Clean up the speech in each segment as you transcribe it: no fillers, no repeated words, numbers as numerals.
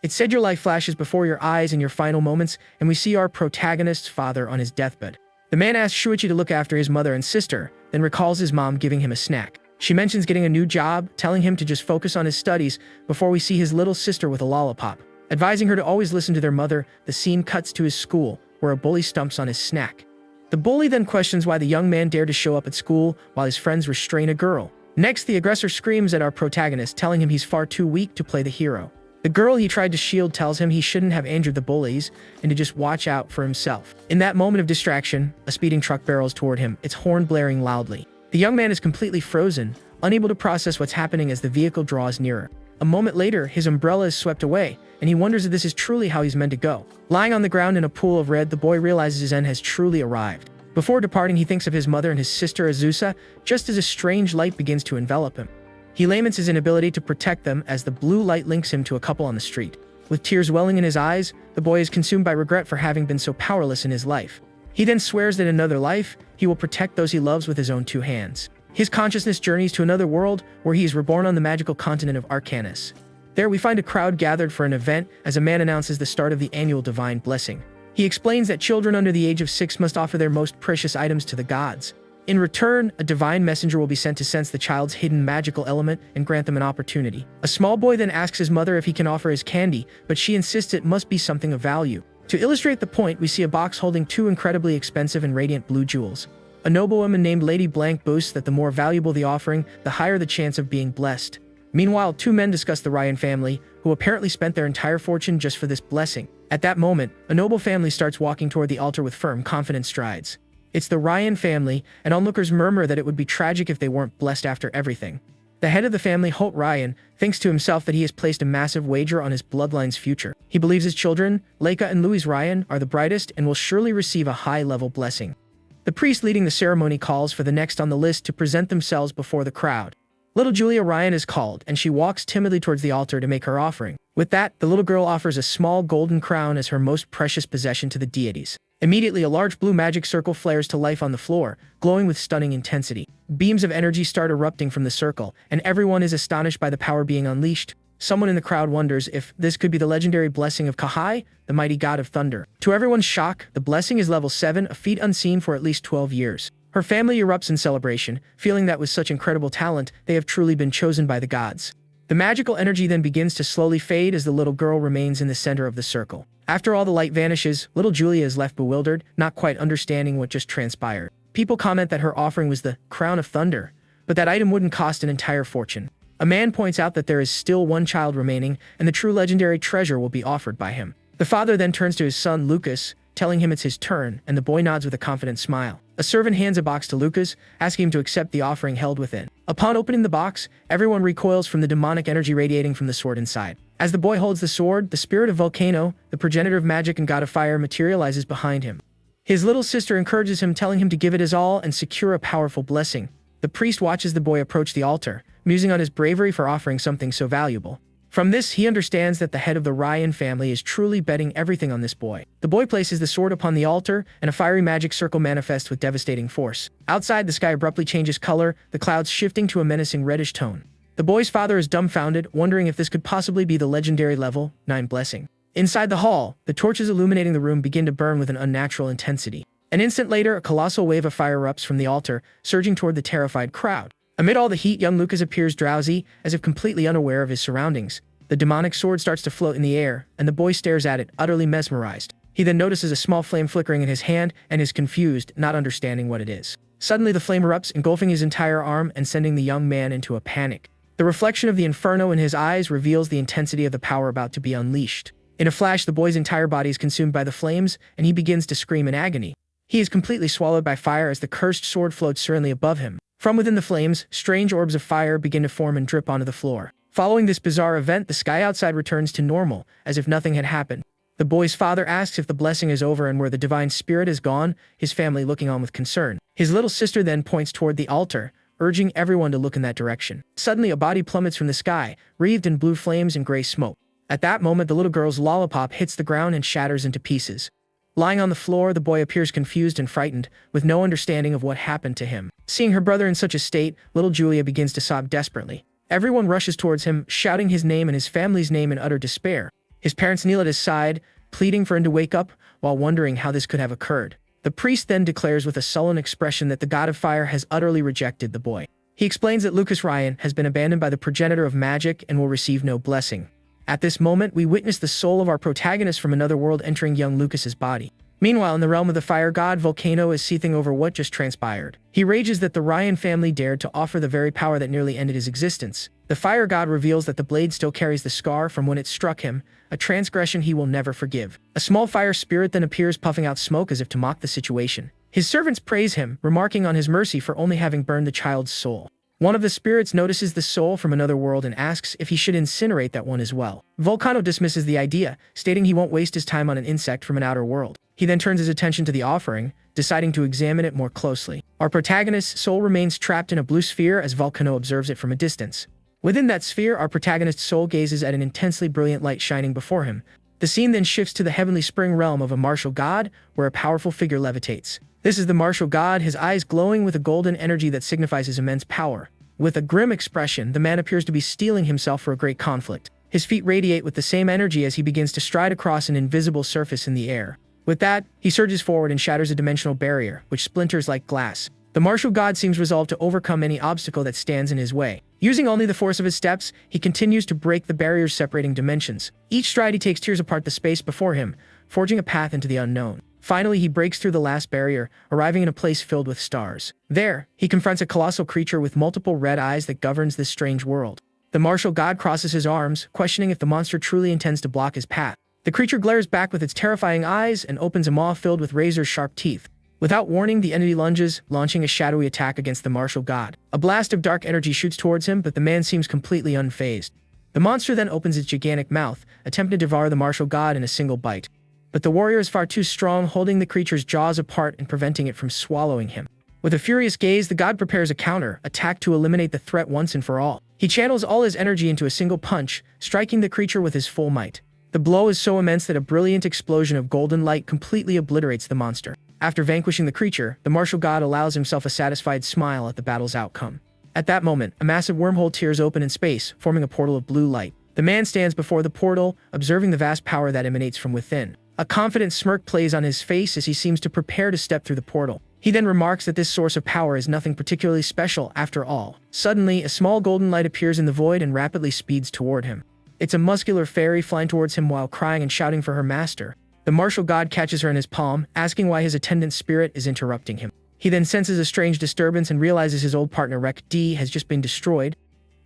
It said your life flashes before your eyes in your final moments, and we see our protagonist's father on his deathbed. The man asks Shuichi to look after his mother and sister, then recalls his mom giving him a snack. She mentions getting a new job, telling him to just focus on his studies before we see his little sister with a lollipop. Advising her to always listen to their mother, the scene cuts to his school, where a bully stumps on his snack. The bully then questions why the young man dared to show up at school while his friends restrain a girl. Next, the aggressor screams at our protagonist, telling him he's far too weak to play the hero. The girl he tried to shield tells him he shouldn't have injured the bullies and to just watch out for himself. In that moment of distraction, a speeding truck barrels toward him, its horn blaring loudly. The young man is completely frozen, unable to process what's happening as the vehicle draws nearer. A moment later, his umbrella is swept away, and he wonders if this is truly how he's meant to go. Lying on the ground in a pool of red, the boy realizes his end has truly arrived. Before departing, he thinks of his mother and his sister Azusa, just as a strange light begins to envelop him. He laments his inability to protect them as the blue light links him to a couple on the street. With tears welling in his eyes, the boy is consumed by regret for having been so powerless in his life. He then swears that in another life, he will protect those he loves with his own two hands. His consciousness journeys to another world where he is reborn on the magical continent of Arcanus. There we find a crowd gathered for an event as a man announces the start of the annual divine blessing. He explains that children under the age of 6 must offer their most precious items to the gods. In return, a divine messenger will be sent to sense the child's hidden magical element and grant them an opportunity. A small boy then asks his mother if he can offer his candy, but she insists it must be something of value. To illustrate the point, we see a box holding 2 incredibly expensive and radiant blue jewels. A noblewoman named Lady Blank boasts that the more valuable the offering, the higher the chance of being blessed. Meanwhile, 2 men discuss the Ryan family, who apparently spent their entire fortune just for this blessing. At that moment, a noble family starts walking toward the altar with firm, confident strides. It's the Ryan family, and onlookers murmur that it would be tragic if they weren't blessed after everything. The head of the family, Holt Ryan, thinks to himself that he has placed a massive wager on his bloodline's future. He believes his children, Leica and Louise Ryan, are the brightest and will surely receive a high-level blessing. The priest leading the ceremony calls for the next on the list to present themselves before the crowd. Little Julia Ryan is called, and she walks timidly towards the altar to make her offering. With that, the little girl offers a small golden crown as her most precious possession to the deities. Immediately, a large blue magic circle flares to life on the floor, glowing with stunning intensity. Beams of energy start erupting from the circle, and everyone is astonished by the power being unleashed. Someone in the crowd wonders if this could be the legendary blessing of Kahai, the mighty god of thunder. To everyone's shock, the blessing is level 7, a feat unseen for at least 12 years. Her family erupts in celebration, feeling that with such incredible talent, they have truly been chosen by the gods. The magical energy then begins to slowly fade as the little girl remains in the center of the circle. After all the light vanishes, little Julia is left bewildered, not quite understanding what just transpired. People comment that her offering was the Crown of Thunder, but that item wouldn't cost an entire fortune. A man points out that there is still one child remaining, and the true legendary treasure will be offered by him. The father then turns to his son Lucas, telling him it's his turn, and the boy nods with a confident smile. A servant hands a box to Lucas, asking him to accept the offering held within. Upon opening the box, everyone recoils from the demonic energy radiating from the sword inside. As the boy holds the sword, the spirit of Volcano, the progenitor of magic and god of fire, materializes behind him. His little sister encourages him, telling him to give it his all and secure a powerful blessing. The priest watches the boy approach the altar, musing on his bravery for offering something so valuable. From this, he understands that the head of the Ryan family is truly betting everything on this boy. The boy places the sword upon the altar, and a fiery magic circle manifests with devastating force. Outside, the sky abruptly changes color, the clouds shifting to a menacing reddish tone. The boy's father is dumbfounded, wondering if this could possibly be the legendary level 9 blessing. Inside the hall, the torches illuminating the room begin to burn with an unnatural intensity. An instant later, a colossal wave of fire erupts from the altar, surging toward the terrified crowd. Amid all the heat, young Lucas appears drowsy, as if completely unaware of his surroundings. The demonic sword starts to float in the air, and the boy stares at it, utterly mesmerized. He then notices a small flame flickering in his hand and is confused, not understanding what it is. Suddenly, the flame erupts, engulfing his entire arm and sending the young man into a panic. The reflection of the inferno in his eyes reveals the intensity of the power about to be unleashed. In a flash, the boy's entire body is consumed by the flames, and he begins to scream in agony. He is completely swallowed by fire as the cursed sword floats serenely above him. From within the flames, strange orbs of fire begin to form and drip onto the floor. Following this bizarre event, the sky outside returns to normal, as if nothing had happened. The boy's father asks if the blessing is over and where the divine spirit is gone, his family looking on with concern. His little sister then points toward the altar, urging everyone to look in that direction. Suddenly, a body plummets from the sky, wreathed in blue flames and gray smoke. At that moment, the little girl's lollipop hits the ground and shatters into pieces. Lying on the floor, the boy appears confused and frightened, with no understanding of what happened to him. Seeing her brother in such a state, little Julia begins to sob desperately. Everyone rushes towards him, shouting his name and his family's name in utter despair. His parents kneel at his side, pleading for him to wake up while wondering how this could have occurred. The priest then declares with a sullen expression that the god of fire has utterly rejected the boy. He explains that Lucas Ryan has been abandoned by the progenitor of magic and will receive no blessing. At this moment, we witness the soul of our protagonist from another world entering young Lucas's body. Meanwhile, in the realm of the fire god, Volcano is seething over what just transpired. He rages that the Ryan family dared to offer the very power that nearly ended his existence. The fire god reveals that the blade still carries the scar from when it struck him, a transgression he will never forgive. A small fire spirit then appears, puffing out smoke as if to mock the situation. His servants praise him, remarking on his mercy for only having burned the child's soul. One of the spirits notices the soul from another world and asks if he should incinerate that one as well. Volcano dismisses the idea, stating he won't waste his time on an insect from an outer world. He then turns his attention to the offering, deciding to examine it more closely. Our protagonist's soul remains trapped in a blue sphere as Volcano observes it from a distance. Within that sphere, our protagonist's soul gazes at an intensely brilliant light shining before him. The scene then shifts to the heavenly spring realm of a martial god, where a powerful figure levitates. This is the martial god, his eyes glowing with a golden energy that signifies his immense power. With a grim expression, the man appears to be steeling himself for a great conflict. His feet radiate with the same energy as he begins to stride across an invisible surface in the air. With that, he surges forward and shatters a dimensional barrier, which splinters like glass. The martial god seems resolved to overcome any obstacle that stands in his way. Using only the force of his steps, he continues to break the barriers separating dimensions. Each stride he takes tears apart the space before him, forging a path into the unknown. Finally, he breaks through the last barrier, arriving in a place filled with stars. There, he confronts a colossal creature with multiple red eyes that governs this strange world. The martial god crosses his arms, questioning if the monster truly intends to block his path. The creature glares back with its terrifying eyes and opens a maw filled with razor-sharp teeth. Without warning, the entity lunges, launching a shadowy attack against the martial god. A blast of dark energy shoots towards him, but the man seems completely unfazed. The monster then opens its gigantic mouth, attempting to devour the martial god in a single bite. But the warrior is far too strong, holding the creature's jaws apart and preventing it from swallowing him. With a furious gaze, the god prepares a counter-attack to eliminate the threat once and for all. He channels all his energy into a single punch, striking the creature with his full might. The blow is so immense that a brilliant explosion of golden light completely obliterates the monster. After vanquishing the creature, the martial god allows himself a satisfied smile at the battle's outcome. At that moment, a massive wormhole tears open in space, forming a portal of blue light. The man stands before the portal, observing the vast power that emanates from within. A confident smirk plays on his face as he seems to prepare to step through the portal. He then remarks that this source of power is nothing particularly special after all. Suddenly, a small golden light appears in the void and rapidly speeds toward him. It's a muscular fairy flying towards him while crying and shouting for her master. The martial god catches her in his palm, asking why his attendant spirit is interrupting him. He then senses a strange disturbance and realizes his old partner Rec D has just been destroyed.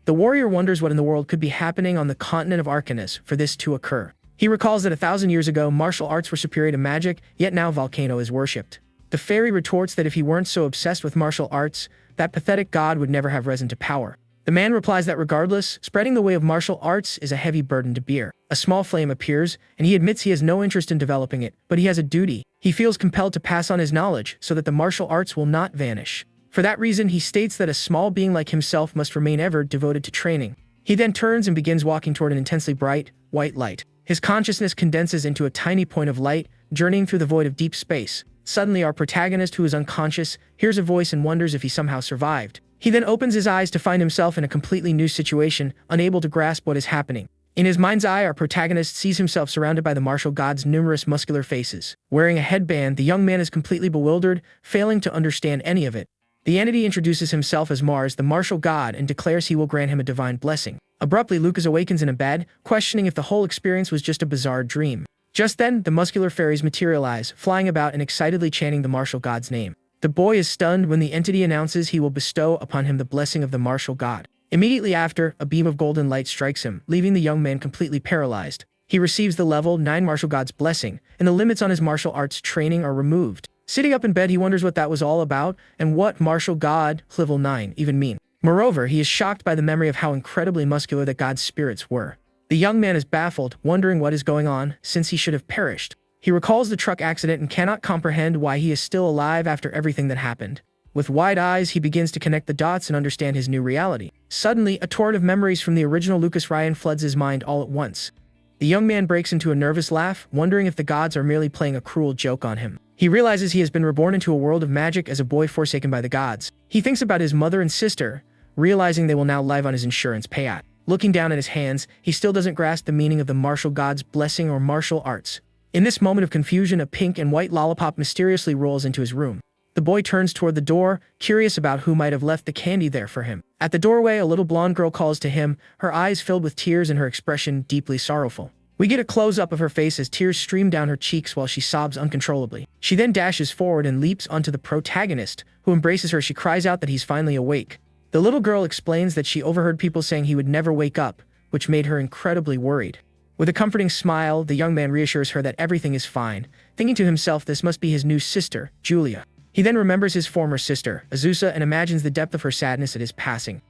The warrior wonders what in the world could be happening on the continent of Arcanus for this to occur. He recalls that 1,000 years ago, martial arts were superior to magic, yet now Volcano is worshipped. The fairy retorts that if he weren't so obsessed with martial arts, that pathetic god would never have risen to power. The man replies that regardless, spreading the way of martial arts is a heavy burden to bear. A small flame appears, and he admits he has no interest in developing it, but he has a duty. He feels compelled to pass on his knowledge so that the martial arts will not vanish. For that reason, he states that a small being like himself must remain ever devoted to training. He then turns and begins walking toward an intensely bright, white light. His consciousness condenses into a tiny point of light, journeying through the void of deep space. Suddenly, our protagonist, who is unconscious, hears a voice and wonders if he somehow survived. He then opens his eyes to find himself in a completely new situation, unable to grasp what is happening. In his mind's eye, our protagonist sees himself surrounded by the martial god's numerous muscular faces. Wearing a headband, the young man is completely bewildered, failing to understand any of it. The entity introduces himself as Mars, the martial god, and declares he will grant him a divine blessing. Abruptly, Lucas awakens in a bed, questioning if the whole experience was just a bizarre dream. Just then, the muscular fairies materialize, flying about and excitedly chanting the martial god's name. The boy is stunned when the entity announces he will bestow upon him the blessing of the martial god. Immediately after, a beam of golden light strikes him, leaving the young man completely paralyzed. He receives the level 9 martial god's blessing, and the limits on his martial arts training are removed. Sitting up in bed, he wonders what that was all about, and what martial god level 9 even mean. Moreover, he is shocked by the memory of how incredibly muscular the god's spirits were. The young man is baffled, wondering what is going on, since he should have perished. He recalls the truck accident and cannot comprehend why he is still alive after everything that happened. With wide eyes, he begins to connect the dots and understand his new reality. Suddenly, a torrent of memories from the original Lucas Ryan floods his mind all at once. The young man breaks into a nervous laugh, wondering if the gods are merely playing a cruel joke on him. He realizes he has been reborn into a world of magic as a boy forsaken by the gods. He thinks about his mother and sister, realizing they will now live on his insurance payout. Looking down at his hands, he still doesn't grasp the meaning of the martial god's blessing or martial arts. In this moment of confusion, a pink and white lollipop mysteriously rolls into his room. The boy turns toward the door, curious about who might have left the candy there for him. At the doorway, a little blonde girl calls to him, her eyes filled with tears and her expression deeply sorrowful. We get a close-up of her face as tears stream down her cheeks while she sobs uncontrollably. She then dashes forward and leaps onto the protagonist, who embraces her. She cries out that he's finally awake. The little girl explains that she overheard people saying he would never wake up, which made her incredibly worried. With a comforting smile, the young man reassures her that everything is fine, thinking to himself this must be his new sister, Julia. He then remembers his former sister, Azusa, and imagines the depth of her sadness at his passing.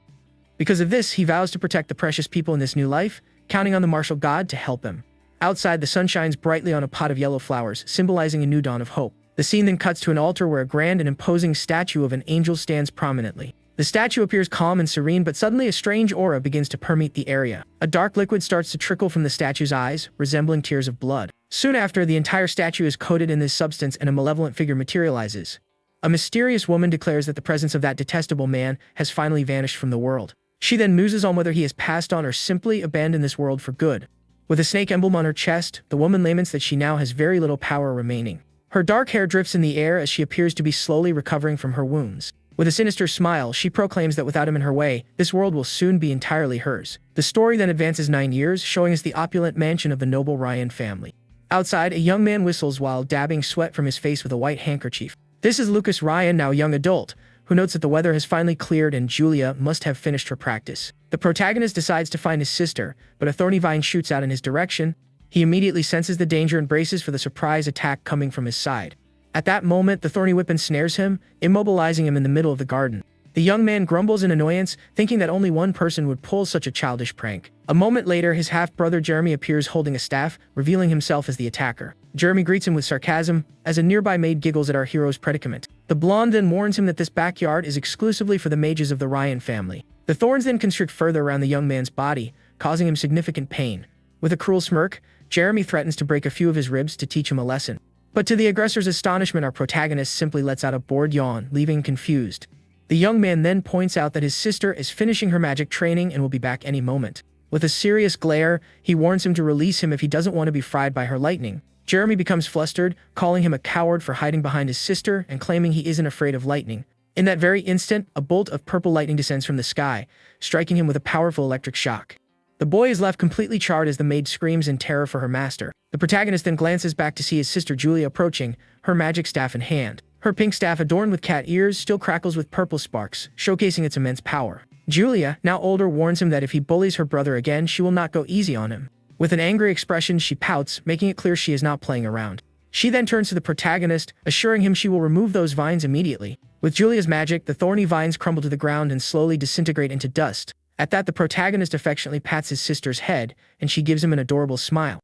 Because of this, he vows to protect the precious people in this new life, counting on the martial god to help him. Outside, the sun shines brightly on a pot of yellow flowers, symbolizing a new dawn of hope. The scene then cuts to an altar where a grand and imposing statue of an angel stands prominently. The statue appears calm and serene, but suddenly a strange aura begins to permeate the area. A dark liquid starts to trickle from the statue's eyes, resembling tears of blood. Soon after, the entire statue is coated in this substance and a malevolent figure materializes. A mysterious woman declares that the presence of that detestable man has finally vanished from the world. She then muses on whether he has passed on or simply abandoned this world for good. With a snake emblem on her chest, the woman laments that she now has very little power remaining. Her dark hair drifts in the air as she appears to be slowly recovering from her wounds. With a sinister smile, she proclaims that without him in her way, this world will soon be entirely hers. The story then advances 9 years, showing us the opulent mansion of the noble Ryan family. Outside, a young man whistles while dabbing sweat from his face with a white handkerchief. This is Lucas Ryan, now a young adult, who notes that the weather has finally cleared and Julia must have finished her practice. The protagonist decides to find his sister, but a thorny vine shoots out in his direction. He immediately senses the danger and braces for the surprise attack coming from his side. At that moment, the thorny whip ensnares him, immobilizing him in the middle of the garden. The young man grumbles in annoyance, thinking that only one person would pull such a childish prank. A moment later, his half-brother Jeremy appears holding a staff, revealing himself as the attacker. Jeremy greets him with sarcasm, as a nearby maid giggles at our hero's predicament. The blonde then warns him that this backyard is exclusively for the mages of the Ryan family. The thorns then constrict further around the young man's body, causing him significant pain. With a cruel smirk, Jeremy threatens to break a few of his ribs to teach him a lesson. But to the aggressor's astonishment, our protagonist simply lets out a bored yawn, leaving confused. The young man then points out that his sister is finishing her magic training and will be back any moment. With a serious glare, he warns him to release him if he doesn't want to be fried by her lightning. Jeremy becomes flustered, calling him a coward for hiding behind his sister and claiming he isn't afraid of lightning. In that very instant, a bolt of purple lightning descends from the sky, striking him with a powerful electric shock. The boy is left completely charred as the maid screams in terror for her master. The protagonist then glances back to see his sister Julia approaching, her magic staff in hand. Her pink staff, adorned with cat ears, still crackles with purple sparks, showcasing its immense power. Julia, now older, warns him that if he bullies her brother again, she will not go easy on him. With an angry expression, she pouts, making it clear she is not playing around. She then turns to the protagonist, assuring him she will remove those vines immediately. With Julia's magic, the thorny vines crumble to the ground and slowly disintegrate into dust. At that, the protagonist affectionately pats his sister's head, and she gives him an adorable smile.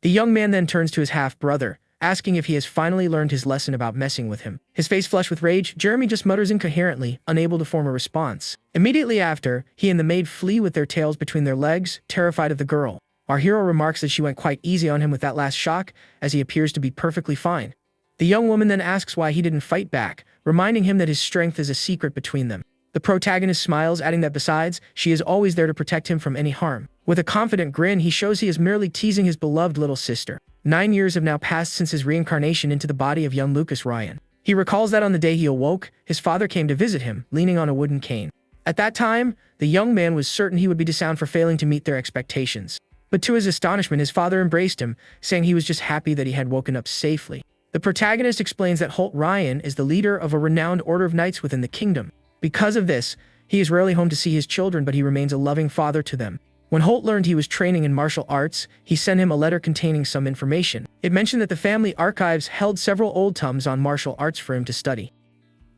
The young man then turns to his half-brother, asking if he has finally learned his lesson about messing with him. His face flushed with rage, Jeremy just mutters incoherently, unable to form a response. Immediately after, he and the maid flee with their tails between their legs, terrified of the girl. Our hero remarks that she went quite easy on him with that last shock, as he appears to be perfectly fine. The young woman then asks why he didn't fight back, reminding him that his strength is a secret between them. The protagonist smiles, adding that besides, she is always there to protect him from any harm. With a confident grin, he shows he is merely teasing his beloved little sister. 9 years have now passed since his reincarnation into the body of young Lucas Ryan. He recalls that on the day he awoke, his father came to visit him, leaning on a wooden cane. At that time, the young man was certain he would be disowned for failing to meet their expectations. But to his astonishment, his father embraced him, saying he was just happy that he had woken up safely. The protagonist explains that Holt Ryan is the leader of a renowned order of knights within the kingdom. Because of this, he is rarely home to see his children, but he remains a loving father to them. When Holt learned he was training in martial arts, he sent him a letter containing some information. It mentioned that the family archives held several old tomes on martial arts for him to study.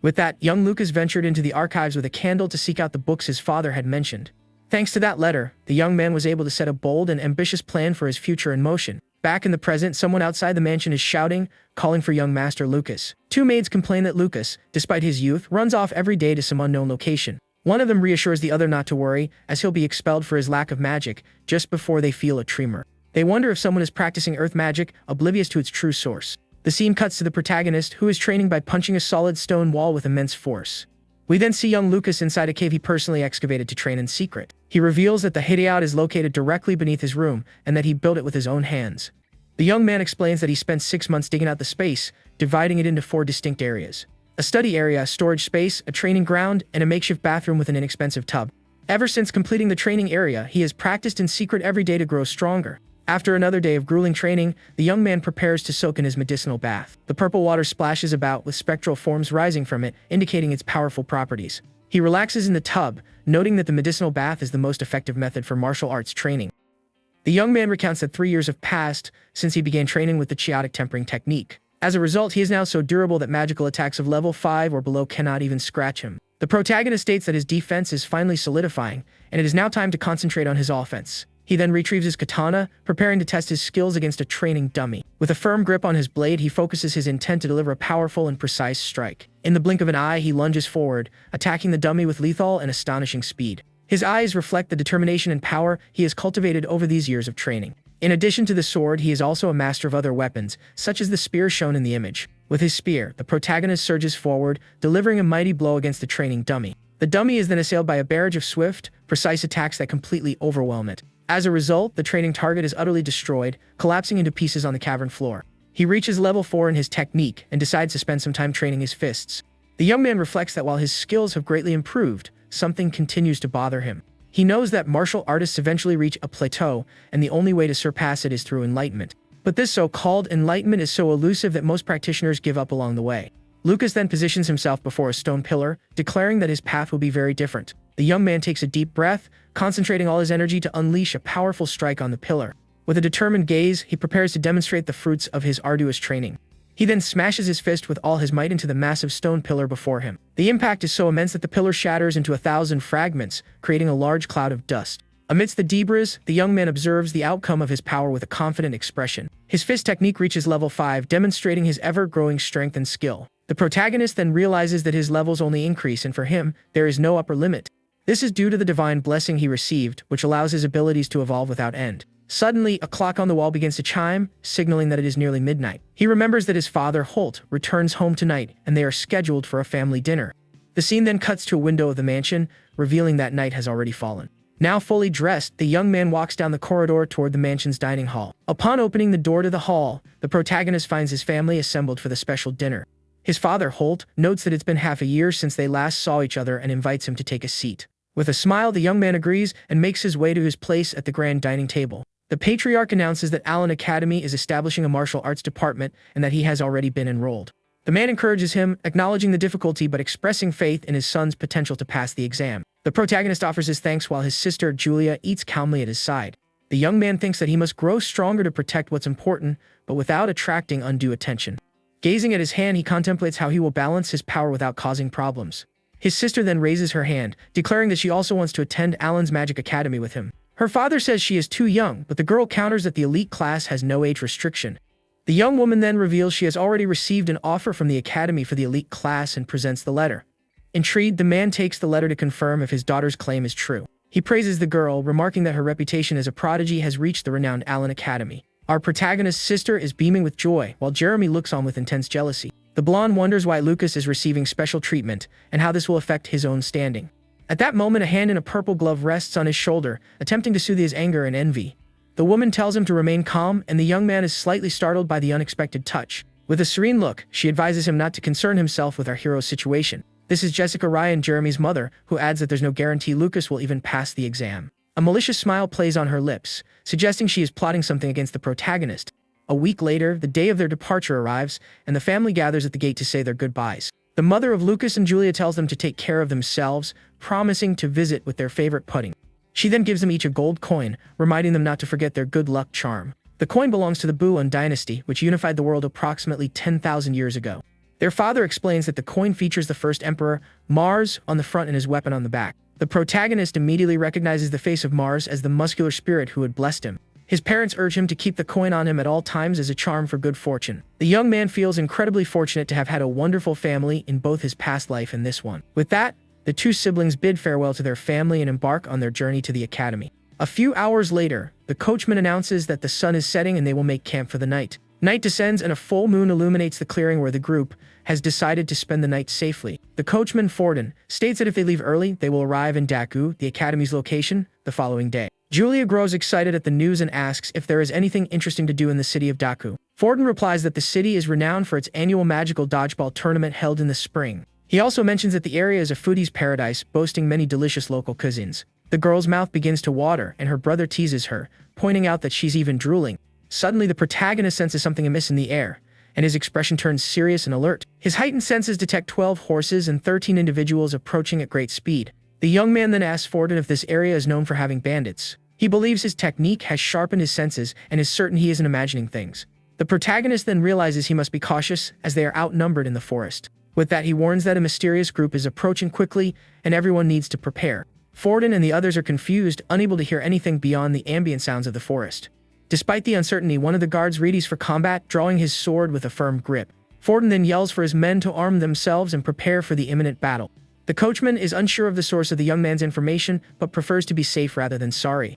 With that, young Lucas ventured into the archives with a candle to seek out the books his father had mentioned. Thanks to that letter, the young man was able to set a bold and ambitious plan for his future in motion. Back in the present, someone outside the mansion is shouting, calling for young Master Lucas. Two maids complain that Lucas, despite his youth, runs off every day to some unknown location. One of them reassures the other not to worry, as he'll be expelled for his lack of magic, just before they feel a tremor. They wonder if someone is practicing earth magic, oblivious to its true source. The scene cuts to the protagonist, who is training by punching a solid stone wall with immense force. We then see young Lucas inside a cave he personally excavated to train in secret. He reveals that the hideout is located directly beneath his room and that he built it with his own hands. The young man explains that he spent 6 months digging out the space, dividing it into 4 distinct areas. A study area, a storage space, a training ground, and a makeshift bathroom with an inexpensive tub. Ever since completing the training area, he has practiced in secret every day to grow stronger. After another day of grueling training, the young man prepares to soak in his medicinal bath. The purple water splashes about with spectral forms rising from it, indicating its powerful properties. He relaxes in the tub, noting that the medicinal bath is the most effective method for martial arts training. The young man recounts that 3 years have passed since he began training with the chaotic tempering technique. As a result, he is now so durable that magical attacks of level 5 or below cannot even scratch him. The protagonist states that his defense is finally solidifying, and it is now time to concentrate on his offense. He then retrieves his katana, preparing to test his skills against a training dummy. With a firm grip on his blade, he focuses his intent to deliver a powerful and precise strike. In the blink of an eye, he lunges forward, attacking the dummy with lethal and astonishing speed. His eyes reflect the determination and power he has cultivated over these years of training. In addition to the sword, he is also a master of other weapons, such as the spear shown in the image. With his spear, the protagonist surges forward, delivering a mighty blow against the training dummy. The dummy is then assailed by a barrage of swift, precise attacks that completely overwhelm it. As a result, the training target is utterly destroyed, collapsing into pieces on the cavern floor. He reaches level 4 in his technique and decides to spend some time training his fists. The young man reflects that while his skills have greatly improved, something continues to bother him. He knows that martial artists eventually reach a plateau, and the only way to surpass it is through enlightenment. But this so-called enlightenment is so elusive that most practitioners give up along the way. Lucas then positions himself before a stone pillar, declaring that his path will be very different. The young man takes a deep breath, concentrating all his energy to unleash a powerful strike on the pillar. With a determined gaze, he prepares to demonstrate the fruits of his arduous training. He then smashes his fist with all his might into the massive stone pillar before him. The impact is so immense that the pillar shatters into 1,000 fragments, creating a large cloud of dust. Amidst the debris, the young man observes the outcome of his power with a confident expression. His fist technique reaches level 5, demonstrating his ever-growing strength and skill. The protagonist then realizes that his levels only increase, and for him, there is no upper limit. This is due to the divine blessing he received, which allows his abilities to evolve without end. Suddenly, a clock on the wall begins to chime, signaling that it is nearly midnight. He remembers that his father, Holt, returns home tonight, and they are scheduled for a family dinner. The scene then cuts to a window of the mansion, revealing that night has already fallen. Now fully dressed, the young man walks down the corridor toward the mansion's dining hall. Upon opening the door to the hall, the protagonist finds his family assembled for the special dinner. His father, Holt, notes that it's been half a year since they last saw each other and invites him to take a seat. With a smile, the young man agrees and makes his way to his place at the grand dining table. The patriarch announces that Allen Academy is establishing a martial arts department and that he has already been enrolled. The man encourages him, acknowledging the difficulty but expressing faith in his son's potential to pass the exam. The protagonist offers his thanks while his sister, Julia, eats calmly at his side. The young man thinks that he must grow stronger to protect what's important, but without attracting undue attention. Gazing at his hand, he contemplates how he will balance his power without causing problems. His sister then raises her hand, declaring that she also wants to attend Allen's Magic Academy with him. Her father says she is too young, but the girl counters that the elite class has no age restriction. The young woman then reveals she has already received an offer from the academy for the elite class and presents the letter. Intrigued, the man takes the letter to confirm if his daughter's claim is true. He praises the girl, remarking that her reputation as a prodigy has reached the renowned Allen Academy. Our protagonist's sister is beaming with joy, while Jeremy looks on with intense jealousy. The blonde wonders why Lucas is receiving special treatment and how this will affect his own standing. At that moment, a hand in a purple glove rests on his shoulder, attempting to soothe his anger and envy. The woman tells him to remain calm, and the young man is slightly startled by the unexpected touch. With a serene look, she advises him not to concern himself with our hero's situation. This is Jessica Ryan, Jeremy's mother, who adds that there's no guarantee Lucas will even pass the exam. A malicious smile plays on her lips, suggesting she is plotting something against the protagonist. A week later, the day of their departure arrives, and the family gathers at the gate to say their goodbyes. The mother of Lucas and Julia tells them to take care of themselves, promising to visit with their favorite pudding. She then gives them each a gold coin, reminding them not to forget their good luck charm. The coin belongs to the Buon dynasty, which unified the world approximately 10,000 years ago. Their father explains that the coin features the first emperor, Mars, on the front and his weapon on the back. The protagonist immediately recognizes the face of Mars as the muscular spirit who had blessed him. His parents urge him to keep the coin on him at all times as a charm for good fortune. The young man feels incredibly fortunate to have had a wonderful family in both his past life and this one. With that, the two siblings bid farewell to their family and embark on their journey to the academy. A few hours later, the coachman announces that the sun is setting and they will make camp for the night. Night descends and a full moon illuminates the clearing where the group has decided to spend the night safely. The coachman, Forden, states that if they leave early, they will arrive in Daku, the academy's location, the following day. Julia grows excited at the news and asks if there is anything interesting to do in the city of Daku. Forden replies that the city is renowned for its annual magical dodgeball tournament held in the spring. He also mentions that the area is a foodie's paradise, boasting many delicious local cuisines. The girl's mouth begins to water, and her brother teases her, pointing out that she's even drooling. Suddenly, the protagonist senses something amiss in the air, and his expression turns serious and alert. His heightened senses detect 12 horses and 13 individuals approaching at great speed. The young man then asks Forden if this area is known for having bandits. He believes his technique has sharpened his senses and is certain he isn't imagining things. The protagonist then realizes he must be cautious as they are outnumbered in the forest. With that, he warns that a mysterious group is approaching quickly and everyone needs to prepare. Forden and the others are confused, unable to hear anything beyond the ambient sounds of the forest. Despite the uncertainty, one of the guards readies for combat, drawing his sword with a firm grip. Forden then yells for his men to arm themselves and prepare for the imminent battle. The coachman is unsure of the source of the young man's information, but prefers to be safe rather than sorry.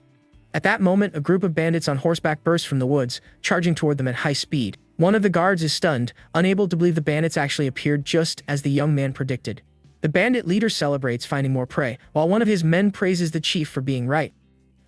At that moment, a group of bandits on horseback bursts from the woods, charging toward them at high speed. One of the guards is stunned, unable to believe the bandits actually appeared just as the young man predicted. The bandit leader celebrates finding more prey, while one of his men praises the chief for being right.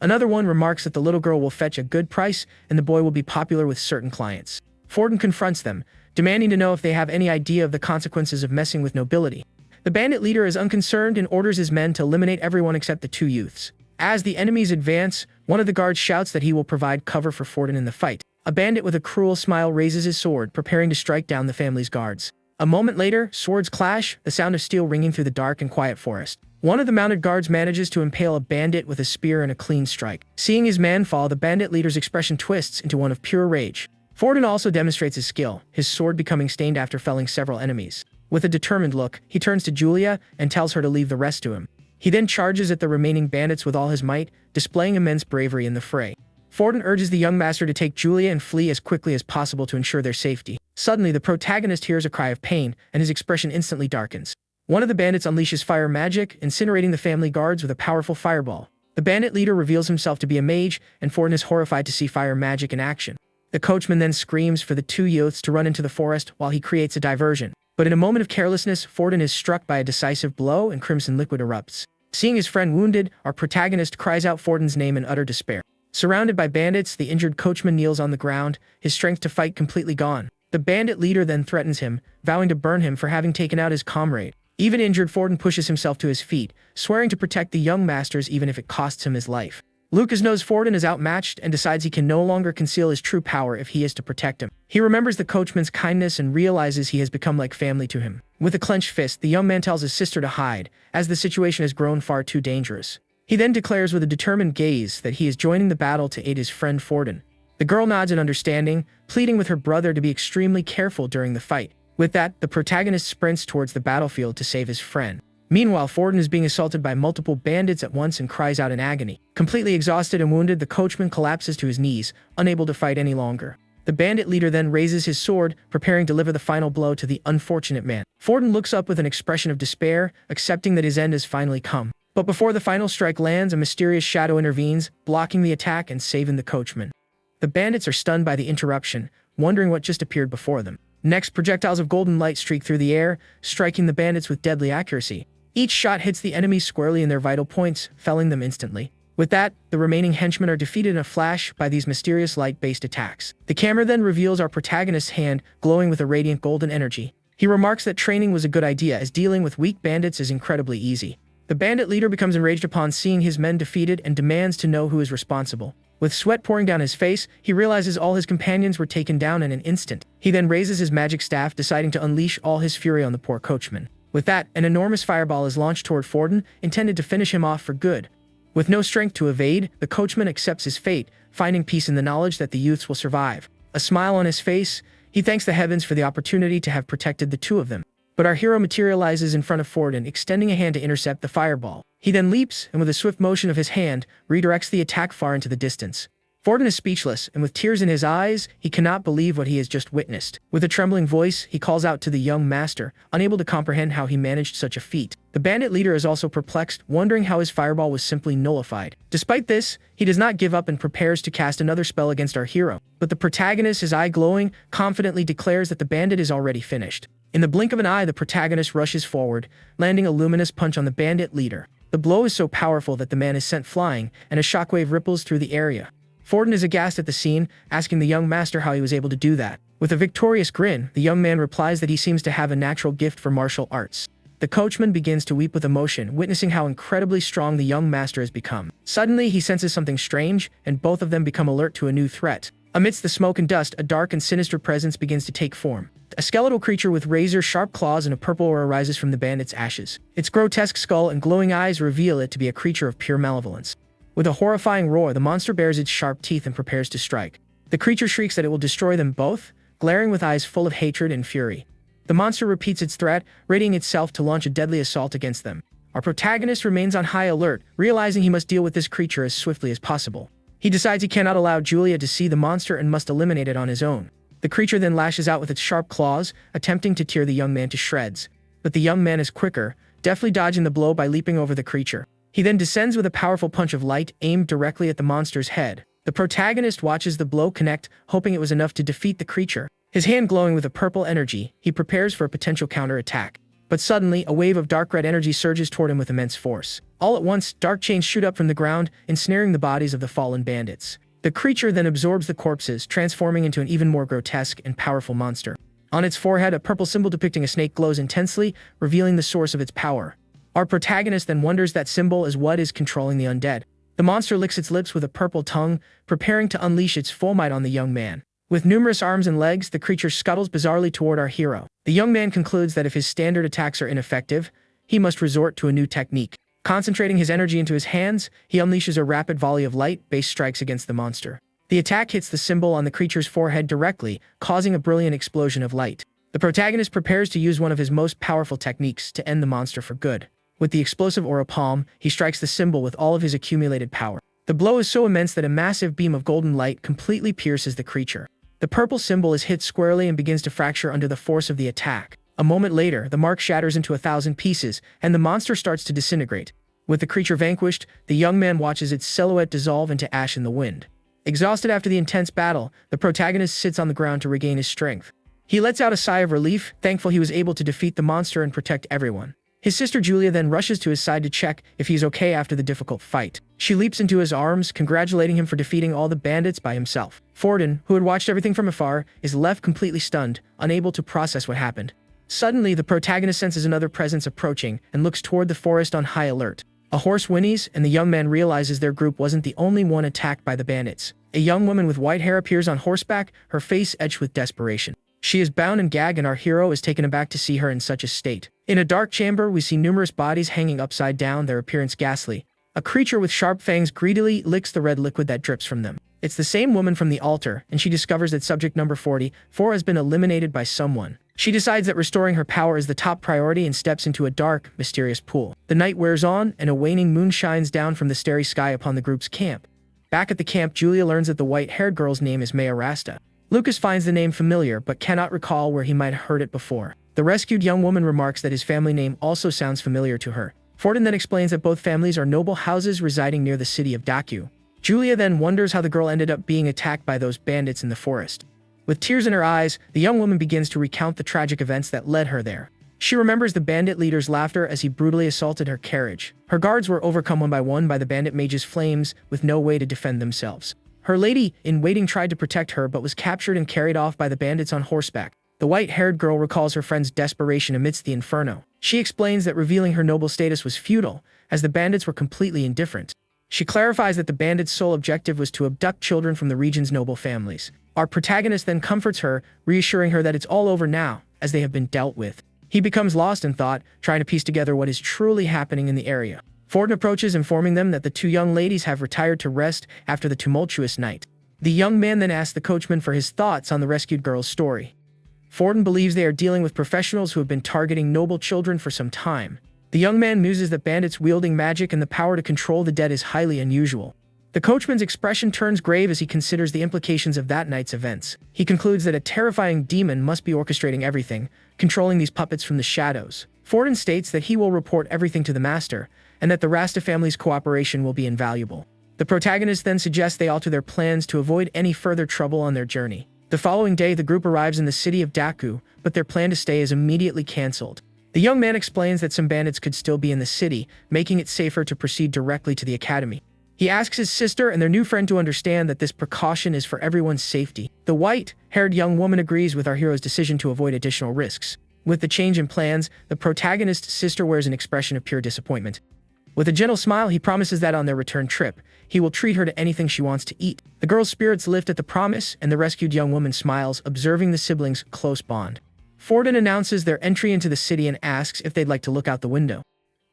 Another one remarks that the little girl will fetch a good price and the boy will be popular with certain clients. Forden confronts them, demanding to know if they have any idea of the consequences of messing with nobility. The bandit leader is unconcerned and orders his men to eliminate everyone except the two youths. As the enemies advance, one of the guards shouts that he will provide cover for Forden in the fight. A bandit with a cruel smile raises his sword, preparing to strike down the family's guards. A moment later, swords clash, the sound of steel ringing through the dark and quiet forest. One of the mounted guards manages to impale a bandit with a spear and a clean strike. Seeing his man fall, the bandit leader's expression twists into one of pure rage. Forden also demonstrates his skill, his sword becoming stained after felling several enemies. With a determined look, he turns to Julia and tells her to leave the rest to him. He then charges at the remaining bandits with all his might, displaying immense bravery in the fray. Forden urges the young master to take Julia and flee as quickly as possible to ensure their safety. Suddenly, the protagonist hears a cry of pain, and his expression instantly darkens. One of the bandits unleashes fire magic, incinerating the family guards with a powerful fireball. The bandit leader reveals himself to be a mage, and Forden is horrified to see fire magic in action. The coachman then screams for the two youths to run into the forest while he creates a diversion. But in a moment of carelessness, Forden is struck by a decisive blow and crimson liquid erupts. Seeing his friend wounded, our protagonist cries out Forden's name in utter despair. Surrounded by bandits, the injured coachman kneels on the ground, his strength to fight completely gone. The bandit leader then threatens him, vowing to burn him for having taken out his comrade. Even injured, Forden pushes himself to his feet, swearing to protect the young masters even if it costs him his life. Lucas knows Forden is outmatched and decides he can no longer conceal his true power if he is to protect him. He remembers the coachman's kindness and realizes he has become like family to him. With a clenched fist, the young man tells his sister to hide, as the situation has grown far too dangerous. He then declares with a determined gaze that he is joining the battle to aid his friend Forden. The girl nods in understanding, pleading with her brother to be extremely careful during the fight. With that, the protagonist sprints towards the battlefield to save his friend. Meanwhile, Forden is being assaulted by multiple bandits at once and cries out in agony. Completely exhausted and wounded, the coachman collapses to his knees, unable to fight any longer. The bandit leader then raises his sword, preparing to deliver the final blow to the unfortunate man. Forden looks up with an expression of despair, accepting that his end has finally come. But before the final strike lands, a mysterious shadow intervenes, blocking the attack and saving the coachman. The bandits are stunned by the interruption, wondering what just appeared before them. Next, projectiles of golden light streak through the air, striking the bandits with deadly accuracy. Each shot hits the enemies squarely in their vital points, felling them instantly. With that, the remaining henchmen are defeated in a flash by these mysterious light-based attacks. The camera then reveals our protagonist's hand, glowing with a radiant golden energy. He remarks that training was a good idea, as dealing with weak bandits is incredibly easy. The bandit leader becomes enraged upon seeing his men defeated and demands to know who is responsible. With sweat pouring down his face, he realizes all his companions were taken down in an instant. He then raises his magic staff, deciding to unleash all his fury on the poor coachman. With that, an enormous fireball is launched toward Forden, intended to finish him off for good. With no strength to evade, the coachman accepts his fate, finding peace in the knowledge that the youths will survive. A smile on his face, he thanks the heavens for the opportunity to have protected the two of them. But our hero materializes in front of Forden, extending a hand to intercept the fireball. He then leaps, and with a swift motion of his hand, redirects the attack far into the distance. Forden is speechless, and with tears in his eyes, he cannot believe what he has just witnessed. With a trembling voice, he calls out to the young master, unable to comprehend how he managed such a feat. The bandit leader is also perplexed, wondering how his fireball was simply nullified. Despite this, he does not give up and prepares to cast another spell against our hero. But the protagonist, his eye glowing, confidently declares that the bandit is already finished. In the blink of an eye, the protagonist rushes forward, landing a luminous punch on the bandit leader. The blow is so powerful that the man is sent flying, and a shockwave ripples through the area. Forden is aghast at the scene, asking the young master how he was able to do that. With a victorious grin, the young man replies that he seems to have a natural gift for martial arts. The coachman begins to weep with emotion, witnessing how incredibly strong the young master has become. Suddenly, he senses something strange, and both of them become alert to a new threat. Amidst the smoke and dust, a dark and sinister presence begins to take form. A skeletal creature with razor-sharp claws and a purple aura arises from the bandit's ashes. Its grotesque skull and glowing eyes reveal it to be a creature of pure malevolence. With a horrifying roar, the monster bares its sharp teeth and prepares to strike. The creature shrieks that it will destroy them both, glaring with eyes full of hatred and fury. The monster repeats its threat, readying itself to launch a deadly assault against them. Our protagonist remains on high alert, realizing he must deal with this creature as swiftly as possible. He decides he cannot allow Julia to see the monster and must eliminate it on his own. The creature then lashes out with its sharp claws, attempting to tear the young man to shreds. But the young man is quicker, deftly dodging the blow by leaping over the creature. He then descends with a powerful punch of light aimed directly at the monster's head. The protagonist watches the blow connect, hoping it was enough to defeat the creature. His hand glowing with a purple energy, he prepares for a potential counterattack. But suddenly, a wave of dark red energy surges toward him with immense force. All at once, dark chains shoot up from the ground, ensnaring the bodies of the fallen bandits. The creature then absorbs the corpses, transforming into an even more grotesque and powerful monster. On its forehead, a purple symbol depicting a snake glows intensely, revealing the source of its power. Our protagonist then wonders that symbol is what is controlling the undead. The monster licks its lips with a purple tongue, preparing to unleash its full might on the young man. With numerous arms and legs, the creature scuttles bizarrely toward our hero. The young man concludes that if his standard attacks are ineffective, he must resort to a new technique. Concentrating his energy into his hands, he unleashes a rapid volley of light-based strikes against the monster. The attack hits the symbol on the creature's forehead directly, causing a brilliant explosion of light. The protagonist prepares to use one of his most powerful techniques to end the monster for good. With the explosive aura palm, he strikes the symbol with all of his accumulated power. The blow is so immense that a massive beam of golden light completely pierces the creature. The purple symbol is hit squarely and begins to fracture under the force of the attack. A moment later, the mark shatters into 1,000 pieces, and the monster starts to disintegrate. With the creature vanquished, the young man watches its silhouette dissolve into ash in the wind. Exhausted after the intense battle, the protagonist sits on the ground to regain his strength. He lets out a sigh of relief, thankful he was able to defeat the monster and protect everyone. His sister Julia then rushes to his side to check if he's okay after the difficult fight. She leaps into his arms, congratulating him for defeating all the bandits by himself. Forden, who had watched everything from afar, is left completely stunned, unable to process what happened. Suddenly, the protagonist senses another presence approaching and looks toward the forest on high alert. A horse whinnies, and the young man realizes their group wasn't the only one attacked by the bandits. A young woman with white hair appears on horseback, her face etched with desperation. She is bound and gagged, and our hero is taken aback to see her in such a state. In a dark chamber, we see numerous bodies hanging upside down, their appearance ghastly. A creature with sharp fangs greedily licks the red liquid that drips from them. It's the same woman from the altar, and she discovers that subject number 44 has been eliminated by someone. She decides that restoring her power is the top priority and steps into a dark, mysterious pool. The night wears on, and a waning moon shines down from the starry sky upon the group's camp. Back at the camp, Julia learns that the white-haired girl's name is Maya Rasta. Lucas finds the name familiar but cannot recall where he might have heard it before. The rescued young woman remarks that his family name also sounds familiar to her. Forden then explains that both families are noble houses residing near the city of Daku. Julia then wonders how the girl ended up being attacked by those bandits in the forest. With tears in her eyes, the young woman begins to recount the tragic events that led her there. She remembers the bandit leader's laughter as he brutally assaulted her carriage. Her guards were overcome one by the bandit mage's flames, with no way to defend themselves. Her lady-in-waiting tried to protect her but was captured and carried off by the bandits on horseback. The white-haired girl recalls her friend's desperation amidst the inferno. She explains that revealing her noble status was futile, as the bandits were completely indifferent. She clarifies that the bandits' sole objective was to abduct children from the region's noble families. Our protagonist then comforts her, reassuring her that it's all over now, as they have been dealt with. He becomes lost in thought, trying to piece together what is truly happening in the area. Forden approaches, informing them that the two young ladies have retired to rest after the tumultuous night. The young man then asks the coachman for his thoughts on the rescued girl's story. Forden believes they are dealing with professionals who have been targeting noble children for some time. The young man muses that bandits wielding magic and the power to control the dead is highly unusual. The coachman's expression turns grave as he considers the implications of that night's events. He concludes that a terrifying demon must be orchestrating everything, controlling these puppets from the shadows. Forden states that he will report everything to the master, and that the Rasta family's cooperation will be invaluable. The protagonist then suggests they alter their plans to avoid any further trouble on their journey. The following day, the group arrives in the city of Daku, but their plan to stay is immediately cancelled. The young man explains that some bandits could still be in the city, making it safer to proceed directly to the academy. He asks his sister and their new friend to understand that this precaution is for everyone's safety. The white-haired young woman agrees with our hero's decision to avoid additional risks. With the change in plans, the protagonist's sister wears an expression of pure disappointment. With a gentle smile, he promises that on their return trip, he will treat her to anything she wants to eat. The girl's spirits lift at the promise, and the rescued young woman smiles, observing the siblings' close bond. Forden announces their entry into the city and asks if they'd like to look out the window.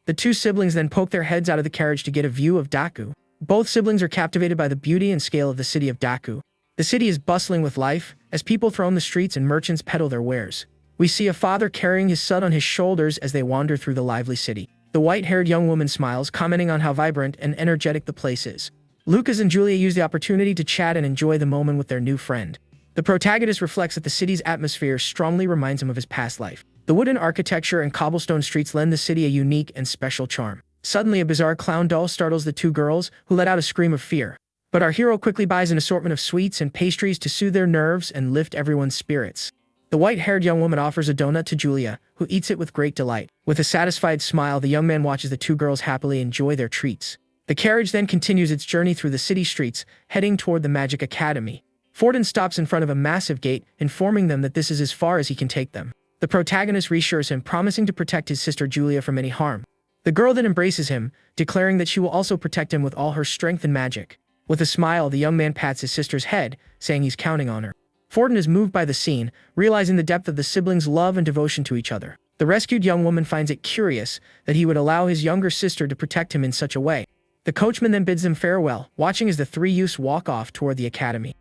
The two siblings then poke their heads out of the carriage to get a view of Daku. Both siblings are captivated by the beauty and scale of the city of Daku. The city is bustling with life, as people throng the streets and merchants peddle their wares. We see a father carrying his son on his shoulders as they wander through the lively city. The white-haired young woman smiles, commenting on how vibrant and energetic the place is. Lucas and Julia use the opportunity to chat and enjoy the moment with their new friend. The protagonist reflects that the city's atmosphere strongly reminds him of his past life. The wooden architecture and cobblestone streets lend the city a unique and special charm. Suddenly, a bizarre clown doll startles the two girls, who let out a scream of fear. But our hero quickly buys an assortment of sweets and pastries to soothe their nerves and lift everyone's spirits. The white-haired young woman offers a donut to Julia, who eats it with great delight. With a satisfied smile, the young man watches the two girls happily enjoy their treats. The carriage then continues its journey through the city streets, heading toward the Magic Academy. Forden stops in front of a massive gate, informing them that this is as far as he can take them. The protagonist reassures him, promising to protect his sister Julia from any harm. The girl then embraces him, declaring that she will also protect him with all her strength and magic. With a smile, the young man pats his sister's head, saying he's counting on her. Forden is moved by the scene, realizing the depth of the siblings' love and devotion to each other. The rescued young woman finds it curious that he would allow his younger sister to protect him in such a way. The coachman then bids them farewell, watching as the three youths walk off toward the academy.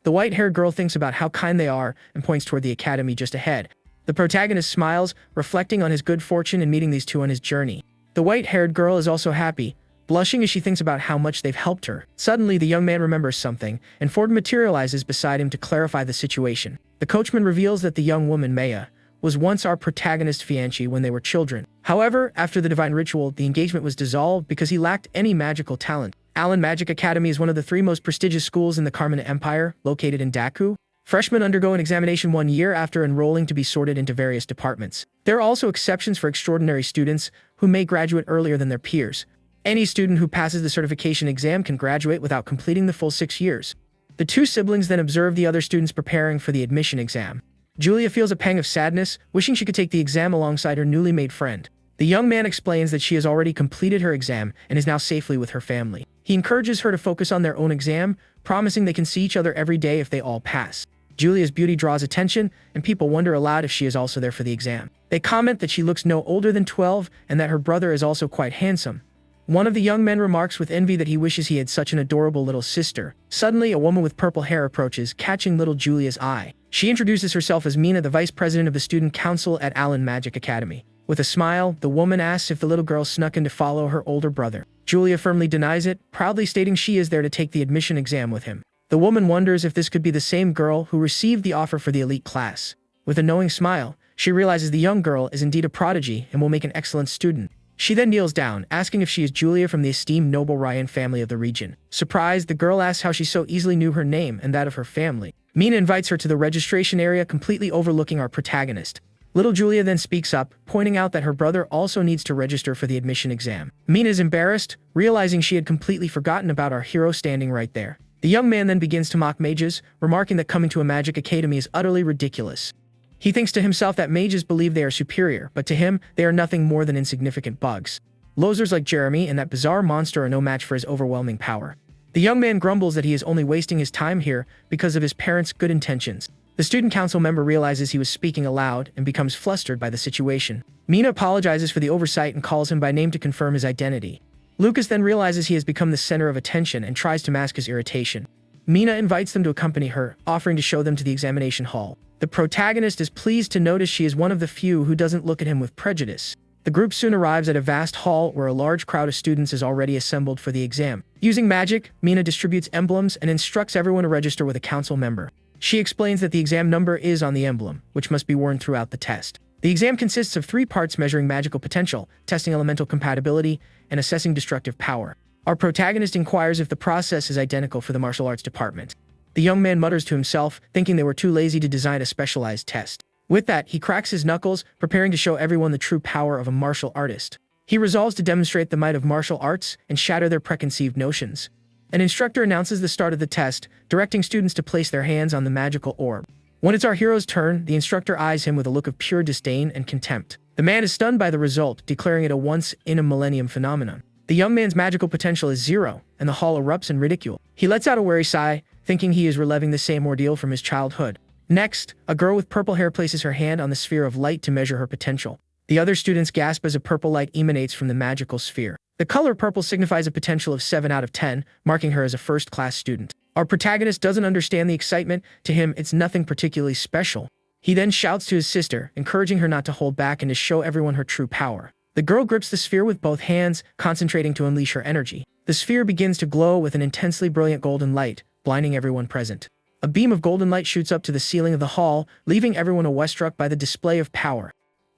The white-haired girl thinks about how kind they are and points toward the academy just ahead. The protagonist smiles, reflecting on his good fortune in meeting these two on his journey. The white-haired girl is also happy, blushing as she thinks about how much they've helped her. Suddenly, the young man remembers something, and Forden materializes beside him to clarify the situation. The coachman reveals that the young woman, Maya, was once our protagonist's fiancée when they were children. However, after the divine ritual, the engagement was dissolved because he lacked any magical talent. Allen Magic Academy is one of the three most prestigious schools in the Carmine Empire, located in Daku. Freshmen undergo an examination 1 year after enrolling to be sorted into various departments. There are also exceptions for extraordinary students who may graduate earlier than their peers. Any student who passes the certification exam can graduate without completing the full 6 years. The two siblings then observe the other students preparing for the admission exam. Julia feels a pang of sadness, wishing she could take the exam alongside her newly made friend. The young man explains that she has already completed her exam and is now safely with her family. He encourages her to focus on their own exam, promising they can see each other every day if they all pass. Julia's beauty draws attention, and people wonder aloud if she is also there for the exam. They comment that she looks no older than 12 and that her brother is also quite handsome. One of the young men remarks with envy that he wishes he had such an adorable little sister. Suddenly, a woman with purple hair approaches, catching little Julia's eye. She introduces herself as Mina, the vice president of the student council at Allen Magic Academy. With a smile, the woman asks if the little girl snuck in to follow her older brother. Julia firmly denies it, proudly stating she is there to take the admission exam with him. The woman wonders if this could be the same girl who received the offer for the elite class. With a knowing smile, she realizes the young girl is indeed a prodigy and will make an excellent student. She then kneels down, asking if she is Julia from the esteemed noble Ryan family of the region. Surprised, the girl asks how she so easily knew her name and that of her family. Mina invites her to the registration area, completely overlooking our protagonist. Little Julia then speaks up, pointing out that her brother also needs to register for the admission exam. Mina is embarrassed, realizing she had completely forgotten about our hero standing right there. The young man then begins to mock mages, remarking that coming to a magic academy is utterly ridiculous. He thinks to himself that mages believe they are superior, but to him, they are nothing more than insignificant bugs. Losers like Jeremy and that bizarre monster are no match for his overwhelming power. The young man grumbles that he is only wasting his time here because of his parents' good intentions. The student council member realizes he was speaking aloud and becomes flustered by the situation. Mina apologizes for the oversight and calls him by name to confirm his identity. Lucas then realizes he has become the center of attention and tries to mask his irritation. Mina invites them to accompany her, offering to show them to the examination hall. The protagonist is pleased to notice she is one of the few who doesn't look at him with prejudice. The group soon arrives at a vast hall where a large crowd of students is already assembled for the exam. Using magic, Mina distributes emblems and instructs everyone to register with a council member. She explains that the exam number is on the emblem, which must be worn throughout the test. The exam consists of 3 parts measuring magical potential, testing elemental compatibility, and assessing destructive power. Our protagonist inquires if the process is identical for the martial arts department. The young man mutters to himself, thinking they were too lazy to design a specialized test. With that, he cracks his knuckles, preparing to show everyone the true power of a martial artist. He resolves to demonstrate the might of martial arts and shatter their preconceived notions. An instructor announces the start of the test, directing students to place their hands on the magical orb. When it's our hero's turn, the instructor eyes him with a look of pure disdain and contempt. The man is stunned by the result, declaring it a once-in-a-millennium phenomenon. The young man's magical potential is 0, and the hall erupts in ridicule. He lets out a weary sigh, thinking he is reliving the same ordeal from his childhood. Next, a girl with purple hair places her hand on the sphere of light to measure her potential. The other students gasp as a purple light emanates from the magical sphere. The color purple signifies a potential of 7 out of 10, marking her as a first-class student. Our protagonist doesn't understand the excitement. To him, it's nothing particularly special. He then shouts to his sister, encouraging her not to hold back and to show everyone her true power. The girl grips the sphere with both hands, concentrating to unleash her energy. The sphere begins to glow with an intensely brilliant golden light, blinding everyone present. A beam of golden light shoots up to the ceiling of the hall, leaving everyone awestruck by the display of power.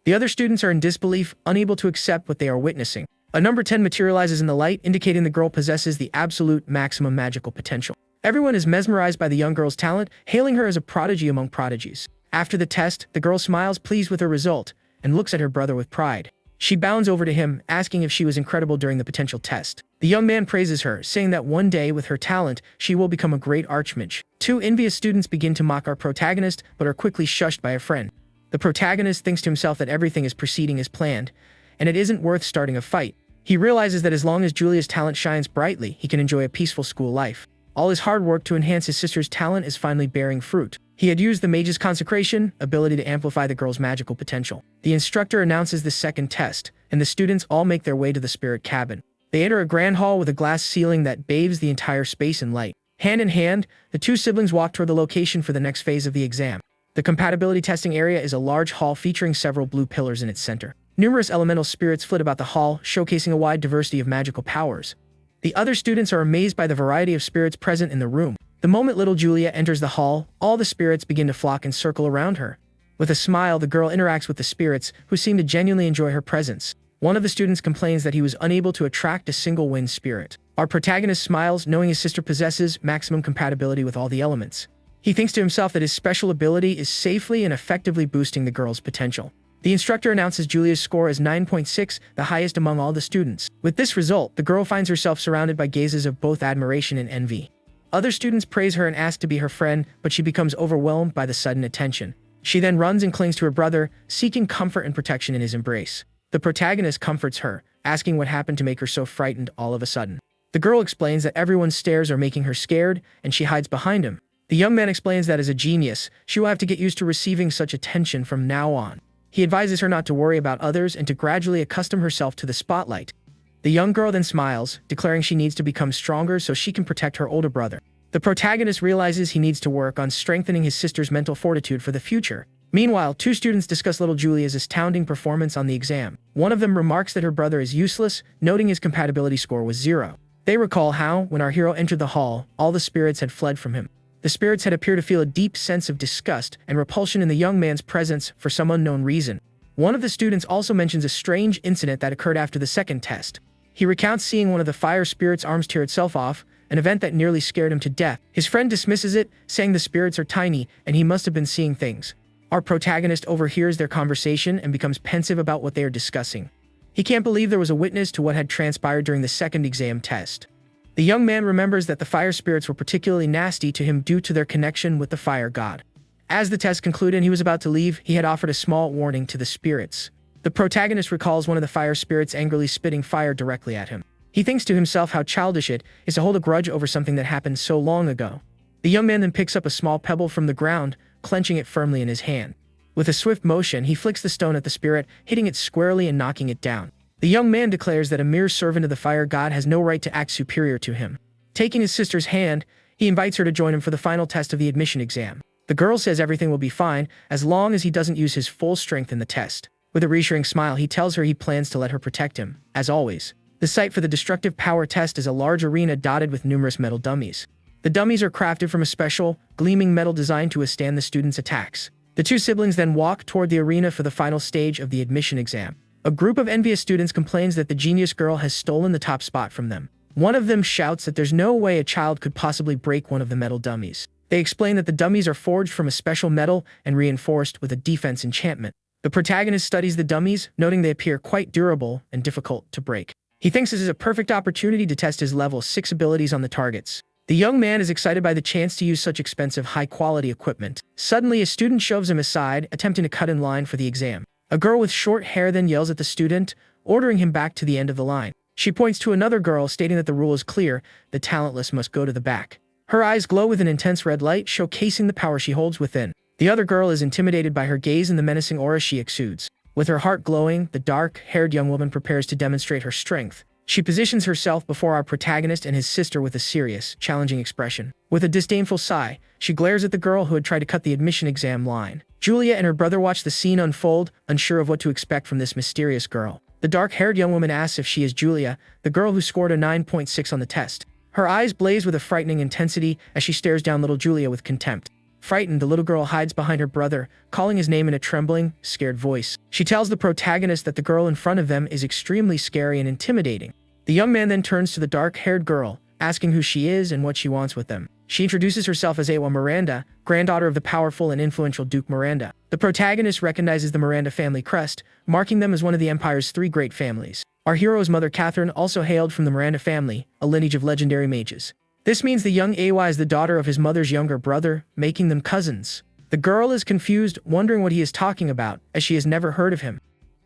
The other students are in disbelief, unable to accept what they are witnessing. A number 10 materializes in the light, indicating the girl possesses the absolute maximum magical potential. Everyone is mesmerized by the young girl's talent, hailing her as a prodigy among prodigies. After the test, the girl smiles, pleased with her result, and looks at her brother with pride. She bounds over to him, asking if she was incredible during the potential test. The young man praises her, saying that one day, with her talent, she will become a great archmage. 2 envious students begin to mock our protagonist, but are quickly shushed by a friend. The protagonist thinks to himself that everything is proceeding as planned, and it isn't worth starting a fight. He realizes that as long as Julia's talent shines brightly, he can enjoy a peaceful school life. All his hard work to enhance his sister's talent is finally bearing fruit. He had used the mage's consecration, ability to amplify the girl's magical potential. The instructor announces the second test, and the students all make their way to the spirit cabin. They enter a grand hall with a glass ceiling that bathes the entire space in light. Hand in hand, the 2 siblings walk toward the location for the next phase of the exam. The compatibility testing area is a large hall featuring several blue pillars in its center. Numerous elemental spirits flit about the hall, showcasing a wide diversity of magical powers. The other students are amazed by the variety of spirits present in the room. The moment little Julia enters the hall, all the spirits begin to flock and circle around her. With a smile, the girl interacts with the spirits, who seem to genuinely enjoy her presence. One of the students complains that he was unable to attract a single wind spirit. Our protagonist smiles, knowing his sister possesses maximum compatibility with all the elements. He thinks to himself that his special ability is safely and effectively boosting the girl's potential. The instructor announces Julia's score as 9.6, the highest among all the students. With this result, the girl finds herself surrounded by gazes of both admiration and envy. Other students praise her and ask to be her friend, but she becomes overwhelmed by the sudden attention. She then runs and clings to her brother, seeking comfort and protection in his embrace. The protagonist comforts her, asking what happened to make her so frightened all of a sudden. The girl explains that everyone's stares are making her scared, and she hides behind him. The young man explains that as a genius, she will have to get used to receiving such attention from now on. He advises her not to worry about others and to gradually accustom herself to the spotlight. The young girl then smiles, declaring she needs to become stronger so she can protect her older brother. The protagonist realizes he needs to work on strengthening his sister's mental fortitude for the future. Meanwhile, 2 students discuss little Julia's astounding performance on the exam. One of them remarks that her brother is useless, noting his compatibility score was 0. They recall how, when our hero entered the hall, all the spirits had fled from him. The spirits had appeared to feel a deep sense of disgust and repulsion in the young man's presence for some unknown reason. One of the students also mentions a strange incident that occurred after the second test. He recounts seeing one of the fire spirits' arms tear itself off, an event that nearly scared him to death. His friend dismisses it, saying the spirits are tiny and he must have been seeing things. Our protagonist overhears their conversation and becomes pensive about what they are discussing. He can't believe there was a witness to what had transpired during the second exam test. The young man remembers that the fire spirits were particularly nasty to him due to their connection with the fire god. As the test concluded and he was about to leave, he had offered a small warning to the spirits. The protagonist recalls one of the fire spirits angrily spitting fire directly at him. He thinks to himself how childish it is to hold a grudge over something that happened so long ago. The young man then picks up a small pebble from the ground, clenching it firmly in his hand. With a swift motion, he flicks the stone at the spirit, hitting it squarely and knocking it down. The young man declares that a mere servant of the fire god has no right to act superior to him. Taking his sister's hand, he invites her to join him for the final test of the admission exam. The girl says everything will be fine, as long as he doesn't use his full strength in the test. With a reassuring smile, he tells her he plans to let her protect him, as always. The site for the destructive power test is a large arena dotted with numerous metal dummies. The dummies are crafted from a special, gleaming metal designed to withstand the students' attacks. The two siblings then walk toward the arena for the final stage of the admission exam. A group of envious students complains that the genius girl has stolen the top spot from them. One of them shouts that there's no way a child could possibly break one of the metal dummies. They explain that the dummies are forged from a special metal and reinforced with a defense enchantment. The protagonist studies the dummies, noting they appear quite durable and difficult to break. He thinks this is a perfect opportunity to test his level 6 abilities on the targets. The young man is excited by the chance to use such expensive, high-quality equipment. Suddenly, a student shoves him aside, attempting to cut in line for the exam. A girl with short hair then yells at the student, ordering him back to the end of the line. She points to another girl, stating that the rule is clear: the talentless must go to the back. Her eyes glow with an intense red light, showcasing the power she holds within. The other girl is intimidated by her gaze and the menacing aura she exudes. With her heart glowing, the dark-haired young woman prepares to demonstrate her strength. She positions herself before our protagonist and his sister with a serious, challenging expression. With a disdainful sigh, she glares at the girl who had tried to cut the admission exam line. Julia and her brother watch the scene unfold, unsure of what to expect from this mysterious girl. The dark-haired young woman asks if she is Julia, the girl who scored a 9.6 on the test. Her eyes blaze with a frightening intensity as she stares down little Julia with contempt. Frightened, the little girl hides behind her brother, calling his name in a trembling, scared voice. She tells the protagonist that the girl in front of them is extremely scary and intimidating. The young man then turns to the dark-haired girl, asking who she is and what she wants with them. She introduces herself as Awa Miranda, granddaughter of the powerful and influential Duke Miranda. The protagonist recognizes the Miranda family crest, marking them as one of the Empire's 3 great families. Our hero's mother, Catherine, also hailed from the Miranda family, a lineage of legendary mages. This means the young Awa is the daughter of his mother's younger brother, making them cousins. The girl is confused, wondering what he is talking about, as she has never heard of him.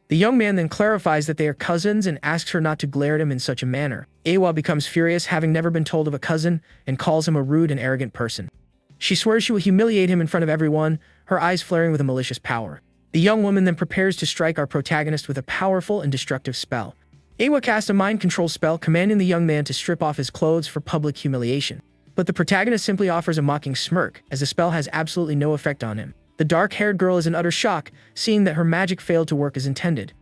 The young man then clarifies that they are cousins and asks her not to glare at him in such a manner. Awa becomes furious, having never been told of a cousin, and calls him a rude and arrogant person. She swears she will humiliate him in front of everyone, her eyes flaring with a malicious power. The young woman then prepares to strike our protagonist with a powerful and destructive spell. Awa casts a mind control spell, commanding the young man to strip off his clothes for public humiliation. But the protagonist simply offers a mocking smirk, as the spell has absolutely no effect on him. The dark-haired girl is in utter shock, seeing that her magic failed to work as intended.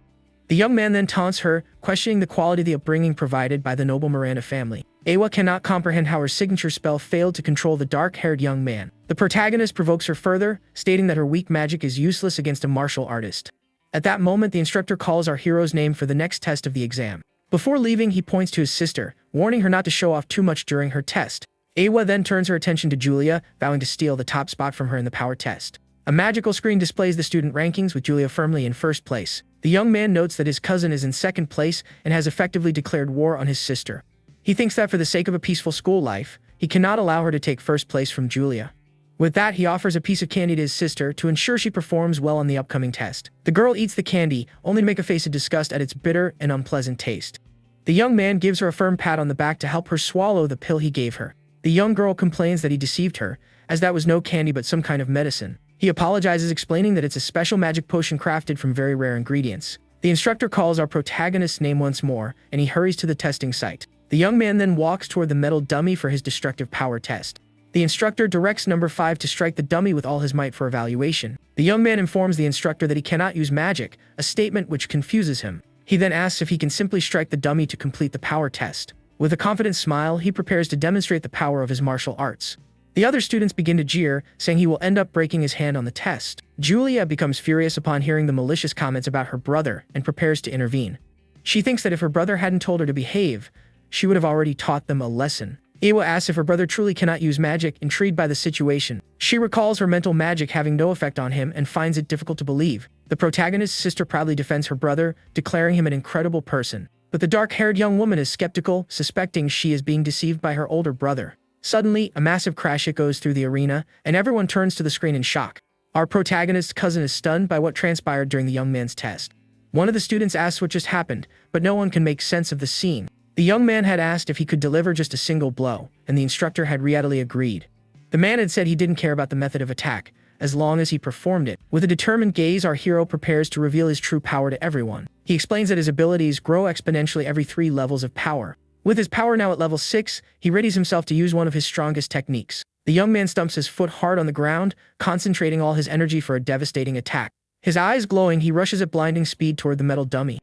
The young man then taunts her, questioning the quality of the upbringing provided by the noble Miranda family. Awa cannot comprehend how her signature spell failed to control the dark-haired young man. The protagonist provokes her further, stating that her weak magic is useless against a martial artist. At that moment, the instructor calls our hero's name for the next test of the exam. Before leaving, he points to his sister, warning her not to show off too much during her test. Awa then turns her attention to Julia, vowing to steal the top spot from her in the power test. A magical screen displays the student rankings, with Julia firmly in first place. The young man notes that his cousin is in second place and has effectively declared war on his sister. He thinks that for the sake of a peaceful school life, he cannot allow her to take first place from Julia. With that, he offers a piece of candy to his sister to ensure she performs well on the upcoming test. The girl eats the candy, only to make a face of disgust at its bitter and unpleasant taste. The young man gives her a firm pat on the back to help her swallow the pill he gave her. The young girl complains that he deceived her, as that was no candy but some kind of medicine. He apologizes, explaining that it's a special magic potion crafted from very rare ingredients. The instructor calls our protagonist's name once more, and he hurries to the testing site. The young man then walks toward the metal dummy for his destructive power test. The instructor directs number 5 to strike the dummy with all his might for evaluation. The young man informs the instructor that he cannot use magic, a statement which confuses him. He then asks if he can simply strike the dummy to complete the power test. With a confident smile, he prepares to demonstrate the power of his martial arts. The other students begin to jeer, saying he will end up breaking his hand on the test. Julia becomes furious upon hearing the malicious comments about her brother and prepares to intervene. She thinks that if her brother hadn't told her to behave, she would have already taught them a lesson. Awa asks if her brother truly cannot use magic, intrigued by the situation. She recalls her mental magic having no effect on him and finds it difficult to believe. The protagonist's sister proudly defends her brother, declaring him an incredible person. But the dark-haired young woman is skeptical, suspecting she is being deceived by her older brother. Suddenly, a massive crash echoes through the arena, and everyone turns to the screen in shock. Our protagonist's cousin is stunned by what transpired during the young man's test. One of the students asks what just happened, but no one can make sense of the scene. The young man had asked if he could deliver just a single blow, and the instructor had readily agreed. The man had said he didn't care about the method of attack, as long as he performed it. With a determined gaze, our hero prepares to reveal his true power to everyone. He explains that his abilities grow exponentially every 3 levels of power. With his power now at level 6, he readies himself to use one of his strongest techniques. The young man stumps his foot hard on the ground, concentrating all his energy for a devastating attack. His eyes glowing, he rushes at blinding speed toward the metal dummy.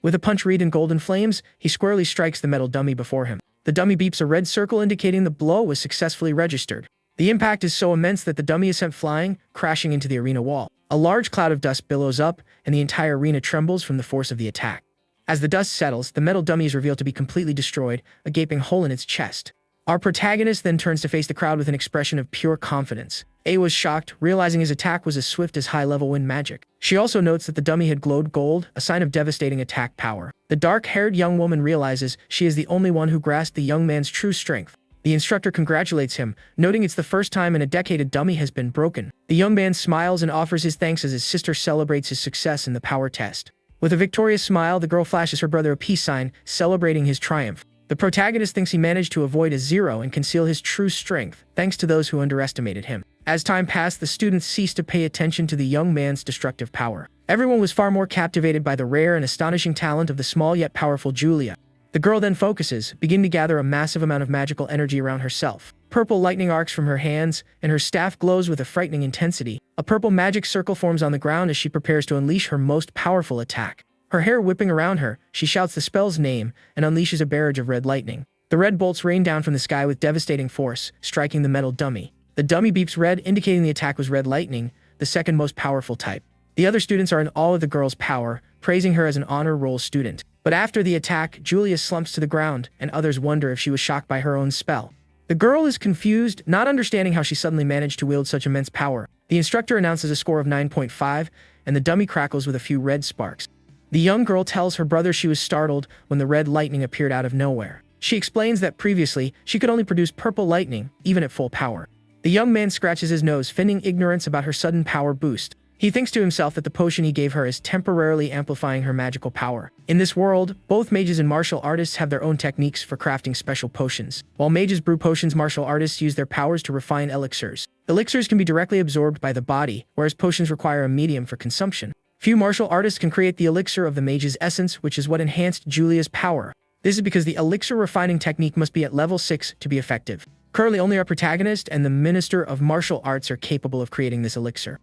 With a punch wreathed in golden flames, he squarely strikes the metal dummy before him. The dummy beeps a red circle indicating the blow was successfully registered. The impact is so immense that the dummy is sent flying, crashing into the arena wall. A large cloud of dust billows up, and the entire arena trembles from the force of the attack. As the dust settles, the metal dummy is revealed to be completely destroyed, a gaping hole in its chest. Our protagonist then turns to face the crowd with an expression of pure confidence. A was shocked, realizing his attack was as swift as high-level wind magic. She also notes that the dummy had glowed gold, a sign of devastating attack power. The dark-haired young woman realizes she is the only one who grasped the young man's true strength. The instructor congratulates him, noting it's the first time in a decade a dummy has been broken. The young man smiles and offers his thanks as his sister celebrates his success in the power test. With a victorious smile, the girl flashes her brother a peace sign, celebrating his triumph. The protagonist thinks he managed to avoid a zero and conceal his true strength, thanks to those who underestimated him. As time passed, the students ceased to pay attention to the young man's destructive power. Everyone was far more captivated by the rare and astonishing talent of the small yet powerful Julia. The girl then focuses, beginning to gather a massive amount of magical energy around herself. Purple lightning arcs from her hands, and her staff glows with a frightening intensity. A purple magic circle forms on the ground as she prepares to unleash her most powerful attack. Her hair whipping around her, she shouts the spell's name and unleashes a barrage of red lightning. The red bolts rain down from the sky with devastating force, striking the metal dummy. The dummy beeps red, indicating the attack was red lightning, the second most powerful type. The other students are in awe of the girl's power, praising her as an honor roll student. But after the attack, Julia slumps to the ground, and others wonder if she was shocked by her own spell. The girl is confused, not understanding how she suddenly managed to wield such immense power. The instructor announces a score of 9.5, and the dummy crackles with a few red sparks. The young girl tells her brother she was startled when the red lightning appeared out of nowhere. She explains that previously, she could only produce purple lightning, even at full power. The young man scratches his nose, feigning ignorance about her sudden power boost. He thinks to himself that the potion he gave her is temporarily amplifying her magical power. In this world, both mages and martial artists have their own techniques for crafting special potions. While mages brew potions, martial artists use their powers to refine elixirs. Elixirs can be directly absorbed by the body, whereas potions require a medium for consumption. Few martial artists can create the elixir of the mage's essence, which is what enhanced Julia's power. This is because the elixir refining technique must be at level 6 to be effective. Currently, only our protagonist and the Minister of Martial Arts are capable of creating this elixir.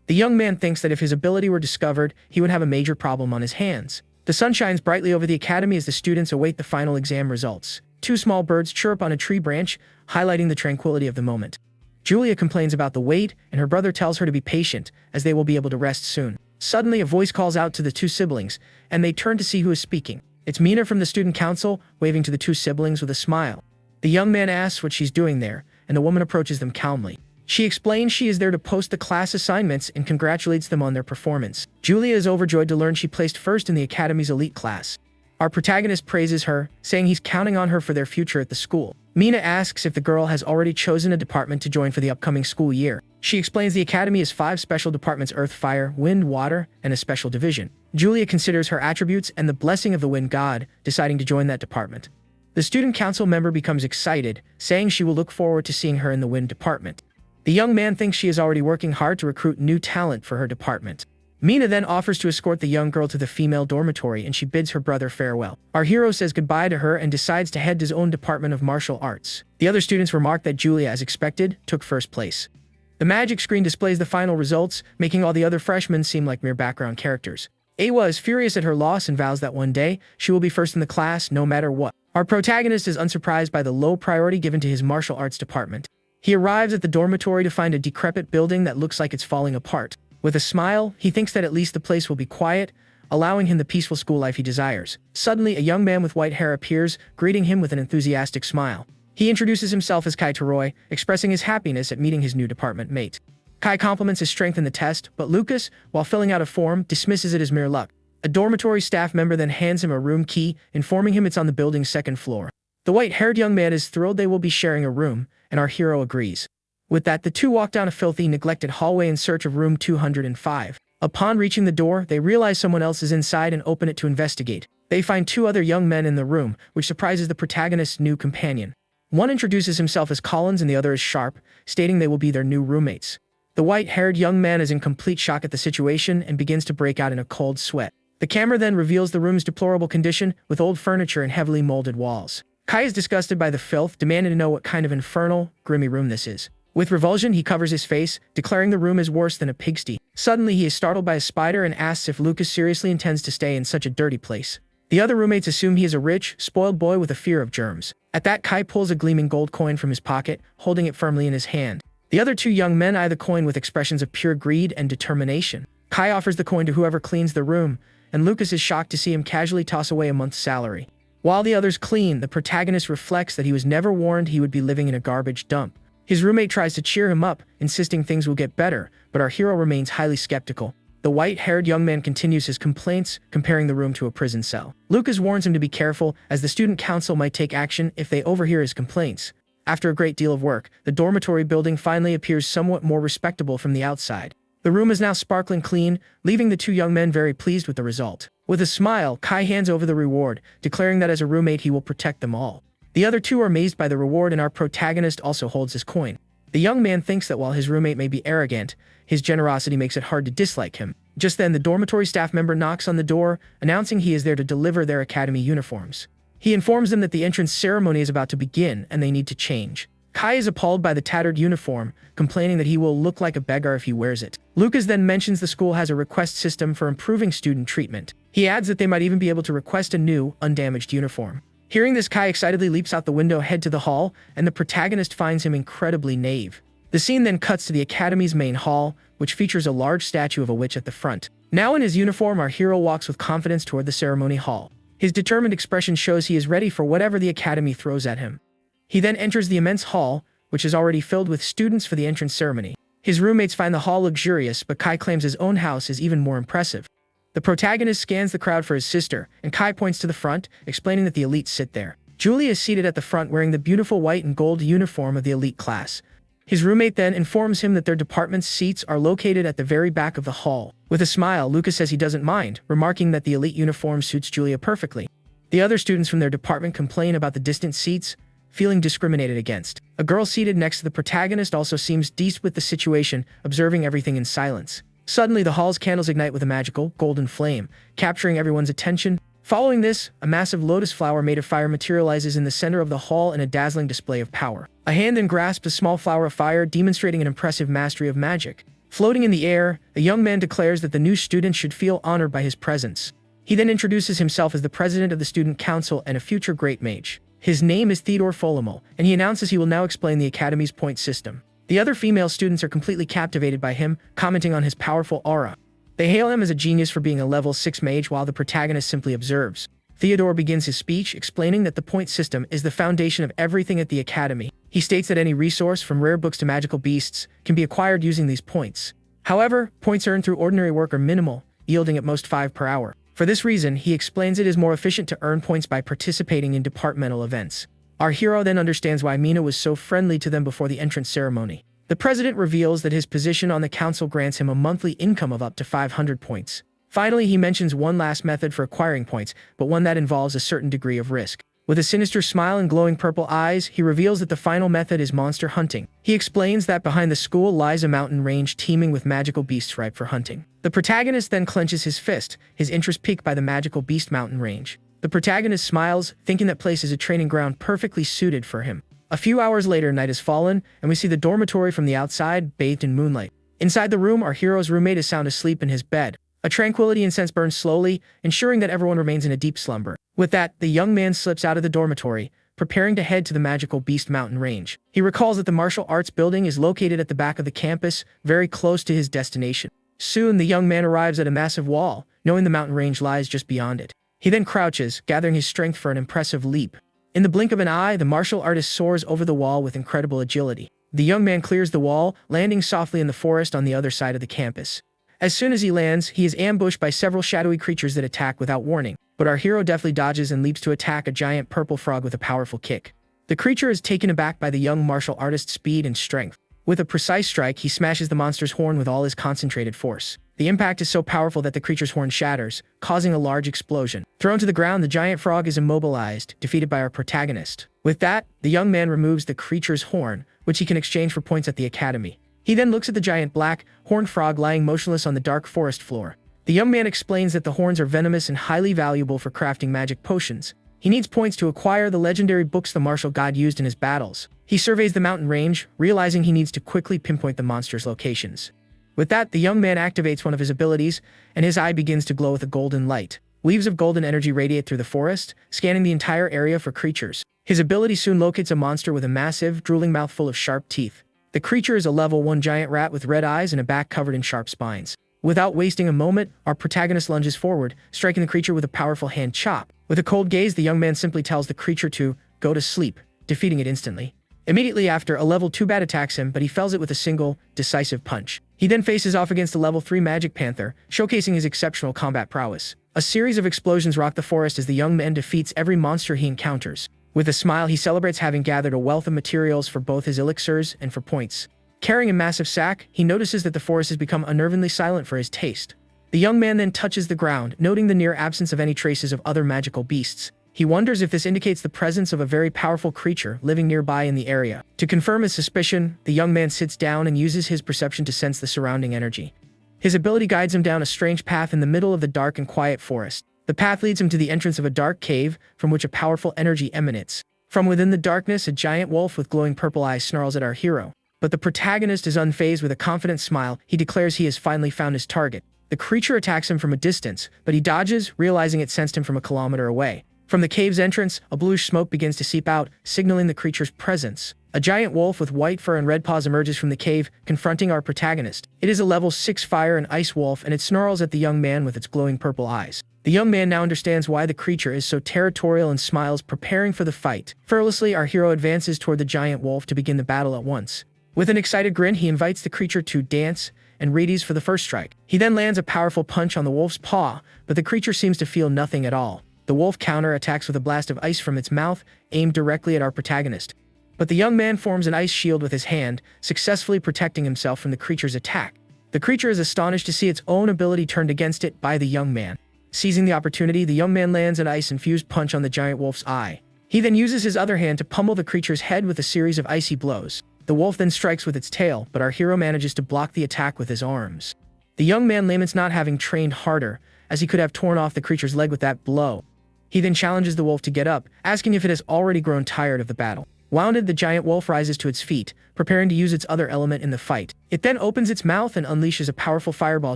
The young man thinks that if his ability were discovered, he would have a major problem on his hands. The sun shines brightly over the academy as the students await the final exam results. Two small birds chirp on a tree branch, highlighting the tranquility of the moment. Julia complains about the wait, and her brother tells her to be patient, as they will be able to rest soon. Suddenly, a voice calls out to the two siblings, and they turn to see who is speaking. It's Mina from the student council, waving to the two siblings with a smile. The young man asks what she's doing there, and the woman approaches them calmly. She explains she is there to post the class assignments and congratulates them on their performance. Julia is overjoyed to learn she placed first in the academy's elite class. Our protagonist praises her, saying he's counting on her for their future at the school. Mina asks if the girl has already chosen a department to join for the upcoming school year. She explains the academy has 5 special departments: earth, fire, wind, water, and a special division. Julia considers her attributes and the blessing of the wind god, deciding to join that department. The student council member becomes excited, saying she will look forward to seeing her in the wind department. The young man thinks she is already working hard to recruit new talent for her department. Mina then offers to escort the young girl to the female dormitory, and she bids her brother farewell. Our hero says goodbye to her and decides to head to his own department of martial arts. The other students remark that Julia, as expected, took first place. The magic screen displays the final results, making all the other freshmen seem like mere background characters. Awa is furious at her loss and vows that one day, she will be first in the class no matter what. Our protagonist is unsurprised by the low priority given to his martial arts department. He arrives at the dormitory to find a decrepit building that looks like it's falling apart. With a smile, he thinks that at least the place will be quiet, allowing him the peaceful school life he desires. Suddenly, a young man with white hair appears, greeting him with an enthusiastic smile. He introduces himself as Kai Taroy, expressing his happiness at meeting his new department mate. Kai compliments his strength in the test, but Lucas, while filling out a form, dismisses it as mere luck. A dormitory staff member then hands him a room key, informing him it's on the building's second floor. The white-haired young man is thrilled they will be sharing a room, and our hero agrees. With that, the two walk down a filthy, neglected hallway in search of room 205. Upon reaching the door, they realize someone else is inside and open it to investigate. They find 2 other young men in the room, which surprises the protagonist's new companion. One introduces himself as Collins and the other as Sharp, stating they will be their new roommates. The white-haired young man is in complete shock at the situation and begins to break out in a cold sweat. The camera then reveals the room's deplorable condition, with old furniture and heavily molded walls. Kai is disgusted by the filth, demanding to know what kind of infernal, grimy room this is. With revulsion, he covers his face, declaring the room is worse than a pigsty. Suddenly, he is startled by a spider and asks if Lucas seriously intends to stay in such a dirty place. The other roommates assume he is a rich, spoiled boy with a fear of germs. At that, Kai pulls a gleaming gold coin from his pocket, holding it firmly in his hand. The other two young men eye the coin with expressions of pure greed and determination. Kai offers the coin to whoever cleans the room, and Lucas is shocked to see him casually toss away a month's salary. While the others clean, the protagonist reflects that he was never warned he would be living in a garbage dump. His roommate tries to cheer him up, insisting things will get better, but our hero remains highly skeptical. The white-haired young man continues his complaints, comparing the room to a prison cell. Lucas warns him to be careful, as the student council might take action if they overhear his complaints. After a great deal of work, the dormitory building finally appears somewhat more respectable from the outside. The room is now sparkling clean, leaving the two young men very pleased with the result. With a smile, Kai hands over the reward, declaring that as a roommate he will protect them all. The other two are amazed by the reward, and our protagonist also holds his coin. The young man thinks that while his roommate may be arrogant, his generosity makes it hard to dislike him. Just then, the dormitory staff member knocks on the door, announcing he is there to deliver their academy uniforms. He informs them that the entrance ceremony is about to begin, and they need to change. Kai is appalled by the tattered uniform, complaining that he will look like a beggar if he wears it. Lucas then mentions the school has a request system for improving student treatment. He adds that they might even be able to request a new, undamaged uniform. Hearing this, Kai excitedly leaps out the window, head to the hall, and the protagonist finds him incredibly naive. The scene then cuts to the academy's main hall, which features a large statue of a witch at the front. Now in his uniform, our hero walks with confidence toward the ceremony hall. His determined expression shows he is ready for whatever the academy throws at him. He then enters the immense hall, which is already filled with students for the entrance ceremony. His roommates find the hall luxurious, but Kai claims his own house is even more impressive. The protagonist scans the crowd for his sister, and Kai points to the front, explaining that the elites sit there. Julie is seated at the front wearing the beautiful white and gold uniform of the elite class. His roommate then informs him that their department's seats are located at the very back of the hall. With a smile, Lucas says he doesn't mind, remarking that the elite uniform suits Julia perfectly. The other students from their department complain about the distant seats, feeling discriminated against. A girl seated next to the protagonist also seems dazed with the situation, observing everything in silence. Suddenly, the hall's candles ignite with a magical, golden flame, capturing everyone's attention. Following this, a massive lotus flower made of fire materializes in the center of the hall in a dazzling display of power. A hand then grasps a small flower of fire, demonstrating an impressive mastery of magic. Floating in the air, a young man declares that the new student should feel honored by his presence. He then introduces himself as the president of the student council and a future great mage. His name is Theodore Folomel, and he announces he will now explain the academy's point system. The other female students are completely captivated by him, commenting on his powerful aura. They hail him as a genius for being a level 6 mage, while the protagonist simply observes. Theodore begins his speech, explaining that the point system is the foundation of everything at the academy. He states that any resource, from rare books to magical beasts, can be acquired using these points. However, points earned through ordinary work are minimal, yielding at most 5 per hour. For this reason, he explains it is more efficient to earn points by participating in departmental events. Our hero then understands why Mina was so friendly to them before the entrance ceremony. The president reveals that his position on the council grants him a monthly income of up to 500 points. Finally, he mentions one last method for acquiring points, but one that involves a certain degree of risk. With a sinister smile and glowing purple eyes, he reveals that the final method is monster hunting. He explains that behind the school lies a mountain range teeming with magical beasts ripe for hunting. The protagonist then clenches his fist, his interest piqued by the magical beast mountain range. The protagonist smiles, thinking that place is a training ground perfectly suited for him. A few hours later, night has fallen, and we see the dormitory from the outside, bathed in moonlight. Inside the room, our hero's roommate is sound asleep in his bed. A tranquility incense burns slowly, ensuring that everyone remains in a deep slumber. With that, the young man slips out of the dormitory, preparing to head to the magical beast mountain range. He recalls that the martial arts building is located at the back of the campus, very close to his destination. Soon, the young man arrives at a massive wall, knowing the mountain range lies just beyond it. He then crouches, gathering his strength for an impressive leap. In the blink of an eye, the martial artist soars over the wall with incredible agility. The young man clears the wall, landing softly in the forest on the other side of the campus. As soon as he lands, he is ambushed by several shadowy creatures that attack without warning, but our hero deftly dodges and leaps to attack a giant purple frog with a powerful kick. The creature is taken aback by the young martial artist's speed and strength. With a precise strike, he smashes the monster's horn with all his concentrated force. The impact is so powerful that the creature's horn shatters, causing a large explosion. Thrown to the ground, the giant frog is immobilized, defeated by our protagonist. With that, the young man removes the creature's horn, which he can exchange for points at the academy. He then looks at the giant black, horned frog lying motionless on the dark forest floor. The young man explains that the horns are venomous and highly valuable for crafting magic potions. He needs points to acquire the legendary books the martial god used in his battles. He surveys the mountain range, realizing he needs to quickly pinpoint the monster's locations. With that, the young man activates one of his abilities, and his eye begins to glow with a golden light. Waves of golden energy radiate through the forest, scanning the entire area for creatures. His ability soon locates a monster with a massive, drooling mouth full of sharp teeth. The creature is a level 1 giant rat with red eyes and a back covered in sharp spines. Without wasting a moment, our protagonist lunges forward, striking the creature with a powerful hand chop. With a cold gaze, the young man simply tells the creature to go to sleep, defeating it instantly. Immediately after, a level 2 bat attacks him, but he fells it with a single, decisive punch. He then faces off against a level 3 magic panther, showcasing his exceptional combat prowess. A series of explosions rock the forest as the young man defeats every monster he encounters. With a smile, he celebrates having gathered a wealth of materials for both his elixirs and for points. Carrying a massive sack, he notices that the forest has become unnervingly silent for his taste. The young man then touches the ground, noting the near absence of any traces of other magical beasts. He wonders if this indicates the presence of a very powerful creature living nearby in the area. To confirm his suspicion, the young man sits down and uses his perception to sense the surrounding energy. His ability guides him down a strange path in the middle of the dark and quiet forest. The path leads him to the entrance of a dark cave, from which a powerful energy emanates. From within the darkness, a giant wolf with glowing purple eyes snarls at our hero. But the protagonist is unfazed. With a confident smile, he declares he has finally found his target. The creature attacks him from a distance, but he dodges, realizing it sensed him from a kilometer away. From the cave's entrance, a bluish smoke begins to seep out, signaling the creature's presence. A giant wolf with white fur and red paws emerges from the cave, confronting our protagonist. It is a level 6 fire and ice wolf, and it snarls at the young man with its glowing purple eyes. The young man now understands why the creature is so territorial and smiles, preparing for the fight. Fearlessly, our hero advances toward the giant wolf to begin the battle at once. With an excited grin, he invites the creature to dance and readies for the first strike. He then lands a powerful punch on the wolf's paw, but the creature seems to feel nothing at all. The wolf counter-attacks with a blast of ice from its mouth, aimed directly at our protagonist. But the young man forms an ice shield with his hand, successfully protecting himself from the creature's attack. The creature is astonished to see its own ability turned against it by the young man. Seizing the opportunity, the young man lands an ice-infused punch on the giant wolf's eye. He then uses his other hand to pummel the creature's head with a series of icy blows. The wolf then strikes with its tail, but our hero manages to block the attack with his arms. The young man laments not having trained harder, as he could have torn off the creature's leg with that blow. He then challenges the wolf to get up, asking if it has already grown tired of the battle. Wounded, the giant wolf rises to its feet, preparing to use its other element in the fight. It then opens its mouth and unleashes a powerful fireball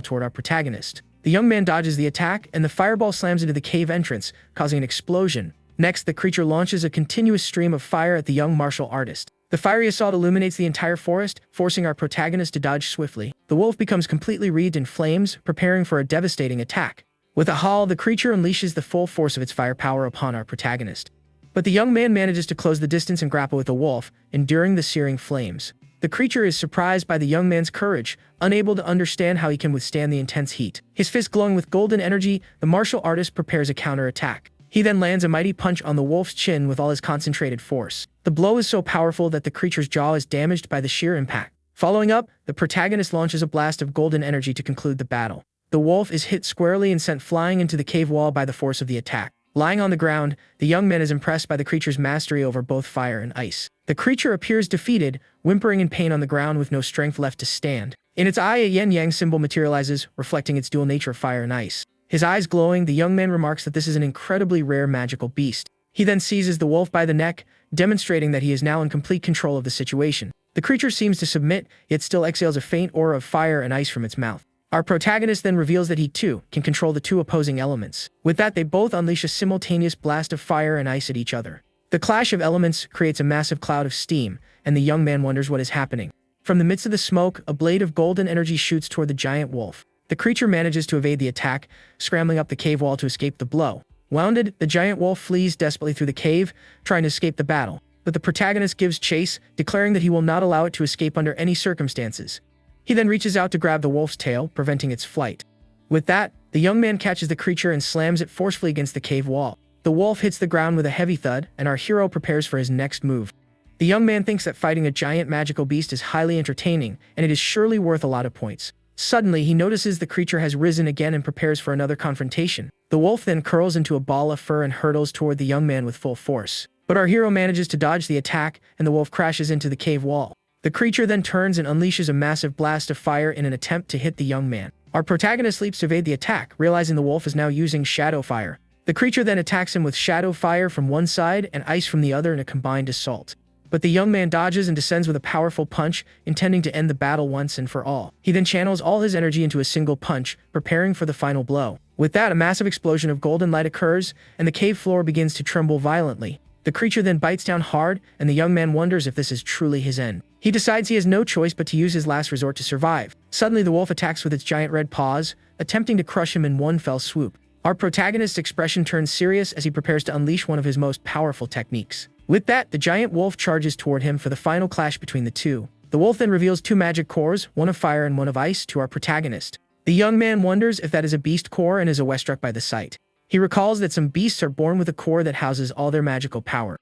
toward our protagonist. The young man dodges the attack, and the fireball slams into the cave entrance, causing an explosion. Next, the creature launches a continuous stream of fire at the young martial artist. The fiery assault illuminates the entire forest, forcing our protagonist to dodge swiftly. The wolf becomes completely wreathed in flames, preparing for a devastating attack. With a howl, the creature unleashes the full force of its firepower upon our protagonist. But the young man manages to close the distance and grapple with the wolf, enduring the searing flames. The creature is surprised by the young man's courage, unable to understand how he can withstand the intense heat. His fist glowing with golden energy, the martial artist prepares a counterattack. He then lands a mighty punch on the wolf's chin with all his concentrated force. The blow is so powerful that the creature's jaw is damaged by the sheer impact. Following up, the protagonist launches a blast of golden energy to conclude the battle. The wolf is hit squarely and sent flying into the cave wall by the force of the attack. Lying on the ground, the young man is impressed by the creature's mastery over both fire and ice. The creature appears defeated, whimpering in pain on the ground with no strength left to stand. In its eye, a yin-yang symbol materializes, reflecting its dual nature of fire and ice. His eyes glowing, the young man remarks that this is an incredibly rare magical beast. He then seizes the wolf by the neck, demonstrating that he is now in complete control of the situation. The creature seems to submit, yet still exhales a faint aura of fire and ice from its mouth. Our protagonist then reveals that he, too, can control the two opposing elements. With that, they both unleash a simultaneous blast of fire and ice at each other. The clash of elements creates a massive cloud of steam, and the young man wonders what is happening. From the midst of the smoke, a blade of golden energy shoots toward the giant wolf. The creature manages to evade the attack, scrambling up the cave wall to escape the blow. Wounded, the giant wolf flees desperately through the cave, trying to escape the battle. But the protagonist gives chase, declaring that he will not allow it to escape under any circumstances. He then reaches out to grab the wolf's tail, preventing its flight. With that, the young man catches the creature and slams it forcefully against the cave wall. The wolf hits the ground with a heavy thud, and our hero prepares for his next move. The young man thinks that fighting a giant magical beast is highly entertaining, and it is surely worth a lot of points. Suddenly, he notices the creature has risen again and prepares for another confrontation. The wolf then curls into a ball of fur and hurtles toward the young man with full force. But our hero manages to dodge the attack, and the wolf crashes into the cave wall. The creature then turns and unleashes a massive blast of fire in an attempt to hit the young man. Our protagonist leaps to evade the attack, realizing the wolf is now using shadow fire. The creature then attacks him with shadow fire from one side and ice from the other in a combined assault. but the young man dodges and descends with a powerful punch, intending to end the battle once and for all. He then channels all his energy into a single punch, preparing for the final blow. With that, a massive explosion of golden light occurs, and the cave floor begins to tremble violently. The creature then bites down hard, and the young man wonders if this is truly his end. He decides he has no choice but to use his last resort to survive. Suddenly, the wolf attacks with its giant red paws, attempting to crush him in one fell swoop. Our protagonist's expression turns serious as he prepares to unleash one of his most powerful techniques. With that, the giant wolf charges toward him for the final clash between the two. The wolf then reveals two magic cores, one of fire and one of ice, to our protagonist. The young man wonders if that is a beast core and is awestruck by the sight. He recalls that some beasts are born with a core that houses all their magical power.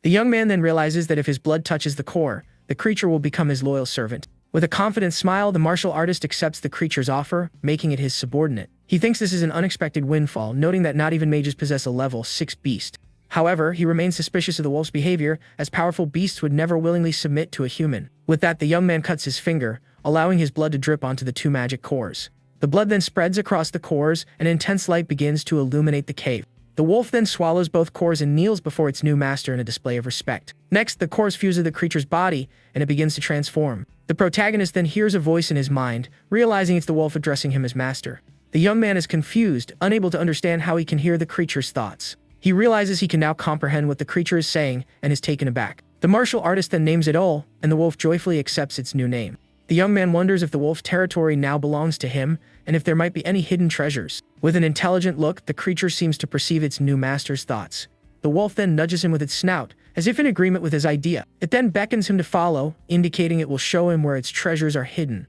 The young man then realizes that if his blood touches the core, the creature will become his loyal servant. With a confident smile, the martial artist accepts the creature's offer, making it his subordinate. He thinks this is an unexpected windfall, noting that not even mages possess a level 6 beast. However, he remains suspicious of the wolf's behavior, as powerful beasts would never willingly submit to a human. With that, the young man cuts his finger, allowing his blood to drip onto the two magic cores. The blood then spreads across the cores, and intense light begins to illuminate the cave. The wolf then swallows both cores and kneels before its new master in a display of respect. Next, the cores fuse with the creature's body, and it begins to transform. The protagonist then hears a voice in his mind, realizing it's the wolf addressing him as master. The young man is confused, unable to understand how he can hear the creature's thoughts. He realizes he can now comprehend what the creature is saying, and is taken aback. The martial artist then names it Ol, and the wolf joyfully accepts its new name. The young man wonders if the wolf's territory now belongs to him, and if there might be any hidden treasures. With an intelligent look, the creature seems to perceive its new master's thoughts. The wolf then nudges him with its snout, as if in agreement with his idea. It then beckons him to follow, indicating it will show him where its treasures are hidden.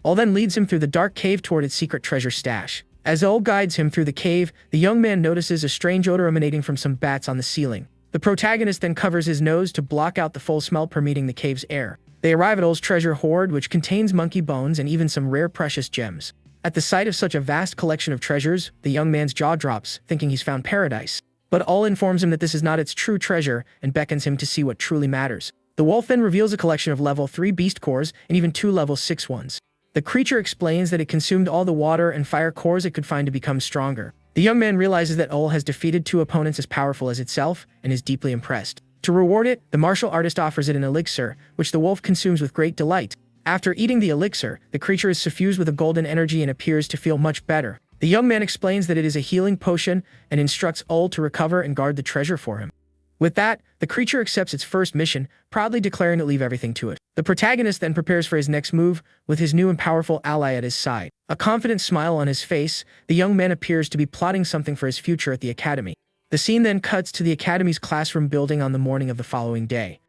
Ol then leads him through the dark cave toward its secret treasure stash. As Ol guides him through the cave, the young man notices a strange odor emanating from some bats on the ceiling. The protagonist then covers his nose to block out the full smell permeating the cave's air. They arrive at Ol's treasure hoard, which contains monkey bones and even some rare precious gems. At the sight of such a vast collection of treasures, the young man's jaw drops, thinking he's found paradise. But Ol informs him that this is not its true treasure and beckons him to see what truly matters. The wolf then reveals a collection of level 3 beast cores and even 2 level 6 ones. The creature explains that it consumed all the water and fire cores it could find to become stronger. The young man realizes that Ol has defeated 2 opponents as powerful as itself and is deeply impressed. To reward it, the martial artist offers it an elixir, which the wolf consumes with great delight. After eating the elixir, the creature is suffused with a golden energy and appears to feel much better. The young man explains that it is a healing potion and instructs Ol to recover and guard the treasure for him. With that, the creature accepts its first mission, proudly declaring to leave everything to it. The protagonist then prepares for his next move, with his new and powerful ally at his side. A confident smile on his face, the young man appears to be plotting something for his future at the academy. The scene then cuts to the academy's classroom building on the morning of the following day.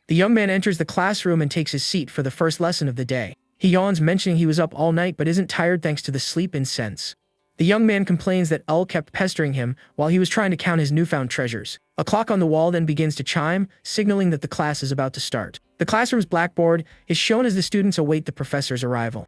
The young man enters the classroom and takes his seat for the first lesson of the day. He yawns, mentioning he was up all night but isn't tired thanks to the sleep incense. The young man complains that Ol kept pestering him while he was trying to count his newfound treasures. A clock on the wall then begins to chime, signaling that the class is about to start. The classroom's blackboard is shown as the students await the professor's arrival.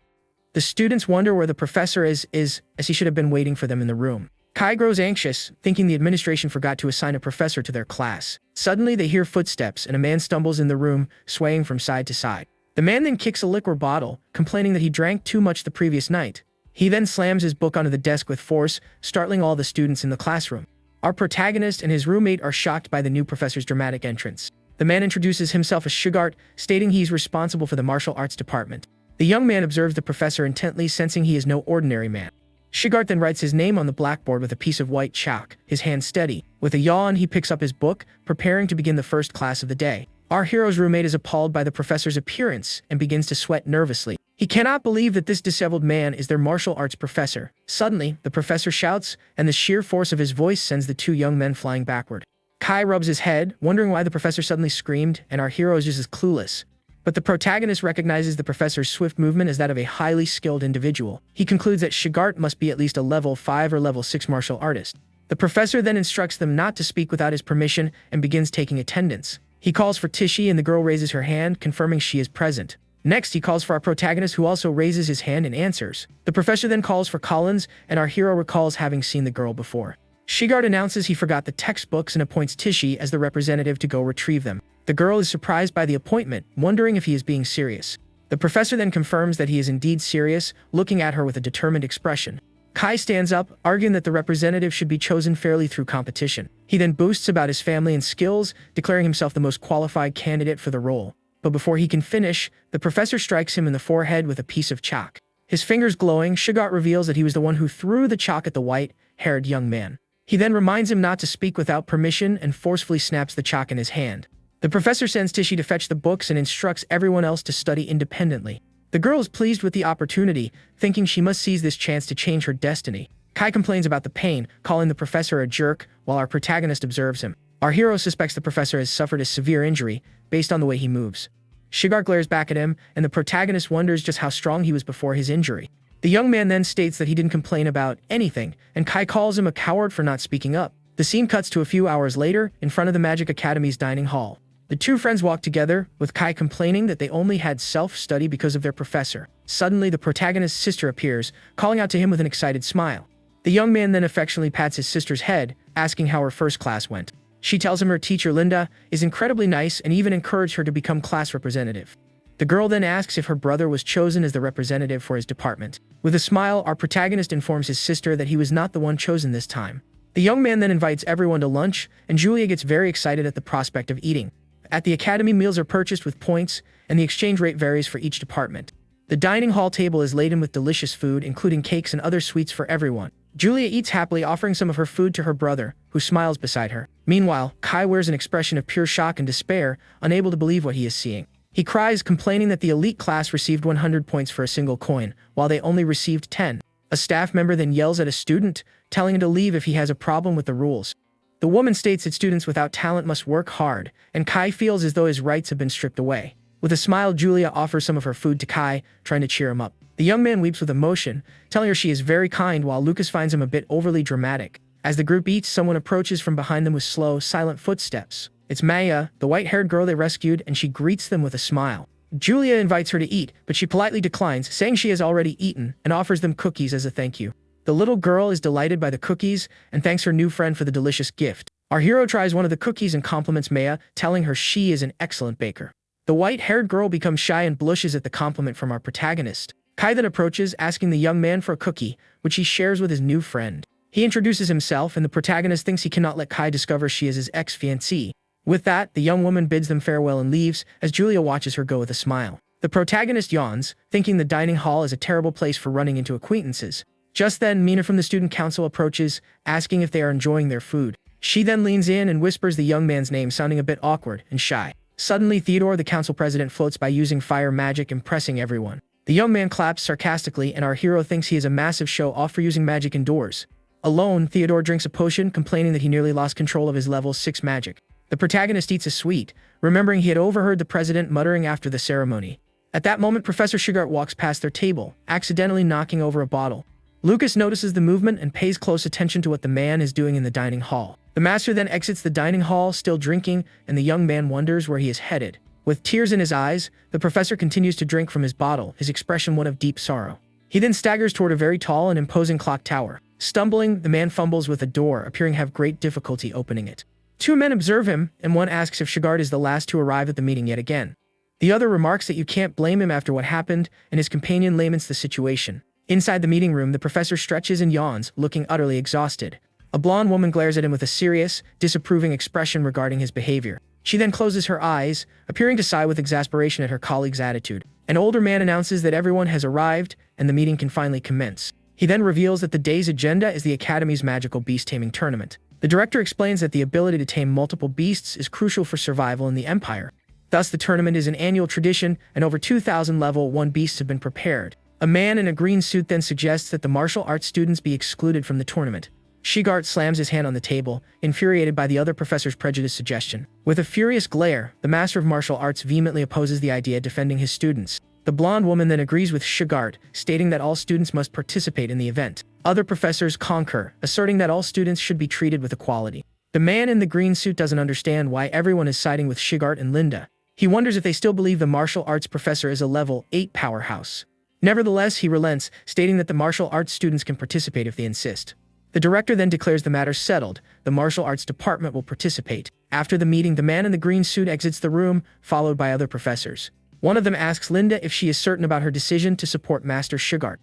The students wonder where the professor is as he should have been waiting for them in the room. Kai grows anxious, thinking the administration forgot to assign a professor to their class. Suddenly, they hear footsteps and a man stumbles in the room, swaying from side to side. The man then kicks a liquor bottle, complaining that he drank too much the previous night. He then slams his book onto the desk with force, startling all the students in the classroom. Our protagonist and his roommate are shocked by the new professor's dramatic entrance. The man introduces himself as Shugart, stating he's responsible for the martial arts department. The young man observes the professor intently, sensing he is no ordinary man. Shugart then writes his name on the blackboard with a piece of white chalk, his hand steady. With a yawn, he picks up his book, preparing to begin the first class of the day. Our hero's roommate is appalled by the professor's appearance and begins to sweat nervously. He cannot believe that this disheveled man is their martial arts professor. Suddenly, the professor shouts, and the sheer force of his voice sends the two young men flying backward. Kai rubs his head, wondering why the professor suddenly screamed, and our hero is just as clueless. But the protagonist recognizes the professor's swift movement as that of a highly skilled individual. He concludes that Shugart must be at least a level 5 or level 6 martial artist. The professor then instructs them not to speak without his permission and begins taking attendance. He calls for Tishy and the girl raises her hand, confirming she is present. Next, he calls for our protagonist, who also raises his hand and answers. The professor then calls for Collins, and our hero recalls having seen the girl before. Shugart announces he forgot the textbooks and appoints Tishy as the representative to go retrieve them. The girl is surprised by the appointment, wondering if he is being serious. The professor then confirms that he is indeed serious, looking at her with a determined expression. Kai stands up, arguing that the representative should be chosen fairly through competition. He then boasts about his family and skills, declaring himself the most qualified candidate for the role. But before he can finish, the professor strikes him in the forehead with a piece of chalk. His fingers glowing, Shigart reveals that he was the one who threw the chalk at the white-haired young man. He then reminds him not to speak without permission and forcefully snaps the chalk in his hand. The professor sends Tishi to fetch the books and instructs everyone else to study independently. The girl is pleased with the opportunity, thinking she must seize this chance to change her destiny. Kai complains about the pain, calling the professor a jerk, while our protagonist observes him. Our hero suspects the professor has suffered a severe injury, based on the way he moves. Shigart glares back at him, and the protagonist wonders just how strong he was before his injury. The young man then states that he didn't complain about anything, and Kai calls him a coward for not speaking up. The scene cuts to a few hours later, in front of the Magic Academy's dining hall. The two friends walk together, with Kai complaining that they only had self-study because of their professor. Suddenly, the protagonist's sister appears, calling out to him with an excited smile. The young man then affectionately pats his sister's head, asking how her first class went. She tells him her teacher, Linda, is incredibly nice and even encouraged her to become class representative. The girl then asks if her brother was chosen as the representative for his department. With a smile, our protagonist informs his sister that he was not the one chosen this time. The young man then invites everyone to lunch, and Julia gets very excited at the prospect of eating. At the academy, meals are purchased with points, and the exchange rate varies for each department. The dining hall table is laden with delicious food, including cakes and other sweets for everyone. Julia eats happily, offering some of her food to her brother, who smiles beside her. Meanwhile, Kai wears an expression of pure shock and despair, unable to believe what he is seeing. He cries, complaining that the elite class received 100 points for a single coin, while they only received 10. A staff member then yells at a student, telling him to leave if he has a problem with the rules. The woman states that students without talent must work hard, and Kai feels as though his rights have been stripped away. With a smile, Julia offers some of her food to Kai, trying to cheer him up. The young man weeps with emotion, telling her she is very kind, while Lucas finds him a bit overly dramatic. As the group eats, someone approaches from behind them with slow, silent footsteps. It's Maya, the white-haired girl they rescued, and she greets them with a smile. Julia invites her to eat, but she politely declines, saying she has already eaten, and offers them cookies as a thank you. The little girl is delighted by the cookies and thanks her new friend for the delicious gift. Our hero tries one of the cookies and compliments Maya, telling her she is an excellent baker. The white-haired girl becomes shy and blushes at the compliment from our protagonist. Kai then approaches, asking the young man for a cookie, which he shares with his new friend. He introduces himself, and the protagonist thinks he cannot let Kai discover she is his ex-fiancée. With that, the young woman bids them farewell and leaves, as Julia watches her go with a smile. The protagonist yawns, thinking the dining hall is a terrible place for running into acquaintances. Just then, Mina from the student council approaches, asking if they are enjoying their food. She then leans in and whispers the young man's name, sounding a bit awkward and shy. Suddenly, Theodore, the council president, floats by using fire magic, impressing everyone. The young man claps sarcastically, and our hero thinks he is a massive show-off for using magic indoors. Alone, Theodore drinks a potion, complaining that he nearly lost control of his level 6 magic. The protagonist eats a sweet, remembering he had overheard the president muttering after the ceremony. At that moment, Professor Shigart walks past their table, accidentally knocking over a bottle. Lucas notices the movement and pays close attention to what the man is doing in the dining hall. The master then exits the dining hall, still drinking, and the young man wonders where he is headed. With tears in his eyes, the professor continues to drink from his bottle, his expression one of deep sorrow. He then staggers toward a very tall and imposing clock tower. Stumbling, the man fumbles with a door, appearing to have great difficulty opening it. Two men observe him, and one asks if Shigart is the last to arrive at the meeting yet again. The other remarks that you can't blame him after what happened, and his companion laments the situation. Inside the meeting room, the professor stretches and yawns, looking utterly exhausted. A blonde woman glares at him with a serious, disapproving expression regarding his behavior. She then closes her eyes, appearing to sigh with exasperation at her colleague's attitude. An older man announces that everyone has arrived, and the meeting can finally commence. He then reveals that the day's agenda is the Academy's magical beast-taming tournament. The director explains that the ability to tame multiple beasts is crucial for survival in the Empire. Thus, the tournament is an annual tradition, and over 2,000 level 1 beasts have been prepared. A man in a green suit then suggests that the martial arts students be excluded from the tournament. Shigart slams his hand on the table, infuriated by the other professor's prejudiced suggestion. With a furious glare, the master of martial arts vehemently opposes the idea, defending his students. The blonde woman then agrees with Shigart, stating that all students must participate in the event. Other professors concur, asserting that all students should be treated with equality. The man in the green suit doesn't understand why everyone is siding with Shigart and Linda. He wonders if they still believe the martial arts professor is a level 8 powerhouse. Nevertheless, he relents, stating that the martial arts students can participate if they insist. The director then declares the matter settled. The martial arts department will participate. After the meeting, the man in the green suit exits the room, followed by other professors. One of them asks Linda if she is certain about her decision to support Master Shigart.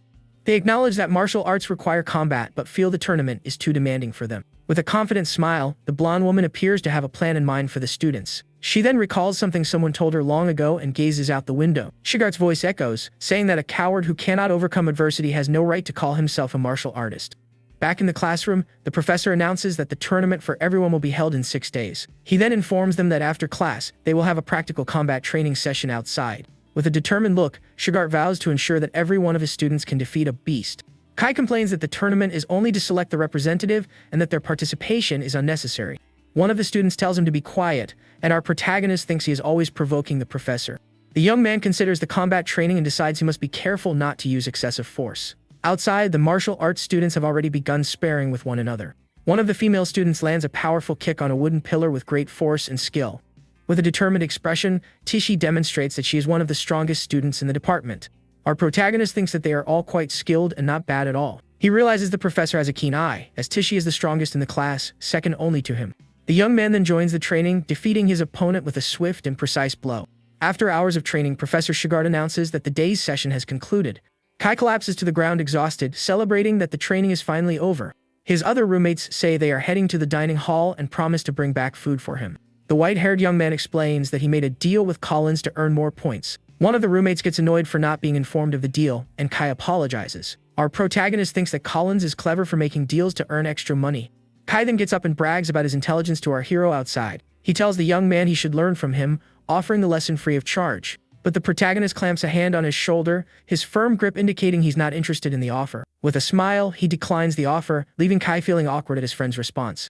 They acknowledge that martial arts require combat but feel the tournament is too demanding for them. With a confident smile, the blonde woman appears to have a plan in mind for the students. She then recalls something someone told her long ago and gazes out the window. Sugart's voice echoes, saying that a coward who cannot overcome adversity has no right to call himself a martial artist. Back in the classroom, the professor announces that the tournament for everyone will be held in 6 days. He then informs them that after class, they will have a practical combat training session outside. With a determined look, Sugart vows to ensure that every one of his students can defeat a beast. Kai complains that the tournament is only to select the representative and that their participation is unnecessary. One of the students tells him to be quiet, and our protagonist thinks he is always provoking the professor. The young man considers the combat training and decides he must be careful not to use excessive force. Outside, the martial arts students have already begun sparring with one another. One of the female students lands a powerful kick on a wooden pillar with great force and skill. With a determined expression, Tishi demonstrates that she is one of the strongest students in the department. Our protagonist thinks that they are all quite skilled and not bad at all. He realizes the professor has a keen eye, as Tishi is the strongest in the class, second only to him. The young man then joins the training, defeating his opponent with a swift and precise blow. After hours of training, Professor Shigart announces that the day's session has concluded. Kai collapses to the ground exhausted, celebrating that the training is finally over. His other roommates say they are heading to the dining hall and promise to bring back food for him. The white-haired young man explains that he made a deal with Collins to earn more points. One of the roommates gets annoyed for not being informed of the deal, and Kai apologizes. Our protagonist thinks that Collins is clever for making deals to earn extra money. Kai then gets up and brags about his intelligence to our hero outside. He tells the young man he should learn from him, offering the lesson free of charge. But the protagonist clamps a hand on his shoulder, his firm grip indicating he's not interested in the offer. With a smile, he declines the offer, leaving Kai feeling awkward at his friend's response.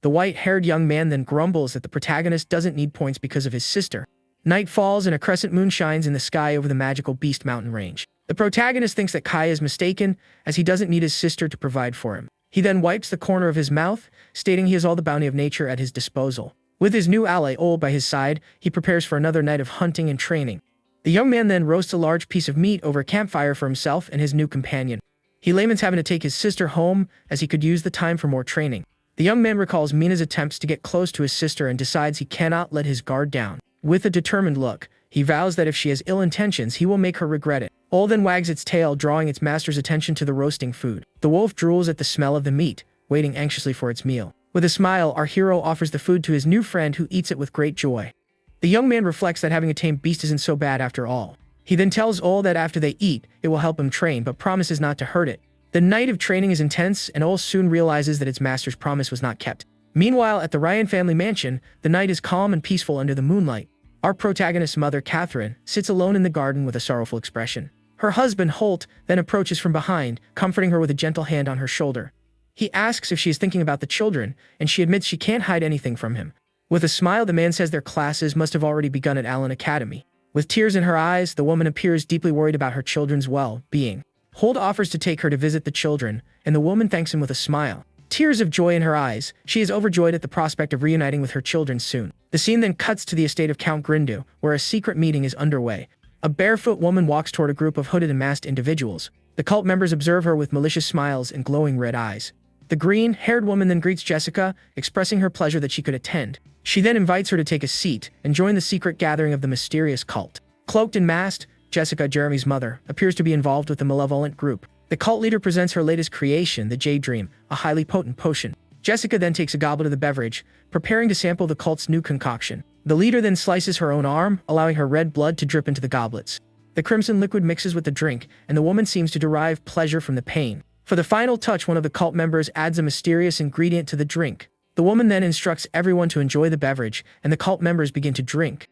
The white-haired young man then grumbles that the protagonist doesn't need points because of his sister. Night falls and a crescent moon shines in the sky over the magical Beast Mountain range. The protagonist thinks that Kai is mistaken, as he doesn't need his sister to provide for him. He then wipes the corner of his mouth, stating he has all the bounty of nature at his disposal. With his new ally Ol by his side, he prepares for another night of hunting and training. The young man then roasts a large piece of meat over a campfire for himself and his new companion. He laments having to take his sister home, as he could use the time for more training. The young man recalls Mina's attempts to get close to his sister and decides he cannot let his guard down. With a determined look, he vows that if she has ill intentions, he will make her regret it. Ol then wags its tail, drawing its master's attention to the roasting food. The wolf drools at the smell of the meat, waiting anxiously for its meal. With a smile, our hero offers the food to his new friend, who eats it with great joy. The young man reflects that having a tame beast isn't so bad after all. He then tells Ol that after they eat, it will help him train, but promises not to hurt it. The night of training is intense, and Ol soon realizes that its master's promise was not kept. Meanwhile, at the Ryan family mansion, the night is calm and peaceful under the moonlight. Our protagonist's mother, Catherine, sits alone in the garden with a sorrowful expression. Her husband, Holt, then approaches from behind, comforting her with a gentle hand on her shoulder. He asks if she is thinking about the children, and she admits she can't hide anything from him. With a smile, the man says their classes must have already begun at Allen Academy. With tears in her eyes, the woman appears deeply worried about her children's well-being. Holt offers to take her to visit the children, and the woman thanks him with a smile. Tears of joy in her eyes, she is overjoyed at the prospect of reuniting with her children soon. The scene then cuts to the estate of Count Grindu, where a secret meeting is underway. A barefoot woman walks toward a group of hooded and masked individuals. The cult members observe her with malicious smiles and glowing red eyes. The green-haired woman then greets Jessica, expressing her pleasure that she could attend. She then invites her to take a seat and join the secret gathering of the mysterious cult. Cloaked and masked, Jessica, Jeremy's mother, appears to be involved with the malevolent group. The cult leader presents her latest creation, the Jade Dream, a highly potent potion. Jessica then takes a goblet of the beverage, preparing to sample the cult's new concoction. The leader then slices her own arm, allowing her red blood to drip into the goblets. The crimson liquid mixes with the drink, and the woman seems to derive pleasure from the pain. For the final touch, one of the cult members adds a mysterious ingredient to the drink. The woman then instructs everyone to enjoy the beverage, and the cult members begin to drink.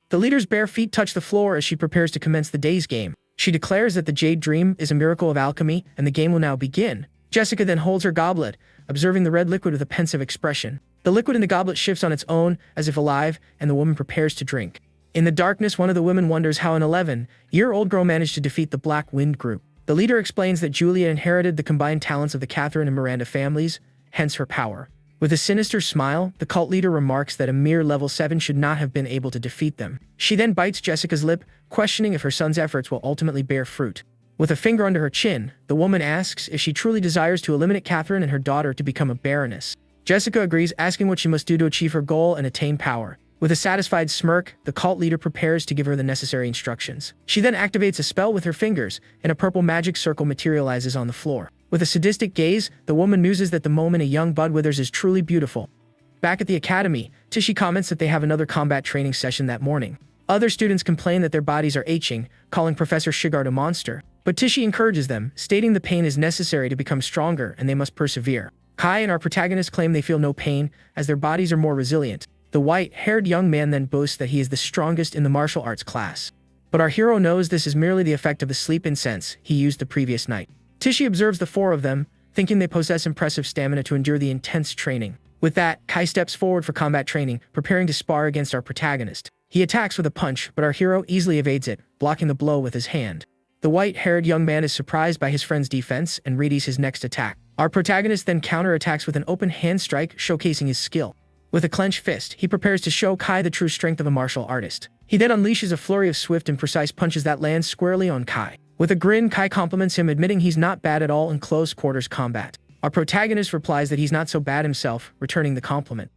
The leader's bare feet touch the floor as she prepares to commence the day's game. She declares that the Jade Dream is a miracle of alchemy, and the game will now begin. Jessica then holds her goblet, observing the red liquid with a pensive expression. The liquid in the goblet shifts on its own, as if alive, and the woman prepares to drink. In the darkness, one of the women wonders how an 11-year-old girl managed to defeat the Black Wind group. The leader explains that Julia inherited the combined talents of the Catherine and Miranda families, hence her power. With a sinister smile, the cult leader remarks that a mere level 7 should not have been able to defeat them. She then bites Jessica's lip, questioning if her son's efforts will ultimately bear fruit. With a finger under her chin, the woman asks if she truly desires to eliminate Catherine and her daughter to become a baroness. Jessica agrees, asking what she must do to achieve her goal and attain power. With a satisfied smirk, the cult leader prepares to give her the necessary instructions. She then activates a spell with her fingers, and a purple magic circle materializes on the floor. With a sadistic gaze, the woman muses that the moment a young bud withers is truly beautiful. Back at the academy, Tishi comments that they have another combat training session that morning. Other students complain that their bodies are aching, calling Professor Shigart a monster. But Tishi encourages them, stating the pain is necessary to become stronger and they must persevere. Kai and our protagonist claim they feel no pain, as their bodies are more resilient. The white-haired young man then boasts that he is the strongest in the martial arts class. But our hero knows this is merely the effect of the sleep incense he used the previous night. Tishi observes the four of them, thinking they possess impressive stamina to endure the intense training. With that, Kai steps forward for combat training, preparing to spar against our protagonist. He attacks with a punch, but our hero easily evades it, blocking the blow with his hand. The white-haired young man is surprised by his friend's defense and readies his next attack. Our protagonist then counterattacks with an open hand strike, showcasing his skill. With a clenched fist, he prepares to show Kai the true strength of a martial artist. He then unleashes a flurry of swift and precise punches that land squarely on Kai. With a grin, Kai compliments him, admitting he's not bad at all in close-quarters combat. Our protagonist replies that he's not so bad himself, returning the compliment.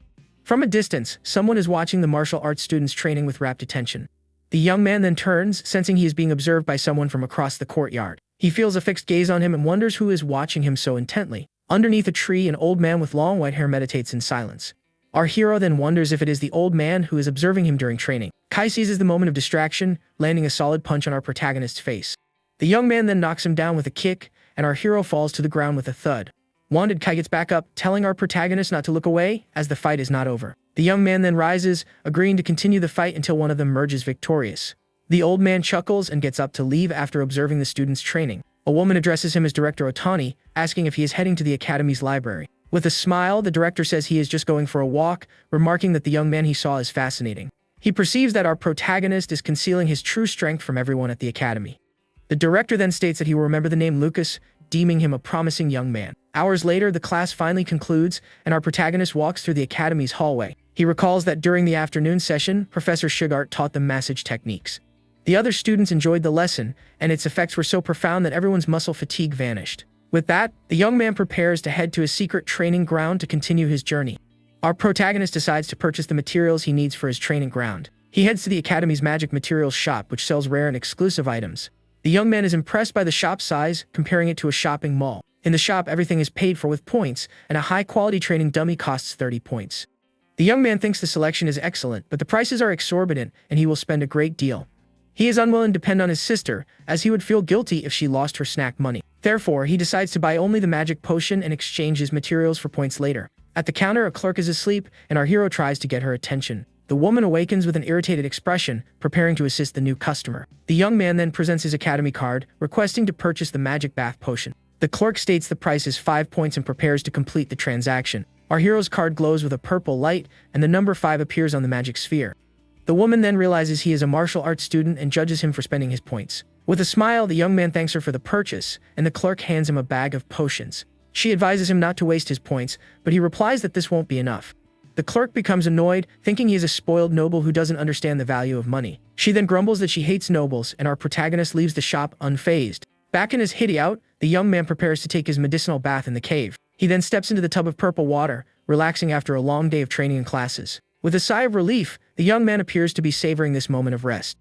From a distance, someone is watching the martial arts students training with rapt attention. The young man then turns, sensing he is being observed by someone from across the courtyard. He feels a fixed gaze on him and wonders who is watching him so intently. Underneath a tree, an old man with long white hair meditates in silence. Our hero then wonders if it is the old man who is observing him during training. Kai seizes the moment of distraction, landing a solid punch on our protagonist's face. The young man then knocks him down with a kick, and our hero falls to the ground with a thud. Wounded, Kai gets back up, telling our protagonist not to look away, as the fight is not over. The young man then rises, agreeing to continue the fight until one of them emerges victorious. The old man chuckles and gets up to leave after observing the students' training. A woman addresses him as Director Otani, asking if he is heading to the academy's library. With a smile, the director says he is just going for a walk, remarking that the young man he saw is fascinating. He perceives that our protagonist is concealing his true strength from everyone at the academy. The director then states that he will remember the name Lucas, deeming him a promising young man. Hours later, the class finally concludes, and our protagonist walks through the academy's hallway. He recalls that during the afternoon session, Professor Shigart taught them massage techniques. The other students enjoyed the lesson, and its effects were so profound that everyone's muscle fatigue vanished. With that, the young man prepares to head to his secret training ground to continue his journey. Our protagonist decides to purchase the materials he needs for his training ground. He heads to the academy's magic materials shop, which sells rare and exclusive items. The young man is impressed by the shop's size, comparing it to a shopping mall. In the shop, everything is paid for with points, and a high-quality training dummy costs 30 points. The young man thinks the selection is excellent, but the prices are exorbitant, and he will spend a great deal. He is unwilling to depend on his sister, as he would feel guilty if she lost her snack money. Therefore, he decides to buy only the magic potion and exchange his materials for points later. At the counter, a clerk is asleep, and our hero tries to get her attention. The woman awakens with an irritated expression, preparing to assist the new customer. The young man then presents his academy card, requesting to purchase the magic bath potion. The clerk states the price is 5 points and prepares to complete the transaction. Our hero's card glows with a purple light, and the number 5 appears on the magic sphere. The woman then realizes he is a martial arts student and judges him for spending his points. With a smile, the young man thanks her for the purchase, and the clerk hands him a bag of potions. She advises him not to waste his points, but he replies that this won't be enough. The clerk becomes annoyed, thinking he is a spoiled noble who doesn't understand the value of money. She then grumbles that she hates nobles, and our protagonist leaves the shop unfazed. Back in his hideout, the young man prepares to take his medicinal bath in the cave. He then steps into the tub of purple water, relaxing after a long day of training and classes. With a sigh of relief, the young man appears to be savoring this moment of rest.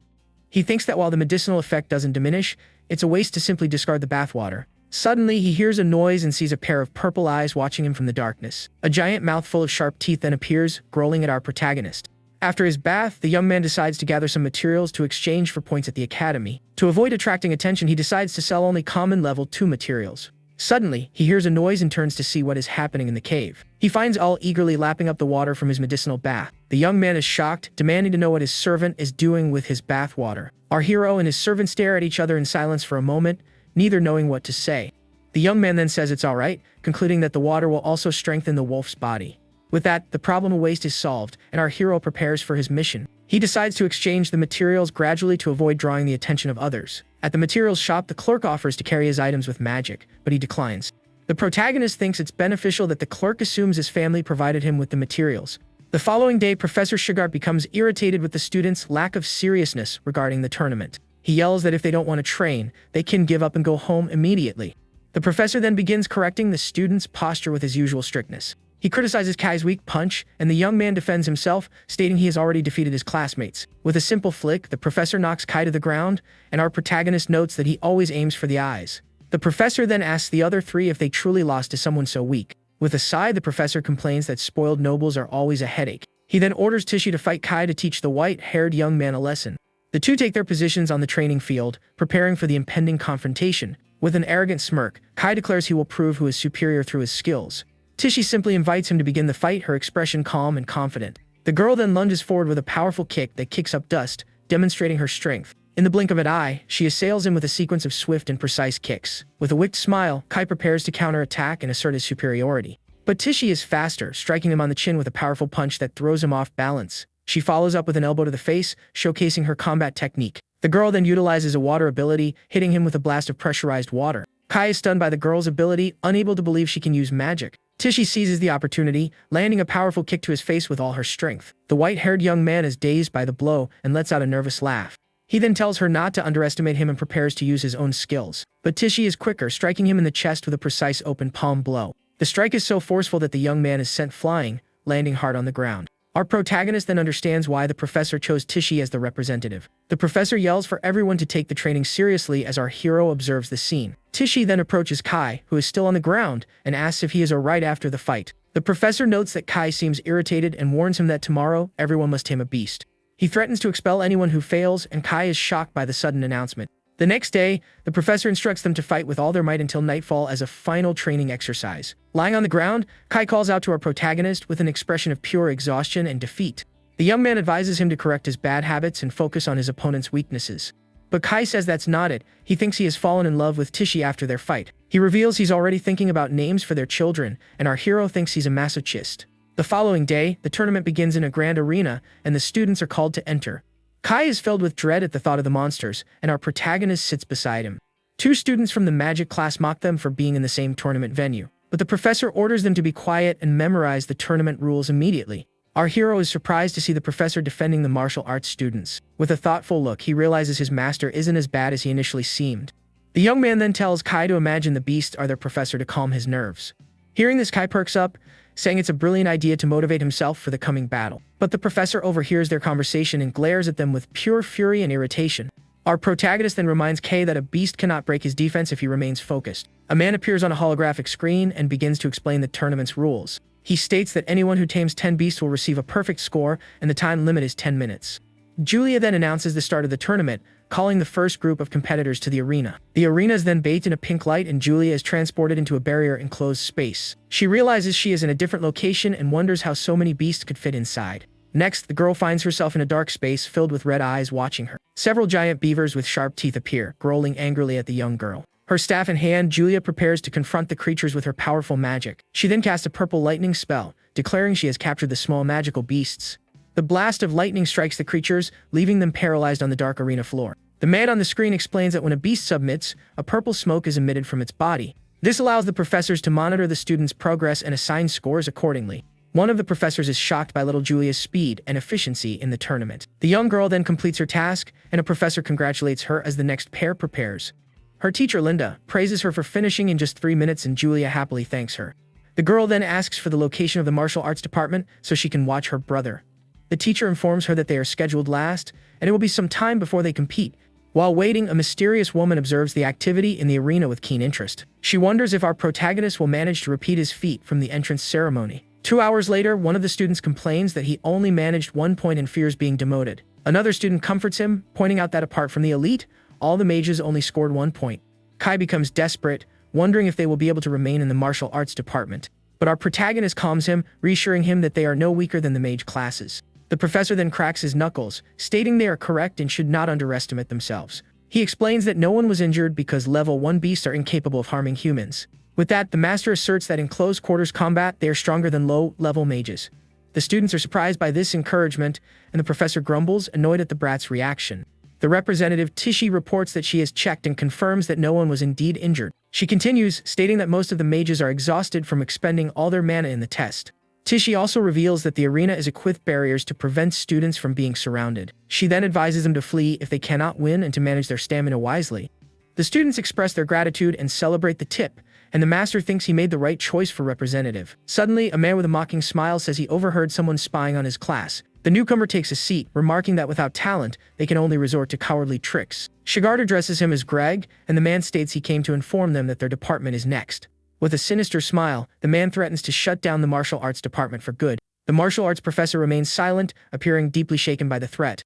He thinks that while the medicinal effect doesn't diminish, it's a waste to simply discard the bathwater. Suddenly, he hears a noise and sees a pair of purple eyes watching him from the darkness. A giant mouth full of sharp teeth then appears, growling at our protagonist. After his bath, the young man decides to gather some materials to exchange for points at the academy. To avoid attracting attention, he decides to sell only common level 2 materials. Suddenly, he hears a noise and turns to see what is happening in the cave. He finds all eagerly lapping up the water from his medicinal bath. The young man is shocked, demanding to know what his servant is doing with his bath water. Our hero and his servant stare at each other in silence for a moment, neither knowing what to say. The young man then says it's alright, concluding that the water will also strengthen the wolf's body. With that, the problem of waste is solved, and our hero prepares for his mission. He decides to exchange the materials gradually to avoid drawing the attention of others. At the materials shop, the clerk offers to carry his items with magic, but he declines. The protagonist thinks it's beneficial that the clerk assumes his family provided him with the materials. The following day, Professor Shigart becomes irritated with the students' lack of seriousness regarding the tournament. He yells that if they don't want to train, they can give up and go home immediately. The professor then begins correcting the students' posture with his usual strictness. He criticizes Kai's weak punch, and the young man defends himself, stating he has already defeated his classmates. With a simple flick, the professor knocks Kai to the ground, and our protagonist notes that he always aims for the eyes. The professor then asks the other three if they truly lost to someone so weak. With a sigh, the professor complains that spoiled nobles are always a headache. He then orders Tishi to fight Kai to teach the white-haired young man a lesson. The two take their positions on the training field, preparing for the impending confrontation. With an arrogant smirk, Kai declares he will prove who is superior through his skills. Tishi simply invites him to begin the fight, her expression calm and confident. The girl then lunges forward with a powerful kick that kicks up dust, demonstrating her strength. In the blink of an eye, she assails him with a sequence of swift and precise kicks. With a wicked smile, Kai prepares to counterattack and assert his superiority. But Tishi is faster, striking him on the chin with a powerful punch that throws him off balance. She follows up with an elbow to the face, showcasing her combat technique. The girl then utilizes a water ability, hitting him with a blast of pressurized water. Kai is stunned by the girl's ability, unable to believe she can use magic. Tishi seizes the opportunity, landing a powerful kick to his face with all her strength. The white-haired young man is dazed by the blow and lets out a nervous laugh. He then tells her not to underestimate him and prepares to use his own skills. But Tishi is quicker, striking him in the chest with a precise open palm blow. The strike is so forceful that the young man is sent flying, landing hard on the ground. Our protagonist then understands why the professor chose Tishi as the representative. The professor yells for everyone to take the training seriously as our hero observes the scene. Tishi then approaches Kai, who is still on the ground, and asks if he is alright after the fight. The professor notes that Kai seems irritated and warns him that tomorrow, everyone must tame a beast. He threatens to expel anyone who fails, and Kai is shocked by the sudden announcement. The next day, the professor instructs them to fight with all their might until nightfall as a final training exercise. Lying on the ground, Kai calls out to our protagonist with an expression of pure exhaustion and defeat. The young man advises him to correct his bad habits and focus on his opponent's weaknesses. But Kai says that's not it. He thinks he has fallen in love with Tishi after their fight. He reveals he's already thinking about names for their children, and our hero thinks he's a masochist. The following day, the tournament begins in a grand arena, and the students are called to enter. Kai is filled with dread at the thought of the monsters, and our protagonist sits beside him. Two students from the magic class mock them for being in the same tournament venue, but the professor orders them to be quiet and memorize the tournament rules immediately. Our hero is surprised to see the professor defending the martial arts students. With a thoughtful look, he realizes his master isn't as bad as he initially seemed. The young man then tells Kai to imagine the beasts are their professor to calm his nerves. Hearing this, Kai perks up, saying it's a brilliant idea to motivate himself for the coming battle. But the professor overhears their conversation and glares at them with pure fury and irritation. Our protagonist then reminds Kai that a beast cannot break his defense if he remains focused. A man appears on a holographic screen and begins to explain the tournament's rules. He states that anyone who tames 10 beasts will receive a perfect score, and the time limit is 10 minutes. Julia then announces the start of the tournament, calling the first group of competitors to the arena. The arena is then bathed in a pink light, and Julia is transported into a barrier-enclosed space. She realizes she is in a different location and wonders how so many beasts could fit inside. Next, the girl finds herself in a dark space filled with red eyes watching her. Several giant beavers with sharp teeth appear, growling angrily at the young girl. Her staff in hand, Julia prepares to confront the creatures with her powerful magic. She then casts a purple lightning spell, declaring she has captured the small magical beasts. The blast of lightning strikes the creatures, leaving them paralyzed on the dark arena floor. The man on the screen explains that when a beast submits, a purple smoke is emitted from its body. This allows the professors to monitor the students' progress and assign scores accordingly. One of the professors is shocked by little Julia's speed and efficiency in the tournament. The young girl then completes her task, and a professor congratulates her as the next pair prepares. Her teacher, Linda, praises her for finishing in just 3 minutes, and Julia happily thanks her. The girl then asks for the location of the martial arts department so she can watch her brother. The teacher informs her that they are scheduled last, and it will be some time before they compete. While waiting, a mysterious woman observes the activity in the arena with keen interest. She wonders if our protagonist will manage to repeat his feat from the entrance ceremony. 2 hours later, one of the students complains that he only managed 1 point and fears being demoted. Another student comforts him, pointing out that apart from the elite, all the mages only scored 1 point. Kai becomes desperate, wondering if they will be able to remain in the martial arts department. But our protagonist calms him, reassuring him that they are no weaker than the mage classes. The professor then cracks his knuckles, stating they are correct and should not underestimate themselves. He explains that no one was injured because level 1 beasts are incapable of harming humans. With that, the master asserts that in close quarters combat, they are stronger than low-level mages. The students are surprised by this encouragement, and the professor grumbles, annoyed at the brat's reaction. The representative, Tishi, reports that she has checked and confirms that no one was indeed injured. She continues, stating that most of the mages are exhausted from expending all their mana in the test. Tishi also reveals that the arena is equipped with barriers to prevent students from being surrounded. She then advises them to flee if they cannot win and to manage their stamina wisely. The students express their gratitude and celebrate the tip, and the master thinks he made the right choice for representative. Suddenly, a man with a mocking smile says he overheard someone spying on his class. The newcomer takes a seat, remarking that without talent, they can only resort to cowardly tricks. Shigart addresses him as Greg, and the man states he came to inform them that their department is next. With a sinister smile, the man threatens to shut down the martial arts department for good. The martial arts professor remains silent, appearing deeply shaken by the threat.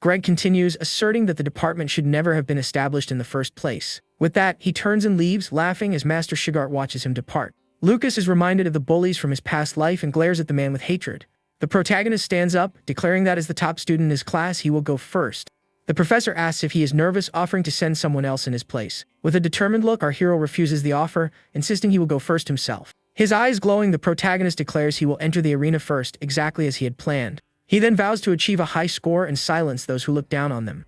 Greg continues, asserting that the department should never have been established in the first place. With that, he turns and leaves, laughing as Master Shigart watches him depart. Lucas is reminded of the bullies from his past life and glares at the man with hatred. The protagonist stands up, declaring that as the top student in his class, he will go first. The professor asks if he is nervous, offering to send someone else in his place. With a determined look, our hero refuses the offer, insisting he will go first himself. His eyes glowing, the protagonist declares he will enter the arena first, exactly as he had planned. He then vows to achieve a high score and silence those who look down on them.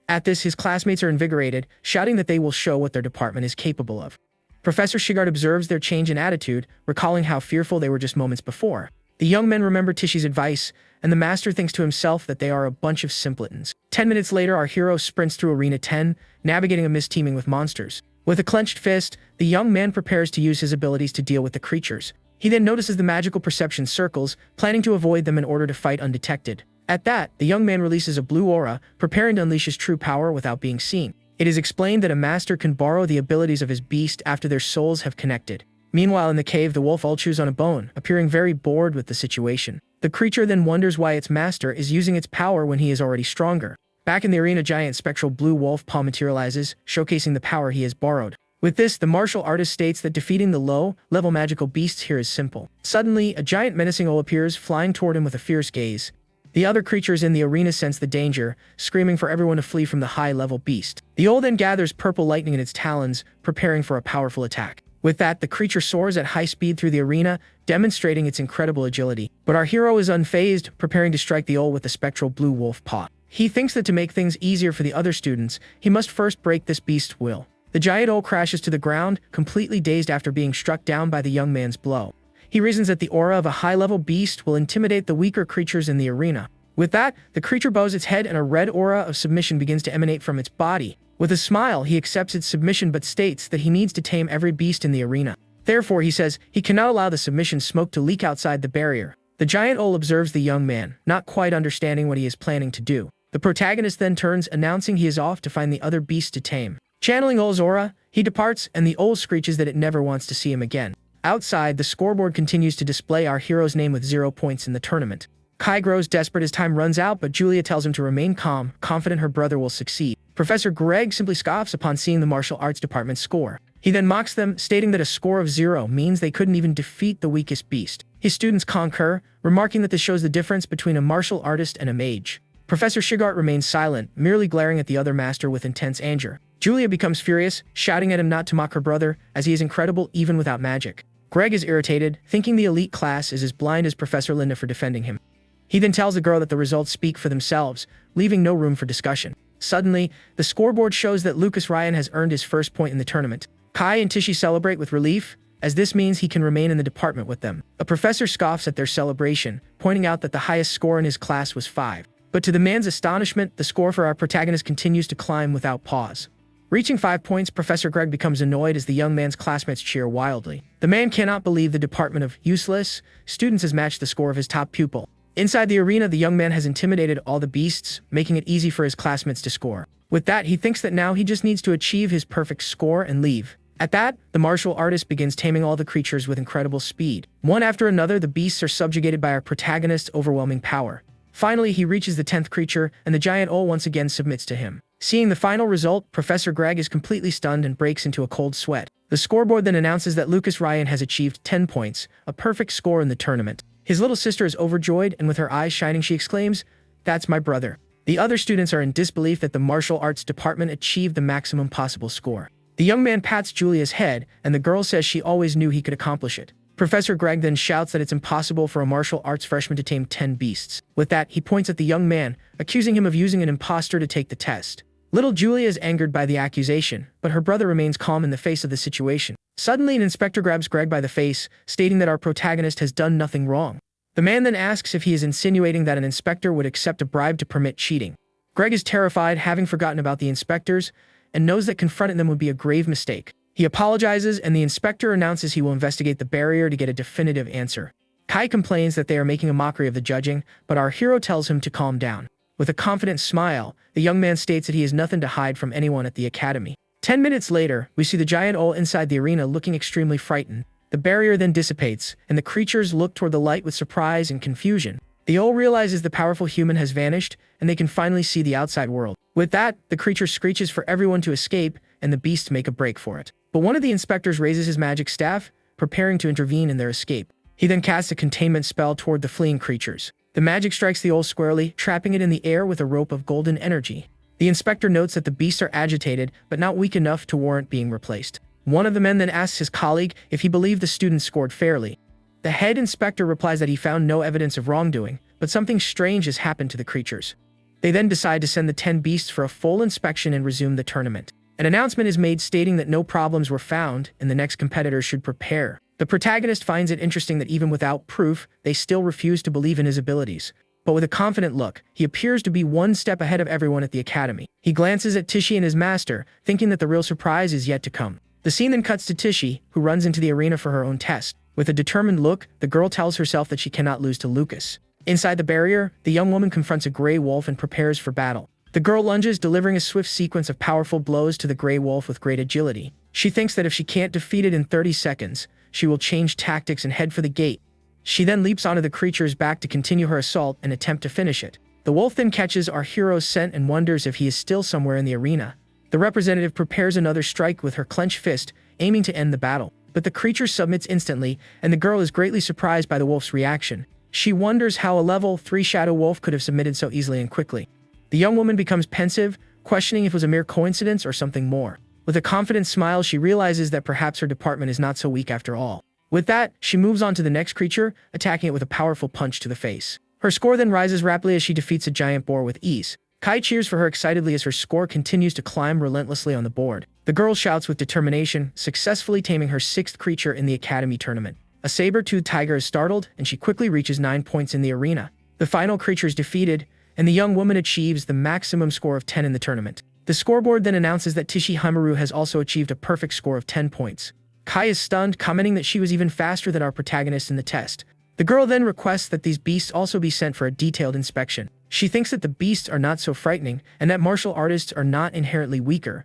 At this, his classmates are invigorated, shouting that they will show what their department is capable of. Professor Shigart observes their change in attitude, recalling how fearful they were just moments before. The young men remember Tishi's advice, and the master thinks to himself that they are a bunch of simpletons. 10 minutes later, our hero sprints through Arena 10, navigating a mist teeming with monsters. With a clenched fist, the young man prepares to use his abilities to deal with the creatures. He then notices the magical perception circles, planning to avoid them in order to fight undetected. At that, the young man releases a blue aura, preparing to unleash his true power without being seen. It is explained that a master can borrow the abilities of his beast after their souls have connected. Meanwhile, in the cave, the wolf all chews on a bone, appearing very bored with the situation. The creature then wonders why its master is using its power when he is already stronger. Back in the arena, giant spectral blue wolf paw materializes, showcasing the power he has borrowed. With this, the martial artist states that defeating the low-level magical beasts here is simple. Suddenly, a giant menacing owl appears, flying toward him with a fierce gaze. The other creatures in the arena sense the danger, screaming for everyone to flee from the high-level beast. The owl then gathers purple lightning in its talons, preparing for a powerful attack. With that, the creature soars at high speed through the arena, demonstrating its incredible agility. But our hero is unfazed, preparing to strike the owl with the spectral blue wolf paw. He thinks that to make things easier for the other students, he must first break this beast's will. The giant owl crashes to the ground, completely dazed after being struck down by the young man's blow. He reasons that the aura of a high-level beast will intimidate the weaker creatures in the arena. With that, the creature bows its head and a red aura of submission begins to emanate from its body. With a smile, he accepts its submission but states that he needs to tame every beast in the arena. Therefore, he says he cannot allow the submission smoke to leak outside the barrier. The giant owl observes the young man, not quite understanding what he is planning to do. The protagonist then turns, announcing he is off to find the other beasts to tame. Channeling Owl's aura, he departs, and the owl screeches that it never wants to see him again. Outside, the scoreboard continues to display our hero's name with 0 points in the tournament. Kai grows desperate as time runs out, but Julia tells him to remain calm, confident her brother will succeed. Professor Greg simply scoffs upon seeing the martial arts department's score. He then mocks them, stating that a score of 0 means they couldn't even defeat the weakest beast. His students concur, remarking that this shows the difference between a martial artist and a mage. Professor Shigart remains silent, merely glaring at the other master with intense anger. Julia becomes furious, shouting at him not to mock her brother, as he is incredible even without magic. Greg is irritated, thinking the elite class is as blind as Professor Linda for defending him. He then tells the girl that the results speak for themselves, leaving no room for discussion. Suddenly, the scoreboard shows that Lucas Ryan has earned his first point in the tournament. Kai and Tishi celebrate with relief, as this means he can remain in the department with them. A professor scoffs at their celebration, pointing out that the highest score in his class was 5. But to the man's astonishment, the score for our protagonist continues to climb without pause. Reaching 5 points, Professor Greg becomes annoyed as the young man's classmates cheer wildly. The man cannot believe the department of useless students has matched the score of his top pupil. Inside the arena, the young man has intimidated all the beasts, making it easy for his classmates to score. With that, he thinks that now he just needs to achieve his perfect score and leave. At that, the martial artist begins taming all the creatures with incredible speed. One after another, the beasts are subjugated by our protagonist's overwhelming power. Finally, he reaches the 10th creature, and the giant owl once again submits to him. Seeing the final result, Professor Greg is completely stunned and breaks into a cold sweat. The scoreboard then announces that Lucas Ryan has achieved 10 points, a perfect score in the tournament. His little sister is overjoyed, and with her eyes shining, she exclaims, "That's my brother." The other students are in disbelief that the martial arts department achieved the maximum possible score. The young man pats Julia's head, and the girl says she always knew he could accomplish it. Professor Greg then shouts that it's impossible for a martial arts freshman to tame 10 beasts. With that, he points at the young man, accusing him of using an imposter to take the test. Little Julia is angered by the accusation, but her brother remains calm in the face of the situation. Suddenly, an inspector grabs Greg by the face, stating that our protagonist has done nothing wrong. The man then asks if he is insinuating that an inspector would accept a bribe to permit cheating. Greg is terrified, having forgotten about the inspectors, and knows that confronting them would be a grave mistake. He apologizes, and the inspector announces he will investigate the barrier to get a definitive answer. Kai complains that they are making a mockery of the judging, but our hero tells him to calm down. With a confident smile, the young man states that he has nothing to hide from anyone at the academy. 10 minutes later, we see the giant owl inside the arena looking extremely frightened. The barrier then dissipates, and the creatures look toward the light with surprise and confusion. The owl realizes the powerful human has vanished, and they can finally see the outside world. With that, the creature screeches for everyone to escape, and the beasts make a break for it. But one of the inspectors raises his magic staff, preparing to intervene in their escape. He then casts a containment spell toward the fleeing creatures. The magic strikes the owl squarely, trapping it in the air with a rope of golden energy. The inspector notes that the beasts are agitated, but not weak enough to warrant being replaced. One of the men then asks his colleague if he believed the students scored fairly. The head inspector replies that he found no evidence of wrongdoing, but something strange has happened to the creatures. They then decide to send the 10 beasts for a full inspection and resume the tournament. An announcement is made stating that no problems were found and the next competitors should prepare. The protagonist finds it interesting that even without proof, they still refuse to believe in his abilities. But with a confident look, he appears to be one step ahead of everyone at the academy. He glances at Tichy and his master, thinking that the real surprise is yet to come. The scene then cuts to Tichy, who runs into the arena for her own test. With a determined look, the girl tells herself that she cannot lose to Lucas. Inside the barrier, the young woman confronts a gray wolf and prepares for battle. The girl lunges, delivering a swift sequence of powerful blows to the gray wolf with great agility. She thinks that if she can't defeat it in 30 seconds, she will change tactics and head for the gate. She then leaps onto the creature's back to continue her assault and attempt to finish it. The wolf then catches our hero's scent and wonders if he is still somewhere in the arena. The representative prepares another strike with her clenched fist, aiming to end the battle. But the creature submits instantly, and the girl is greatly surprised by the wolf's reaction. She wonders how a level 3 shadow wolf could have submitted so easily and quickly. The young woman becomes pensive, questioning if it was a mere coincidence or something more. With a confident smile, she realizes that perhaps her department is not so weak after all. With that, she moves on to the next creature, attacking it with a powerful punch to the face. Her score then rises rapidly as she defeats a giant boar with ease. Kai cheers for her excitedly as her score continues to climb relentlessly on the board. The girl shouts with determination, successfully taming her 6th creature in the academy tournament. A saber-toothed tiger is startled, and she quickly reaches 9 points in the arena. The final creature is defeated, and the young woman achieves the maximum score of 10 in the tournament. The scoreboard then announces that Tichy Hamaru has also achieved a perfect score of 10 points. Kai is stunned, commenting that she was even faster than our protagonist in the test. The girl then requests that these beasts also be sent for a detailed inspection. She thinks that the beasts are not so frightening, and that martial artists are not inherently weaker.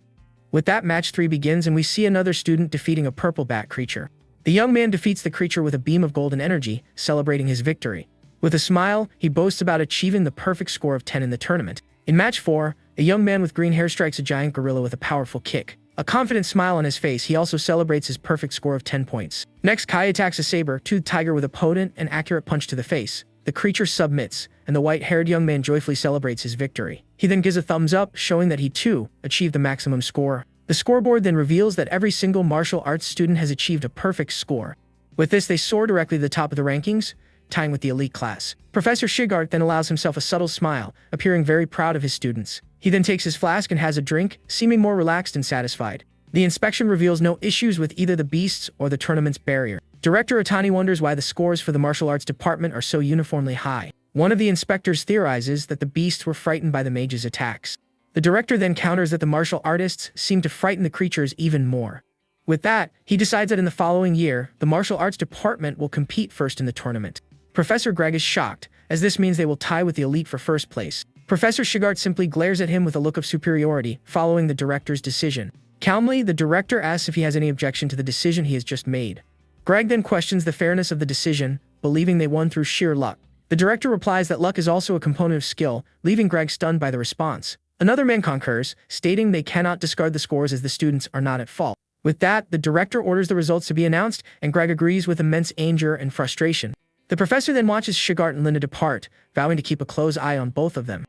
With that, match 3 begins, and we see another student defeating a purple bat creature. The young man defeats the creature with a beam of golden energy, celebrating his victory. With a smile, he boasts about achieving the perfect score of 10 in the tournament. In match 4, a young man with green hair strikes a giant gorilla with a powerful kick. A confident smile on his face, he also celebrates his perfect score of 10 points. Next, Kai attacks a saber-toothed tiger with a potent and accurate punch to the face. The creature submits, and the white-haired young man joyfully celebrates his victory. He then gives a thumbs up, showing that he too achieved the maximum score. The scoreboard then reveals that every single martial arts student has achieved a perfect score. With this, they soar directly to the top of the rankings, tying with the elite class. Professor Shigart then allows himself a subtle smile, appearing very proud of his students. He then takes his flask and has a drink, seeming more relaxed and satisfied. The inspection reveals no issues with either the beasts or the tournament's barrier. Director Otani wonders why the scores for the martial arts department are so uniformly high. One of the inspectors theorizes that the beasts were frightened by the mage's attacks. The director then counters that the martial artists seem to frighten the creatures even more. With that, he decides that in the following year, the martial arts department will compete first in the tournament. Professor Greg is shocked, as this means they will tie with the elite for first place. Professor Shigart simply glares at him with a look of superiority, following the director's decision. Calmly, the director asks if he has any objection to the decision he has just made. Greg then questions the fairness of the decision, believing they won through sheer luck. The director replies that luck is also a component of skill, leaving Greg stunned by the response. Another man concurs, stating they cannot discard the scores as the students are not at fault. With that, the director orders the results to be announced, and Greg agrees with immense anger and frustration. The professor then watches Shigart and Linda depart, vowing to keep a close eye on both of them.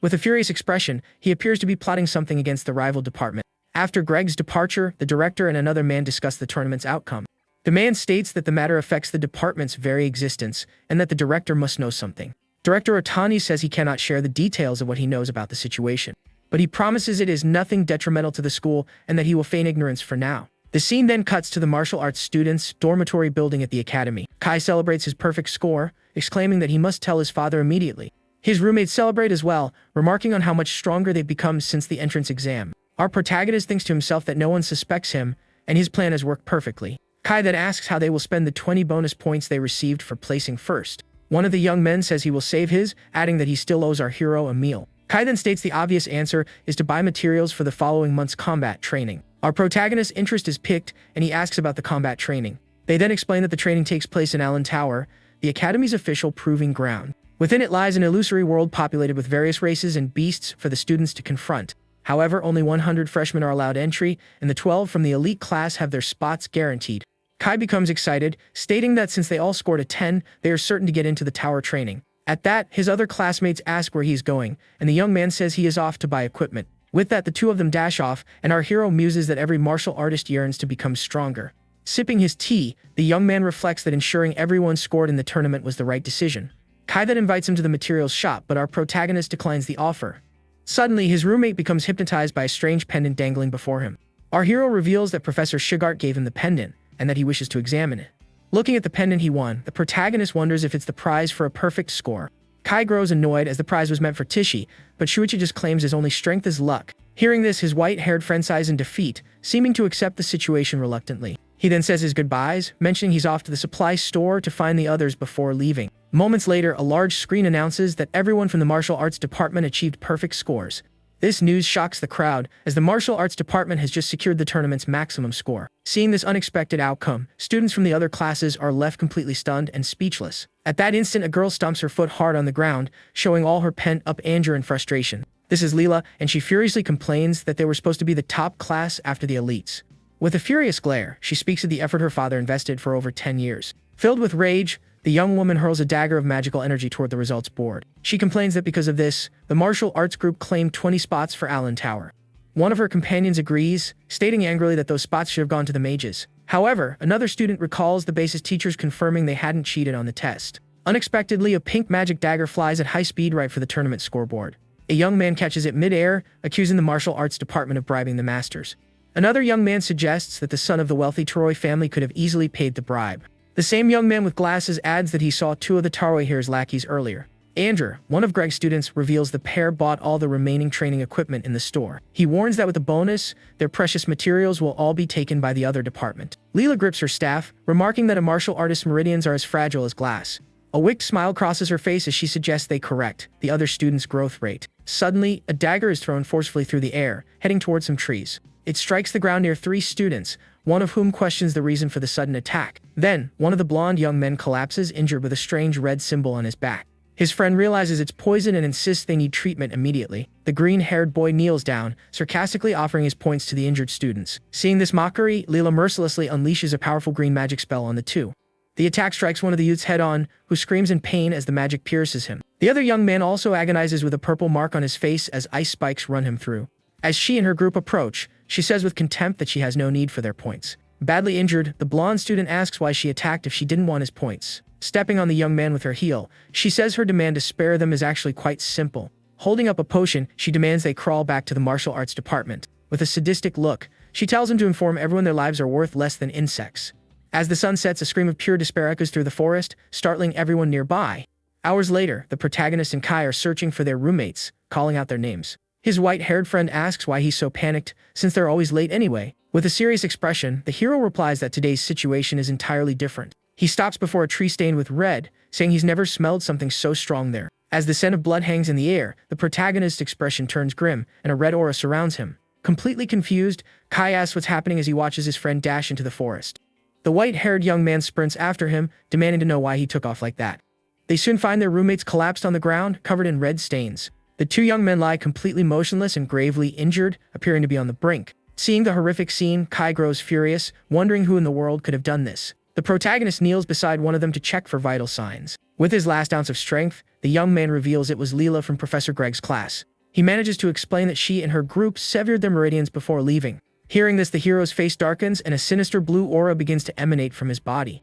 With a furious expression, he appears to be plotting something against the rival department. After Greg's departure, the director and another man discuss the tournament's outcome. The man states that the matter affects the department's very existence, and that the director must know something. Director Otani says he cannot share the details of what he knows about the situation, but he promises it is nothing detrimental to the school and that he will feign ignorance for now. The scene then cuts to the martial arts students' dormitory building at the academy. Kai celebrates his perfect score, exclaiming that he must tell his father immediately. His roommates celebrate as well, remarking on how much stronger they've become since the entrance exam. Our protagonist thinks to himself that no one suspects him, and his plan has worked perfectly. Kai then asks how they will spend the 20 bonus points they received for placing first. One of the young men says he will save his, adding that he still owes our hero a meal. Kai then states the obvious answer is to buy materials for the following month's combat training. Our protagonist's interest is piqued, and he asks about the combat training. They then explain that the training takes place in Allen Tower, the Academy's official proving ground. Within it lies an illusory world populated with various races and beasts for the students to confront. However, only 100 freshmen are allowed entry, and the 12 from the elite class have their spots guaranteed. Kai becomes excited, stating that since they all scored a 10, they are certain to get into the tower training. At that, his other classmates ask where he's going, and the young man says he is off to buy equipment. With that, the two of them dash off, and our hero muses that every martial artist yearns to become stronger. Sipping his tea, the young man reflects that ensuring everyone scored in the tournament was the right decision. Kai then invites him to the materials shop, but our protagonist declines the offer. Suddenly, his roommate becomes hypnotized by a strange pendant dangling before him. Our hero reveals that Professor Shigart gave him the pendant, and that he wishes to examine it. Looking at the pendant he won, the protagonist wonders if it's the prize for a perfect score. Kai grows annoyed as the prize was meant for Tishi, but Shuichi just claims his only strength is luck. Hearing this, his white-haired friend sighs in defeat, seeming to accept the situation reluctantly. He then says his goodbyes, mentioning he's off to the supply store to find the others before leaving. Moments later, a large screen announces that everyone from the martial arts department achieved perfect scores. This news shocks the crowd, as the martial arts department has just secured the tournament's maximum score. Seeing this unexpected outcome, students from the other classes are left completely stunned and speechless. At that instant, a girl stomps her foot hard on the ground, showing all her pent-up anger and frustration. This is Leela, and she furiously complains that they were supposed to be the top class after the elites. With a furious glare, she speaks of the effort her father invested for over 10 years. Filled with rage, the young woman hurls a dagger of magical energy toward the results board. She complains that because of this, the martial arts group claimed 20 spots for Allen Tower. One of her companions agrees, stating angrily that those spots should have gone to the mages. However, another student recalls the base's teachers confirming they hadn't cheated on the test. Unexpectedly, a pink magic dagger flies at high speed right for the tournament scoreboard. A young man catches it mid-air, accusing the martial arts department of bribing the masters. Another young man suggests that the son of the wealthy Toroi family could have easily paid the bribe. The same young man with glasses adds that he saw two of the Toroi here's lackeys earlier. Andrew, one of Greg's students, reveals the pair bought all the remaining training equipment in the store. He warns that with the bonus, their precious materials will all be taken by the other department. Leela grips her staff, remarking that a martial artist's meridians are as fragile as glass. A wicked smile crosses her face as she suggests they correct the other student's growth rate. Suddenly, a dagger is thrown forcefully through the air, heading towards some trees. It strikes the ground near 3 students, one of whom questions the reason for the sudden attack. Then, one of the blonde young men collapses injured with a strange red symbol on his back. His friend realizes it's poison and insists they need treatment immediately. The green-haired boy kneels down, sarcastically offering his points to the injured students. Seeing this mockery, Leela mercilessly unleashes a powerful green magic spell on the two. The attack strikes one of the youths head-on, who screams in pain as the magic pierces him. The other young man also agonizes with a purple mark on his face as ice spikes run him through. As she and her group approach, she says with contempt that she has no need for their points. Badly injured, the blonde student asks why she attacked if she didn't want his points. Stepping on the young man with her heel, she says her demand to spare them is actually quite simple. Holding up a potion, she demands they crawl back to the martial arts department. With a sadistic look, she tells them to inform everyone their lives are worth less than insects. As the sun sets, a scream of pure despair echoes through the forest, startling everyone nearby. Hours later, the protagonist and Kai are searching for their roommates, calling out their names. His white-haired friend asks why he's so panicked, since they're always late anyway. With a serious expression, the hero replies that today's situation is entirely different. He stops before a tree stained with red, saying he's never smelled something so strong there. As the scent of blood hangs in the air, the protagonist's expression turns grim, and a red aura surrounds him. Completely confused, Kai asks what's happening as he watches his friend dash into the forest. The white-haired young man sprints after him, demanding to know why he took off like that. They soon find their roommates collapsed on the ground, covered in red stains. The two young men lie completely motionless and gravely injured, appearing to be on the brink. Seeing the horrific scene, Kai grows furious, wondering who in the world could have done this. The protagonist kneels beside one of them to check for vital signs. With his last ounce of strength, the young man reveals it was Leela from Professor Greg's class. He manages to explain that she and her group severed their meridians before leaving. Hearing this, the hero's face darkens and a sinister blue aura begins to emanate from his body.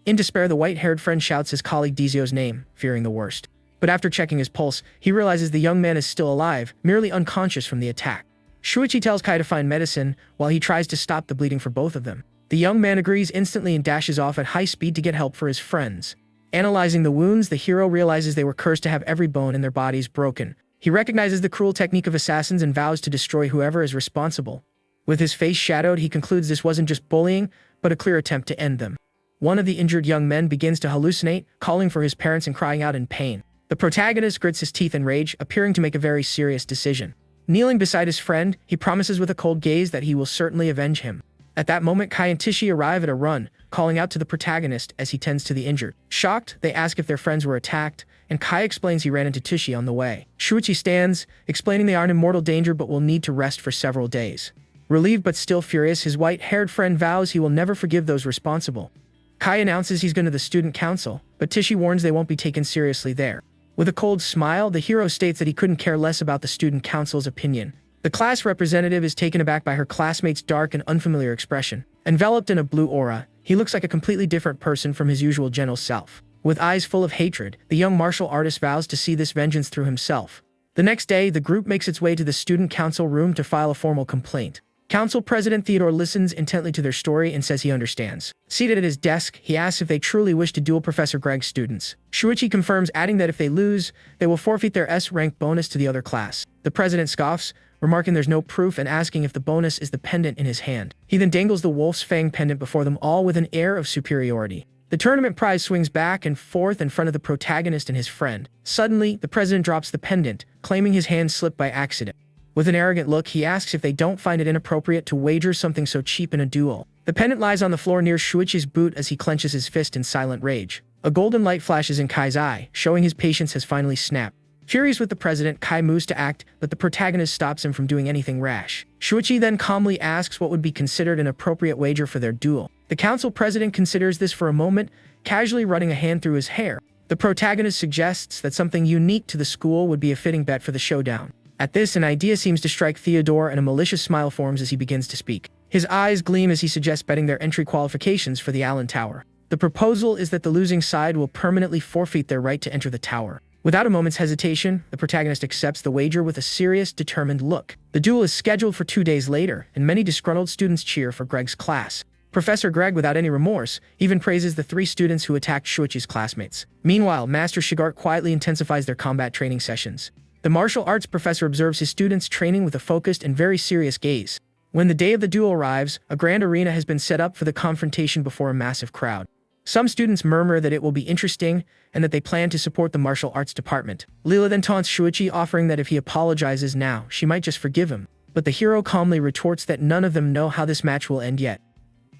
In despair, the white-haired friend shouts his colleague Dizio's name, fearing the worst. But after checking his pulse, he realizes the young man is still alive, merely unconscious from the attack. Shuichi tells Kai to find medicine, while he tries to stop the bleeding for both of them. The young man agrees instantly and dashes off at high speed to get help for his friends. Analyzing the wounds, the hero realizes they were cursed to have every bone in their bodies broken. He recognizes the cruel technique of assassins and vows to destroy whoever is responsible. With his face shadowed, he concludes this wasn't just bullying, but a clear attempt to end them. One of the injured young men begins to hallucinate, calling for his parents and crying out in pain. The protagonist grits his teeth in rage, appearing to make a very serious decision. Kneeling beside his friend, he promises with a cold gaze that he will certainly avenge him. At that moment, Kai and Tishi arrive at a run, calling out to the protagonist as he tends to the injured. Shocked, they ask if their friends were attacked, and Kai explains he ran into Tishi on the way. Shuichi stands, explaining they aren't in mortal danger but will need to rest for several days. Relieved but still furious, his white-haired friend vows he will never forgive those responsible. Kai announces he's going to the student council, but Tishi warns they won't be taken seriously there. With a cold smile, the hero states that he couldn't care less about the student council's opinion. The class representative is taken aback by her classmate's dark and unfamiliar expression. Enveloped in a blue aura, he looks like a completely different person from his usual gentle self. With eyes full of hatred, the young martial artist vows to see this vengeance through himself. The next day, the group makes its way to the student council room to file a formal complaint. Council President Theodore listens intently to their story and says he understands. Seated at his desk, he asks if they truly wish to duel Professor Greg's students. Shuichi confirms, adding that if they lose, they will forfeit their S-rank bonus to the other class. The president scoffs, remarking there's no proof and asking if the bonus is the pendant in his hand. He then dangles the wolf's fang pendant before them all with an air of superiority. The tournament prize swings back and forth in front of the protagonist and his friend. Suddenly, the president drops the pendant, claiming his hand slipped by accident. With an arrogant look, he asks if they don't find it inappropriate to wager something so cheap in a duel. The pendant lies on the floor near Shuichi's boot as he clenches his fist in silent rage. A golden light flashes in Kai's eye, showing his patience has finally snapped. Furious with the president, Kai moves to act, but the protagonist stops him from doing anything rash. Shuichi then calmly asks what would be considered an appropriate wager for their duel. The council president considers this for a moment, casually running a hand through his hair. The protagonist suggests that something unique to the school would be a fitting bet for the showdown. At this, an idea seems to strike Theodore and a malicious smile forms as he begins to speak. His eyes gleam as he suggests betting their entry qualifications for the Allen Tower. The proposal is that the losing side will permanently forfeit their right to enter the tower. Without a moment's hesitation, the protagonist accepts the wager with a serious, determined look. The duel is scheduled for 2 days later, and many disgruntled students cheer for Greg's class. Professor Greg, without any remorse, even praises the 3 students who attacked Shuichi's classmates. Meanwhile, Master Shigart quietly intensifies their combat training sessions. The martial arts professor observes his students training with a focused and very serious gaze. When the day of the duel arrives, a grand arena has been set up for the confrontation before a massive crowd. Some students murmur that it will be interesting and that they plan to support the martial arts department. Leela then taunts Shuichi, offering that if he apologizes now, she might just forgive him. But the hero calmly retorts that none of them know how this match will end yet.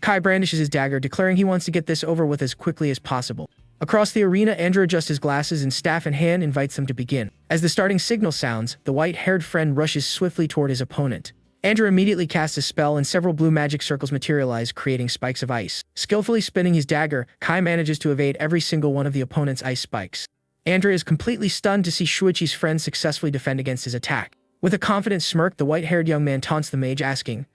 Kai brandishes his dagger, declaring he wants to get this over with as quickly as possible. Across the arena, Andrew adjusts his glasses and staff in hand invites them to begin. As the starting signal sounds, the white-haired friend rushes swiftly toward his opponent. Andrew immediately casts a spell and several blue magic circles materialize, creating spikes of ice. Skillfully spinning his dagger, Kai manages to evade every single one of the opponent's ice spikes. Andrew is completely stunned to see Shuichi's friend successfully defend against his attack. With a confident smirk, the white-haired young man taunts the mage, asking,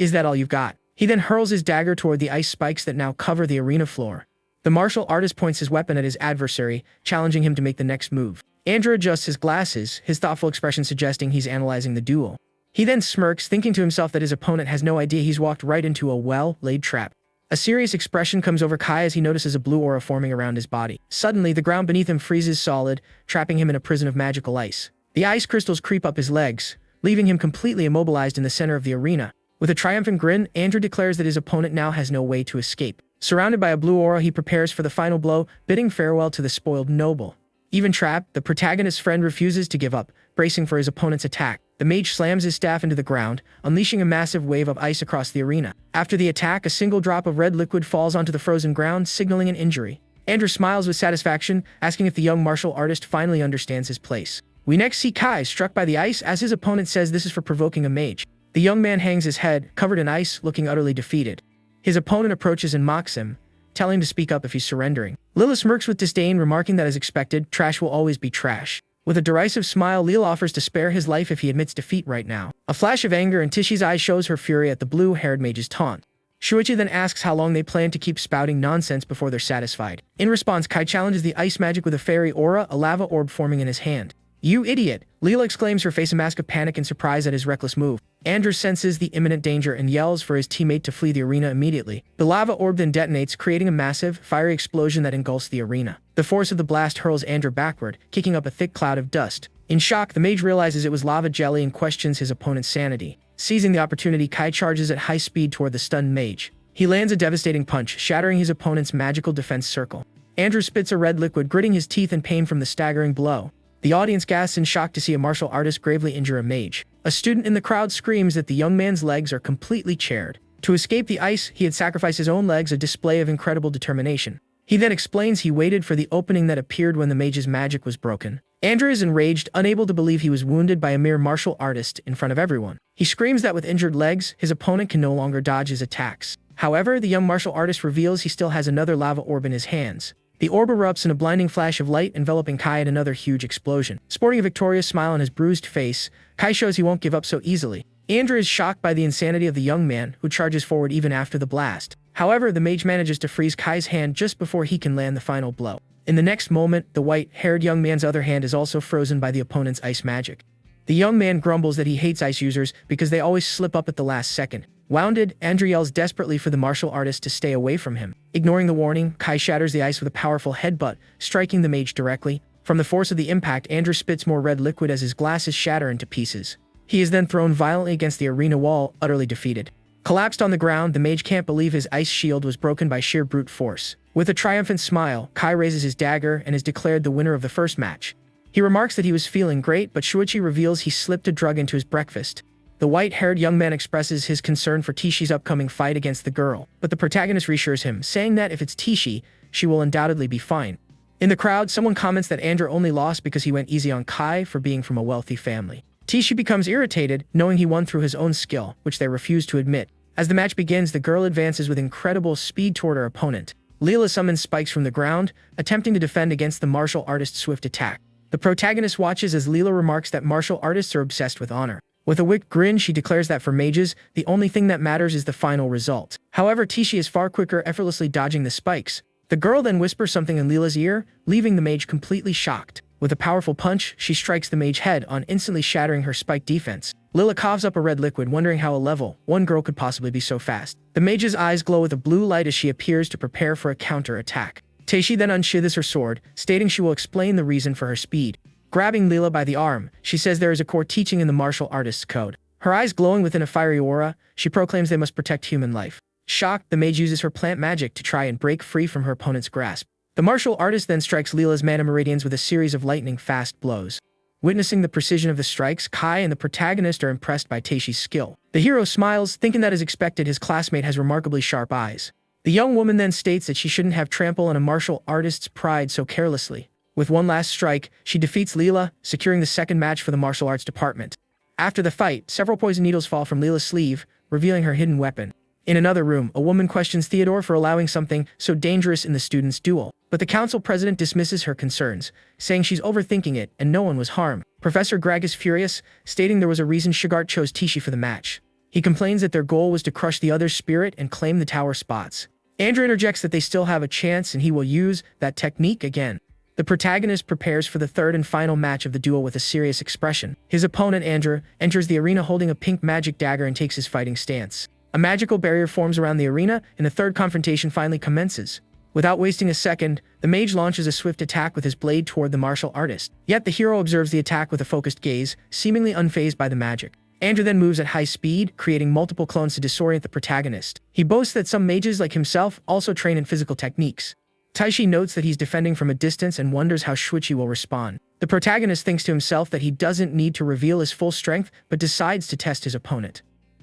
"Is that all you've got?" He then hurls his dagger toward the ice spikes that now cover the arena floor. The martial artist points his weapon at his adversary, challenging him to make the next move. Andrew adjusts his glasses, his thoughtful expression suggesting he's analyzing the duel. He then smirks, thinking to himself that his opponent has no idea he's walked right into a well-laid trap. A serious expression comes over Kai as he notices a blue aura forming around his body. Suddenly, the ground beneath him freezes solid, trapping him in a prison of magical ice. The ice crystals creep up his legs, leaving him completely immobilized in the center of the arena. With a triumphant grin, Andrew declares that his opponent now has no way to escape. Surrounded by a blue aura, he prepares for the final blow, bidding farewell to the spoiled noble. Even trapped, the protagonist's friend refuses to give up, bracing for his opponent's attack. The mage slams his staff into the ground, unleashing a massive wave of ice across the arena. After the attack, a single drop of red liquid falls onto the frozen ground, signaling an injury. Andrew smiles with satisfaction, asking if the young martial artist finally understands his place. We next see Kai struck by the ice as his opponent says this is for provoking a mage. The young man hangs his head, covered in ice, looking utterly defeated. His opponent approaches and mocks him, telling him to speak up if he's surrendering. Lila smirks with disdain, remarking that as expected, trash will always be trash. With a derisive smile, Lila offers to spare his life if he admits defeat right now. A flash of anger in Tishi's eyes shows her fury at the blue-haired mage's taunt. Shuichi then asks how long they plan to keep spouting nonsense before they're satisfied. In response, Kai challenges the ice magic with a fairy aura, a lava orb forming in his hand. "You idiot!" Leela exclaims, her face a mask of panic and surprise at his reckless move. Andrew senses the imminent danger and yells for his teammate to flee the arena immediately. The lava orb then detonates, creating a massive, fiery explosion that engulfs the arena. The force of the blast hurls Andrew backward, kicking up a thick cloud of dust. In shock, the mage realizes it was lava jelly and questions his opponent's sanity. Seizing the opportunity, Kai charges at high speed toward the stunned mage. He lands a devastating punch, shattering his opponent's magical defense circle. Andrew spits a red liquid, gritting his teeth in pain from the staggering blow. The audience gasps in shock to see a martial artist gravely injure a mage. A student in the crowd screams that the young man's legs are completely charred. To escape the ice, he had sacrificed his own legs, a display of incredible determination. He then explains he waited for the opening that appeared when the mage's magic was broken. Andrew is enraged, unable to believe he was wounded by a mere martial artist in front of everyone. He screams that with injured legs, his opponent can no longer dodge his attacks. However, the young martial artist reveals he still has another lava orb in his hands. The orb erupts in a blinding flash of light, enveloping Kai in another huge explosion. Sporting a victorious smile on his bruised face, Kai shows he won't give up so easily. Andrew is shocked by the insanity of the young man, who charges forward even after the blast. However, the mage manages to freeze Kai's hand just before he can land the final blow. In the next moment, the white-haired young man's other hand is also frozen by the opponent's ice magic. The young man grumbles that he hates ice users because they always slip up at the last second. Wounded, Andrew yells desperately for the martial artist to stay away from him. Ignoring the warning, Kai shatters the ice with a powerful headbutt, striking the mage directly. From the force of the impact, Andrew spits more red liquid as his glasses shatter into pieces. He is then thrown violently against the arena wall, utterly defeated. Collapsed on the ground, the mage can't believe his ice shield was broken by sheer brute force. With a triumphant smile, Kai raises his dagger and is declared the winner of the first match. He remarks that he was feeling great, but Shuichi reveals he slipped a drug into his breakfast. The white-haired young man expresses his concern for Tishi's upcoming fight against the girl, but the protagonist reassures him, saying that if it's Tishi, she will undoubtedly be fine. In the crowd, someone comments that Andrew only lost because he went easy on Kai for being from a wealthy family. Tishi becomes irritated, knowing he won through his own skill, which they refuse to admit. As the match begins, the girl advances with incredible speed toward her opponent. Leela summons spikes from the ground, attempting to defend against the martial artist's swift attack. The protagonist watches as Leela remarks that martial artists are obsessed with honor. With a wicked grin, she declares that for mages, the only thing that matters is the final result. However, Tishi is far quicker, effortlessly dodging the spikes. The girl then whispers something in Leela's ear, leaving the mage completely shocked. With a powerful punch, she strikes the mage head on, instantly shattering her spike defense. Leela coughs up a red liquid, wondering how a level 1 girl could possibly be so fast. The mage's eyes glow with a blue light as she appears to prepare for a counter-attack. Teishi then unsheathes her sword, stating she will explain the reason for her speed. Grabbing Leela by the arm, she says there is a core teaching in the martial artist's code. Her eyes glowing within a fiery aura, she proclaims they must protect human life. Shocked, the mage uses her plant magic to try and break free from her opponent's grasp. The martial artist then strikes Leela's mana meridians with a series of lightning-fast blows. Witnessing the precision of the strikes, Kai and the protagonist are impressed by Teishi's skill. The hero smiles, thinking that as expected his classmate has remarkably sharp eyes. The young woman then states that she shouldn't have trampled on a martial artist's pride so carelessly. With one last strike, she defeats Leela, securing the second match for the martial arts department. After the fight, several poison needles fall from Leela's sleeve, revealing her hidden weapon. In another room, a woman questions Theodore for allowing something so dangerous in the students' duel. But the council president dismisses her concerns, saying she's overthinking it and no one was harmed. Professor Greg is furious, stating there was a reason Shigart chose Tishi for the match. He complains that their goal was to crush the other's spirit and claim the tower spots. Andrew interjects that they still have a chance and he will use that technique again. The protagonist prepares for the third and final match of the duel with a serious expression. His opponent, Andrew, enters the arena holding a pink magic dagger and takes his fighting stance. A magical barrier forms around the arena, and the third confrontation finally commences. Without wasting a second, the mage launches a swift attack with his blade toward the martial artist. Yet the hero observes the attack with a focused gaze, seemingly unfazed by the magic. Andrew then moves at high speed, creating multiple clones to disorient the protagonist. He boasts that some mages like himself also train in physical techniques. Taishi notes that he's defending from a distance and wonders how Shuichi will respond. The protagonist thinks to himself that he doesn't need to reveal his full strength, but decides to test his opponent.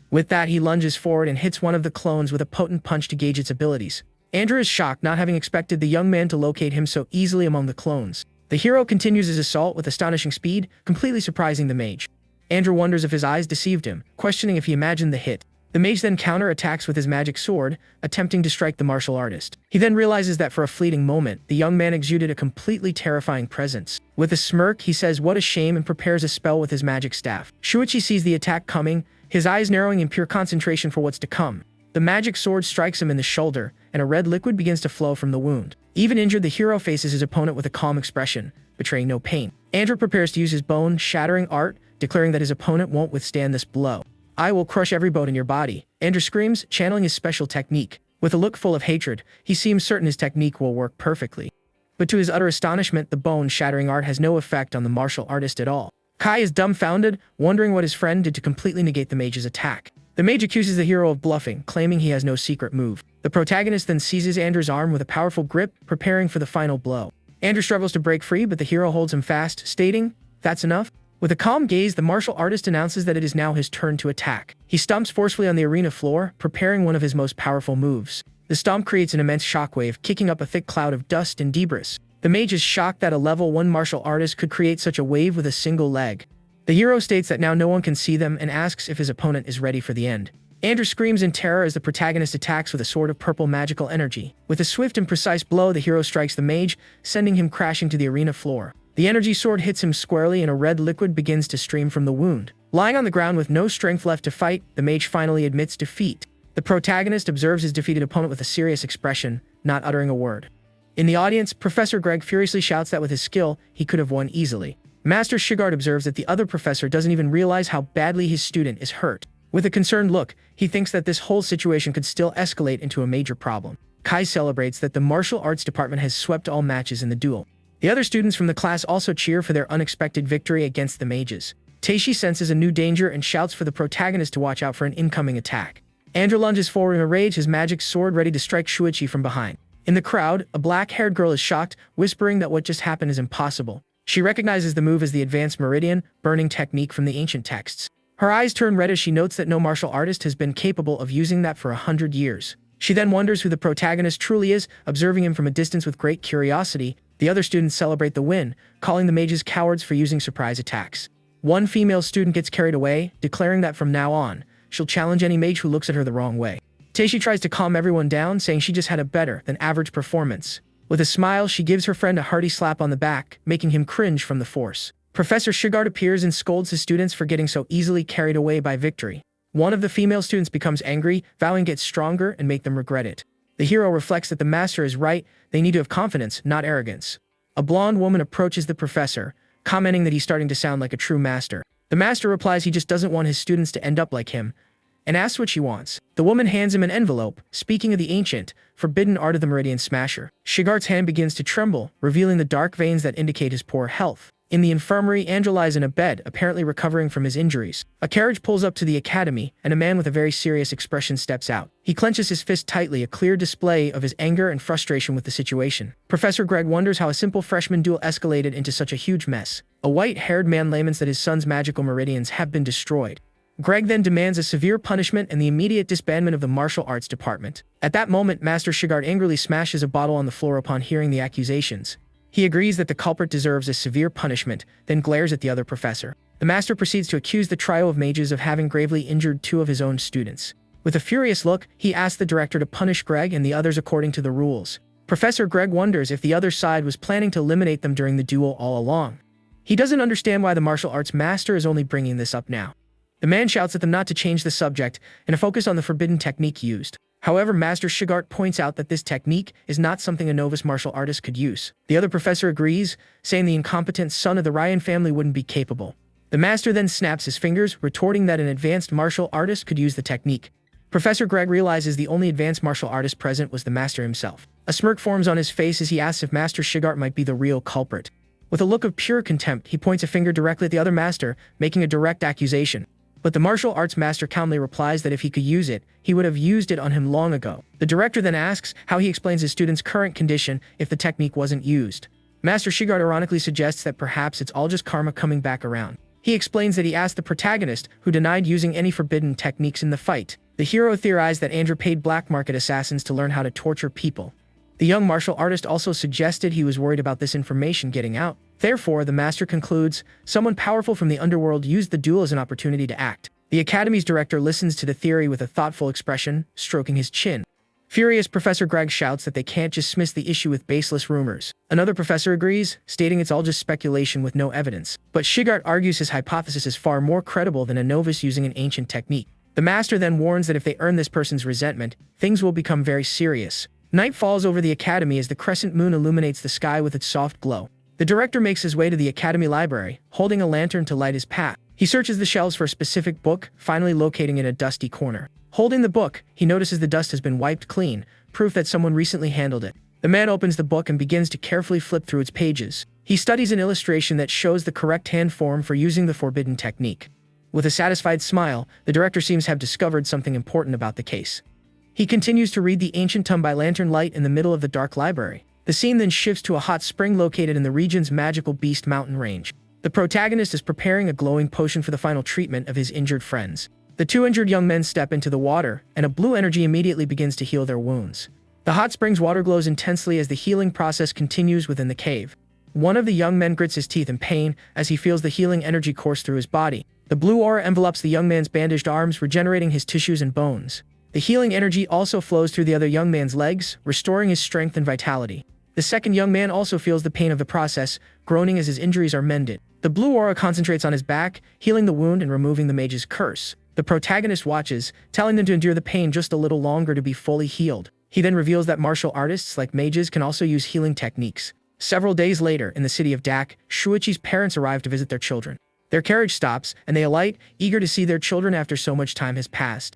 With that, he lunges forward and hits one of the clones with a potent punch to gauge its abilities. Andrew is shocked, not having expected the young man to locate him so easily among the clones. The hero continues his assault with astonishing speed, completely surprising the mage. Andrew wonders if his eyes deceived him, questioning if he imagined the hit. The mage then counter-attacks with his magic sword, attempting to strike the martial artist. He then realizes that for a fleeting moment, the young man exuded a completely terrifying presence. With a smirk, he says what a shame and prepares a spell with his magic staff. Shuichi sees the attack coming, his eyes narrowing in pure concentration for what's to come. The magic sword strikes him in the shoulder, and a red liquid begins to flow from the wound. Even injured, the hero faces his opponent with a calm expression, betraying no pain. Andrew prepares to use his bone-shattering art, declaring that his opponent won't withstand this blow. "I will crush every bone in your body," Andrew screams, channeling his special technique. With a look full of hatred, he seems certain his technique will work perfectly. But to his utter astonishment, the bone-shattering art has no effect on the martial artist at all. Kai is dumbfounded, wondering what his friend did to completely negate the mage's attack. The mage accuses the hero of bluffing, claiming he has no secret move. The protagonist then seizes Andrew's arm with a powerful grip, preparing for the final blow. Andrew struggles to break free, but the hero holds him fast, stating, "That's enough." With a calm gaze, the martial artist announces that it is now his turn to attack. He stomps forcefully on the arena floor, preparing one of his most powerful moves. The stomp creates an immense shockwave, kicking up a thick cloud of dust and debris. The mage is shocked that a level 1 martial artist could create such a wave with a single leg. The hero states that now no one can see them and asks if his opponent is ready for the end. Andrew screams in terror as the protagonist attacks with a sword of purple magical energy. With a swift and precise blow, the hero strikes the mage, sending him crashing to the arena floor. The energy sword hits him squarely and a red liquid begins to stream from the wound. Lying on the ground with no strength left to fight, the mage finally admits defeat. The protagonist observes his defeated opponent with a serious expression, not uttering a word. In the audience, Professor Greg furiously shouts that with his skill, he could have won easily. Master Shigart observes that the other professor doesn't even realize how badly his student is hurt. With a concerned look, he thinks that this whole situation could still escalate into a major problem. Kai celebrates that the martial arts department has swept all matches in the duel. The other students from the class also cheer for their unexpected victory against the mages. Teishi senses a new danger and shouts for the protagonist to watch out for an incoming attack. Andrew lunges forward in a rage, his magic sword ready to strike Shuichi from behind. In the crowd, a black-haired girl is shocked, whispering that what just happened is impossible. She recognizes the move as the advanced meridian, burning technique from the ancient texts. Her eyes turn red as she notes that no martial artist has been capable of using that for 100 years. She then wonders who the protagonist truly is, observing him from a distance with great curiosity. The other students celebrate the win, calling the mages cowards for using surprise attacks. One female student gets carried away, declaring that from now on, she'll challenge any mage who looks at her the wrong way. Teishi tries to calm everyone down, saying she just had a better than average performance. With a smile, she gives her friend a hearty slap on the back, making him cringe from the force. Professor Shigart appears and scolds his students for getting so easily carried away by victory. One of the female students becomes angry, vowing to get stronger and make them regret it. The hero reflects that the master is right, they need to have confidence, not arrogance. A blonde woman approaches the professor, commenting that he's starting to sound like a true master. The master replies he just doesn't want his students to end up like him, and asks what she wants. The woman hands him an envelope, speaking of the ancient, forbidden art of the Meridian Smasher. Shigart's hand begins to tremble, revealing the dark veins that indicate his poor health. In the infirmary, Andrew lies in a bed, apparently recovering from his injuries. A carriage pulls up to the academy, and a man with a very serious expression steps out. He clenches his fist tightly, a clear display of his anger and frustration with the situation. Professor Greg wonders how a simple freshman duel escalated into such a huge mess. A white-haired man laments that his son's magical meridians have been destroyed. Greg then demands a severe punishment and the immediate disbandment of the martial arts department. At that moment, Master Shigart angrily smashes a bottle on the floor upon hearing the accusations. He agrees that the culprit deserves a severe punishment, then glares at the other professor. The master proceeds to accuse the trio of mages of having gravely injured 2 of his own students. With a furious look, he asks the director to punish Greg and the others according to the rules. Professor Greg wonders if the other side was planning to eliminate them during the duel all along. He doesn't understand why the martial arts master is only bringing this up now. The man shouts at them not to change the subject and to focus on the forbidden technique used. However, Master Shigart points out that this technique is not something a novice martial artist could use. The other professor agrees, saying the incompetent son of the Ryan family wouldn't be capable. The master then snaps his fingers, retorting that an advanced martial artist could use the technique. Professor Greg realizes the only advanced martial artist present was the master himself. A smirk forms on his face as he asks if Master Shigart might be the real culprit. With a look of pure contempt, he points a finger directly at the other master, making a direct accusation. But the martial arts master calmly replies that if he could use it, he would have used it on him long ago. The director then asks how he explains his student's current condition if the technique wasn't used. Master Shigart ironically suggests that perhaps it's all just karma coming back around. He explains that he asked the protagonist, who denied using any forbidden techniques in the fight. The hero theorized that Andrew paid black market assassins to learn how to torture people. The young martial artist also suggested he was worried about this information getting out. Therefore, the master concludes, someone powerful from the underworld used the duel as an opportunity to act. The academy's director listens to the theory with a thoughtful expression, stroking his chin. Furious, Professor Greg shouts that they can't dismiss the issue with baseless rumors. Another professor agrees, stating it's all just speculation with no evidence. But Shigart argues his hypothesis is far more credible than a novice using an ancient technique. The master then warns that if they earn this person's resentment, things will become very serious. Night falls over the academy as the crescent moon illuminates the sky with its soft glow. The director makes his way to the academy library, holding a lantern to light his path. He searches the shelves for a specific book, finally locating it in a dusty corner. Holding the book, he notices the dust has been wiped clean, proof that someone recently handled it. The man opens the book and begins to carefully flip through its pages. He studies an illustration that shows the correct hand form for using the forbidden technique. With a satisfied smile, the director seems to have discovered something important about the case. He continues to read the ancient tome by lantern light in the middle of the dark library. The scene then shifts to a hot spring located in the region's magical Beast Mountain range. The protagonist is preparing a glowing potion for the final treatment of his injured friends. The two injured young men step into the water, and a blue energy immediately begins to heal their wounds. The hot spring's water glows intensely as the healing process continues within the cave. One of the young men grits his teeth in pain as he feels the healing energy course through his body. The blue aura envelops the young man's bandaged arms, regenerating his tissues and bones. The healing energy also flows through the other young man's legs, restoring his strength and vitality. The second young man also feels the pain of the process, groaning as his injuries are mended. The blue aura concentrates on his back, healing the wound and removing the mage's curse. The protagonist watches, telling them to endure the pain just a little longer to be fully healed. He then reveals that martial artists like mages can also use healing techniques. Several days later, in the city of Dak, Shuichi's parents arrive to visit their children. Their carriage stops, and they alight, eager to see their children after so much time has passed.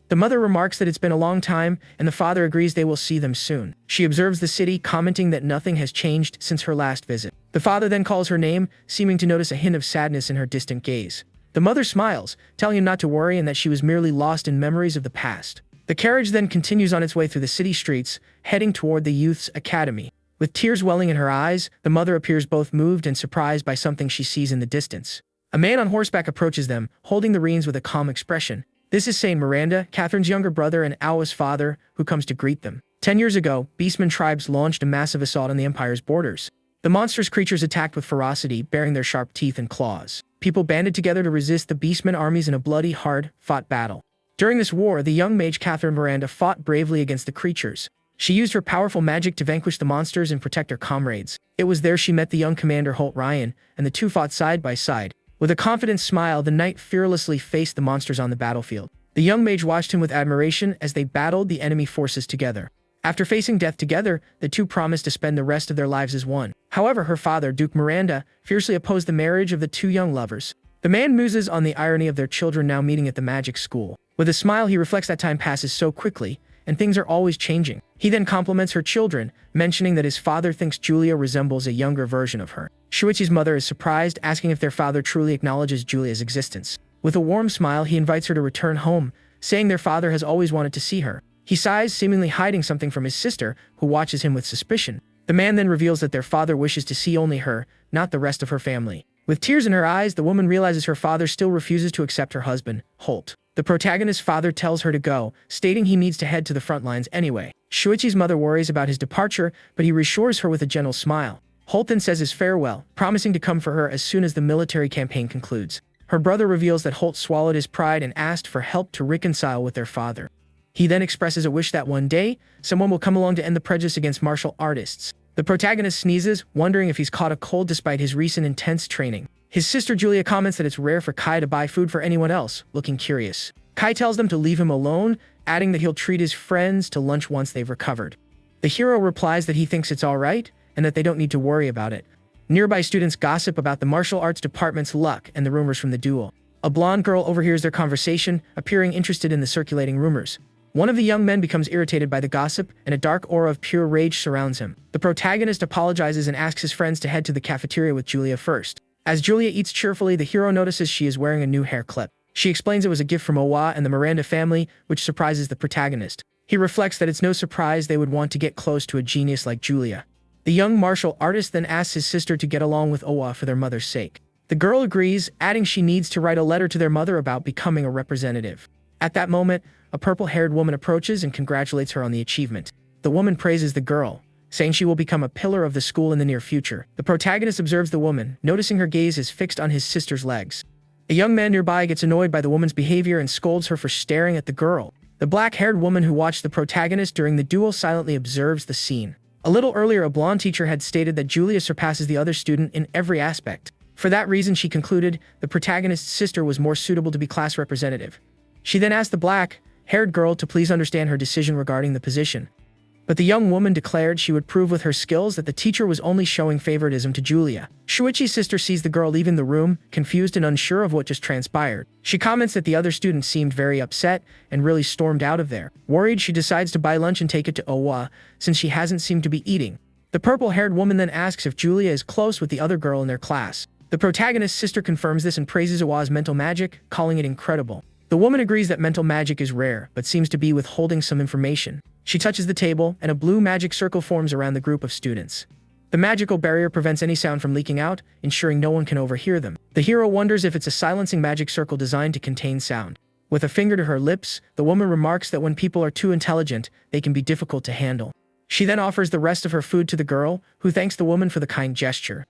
The mother remarks that it's been a long time, and the father agrees they will see them soon. She observes the city, commenting that nothing has changed since her last visit. The father then calls her name, seeming to notice a hint of sadness in her distant gaze. The mother smiles, telling him not to worry and that she was merely lost in memories of the past. The carriage then continues on its way through the city streets, heading toward the youth's academy. With tears welling in her eyes, the mother appears both moved and surprised by something she sees in the distance. A man on horseback approaches them, holding the reins with a calm expression. This is Saint Miranda, Catherine's younger brother and Awa's father, who comes to greet them. 10 years ago, Beastman tribes launched a massive assault on the Empire's borders. The monstrous creatures attacked with ferocity, baring their sharp teeth and claws. People banded together to resist the Beastman armies in a bloody, hard-fought battle. During this war, the young mage Catherine Miranda fought bravely against the creatures. She used her powerful magic to vanquish the monsters and protect her comrades. It was there she met the young commander Holt Ryan, and the two fought side by side. With a confident smile, the knight fearlessly faced the monsters on the battlefield. The young mage watched him with admiration as they battled the enemy forces together. After facing death together, the two promised to spend the rest of their lives as one. However, her father, Duke Miranda, fiercely opposed the marriage of the two young lovers. The man muses on the irony of their children now meeting at the magic school. With a smile, he reflects that time passes so quickly, and things are always changing. He then compliments her children, mentioning that his father thinks Julia resembles a younger version of her. Shuichi's mother is surprised, asking if their father truly acknowledges Julia's existence. With a warm smile, he invites her to return home, saying their father has always wanted to see her. He sighs, seemingly hiding something from his sister, who watches him with suspicion. The man then reveals that their father wishes to see only her, not the rest of her family. With tears in her eyes, the woman realizes her father still refuses to accept her husband, Holt. The protagonist's father tells her to go, stating he needs to head to the front lines anyway. Shuichi's mother worries about his departure, but he reassures her with a gentle smile. Holt then says his farewell, promising to come for her as soon as the military campaign concludes. Her brother reveals that Holt swallowed his pride and asked for help to reconcile with their father. He then expresses a wish that one day, someone will come along to end the prejudice against martial artists. The protagonist sneezes, wondering if he's caught a cold despite his recent intense training. His sister Julia comments that it's rare for Kai to buy food for anyone else, looking curious. Kai tells them to leave him alone, adding that he'll treat his friends to lunch once they've recovered. The hero replies that he thinks it's alright, and that they don't need to worry about it. Nearby students gossip about the martial arts department's luck and the rumors from the duel. A blonde girl overhears their conversation, appearing interested in the circulating rumors. One of the young men becomes irritated by the gossip, and a dark aura of pure rage surrounds him. The protagonist apologizes and asks his friends to head to the cafeteria with Julia first. As Julia eats cheerfully, the hero notices she is wearing a new hair clip. She explains it was a gift from Owa and the Miranda family, which surprises the protagonist. He reflects that it's no surprise they would want to get close to a genius like Julia. The young martial artist then asks his sister to get along with Owa for their mother's sake. The girl agrees, adding she needs to write a letter to their mother about becoming a representative. At that moment, a purple-haired woman approaches and congratulates her on the achievement. The woman praises the girl, saying she will become a pillar of the school in the near future. The protagonist observes the woman, noticing her gaze is fixed on his sister's legs. A young man nearby gets annoyed by the woman's behavior and scolds her for staring at the girl. The black-haired woman who watched the protagonist during the duel silently observes the scene. A little earlier, a blonde teacher had stated that Julia surpasses the other student in every aspect. For that reason, she concluded the protagonist's sister was more suitable to be class representative. She then asked the black-haired girl to please understand her decision regarding the position. But the young woman declared she would prove with her skills that the teacher was only showing favoritism to Julia. Shuichi's sister sees the girl leaving the room, confused and unsure of what just transpired. She comments that the other student seemed very upset and really stormed out of there. Worried, she decides to buy lunch and take it to Owa, since she hasn't seemed to be eating. The purple-haired woman then asks if Julia is close with the other girl in their class. The protagonist's sister confirms this and praises Iwa's mental magic, calling it incredible. The woman agrees that mental magic is rare, but seems to be withholding some information. She touches the table, and a blue magic circle forms around the group of students. The magical barrier prevents any sound from leaking out, ensuring no one can overhear them. The hero wonders if it's a silencing magic circle designed to contain sound. With a finger to her lips, the woman remarks that when people are too intelligent, they can be difficult to handle. She then offers the rest of her food to the girl, who thanks the woman for the kind gesture.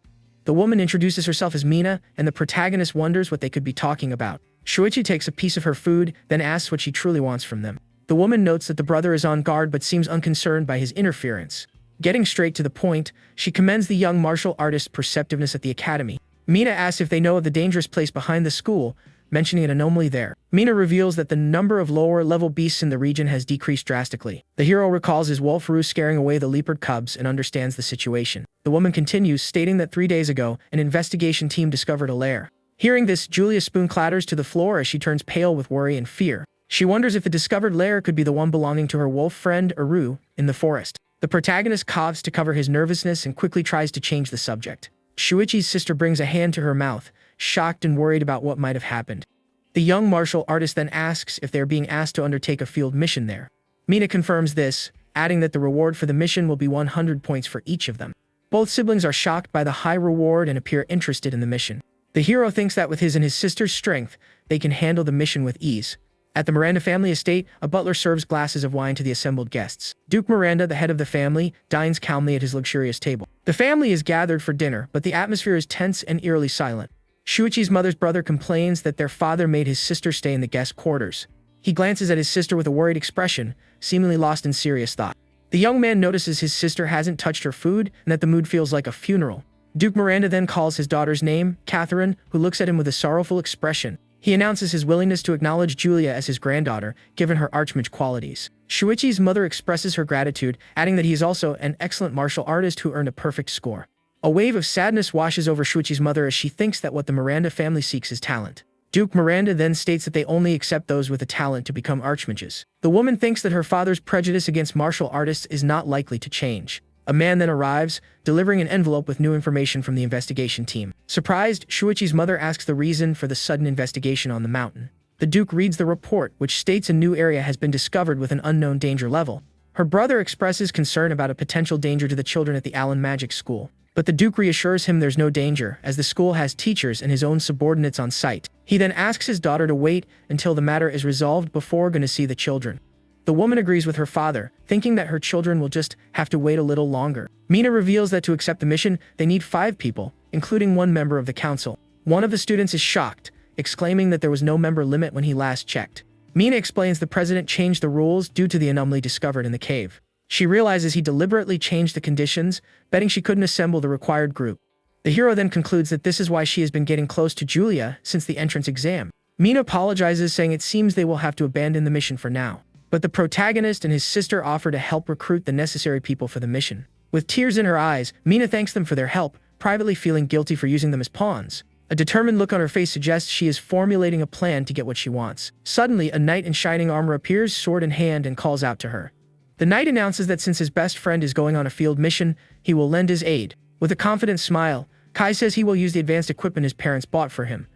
The woman introduces herself as Mina, and the protagonist wonders what they could be talking about. Shuichi takes a piece of her food, then asks what she truly wants from them. The woman notes that the brother is on guard but seems unconcerned by his interference. Getting straight to the point, she commends the young martial artist's perceptiveness at the academy. Mina asks if they know of the dangerous place behind the school, mentioning an anomaly there. Mina reveals that the number of lower-level beasts in the region has decreased drastically. The hero recalls his wolf Roo scaring away the leopard cubs and understands the situation. The woman continues, stating that 3 days ago, an investigation team discovered a lair. Hearing this, Julia's spoon clatters to the floor as she turns pale with worry and fear. She wonders if the discovered lair could be the one belonging to her wolf friend, Roo, in the forest. The protagonist coughs to cover his nervousness and quickly tries to change the subject. Shuichi's sister brings a hand to her mouth, shocked and worried about what might have happened. The young martial artist then asks if they are being asked to undertake a field mission there. Mina confirms this, adding that the reward for the mission will be 100 points for each of them. Both siblings are shocked by the high reward and appear interested in the mission. The hero thinks that with his and his sister's strength, they can handle the mission with ease. At the Miranda family estate, a butler serves glasses of wine to the assembled guests. Duke Miranda, the head of the family, dines calmly at his luxurious table. The family is gathered for dinner, but the atmosphere is tense and eerily silent. Shuichi's mother's brother complains that their father made his sister stay in the guest quarters. He glances at his sister with a worried expression, seemingly lost in serious thought. The young man notices his sister hasn't touched her food and that the mood feels like a funeral. Duke Miranda then calls his daughter's name, Catherine, who looks at him with a sorrowful expression. He announces his willingness to acknowledge Julia as his granddaughter, given her archmage qualities. Shuichi's mother expresses her gratitude, adding that he is also an excellent martial artist who earned a perfect score. A wave of sadness washes over Shuichi's mother as she thinks that what the Miranda family seeks is talent. Duke Miranda then states that they only accept those with a talent to become archmages. The woman thinks that her father's prejudice against martial artists is not likely to change. A man then arrives, delivering an envelope with new information from the investigation team. Surprised, Shuichi's mother asks the reason for the sudden investigation on the mountain. The Duke reads the report, which states a new area has been discovered with an unknown danger level. Her brother expresses concern about a potential danger to the children at the Allen Magic School. But the Duke reassures him there's no danger, as the school has teachers and his own subordinates on site. He then asks his daughter to wait until the matter is resolved before going to see the children. The woman agrees with her father, thinking that her children will just have to wait a little longer. Mina reveals that to accept the mission, they need 5 people, including 1 member of the council. One of the students is shocked, exclaiming that there was no member limit when he last checked. Mina explains the president changed the rules due to the anomaly discovered in the cave. She realizes he deliberately changed the conditions, betting she couldn't assemble the required group. The hero then concludes that this is why she has been getting close to Julia since the entrance exam. Mina apologizes, saying it seems they will have to abandon the mission for now. But the protagonist and his sister offer to help recruit the necessary people for the mission. With tears in her eyes, Mina thanks them for their help, privately feeling guilty for using them as pawns. A determined look on her face suggests she is formulating a plan to get what she wants. Suddenly, a knight in shining armor appears, sword in hand, and calls out to her. The knight announces that since his best friend is going on a field mission, he will lend his aid. With a confident smile, Kai says he will use the advanced equipment his parents bought for him.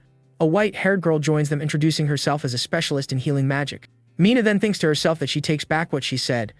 A white-haired girl joins them, introducing herself as a specialist in healing magic. Mina then thinks to herself that she takes back what she said.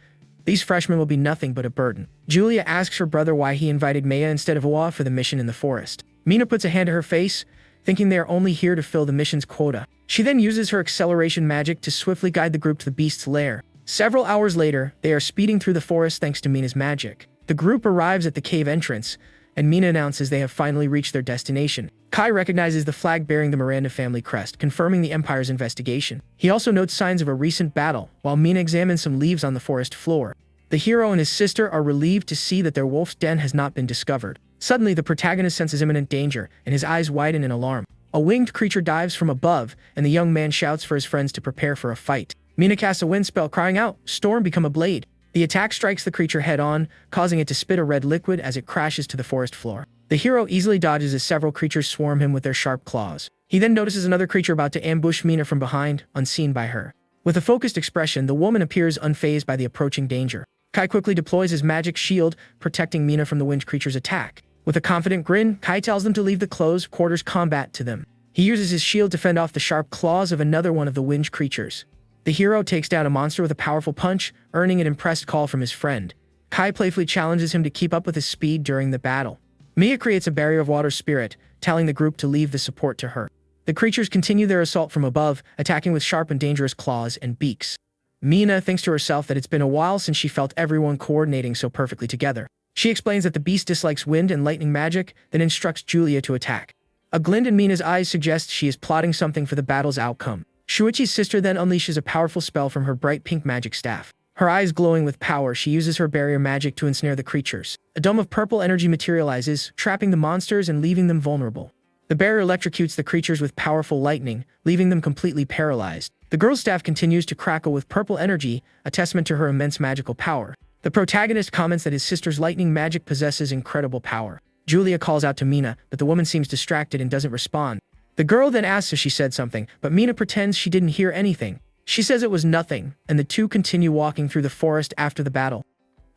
These freshmen will be nothing but a burden. Julia asks her brother why he invited Maya instead of Iwa for the mission in the forest. Mina puts a hand to her face, thinking they are only here to fill the mission's quota. She then uses her acceleration magic to swiftly guide the group to the beast's lair. Several hours later, they are speeding through the forest thanks to Mina's magic. The group arrives at the cave entrance, and Mina announces they have finally reached their destination. Kai recognizes the flag bearing the Miranda family crest, confirming the Empire's investigation. He also notes signs of a recent battle, while Mina examines some leaves on the forest floor. The hero and his sister are relieved to see that their wolf's den has not been discovered. Suddenly, the protagonist senses imminent danger, and his eyes widen in alarm. A winged creature dives from above, and the young man shouts for his friends to prepare for a fight. Mina casts a wind spell, crying out, "Storm, become a blade." The attack strikes the creature head-on, causing it to spit a red liquid as it crashes to the forest floor. The hero easily dodges as several creatures swarm him with their sharp claws. He then notices another creature about to ambush Mina from behind, unseen by her. With a focused expression, the woman appears unfazed by the approaching danger. Kai quickly deploys his magic shield, protecting Mina from the wind creature's attack. With a confident grin, Kai tells them to leave the close quarters combat to them. He uses his shield to fend off the sharp claws of another one of the wind creatures. The hero takes down a monster with a powerful punch, earning an impressed call from his friend. Kai playfully challenges him to keep up with his speed during the battle. Mia creates a barrier of water spirit, telling the group to leave the support to her. The creatures continue their assault from above, attacking with sharp and dangerous claws and beaks. Mina thinks to herself that it's been a while since she felt everyone coordinating so perfectly together. She explains that the beast dislikes wind and lightning magic, then instructs Julia to attack. A glint in Mina's eyes suggests she is plotting something for the battle's outcome. Shuichi's sister then unleashes a powerful spell from her bright pink magic staff. Her eyes glowing with power, she uses her barrier magic to ensnare the creatures. A dome of purple energy materializes, trapping the monsters and leaving them vulnerable. The barrier electrocutes the creatures with powerful lightning, leaving them completely paralyzed. The girl's staff continues to crackle with purple energy, a testament to her immense magical power. The protagonist comments that his sister's lightning magic possesses incredible power. Julia calls out to Mina, but the woman seems distracted and doesn't respond. The girl then asks if she said something, but Mina pretends she didn't hear anything. She says it was nothing, and the two continue walking through the forest after the battle.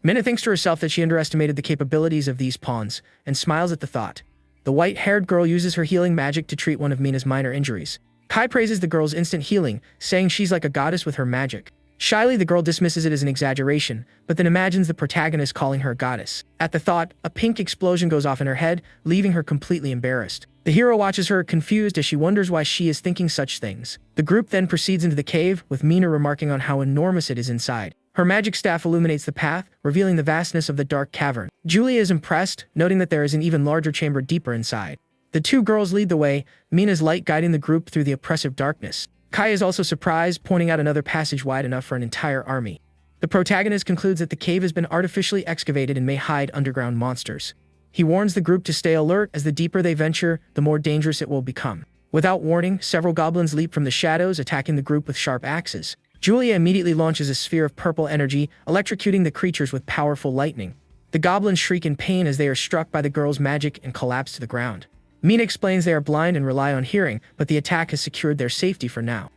Mina thinks to herself that she underestimated the capabilities of these pawns, and smiles at the thought. The white-haired girl uses her healing magic to treat one of Mina's minor injuries. Kai praises the girl's instant healing, saying she's like a goddess with her magic. Shyly, the girl dismisses it as an exaggeration, but then imagines the protagonist calling her a goddess. At the thought, a pink explosion goes off in her head, leaving her completely embarrassed. The hero watches her confused as she wonders why she is thinking such things. The group then proceeds into the cave, with Mina remarking on how enormous it is inside. Her magic staff illuminates the path, revealing the vastness of the dark cavern. Julia is impressed, noting that there is an even larger chamber deeper inside. The two girls lead the way, Mina's light guiding the group through the oppressive darkness. Kai is also surprised, pointing out another passage wide enough for an entire army. The protagonist concludes that the cave has been artificially excavated and may hide underground monsters. He warns the group to stay alert, as the deeper they venture, the more dangerous it will become. Without warning, several goblins leap from the shadows, attacking the group with sharp axes. Julia immediately launches a sphere of purple energy, electrocuting the creatures with powerful lightning. The goblins shriek in pain as they are struck by the girl's magic and collapse to the ground. Mina explains they are blind and rely on hearing, but the attack has secured their safety for now.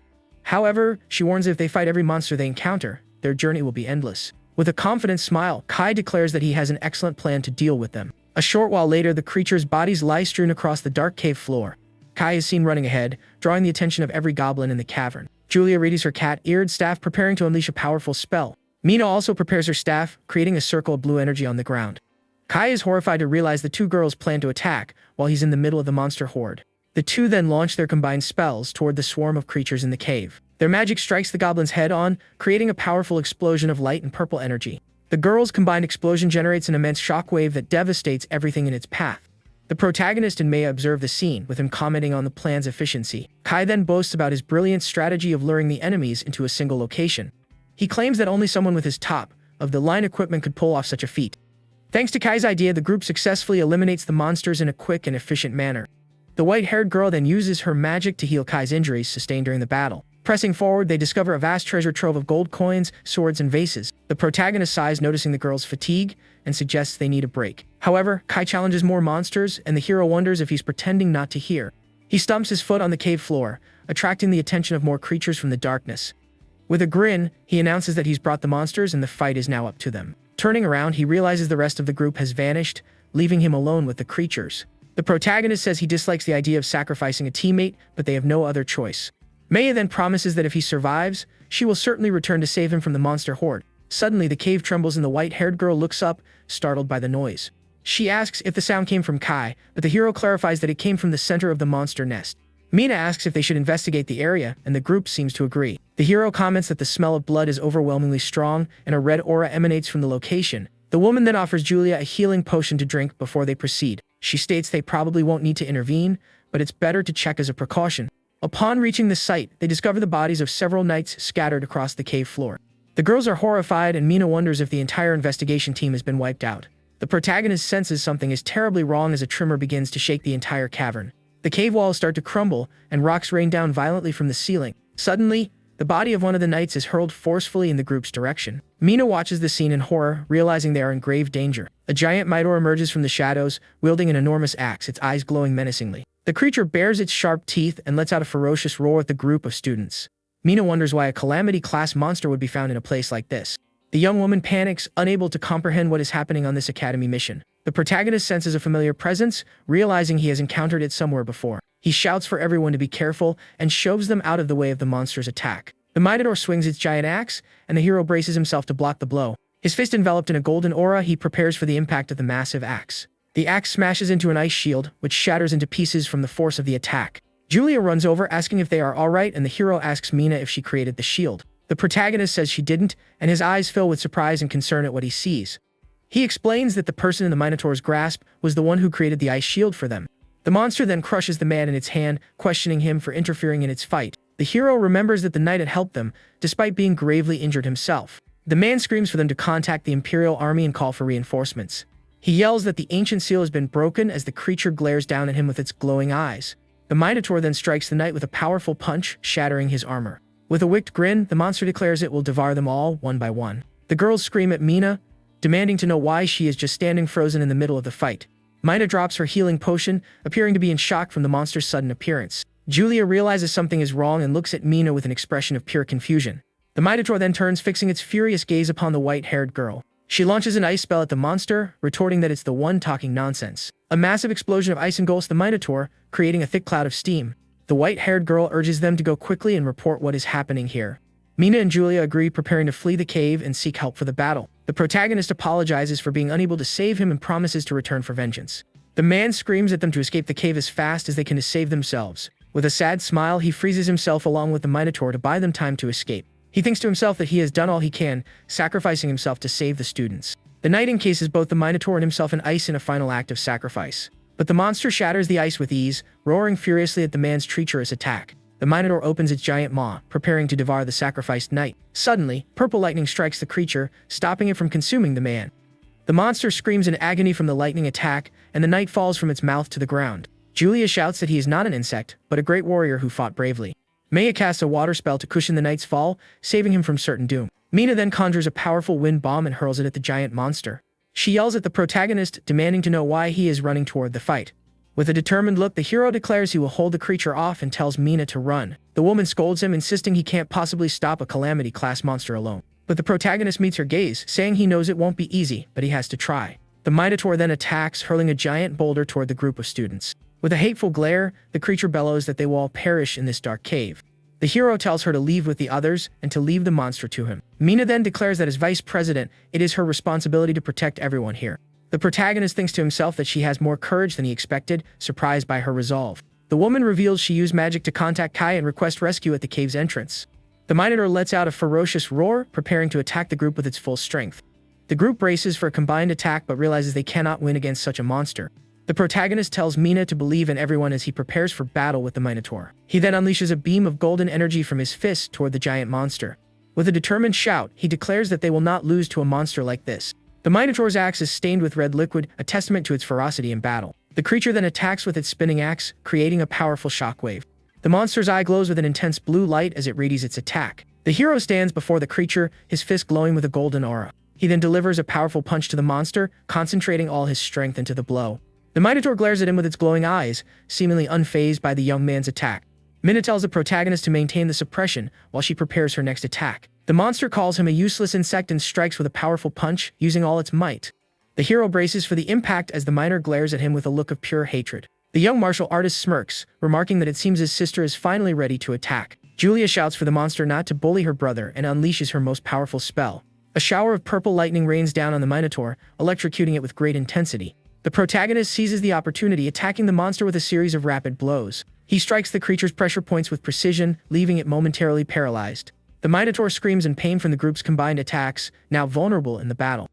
However, she warns if they fight every monster they encounter, their journey will be endless. With a confident smile, Kai declares that he has an excellent plan to deal with them. A short while later, the creatures' bodies lie strewn across the dark cave floor. Kai is seen running ahead, drawing the attention of every goblin in the cavern. Julia readies her cat-eared staff, preparing to unleash a powerful spell. Mina also prepares her staff, creating a circle of blue energy on the ground. Kai is horrified to realize the two girls plan to attack while he's in the middle of the monster horde. The two then launch their combined spells toward the swarm of creatures in the cave. Their magic strikes the goblin's head on, creating a powerful explosion of light and purple energy. The girls' combined explosion generates an immense shockwave that devastates everything in its path. The protagonist and Maya observe the scene, with him commenting on the plan's efficiency. Kai then boasts about his brilliant strategy of luring the enemies into a single location. He claims that only someone with his top-of-the-line equipment could pull off such a feat. Thanks to Kai's idea, the group successfully eliminates the monsters in a quick and efficient manner. The white-haired girl then uses her magic to heal Kai's injuries sustained during the battle. Pressing forward, they discover a vast treasure trove of gold coins, swords, and vases. The protagonist sighs, noticing the girl's fatigue, and suggests they need a break. However, Kai challenges more monsters, and the hero wonders if he's pretending not to hear. He stumps his foot on the cave floor, attracting the attention of more creatures from the darkness. With a grin, he announces that he's brought the monsters and the fight is now up to them. Turning around, he realizes the rest of the group has vanished, leaving him alone with the creatures. The protagonist says he dislikes the idea of sacrificing a teammate, but they have no other choice. Maya then promises that if he survives, she will certainly return to save him from the monster horde. Suddenly, the cave trembles and the white-haired girl looks up, startled by the noise. She asks if the sound came from Kai, but the hero clarifies that it came from the center of the monster nest. Mina asks if they should investigate the area, and the group seems to agree. The hero comments that the smell of blood is overwhelmingly strong, and a red aura emanates from the location. The woman then offers Julia a healing potion to drink before they proceed. She states they probably won't need to intervene, but it's better to check as a precaution. Upon reaching the site, they discover the bodies of several knights scattered across the cave floor. The girls are horrified, and Mina wonders if the entire investigation team has been wiped out. The protagonist senses something is terribly wrong as a tremor begins to shake the entire cavern. The cave walls start to crumble, and rocks rain down violently from the ceiling. Suddenly, the body of one of the knights is hurled forcefully in the group's direction. Mina watches the scene in horror, realizing they are in grave danger. A giant Midor emerges from the shadows, wielding an enormous axe, its eyes glowing menacingly. The creature bares its sharp teeth and lets out a ferocious roar at the group of students. Mina wonders why a Calamity-class monster would be found in a place like this. The young woman panics, unable to comprehend what is happening on this academy mission. The protagonist senses a familiar presence, realizing he has encountered it somewhere before. He shouts for everyone to be careful and shoves them out of the way of the monster's attack. The Minotaur swings its giant axe, and the hero braces himself to block the blow. His fist enveloped in a golden aura, he prepares for the impact of the massive axe. The axe smashes into an ice shield, which shatters into pieces from the force of the attack. Julia runs over, asking if they are alright, and the hero asks Mina if she created the shield. The protagonist says she didn't, and his eyes fill with surprise and concern at what he sees. He explains that the person in the Minotaur's grasp was the one who created the ice shield for them. The monster then crushes the man in its hand, questioning him for interfering in its fight. The hero remembers that the knight had helped them, despite being gravely injured himself. The man screams for them to contact the Imperial Army and call for reinforcements. He yells that the ancient seal has been broken as the creature glares down at him with its glowing eyes. The Minotaur then strikes the knight with a powerful punch, shattering his armor. With a wicked grin, the monster declares it will devour them all, one by one. The girls scream at Mina, demanding to know why she is just standing frozen in the middle of the fight. Mina drops her healing potion, appearing to be in shock from the monster's sudden appearance. Julia realizes something is wrong and looks at Mina with an expression of pure confusion. The Minotaur then turns, fixing its furious gaze upon the white-haired girl. She launches an ice spell at the monster, retorting that it's the one talking nonsense. A massive explosion of ice engulfs the Minotaur, creating a thick cloud of steam. The white-haired girl urges them to go quickly and report what is happening here. Mina and Julia agree, preparing to flee the cave and seek help for the battle. The protagonist apologizes for being unable to save him and promises to return for vengeance. The man screams at them to escape the cave as fast as they can to save themselves. With a sad smile, he freezes himself along with the Minotaur to buy them time to escape. He thinks to himself that he has done all he can, sacrificing himself to save the students. The knight encases both the Minotaur and himself in ice in a final act of sacrifice. But the monster shatters the ice with ease, roaring furiously at the man's treacherous attack. The Minotaur opens its giant maw, preparing to devour the sacrificed knight. Suddenly, purple lightning strikes the creature, stopping it from consuming the man. The monster screams in agony from the lightning attack, and the knight falls from its mouth to the ground. Julia shouts that he is not an insect, but a great warrior who fought bravely. Manga casts a water spell to cushion the knight's fall, saving him from certain doom. Mina then conjures a powerful wind bomb and hurls it at the giant monster. She yells at the protagonist, demanding to know why he is running toward the fight. With a determined look, the hero declares he will hold the creature off and tells Mina to run. The woman scolds him, insisting he can't possibly stop a Calamity-class monster alone. But the protagonist meets her gaze, saying he knows it won't be easy, but he has to try. The Minotaur then attacks, hurling a giant boulder toward the group of students. With a hateful glare, the creature bellows that they will all perish in this dark cave. The hero tells her to leave with the others and to leave the monster to him. Mina then declares that as vice president, it is her responsibility to protect everyone here. The protagonist thinks to himself that she has more courage than he expected, surprised by her resolve. The woman reveals she used magic to contact Kai and request rescue at the cave's entrance. The Minotaur lets out a ferocious roar, preparing to attack the group with its full strength. The group braces for a combined attack but realizes they cannot win against such a monster. The protagonist tells Mina to believe in everyone as he prepares for battle with the Minotaur. He then unleashes a beam of golden energy from his fist toward the giant monster. With a determined shout, he declares that they will not lose to a monster like this. The Minotaur's axe is stained with red liquid, a testament to its ferocity in battle. The creature then attacks with its spinning axe, creating a powerful shockwave. The monster's eye glows with an intense blue light as it readies its attack. The hero stands before the creature, his fist glowing with a golden aura. He then delivers a powerful punch to the monster, concentrating all his strength into the blow. The Minotaur glares at him with its glowing eyes, seemingly unfazed by the young man's attack. Mina tells the protagonist to maintain the suppression while she prepares her next attack. The monster calls him a useless insect and strikes with a powerful punch, using all its might. The hero braces for the impact as the Minotaur glares at him with a look of pure hatred. The young martial artist smirks, remarking that it seems his sister is finally ready to attack. Julia shouts for the monster not to bully her brother and unleashes her most powerful spell. A shower of purple lightning rains down on the Minotaur, electrocuting it with great intensity. The protagonist seizes the opportunity, attacking the monster with a series of rapid blows. He strikes the creature's pressure points with precision, leaving it momentarily paralyzed. The Minotaur screams in pain from the group's combined attacks, now vulnerable in the battle.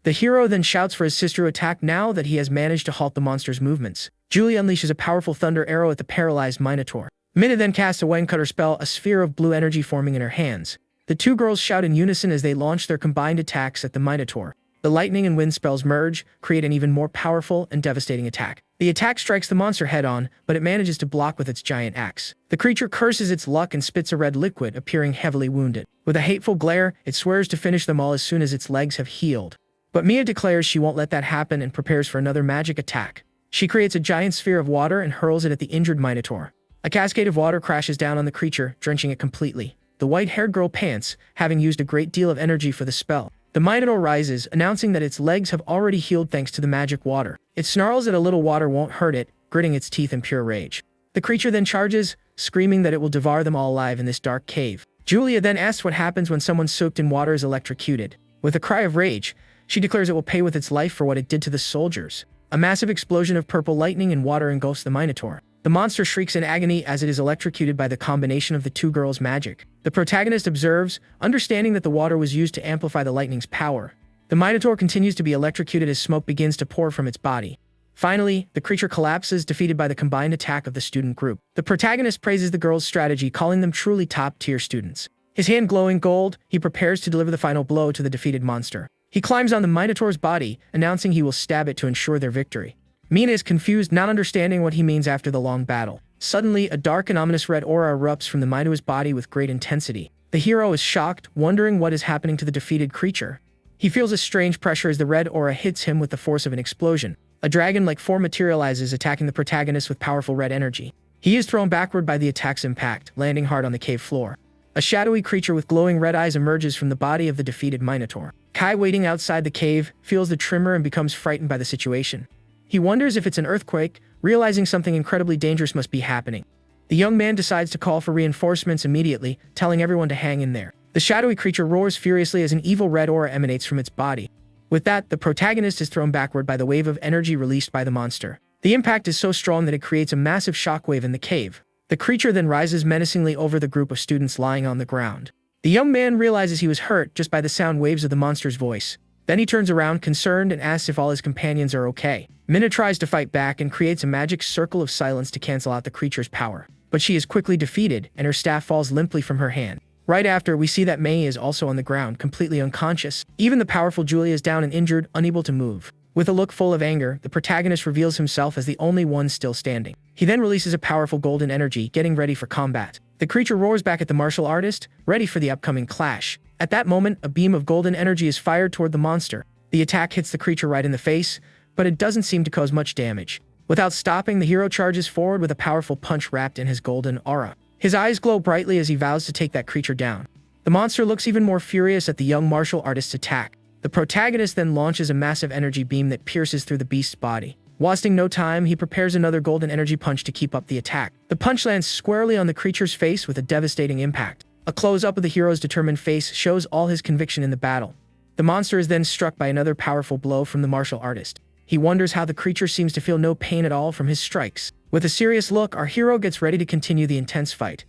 The hero then shouts for his sister to attack now that he has managed to halt the monster's movements. Julia unleashes a powerful thunder arrow at the paralyzed Minotaur. Mina then casts a wind-cutter spell, a sphere of blue energy forming in her hands. The two girls shout in unison as they launch their combined attacks at the Minotaur. The lightning and wind spells merge, create an even more powerful and devastating attack. The attack strikes the monster head-on, but it manages to block with its giant axe. The creature curses its luck and spits a red liquid, appearing heavily wounded. With a hateful glare, it swears to finish them all as soon as its legs have healed. But Mia declares she won't let that happen and prepares for another magic attack. She creates a giant sphere of water and hurls it at the injured Minotaur. A cascade of water crashes down on the creature, drenching it completely. The white-haired girl pants, having used a great deal of energy for the spell. The Minotaur rises, announcing that its legs have already healed thanks to the magic water. It snarls that a little water won't hurt it, gritting its teeth in pure rage. The creature then charges, screaming that it will devour them all alive in this dark cave. Julia then asks what happens when someone soaked in water is electrocuted. With a cry of rage, she declares it will pay with its life for what it did to the soldiers. A massive explosion of purple lightning and water engulfs the Minotaur. The monster shrieks in agony as it is electrocuted by the combination of the two girls' magic. The protagonist observes, understanding that the water was used to amplify the lightning's power. The Minotaur continues to be electrocuted as smoke begins to pour from its body. Finally, the creature collapses, defeated by the combined attack of the student group. The protagonist praises the girls' strategy, calling them truly top-tier students. His hand glowing gold, he prepares to deliver the final blow to the defeated monster. He climbs on the Minotaur's body, announcing he will stab it to ensure their victory. Mina is confused, not understanding what he means after the long battle. Suddenly, a dark and ominous red aura erupts from the Minotaur's body with great intensity. The hero is shocked, wondering what is happening to the defeated creature. He feels a strange pressure as the red aura hits him with the force of an explosion. A dragon-like form materializes, attacking the protagonist with powerful red energy. He is thrown backward by the attack's impact, landing hard on the cave floor. A shadowy creature with glowing red eyes emerges from the body of the defeated Minotaur. Kai, waiting outside the cave, feels the tremor and becomes frightened by the situation. He wonders if it's an earthquake, realizing something incredibly dangerous must be happening. The young man decides to call for reinforcements immediately, telling everyone to hang in there. The shadowy creature roars furiously as an evil red aura emanates from its body. With that, the protagonist is thrown backward by the wave of energy released by the monster. The impact is so strong that it creates a massive shockwave in the cave. The creature then rises menacingly over the group of students lying on the ground. The young man realizes he was hurt just by the sound waves of the monster's voice. Then he turns around, concerned, and asks if all his companions are okay. Mina tries to fight back and creates a magic circle of silence to cancel out the creature's power. But she is quickly defeated, and her staff falls limply from her hand. Right after, we see that Mei is also on the ground, completely unconscious. Even the powerful Julia is down and injured, unable to move. With a look full of anger, the protagonist reveals himself as the only one still standing. He then releases a powerful golden energy, getting ready for combat. The creature roars back at the martial artist, ready for the upcoming clash. At that moment, a beam of golden energy is fired toward the monster. The attack hits the creature right in the face, but it doesn't seem to cause much damage. Without stopping, the hero charges forward with a powerful punch wrapped in his golden aura. His eyes glow brightly as he vows to take that creature down. The monster looks even more furious at the young martial artist's attack. The protagonist then launches a massive energy beam that pierces through the beast's body. Wasting no time, he prepares another golden energy punch to keep up the attack. The punch lands squarely on the creature's face with a devastating impact. A close-up of the hero's determined face shows all his conviction in the battle. The monster is then struck by another powerful blow from the martial artist. He wonders how the creature seems to feel no pain at all from his strikes. With a serious look, our hero gets ready to continue the intense fight.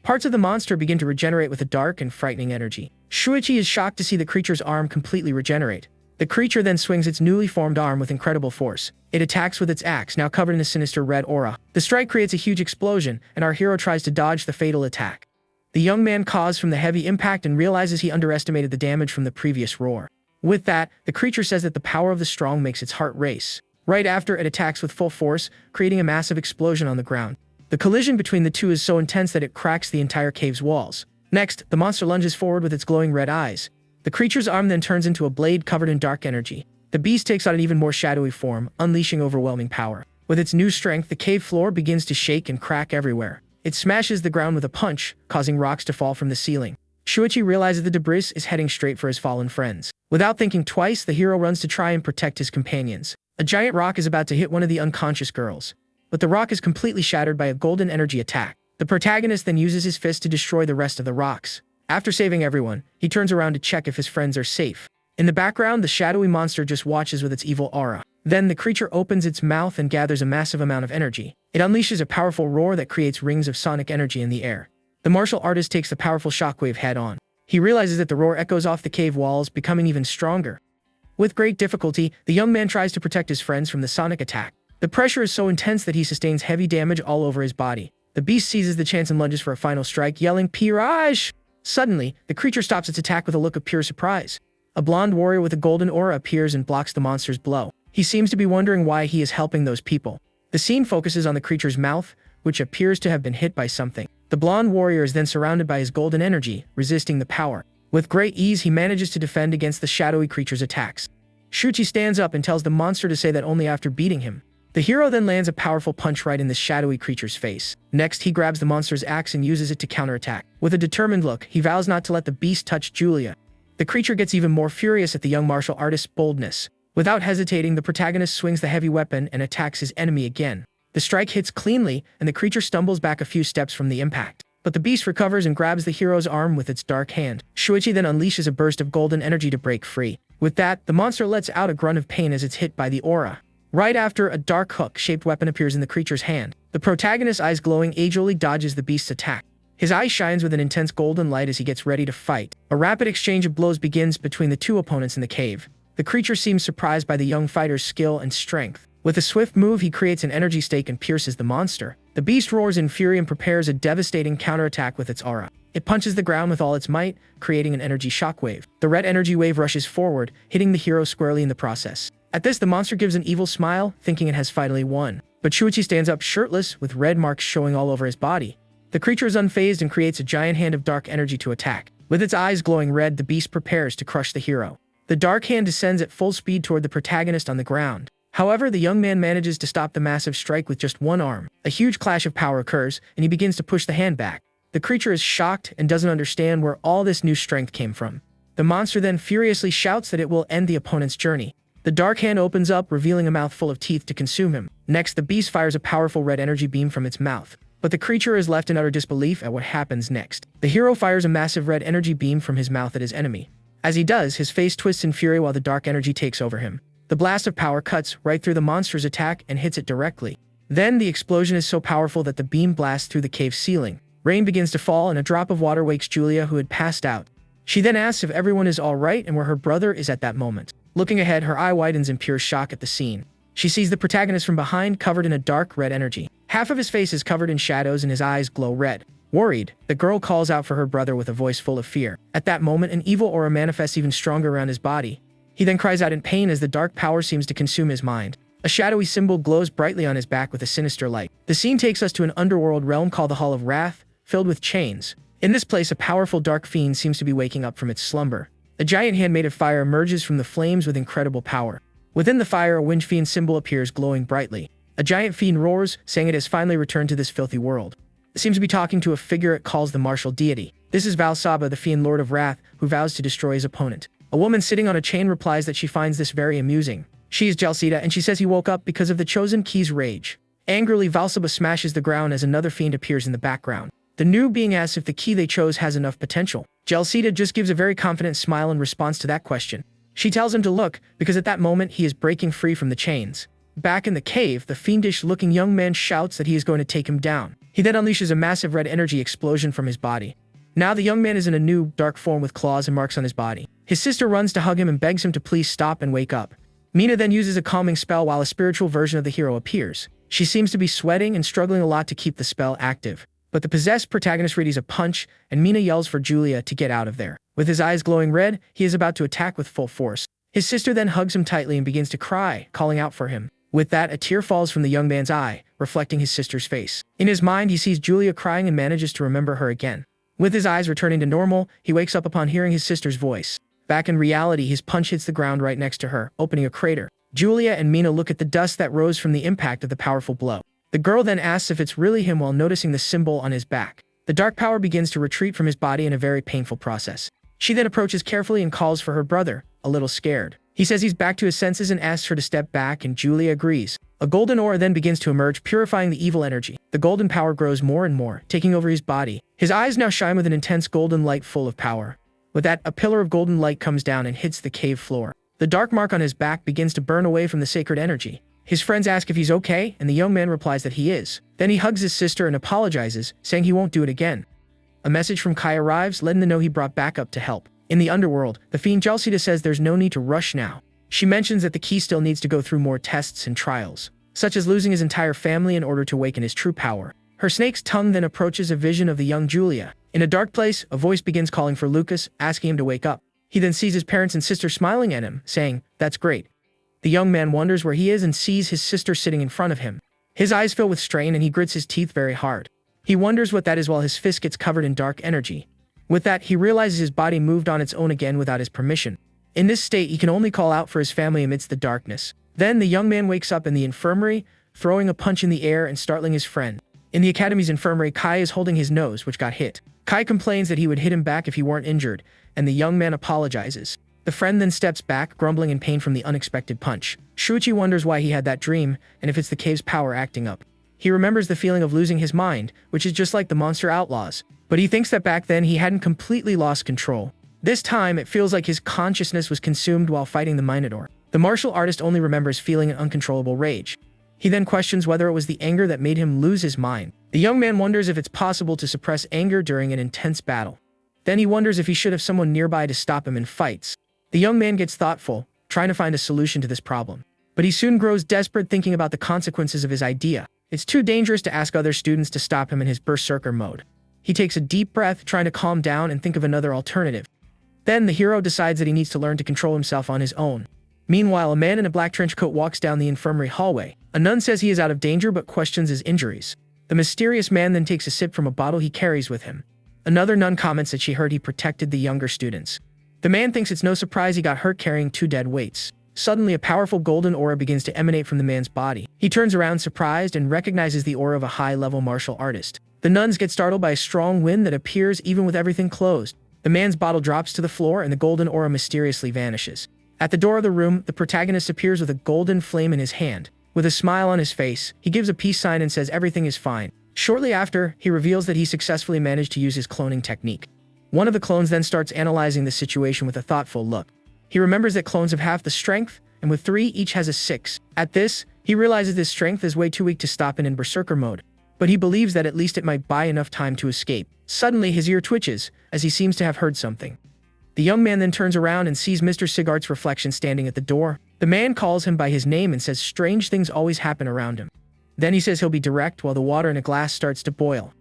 Parts of the monster begin to regenerate with a dark and frightening energy. Shuichi is shocked to see the creature's arm completely regenerate. The creature then swings its newly formed arm with incredible force. It attacks with its axe, now covered in a sinister red aura. The strike creates a huge explosion, and our hero tries to dodge the fatal attack. The young man caws from the heavy impact and realizes he underestimated the damage from the previous roar. With that, the creature says that the power of the strong makes its heart race. Right after, it attacks with full force, creating a massive explosion on the ground. The collision between the two is so intense that it cracks the entire cave's walls. Next, the monster lunges forward with its glowing red eyes. The creature's arm then turns into a blade covered in dark energy. The beast takes on an even more shadowy form, unleashing overwhelming power. With its new strength, the cave floor begins to shake and crack everywhere. It smashes the ground with a punch, causing rocks to fall from the ceiling. Shuichi realizes the debris is heading straight for his fallen friends. Without thinking twice, the hero runs to try and protect his companions. A giant rock is about to hit one of the unconscious girls, but the rock is completely shattered by a golden energy attack. The protagonist then uses his fist to destroy the rest of the rocks. After saving everyone, he turns around to check if his friends are safe. In the background, the shadowy monster just watches with its evil aura. Then the creature opens its mouth and gathers a massive amount of energy. It unleashes a powerful roar that creates rings of sonic energy in the air. The martial artist takes the powerful shockwave head-on. He realizes that the roar echoes off the cave walls, becoming even stronger. With great difficulty, the young man tries to protect his friends from the sonic attack. The pressure is so intense that he sustains heavy damage all over his body. The beast seizes the chance and lunges for a final strike, yelling, "Pirage!" Suddenly, the creature stops its attack with a look of pure surprise. A blonde warrior with a golden aura appears and blocks the monster's blow. He seems to be wondering why he is helping those people. The scene focuses on the creature's mouth, which appears to have been hit by something. The blonde warrior is then surrounded by his golden energy, resisting the power. With great ease, he manages to defend against the shadowy creature's attacks. Shuichi stands up and tells the monster to say that only after beating him. The hero then lands a powerful punch right in the shadowy creature's face. Next, he grabs the monster's axe and uses it to counterattack. With a determined look, he vows not to let the beast touch Julia. The creature gets even more furious at the young martial artist's boldness. Without hesitating, the protagonist swings the heavy weapon and attacks his enemy again. The strike hits cleanly, and the creature stumbles back a few steps from the impact. But the beast recovers and grabs the hero's arm with its dark hand. Shuichi then unleashes a burst of golden energy to break free. With that, the monster lets out a grunt of pain as it's hit by the aura. Right after, a dark hook-shaped weapon appears in the creature's hand. The protagonist's eyes glowing agilely dodges the beast's attack. His eye shines with an intense golden light as he gets ready to fight. A rapid exchange of blows begins between the two opponents in the cave. The creature seems surprised by the young fighter's skill and strength. With a swift move, he creates an energy stake and pierces the monster. The beast roars in fury and prepares a devastating counterattack with its aura. It punches the ground with all its might, creating an energy shockwave. The red energy wave rushes forward, hitting the hero squarely in the process. At this, the monster gives an evil smile, thinking it has finally won. But Shuichi stands up shirtless, with red marks showing all over his body. The creature is unfazed and creates a giant hand of dark energy to attack. With its eyes glowing red, the beast prepares to crush the hero. The dark hand descends at full speed toward the protagonist on the ground. However, the young man manages to stop the massive strike with just one arm. A huge clash of power occurs, and he begins to push the hand back. The creature is shocked and doesn't understand where all this new strength came from. The monster then furiously shouts that it will end the opponent's journey. The dark hand opens up, revealing a mouth full of teeth to consume him. Next, the beast fires a powerful red energy beam from its mouth. But the creature is left in utter disbelief at what happens next. The hero fires a massive red energy beam from his mouth at his enemy. As he does, his face twists in fury while the dark energy takes over him. The blast of power cuts right through the monster's attack and hits it directly. Then, the explosion is so powerful that the beam blasts through the cave ceiling. Rain begins to fall, and a drop of water wakes Julia, who had passed out. She then asks if everyone is alright and where her brother is at that moment. Looking ahead, her eye widens in pure shock at the scene. She sees the protagonist from behind, covered in a dark red energy. Half of his face is covered in shadows and his eyes glow red. Worried, the girl calls out for her brother with a voice full of fear. At that moment, an evil aura manifests even stronger around his body. He then cries out in pain as the dark power seems to consume his mind. A shadowy symbol glows brightly on his back with a sinister light. The scene takes us to an underworld realm called the Hall of Wrath, filled with chains. In this place, a powerful dark fiend seems to be waking up from its slumber. A giant hand made of fire emerges from the flames with incredible power. Within the fire, a wind fiend symbol appears, glowing brightly. A giant fiend roars, saying it has finally returned to this filthy world. It seems to be talking to a figure it calls the martial deity. This is Valsaba, the fiend lord of wrath, who vows to destroy his opponent. A woman sitting on a chain replies that she finds this very amusing. She is Jalcida, and she says he woke up because of the chosen key's rage. Angrily, Valsaba smashes the ground as another fiend appears in the background. The new being asks if the key they chose has enough potential. Jalcida just gives a very confident smile in response to that question. She tells him to look, because at that moment he is breaking free from the chains. Back in the cave, the fiendish-looking young man shouts that he is going to take him down. He then unleashes a massive red energy explosion from his body. Now the young man is in a new, dark form with claws and marks on his body. His sister runs to hug him and begs him to please stop and wake up. Mina then uses a calming spell while a spiritual version of the hero appears. She seems to be sweating and struggling a lot to keep the spell active. But the possessed protagonist readies a punch, and Mina yells for Julia to get out of there. With his eyes glowing red, he is about to attack with full force. His sister then hugs him tightly and begins to cry, calling out for him. With that, a tear falls from the young man's eye, reflecting his sister's face. In his mind, he sees Julia crying and manages to remember her again. With his eyes returning to normal, he wakes up upon hearing his sister's voice. Back in reality, his punch hits the ground right next to her, opening a crater. Julia and Mina look at the dust that rose from the impact of the powerful blow. The girl then asks if it's really him while noticing the symbol on his back. The dark power begins to retreat from his body in a very painful process. She then approaches carefully and calls for her brother, a little scared. He says he's back to his senses and asks her to step back, and Julia agrees. A golden aura then begins to emerge, purifying the evil energy. The golden power grows more and more, taking over his body. His eyes now shine with an intense golden light full of power. With that, a pillar of golden light comes down and hits the cave floor. The dark mark on his back begins to burn away from the sacred energy. His friends ask if he's okay, and the young man replies that he is. Then he hugs his sister and apologizes, saying he won't do it again. A message from Kai arrives, letting them know he brought backup to help. In the underworld, the fiend Jalcida says there's no need to rush now. She mentions that the key still needs to go through more tests and trials, such as losing his entire family in order to awaken his true power. Her snake's tongue then approaches a vision of the young Julia. In a dark place, a voice begins calling for Lucas, asking him to wake up. He then sees his parents and sister smiling at him, saying, "That's great." The young man wonders where he is and sees his sister sitting in front of him. His eyes fill with strain and he grits his teeth very hard. He wonders what that is while his fist gets covered in dark energy. With that, he realizes his body moved on its own again without his permission. In this state, he can only call out for his family amidst the darkness. Then, the young man wakes up in the infirmary, throwing a punch in the air and startling his friend. In the academy's infirmary, Kai is holding his nose, which got hit. Kai complains that he would hit him back if he weren't injured, and the young man apologizes. The friend then steps back, grumbling in pain from the unexpected punch. Shuichi wonders why he had that dream, and if it's the cave's power acting up. He remembers the feeling of losing his mind, which is just like the monster outlaws. But he thinks that back then he hadn't completely lost control. This time, it feels like his consciousness was consumed while fighting the Minotaur. The martial artist only remembers feeling an uncontrollable rage. He then questions whether it was the anger that made him lose his mind. The young man wonders if it's possible to suppress anger during an intense battle. Then he wonders if he should have someone nearby to stop him in fights. The young man gets thoughtful, trying to find a solution to this problem. But he soon grows desperate, thinking about the consequences of his idea. It's too dangerous to ask other students to stop him in his berserker mode. He takes a deep breath, trying to calm down and think of another alternative. Then the hero decides that he needs to learn to control himself on his own. Meanwhile, a man in a black trench coat walks down the infirmary hallway. A nun says he is out of danger but questions his injuries. The mysterious man then takes a sip from a bottle he carries with him. Another nun comments that she heard he protected the younger students. The man thinks it's no surprise he got hurt carrying 2 dead weights. Suddenly, a powerful golden aura begins to emanate from the man's body. He turns around surprised and recognizes the aura of a high-level martial artist. The nuns get startled by a strong wind that appears even with everything closed. The man's bottle drops to the floor and the golden aura mysteriously vanishes. At the door of the room, the protagonist appears with a golden flame in his hand. With a smile on his face, he gives a peace sign and says everything is fine. Shortly after, he reveals that he successfully managed to use his cloning technique. One of the clones then starts analyzing the situation with a thoughtful look. He remembers that clones have half the strength, and with 3, each has a 6. At this, he realizes this strength is way too weak to stop him in berserker mode. But he believes that at least it might buy enough time to escape. Suddenly, his ear twitches, as he seems to have heard something. The young man then turns around and sees Mr. Sigart's reflection standing at the door. The man calls him by his name and says strange things always happen around him. Then he says he'll be direct while the water in a glass starts to boil.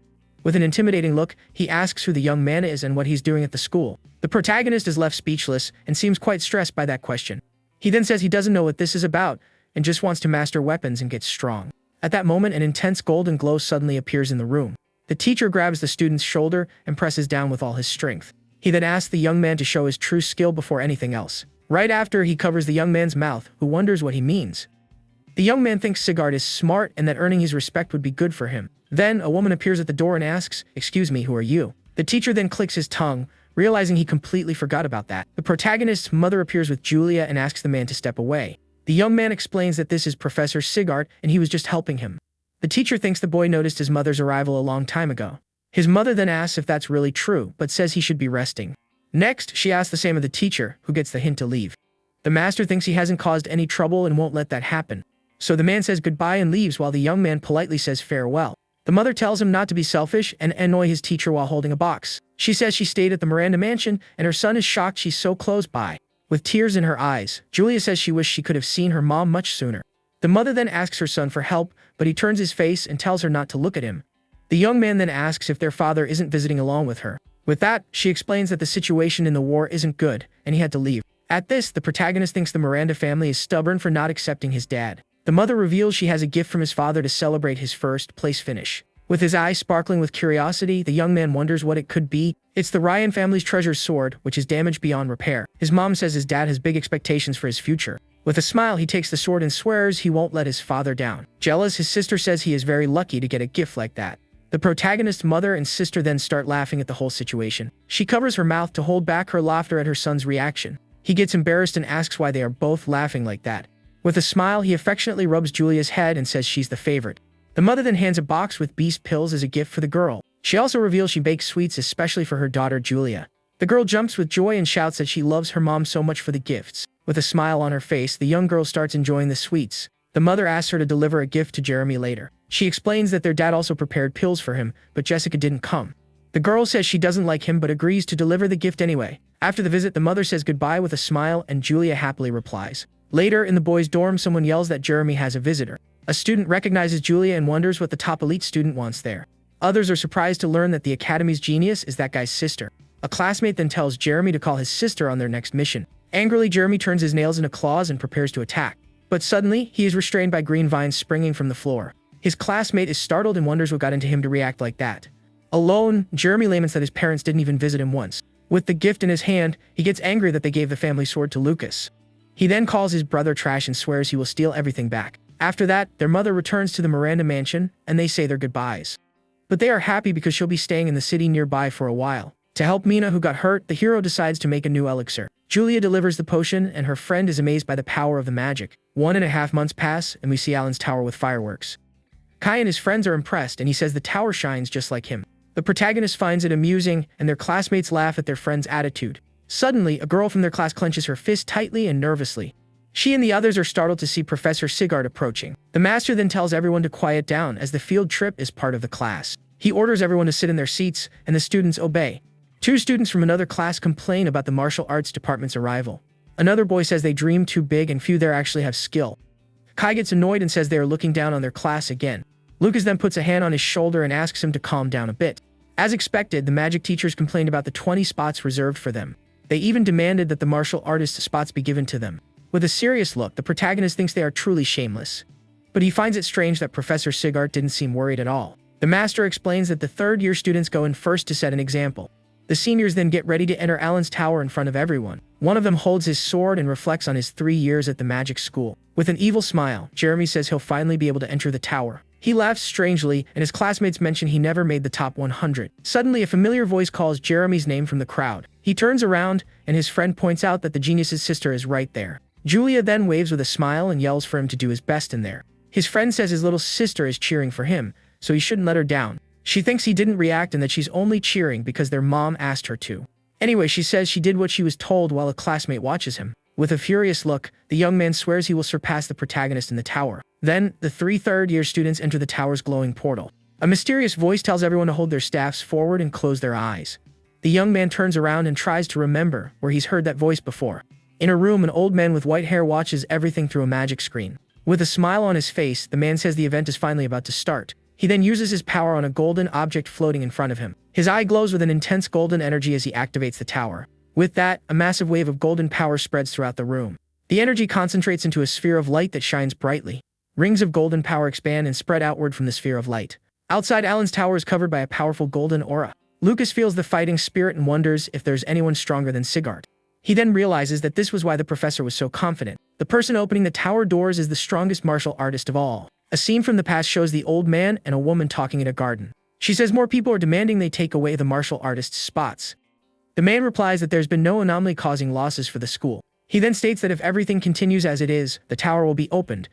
With an intimidating look, he asks who the young man is and what he's doing at the school. The protagonist is left speechless and seems quite stressed by that question. He then says he doesn't know what this is about and just wants to master weapons and get strong. At that moment, an intense golden glow suddenly appears in the room. The teacher grabs the student's shoulder and presses down with all his strength. He then asks the young man to show his true skill before anything else. Right after, he covers the young man's mouth, who wonders what he means. The young man thinks Sigard is smart and that earning his respect would be good for him. Then, a woman appears at the door and asks, "Excuse me, who are you?" The teacher then clicks his tongue, realizing he completely forgot about that. The protagonist's mother appears with Julia and asks the man to step away. The young man explains that this is Professor Sigard and he was just helping him. The teacher thinks the boy noticed his mother's arrival a long time ago. His mother then asks if that's really true, but says he should be resting. Next, she asks the same of the teacher, who gets the hint to leave. The master thinks he hasn't caused any trouble and won't let that happen. So the man says goodbye and leaves while the young man politely says farewell. The mother tells him not to be selfish and annoy his teacher while holding a box. She says she stayed at the Miranda mansion and her son is shocked she's so close by. With tears in her eyes, Julia says she wished she could have seen her mom much sooner. The mother then asks her son for help, but he turns his face and tells her not to look at him. The young man then asks if their father isn't visiting along with her. With that, she explains that the situation in the war isn't good, and he had to leave. At this, the protagonist thinks the Miranda family is stubborn for not accepting his dad. The mother reveals she has a gift from his father to celebrate his first-place finish. With his eyes sparkling with curiosity, the young man wonders what it could be. It's the Ryan family's treasured sword, which is damaged beyond repair. His mom says his dad has big expectations for his future. With a smile, he takes the sword and swears he won't let his father down. Jealous, his sister says he is very lucky to get a gift like that. The protagonist's mother and sister then start laughing at the whole situation. She covers her mouth to hold back her laughter at her son's reaction. He gets embarrassed and asks why they are both laughing like that. With a smile, he affectionately rubs Julia's head and says she's the favorite. The mother then hands a box with beast pills as a gift for the girl. She also reveals she bakes sweets especially for her daughter Julia. The girl jumps with joy and shouts that she loves her mom so much for the gifts. With a smile on her face, the young girl starts enjoying the sweets. The mother asks her to deliver a gift to Jeremy later. She explains that their dad also prepared pills for him, but Jessica didn't come. The girl says she doesn't like him but agrees to deliver the gift anyway. After the visit, the mother says goodbye with a smile and Julia happily replies. Later, in the boys' dorm, someone yells that Jeremy has a visitor. A student recognizes Julia and wonders what the top elite student wants there. Others are surprised to learn that the academy's genius is that guy's sister. A classmate then tells Jeremy to call his sister on their next mission. Angrily, Jeremy turns his nails into claws and prepares to attack. But suddenly, he is restrained by green vines springing from the floor. His classmate is startled and wonders what got into him to react like that. Alone, Jeremy laments that his parents didn't even visit him once. With the gift in his hand, he gets angry that they gave the family sword to Lucas. He then calls his brother trash and swears he will steal everything back. After that, their mother returns to the Miranda mansion, and they say their goodbyes. but they are happy because she'll be staying in the city nearby for a while. To help Mina, who got hurt, the hero decides to make a new elixir. Julia delivers the potion, and her friend is amazed by the power of the magic. 1.5 months pass, and we see Alan's tower with fireworks. Kai and his friends are impressed, and he says the tower shines just like him. The protagonist finds it amusing, and their classmates laugh at their friend's attitude. Suddenly, a girl from their class clenches her fist tightly and nervously. She and the others are startled to see Professor Sigurd approaching. The master then tells everyone to quiet down as the field trip is part of the class. He orders everyone to sit in their seats, and the students obey. 2 students from another class complain about the martial arts department's arrival. Another boy says they dream too big and few there actually have skill. Kai gets annoyed and says they are looking down on their class again. Lucas then puts a hand on his shoulder and asks him to calm down a bit. As expected, the magic teachers complained about the 20 spots reserved for them. They even demanded that the martial artist spots be given to them. With a serious look, the protagonist thinks they are truly shameless. But he finds it strange that Professor Sigurd didn't seem worried at all. The master explains that the third-year students go in first to set an example. The seniors then get ready to enter Alan's tower in front of everyone. One of them holds his sword and reflects on his 3 years at the magic school. With an evil smile, Jeremy says he'll finally be able to enter the tower. He laughs strangely, and his classmates mention he never made the top 100. Suddenly, a familiar voice calls Jeremy's name from the crowd. He turns around, and his friend points out that the genius's sister is right there. Julia then waves with a smile and yells for him to do his best in there. His friend says his little sister is cheering for him, so he shouldn't let her down. She thinks he didn't react and that she's only cheering because their mom asked her to. Anyway, she says she did what she was told while a classmate watches him. With a furious look, the young man swears he will surpass the protagonist in the tower. Then, the 3 third-year students enter the tower's glowing portal. A mysterious voice tells everyone to hold their staffs forward and close their eyes. The young man turns around and tries to remember where he's heard that voice before. In a room, an old man with white hair watches everything through a magic screen. With a smile on his face, the man says the event is finally about to start. He then uses his power on a golden object floating in front of him. His eye glows with an intense golden energy as he activates the tower. With that, a massive wave of golden power spreads throughout the room. The energy concentrates into a sphere of light that shines brightly. Rings of golden power expand and spread outward from the sphere of light. Outside, Alan's tower is covered by a powerful golden aura. Lucas feels the fighting spirit and wonders if there's anyone stronger than Sigurd. He then realizes that this was why the professor was so confident. The person opening the tower doors is the strongest martial artist of all. A scene from the past shows the old man and a woman talking in a garden. She says more people are demanding they take away the martial artist's spots. The man replies that there's been no anomaly causing losses for the school. He then states that if everything continues as it is, the tower will be opened.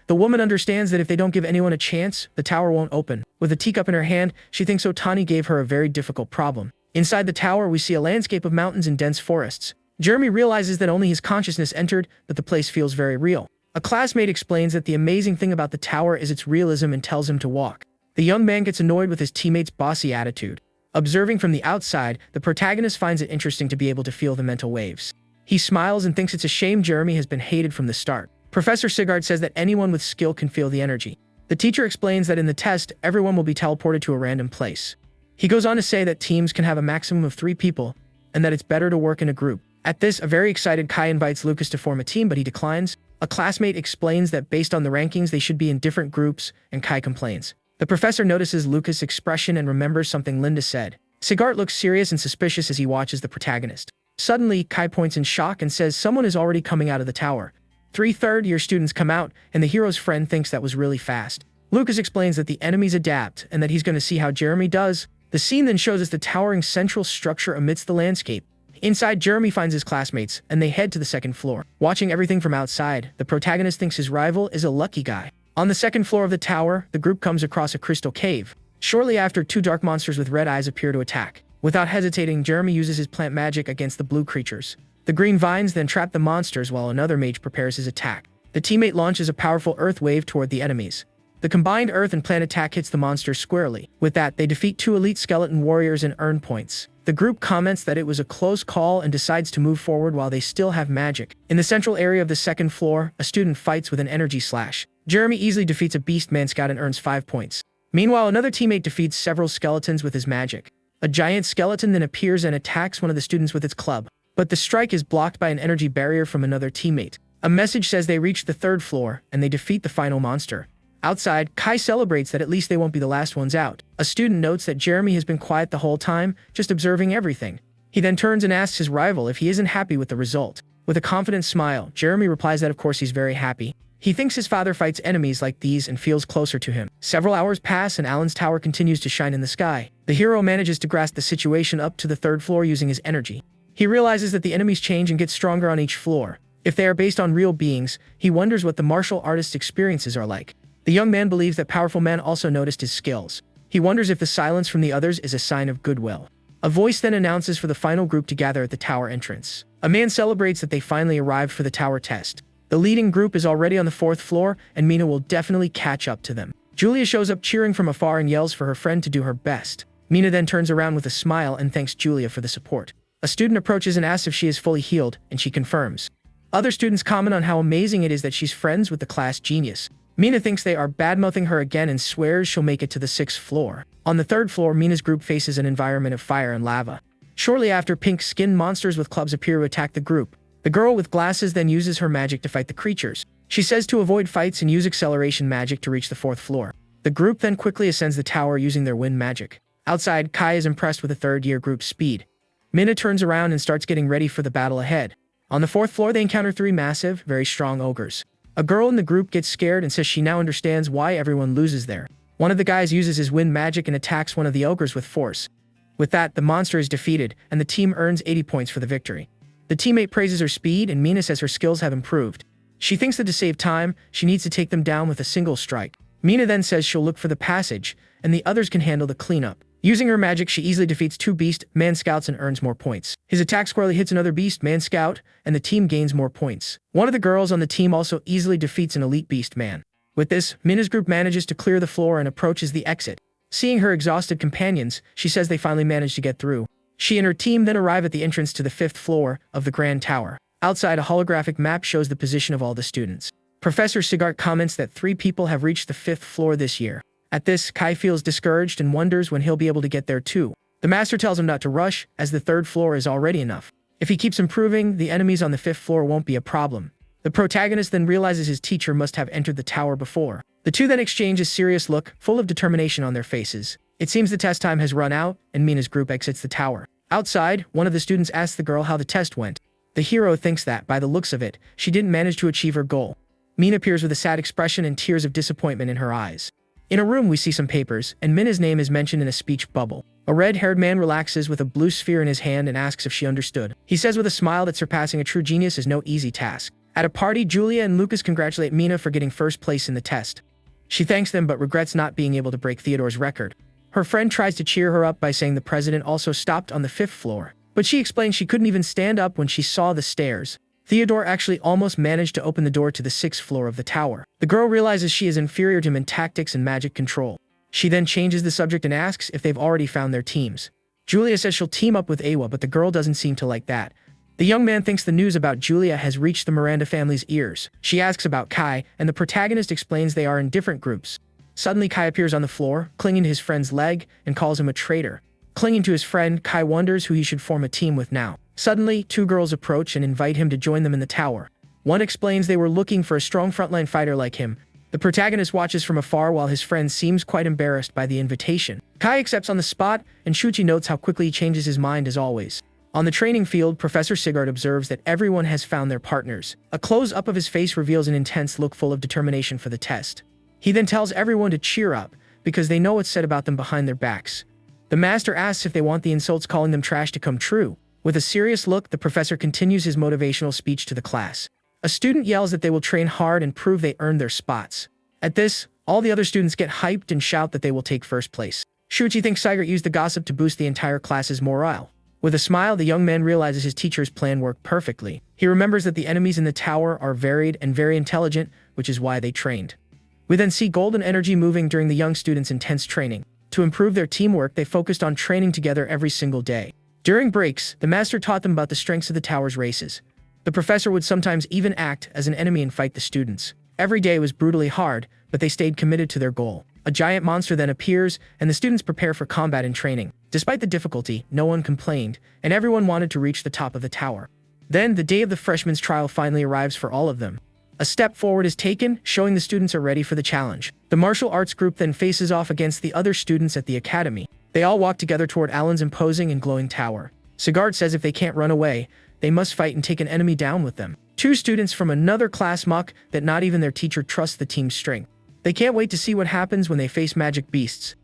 The woman understands that if they don't give anyone a chance, the tower won't open. With a teacup in her hand, she thinks Otani gave her a very difficult problem. Inside the tower, we see a landscape of mountains and dense forests. Jeremy realizes that only his consciousness entered, but the place feels very real. A classmate explains that the amazing thing about the tower is its realism and tells him to walk. The young man gets annoyed with his teammate's bossy attitude. Observing from the outside, the protagonist finds it interesting to be able to feel the mental waves. He smiles and thinks it's a shame Jeremy has been hated from the start. Professor Sigurd says that anyone with skill can feel the energy. The teacher explains that in the test, everyone will be teleported to a random place. He goes on to say that teams can have a maximum of 3 people, and that it's better to work in a group. At this, a very excited Kai invites Lucas to form a team, but he declines. A classmate explains that based on the rankings, they should be in different groups, and Kai complains. The professor notices Lucas' expression and remembers something Linda said. Sigurd looks serious and suspicious as he watches the protagonist. Suddenly, Kai points in shock and says someone is already coming out of the tower. 3 third-year students come out, and the hero's friend thinks that was really fast. Lucas explains that the enemies adapt, and that he's going to see how Jeremy does. The scene then shows us the towering central structure amidst the landscape. Inside, Jeremy finds his classmates, and they head to the 2nd floor. Watching everything from outside, the protagonist thinks his rival is a lucky guy. On the 2nd floor of the tower, the group comes across a crystal cave. Shortly after, 2 dark monsters with red eyes appear to attack. Without hesitating, Jeremy uses his plant magic against the blue creatures. The green vines then trap the monsters while another mage prepares his attack. The teammate launches a powerful earth wave toward the enemies. The combined earth and plant attack hits the monsters squarely. With that, they defeat 2 elite skeleton warriors and earn points. The group comments that it was a close call and decides to move forward while they still have magic. In the central area of the 2nd floor, a student fights with an energy slash. Jeremy easily defeats a beast man scout and earns 5 points. Meanwhile, another teammate defeats several skeletons with his magic. A giant skeleton then appears and attacks one of the students with its club. But the strike is blocked by an energy barrier from another teammate. A message says they reach the 3rd floor, and they defeat the final monster. Outside, Kai celebrates that at least they won't be the last ones out. A student notes that Jeremy has been quiet the whole time, just observing everything. He then turns and asks his rival if he isn't happy with the result. With a confident smile, Jeremy replies that of course he's very happy. He thinks his father fights enemies like these and feels closer to him. Several hours pass and Alan's tower continues to shine in the sky. The hero manages to grasp the situation up to the third floor using his energy. He realizes that the enemies change and get stronger on each floor. If they are based on real beings, he wonders what the martial artist's experiences are like. The young man believes that powerful man also noticed his skills. He wonders if the silence from the others is a sign of goodwill. A voice then announces for the final group to gather at the tower entrance. A man celebrates that they finally arrived for the tower test. The leading group is already on the fourth floor, and Mina will definitely catch up to them. Julia shows up cheering from afar and yells for her friend to do her best. Mina then turns around with a smile and thanks Julia for the support. A student approaches and asks if she is fully healed, and she confirms. Other students comment on how amazing it is that she's friends with the class genius. Mina thinks they are badmouthing her again and swears she'll make it to the 6th floor. On the 3rd floor, Mina's group faces an environment of fire and lava. Shortly after, pink-skinned monsters with clubs appear to attack the group. The girl with glasses then uses her magic to fight the creatures. She says to avoid fights and use acceleration magic to reach the 4th floor. The group then quickly ascends the tower using their wind magic. Outside, Kai is impressed with the 3rd-year group's speed. Mina turns around and starts getting ready for the battle ahead. On the 4th floor, they encounter 3 massive, very strong ogres. A girl in the group gets scared and says she now understands why everyone loses there. One of the guys uses his wind magic and attacks one of the ogres with force. With that, the monster is defeated, and the team earns 80 points for the victory. The teammate praises her speed, and Mina says her skills have improved. She thinks that to save time, she needs to take them down with a single strike. Mina then says she'll look for the passage, and the others can handle the cleanup. Using her magic, she easily defeats 2 beast man scouts and earns more points. His attack squarely hits another beast man scout, and the team gains more points. One of the girls on the team also easily defeats an elite beast man. With this, Mina's group manages to clear the floor and approaches the exit. Seeing her exhausted companions, she says they finally managed to get through. She and her team then arrive at the entrance to the 5th floor of the Grand Tower. Outside, a holographic map shows the position of all the students. Professor Sigart comments that 3 people have reached the 5th floor this year. At this, Kai feels discouraged and wonders when he'll be able to get there too. The master tells him not to rush, as the 3rd floor is already enough. If he keeps improving, the enemies on the 5th floor won't be a problem. The protagonist then realizes his teacher must have entered the tower before. The two then exchange a serious look, full of determination on their faces. It seems the test time has run out, and Mina's group exits the tower. Outside, one of the students asks the girl how the test went. The hero thinks that, by the looks of it, she didn't manage to achieve her goal. Mina appears with a sad expression and tears of disappointment in her eyes. In a room, we see some papers, and Mina's name is mentioned in a speech bubble. A red-haired man relaxes with a blue sphere in his hand and asks if she understood. He says with a smile that surpassing a true genius is no easy task. At a party, Julia and Lucas congratulate Mina for getting 1st place in the test. She thanks them but regrets not being able to break Theodore's record. Her friend tries to cheer her up by saying the president also stopped on the 5th floor, but she explains she couldn't even stand up when she saw the stairs. Theodore actually almost managed to open the door to the 6th floor of the tower. The girl realizes she is inferior to him in tactics and magic control. She then changes the subject and asks if they've already found their teams. Julia says she'll team up with Awa, but the girl doesn't seem to like that. The young man thinks the news about Julia has reached the Miranda family's ears. She asks about Kai, and the protagonist explains they are in different groups. Suddenly, Kai appears on the floor, clinging to his friend's leg, and calls him a traitor. Clinging to his friend, Kai wonders who he should form a team with now. Suddenly, 2 girls approach and invite him to join them in the tower. One explains they were looking for a strong frontline fighter like him. The protagonist watches from afar while his friend seems quite embarrassed by the invitation. Kai accepts on the spot, and Shuchi notes how quickly he changes his mind as always. On the training field, Professor Sigard observes that everyone has found their partners. A close-up of his face reveals an intense look full of determination for the test. He then tells everyone to cheer up, because they know what's said about them behind their backs. The master asks if they want the insults calling them trash to come true. With a serious look, the professor continues his motivational speech to the class. A student yells that they will train hard and prove they earned their spots. At this, all the other students get hyped and shout that they will take 1st place. Shuichi thinks Sigart used the gossip to boost the entire class's morale. With a smile, the young man realizes his teacher's plan worked perfectly. He remembers that the enemies in the tower are varied and very intelligent, which is why they trained. We then see golden energy moving during the young students' intense training. To improve their teamwork, they focused on training together every single day. During breaks, the master taught them about the strengths of the tower's races. The professor would sometimes even act as an enemy and fight the students. Every day was brutally hard, but they stayed committed to their goal. A giant monster then appears, and the students prepare for combat and training. Despite the difficulty, no one complained, and everyone wanted to reach the top of the tower. Then, the day of the freshman's trial finally arrives for all of them. A step forward is taken, showing the students are ready for the challenge. The martial arts group then faces off against the other students at the academy. They all walk together toward Alan's imposing and glowing tower. Sigard says if they can't run away, they must fight and take an enemy down with them. Two students from another class mock that not even their teacher trusts the team's strength. They can't wait to see what happens when they face magic beasts.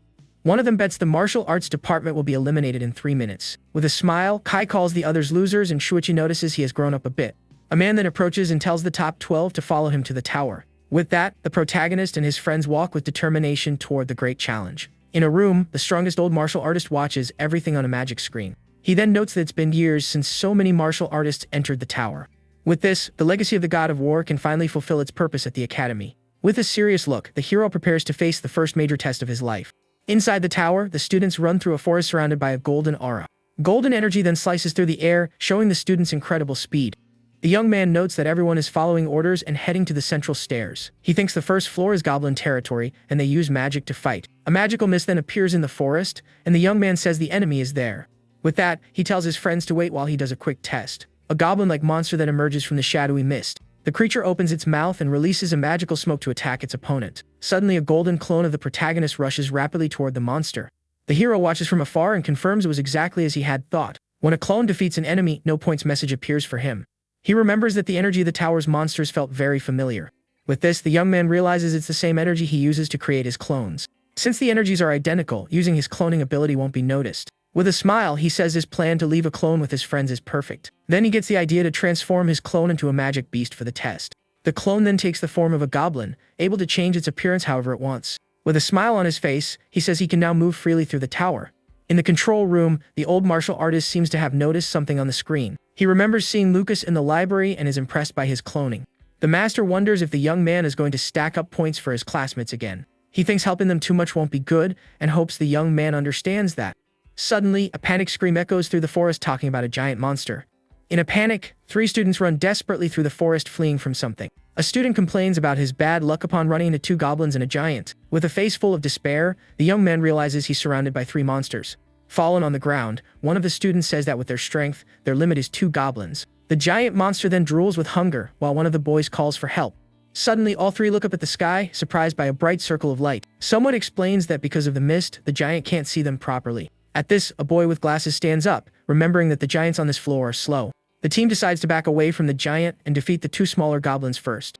One of them bets the martial arts department will be eliminated in 3 minutes. With a smile, Kai calls the others losers and Shuichi notices he has grown up a bit. A man then approaches and tells the top 12 to follow him to the tower. With that, the protagonist and his friends walk with determination toward the great challenge. In a room, the strongest old martial artist watches everything on a magic screen. He then notes that it's been years since so many martial artists entered the tower. With this, the legacy of the God of War can finally fulfill its purpose at the academy. With a serious look, the hero prepares to face the first major test of his life. Inside the tower, the students run through a forest surrounded by a golden aura. Golden energy then slices through the air, showing the students incredible speed. The young man notes that everyone is following orders and heading to the central stairs. He thinks the first floor is goblin territory, and they use magic to fight. A magical mist then appears in the forest, and the young man says the enemy is there. With that, he tells his friends to wait while he does a quick test. A goblin-like monster then emerges from the shadowy mist. The creature opens its mouth and releases a magical smoke to attack its opponent. Suddenly, a golden clone of the protagonist rushes rapidly toward the monster. The hero watches from afar and confirms it was exactly as he had thought. When a clone defeats an enemy, no points message appears for him. He remembers that the energy of the tower's monsters felt very familiar. With this, the young man realizes it's the same energy he uses to create his clones. Since the energies are identical, using his cloning ability won't be noticed. With a smile, he says his plan to leave a clone with his friends is perfect. Then he gets the idea to transform his clone into a magic beast for the test. The clone then takes the form of a goblin, able to change its appearance however it wants. With a smile on his face, he says he can now move freely through the tower. In the control room, the old martial artist seems to have noticed something on the screen. He remembers seeing Lucas in the library and is impressed by his cloning. The master wonders if the young man is going to stack up points for his classmates again. He thinks helping them too much won't be good and hopes the young man understands that. Suddenly, a panic scream echoes through the forest talking about a giant monster. In a panic, 3 students run desperately through the forest fleeing from something. A student complains about his bad luck upon running into 2 goblins and a giant. With a face full of despair, the young man realizes he's surrounded by 3 monsters. Fallen on the ground, one of the students says that with their strength, their limit is 2 goblins. The giant monster then drools with hunger, while one of the boys calls for help. Suddenly, all 3 look up at the sky, surprised by a bright circle of light. Someone explains that because of the mist, the giant can't see them properly. At this, a boy with glasses stands up, remembering that the giants on this floor are slow. The team decides to back away from the giant and defeat the 2 smaller goblins first.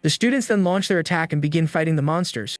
The students then launch their attack and begin fighting the monsters.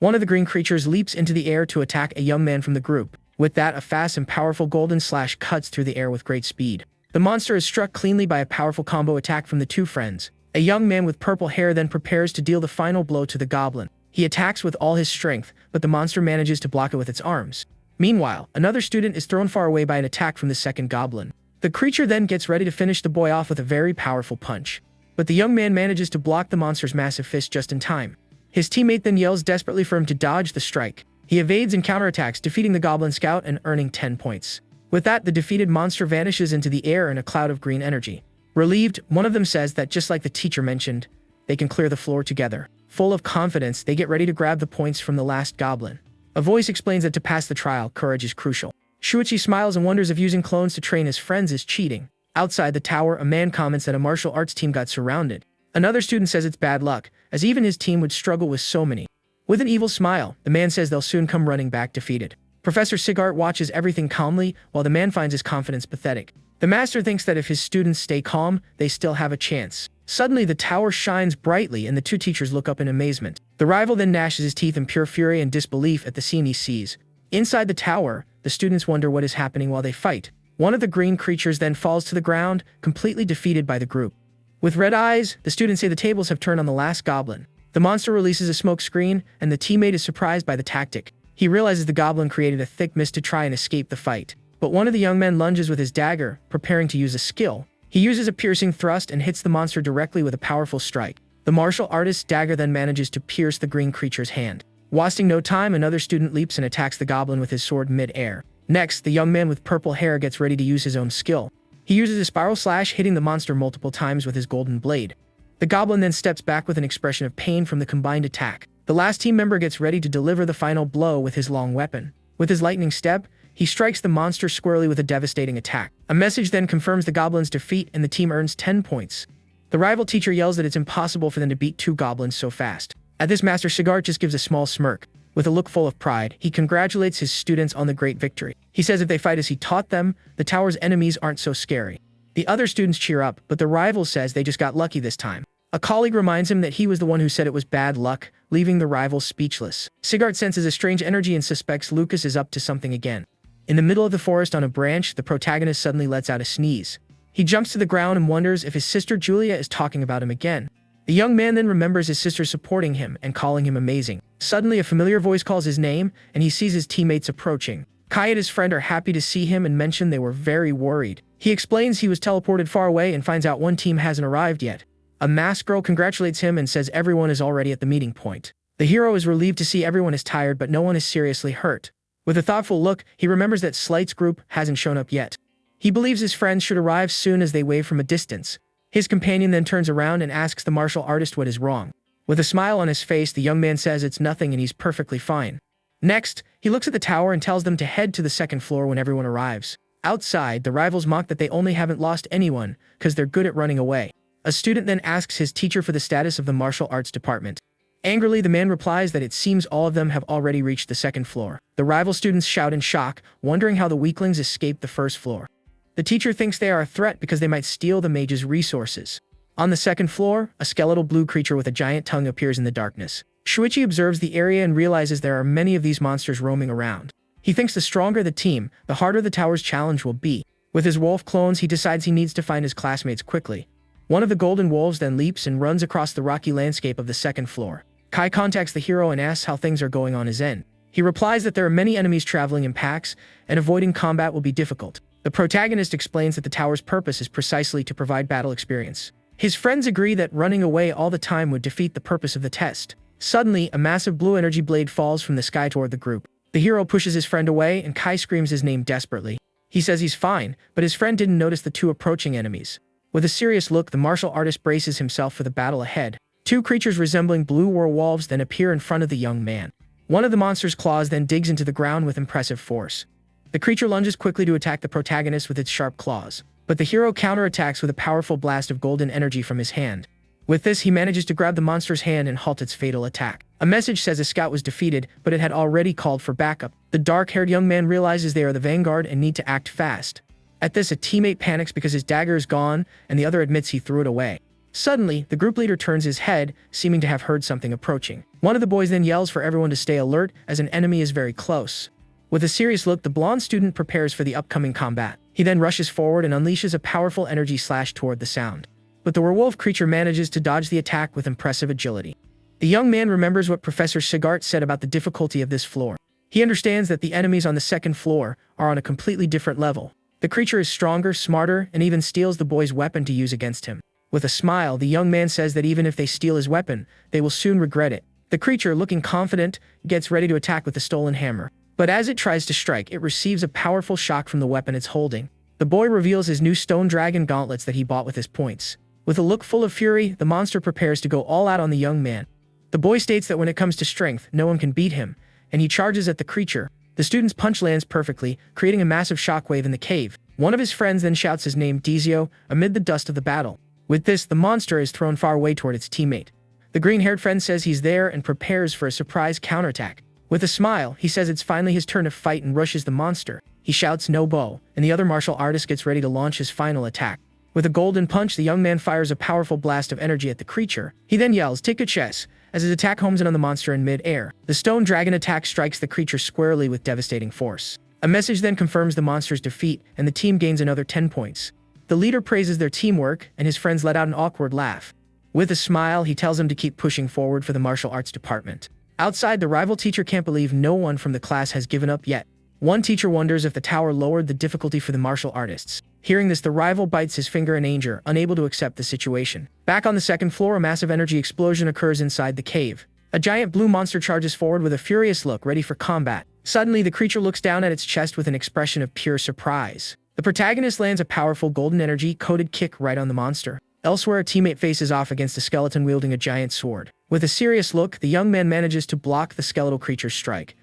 One of the green creatures leaps into the air to attack a young man from the group. With that, a fast and powerful golden slash cuts through the air with great speed. The monster is struck cleanly by a powerful combo attack from the 2 friends. A young man with purple hair then prepares to deal the final blow to the goblin. He attacks with all his strength, but the monster manages to block it with its arms. Meanwhile, another student is thrown far away by an attack from the second goblin. The creature then gets ready to finish the boy off with a very powerful punch. But the young man manages to block the monster's massive fist just in time. His teammate then yells desperately for him to dodge the strike. He evades and counterattacks, defeating the goblin scout and earning 10 points. With that, the defeated monster vanishes into the air in a cloud of green energy. Relieved, one of them says that just like the teacher mentioned, they can clear the floor together. Full of confidence, they get ready to grab the points from the last goblin. A voice explains that to pass the trial, courage is crucial. Shuichi smiles and wonders if using clones to train his friends is cheating. Outside the tower, a man comments that a martial arts team got surrounded. Another student says it's bad luck, as even his team would struggle with so many. With an evil smile, the man says they'll soon come running back defeated. Professor Sigart watches everything calmly, while the man finds his confidence pathetic. The master thinks that if his students stay calm, they still have a chance. Suddenly, the tower shines brightly and the 2 teachers look up in amazement. The rival then gnashes his teeth in pure fury and disbelief at the scene he sees. Inside the tower, the students wonder what is happening while they fight. One of the green creatures then falls to the ground, completely defeated by the group. With red eyes, the students say the tables have turned on the last goblin. The monster releases a smoke screen, and the teammate is surprised by the tactic. He realizes the goblin created a thick mist to try and escape the fight. But one of the young men lunges with his dagger, preparing to use a skill. He uses a piercing thrust and hits the monster directly with a powerful strike. The martial artist's dagger then manages to pierce the green creature's hand. Wasting no time, another student leaps and attacks the goblin with his sword mid-air. Next, the young man with purple hair gets ready to use his own skill. He uses a spiral slash, hitting the monster multiple times with his golden blade. The goblin then steps back with an expression of pain from the combined attack. The last team member gets ready to deliver the final blow with his long weapon. With his lightning step, he strikes the monster squarely with a devastating attack. A message then confirms the goblin's defeat and the team earns 10 points. The rival teacher yells that it's impossible for them to beat 2 goblins so fast. At this, Master Sigart just gives a small smirk. With a look full of pride, he congratulates his students on the great victory. He says if they fight as he taught them, the tower's enemies aren't so scary. The other students cheer up, but the rival says they just got lucky this time. A colleague reminds him that he was the one who said it was bad luck, leaving the rival speechless. Sigart senses a strange energy and suspects Lucas is up to something again. In the middle of the forest on a branch, the protagonist suddenly lets out a sneeze. He jumps to the ground and wonders if his sister Julia is talking about him again. The young man then remembers his sister supporting him and calling him amazing. Suddenly, a familiar voice calls his name, and he sees his teammates approaching. Kai and his friend are happy to see him and mention they were very worried. He explains he was teleported far away and finds out one team hasn't arrived yet. A masked girl congratulates him and says everyone is already at the meeting point. The hero is relieved to see everyone is tired, but no one is seriously hurt. With a thoughtful look, he remembers that Slight's group hasn't shown up yet. He believes his friends should arrive soon as they wave from a distance. His companion then turns around and asks the martial artist what is wrong. With a smile on his face, the young man says it's nothing and he's perfectly fine. Next, he looks at the tower and tells them to head to the second floor when everyone arrives. Outside, the rivals mock that they only haven't lost anyone because they're good at running away. A student then asks his teacher for the status of the martial arts department. Angrily, the man replies that it seems all of them have already reached the second floor. The rival students shout in shock, wondering how the weaklings escaped the first floor. The teacher thinks they are a threat because they might steal the mage's resources. On the second floor, a skeletal blue creature with a giant tongue appears in the darkness. Shuichi observes the area and realizes there are many of these monsters roaming around. He thinks the stronger the team, the harder the tower's challenge will be. With his wolf clones, he decides he needs to find his classmates quickly. One of the golden wolves then leaps and runs across the rocky landscape of the second floor. Kai contacts the hero and asks how things are going on his end. He replies that there are many enemies traveling in packs, and avoiding combat will be difficult. The protagonist explains that the tower's purpose is precisely to provide battle experience. His friends agree that running away all the time would defeat the purpose of the test. Suddenly, a massive blue energy blade falls from the sky toward the group. The hero pushes his friend away and Kai screams his name desperately. He says he's fine, but his friend didn't notice the two approaching enemies. With a serious look, the martial artist braces himself for the battle ahead. Two creatures resembling blue werewolves then appear in front of the young man. One of the monster's claws then digs into the ground with impressive force. The creature lunges quickly to attack the protagonist with its sharp claws, but the hero counterattacks with a powerful blast of golden energy from his hand. With this, he manages to grab the monster's hand and halt its fatal attack. A message says a scout was defeated, but it had already called for backup. The dark-haired young man realizes they are the vanguard and need to act fast. At this, a teammate panics because his dagger is gone, and the other admits he threw it away. Suddenly, the group leader turns his head, seeming to have heard something approaching. One of the boys then yells for everyone to stay alert, as an enemy is very close. With a serious look, the blonde student prepares for the upcoming combat. He then rushes forward and unleashes a powerful energy slash toward the sound. But the werewolf creature manages to dodge the attack with impressive agility. The young man remembers what Professor Sigart said about the difficulty of this floor. He understands that the enemies on the second floor are on a completely different level. The creature is stronger, smarter, and even steals the boy's weapon to use against him. With a smile, the young man says that even if they steal his weapon, they will soon regret it. The creature, looking confident, gets ready to attack with the stolen hammer. But as it tries to strike, it receives a powerful shock from the weapon it's holding. The boy reveals his new stone dragon gauntlets that he bought with his points. With a look full of fury, the monster prepares to go all out on the young man. The boy states that when it comes to strength, no one can beat him, and he charges at the creature. The student's punch lands perfectly, creating a massive shockwave in the cave. One of his friends then shouts his name, Dizio, amid the dust of the battle. With this, the monster is thrown far away toward its teammate. The green-haired friend says he's there and prepares for a surprise counterattack. With a smile, he says it's finally his turn to fight and rushes the monster. He shouts no bow, and the other martial artist gets ready to launch his final attack. With a golden punch, the young man fires a powerful blast of energy at the creature. He then yells, "Take a chess," as his attack homes in on the monster in mid-air. The stone dragon attack strikes the creature squarely with devastating force. A message then confirms the monster's defeat, and the team gains another 10 points. The leader praises their teamwork, and his friends let out an awkward laugh. With a smile, he tells them to keep pushing forward for the martial arts department. Outside, the rival teacher can't believe no one from the class has given up yet. One teacher wonders if the tower lowered the difficulty for the martial artists. Hearing this, the rival bites his finger in anger, unable to accept the situation. Back on the second floor, a massive energy explosion occurs inside the cave. A giant blue monster charges forward with a furious look, ready for combat. Suddenly, the creature looks down at its chest with an expression of pure surprise. The protagonist lands a powerful golden energy-coated kick right on the monster. Elsewhere, a teammate faces off against a skeleton wielding a giant sword. With a serious look, the young man manages to block the skeletal creature's strike.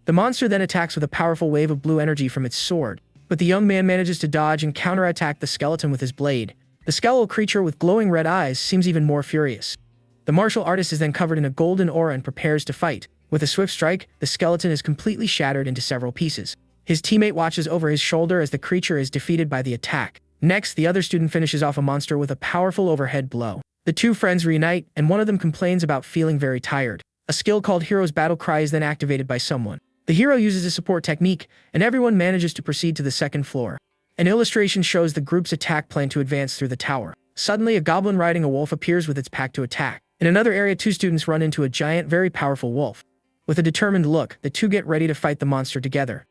The monster then attacks with a powerful wave of blue energy from its sword, but the young man manages to dodge and counterattack the skeleton with his blade. The skeletal creature with glowing red eyes seems even more furious. The martial artist is then covered in a golden aura and prepares to fight. With a swift strike, the skeleton is completely shattered into several pieces. His teammate watches over his shoulder as the creature is defeated by the attack. Next, the other student finishes off a monster with a powerful overhead blow. The two friends reunite, and one of them complains about feeling very tired. A skill called Hero's Battle Cry is then activated by someone. The hero uses a support technique, and everyone manages to proceed to the second floor. An illustration shows the group's attack plan to advance through the tower. Suddenly, a goblin riding a wolf appears with its pack to attack. In another area, two students run into a giant, very powerful wolf. With a determined look, the two get ready to fight the monster together.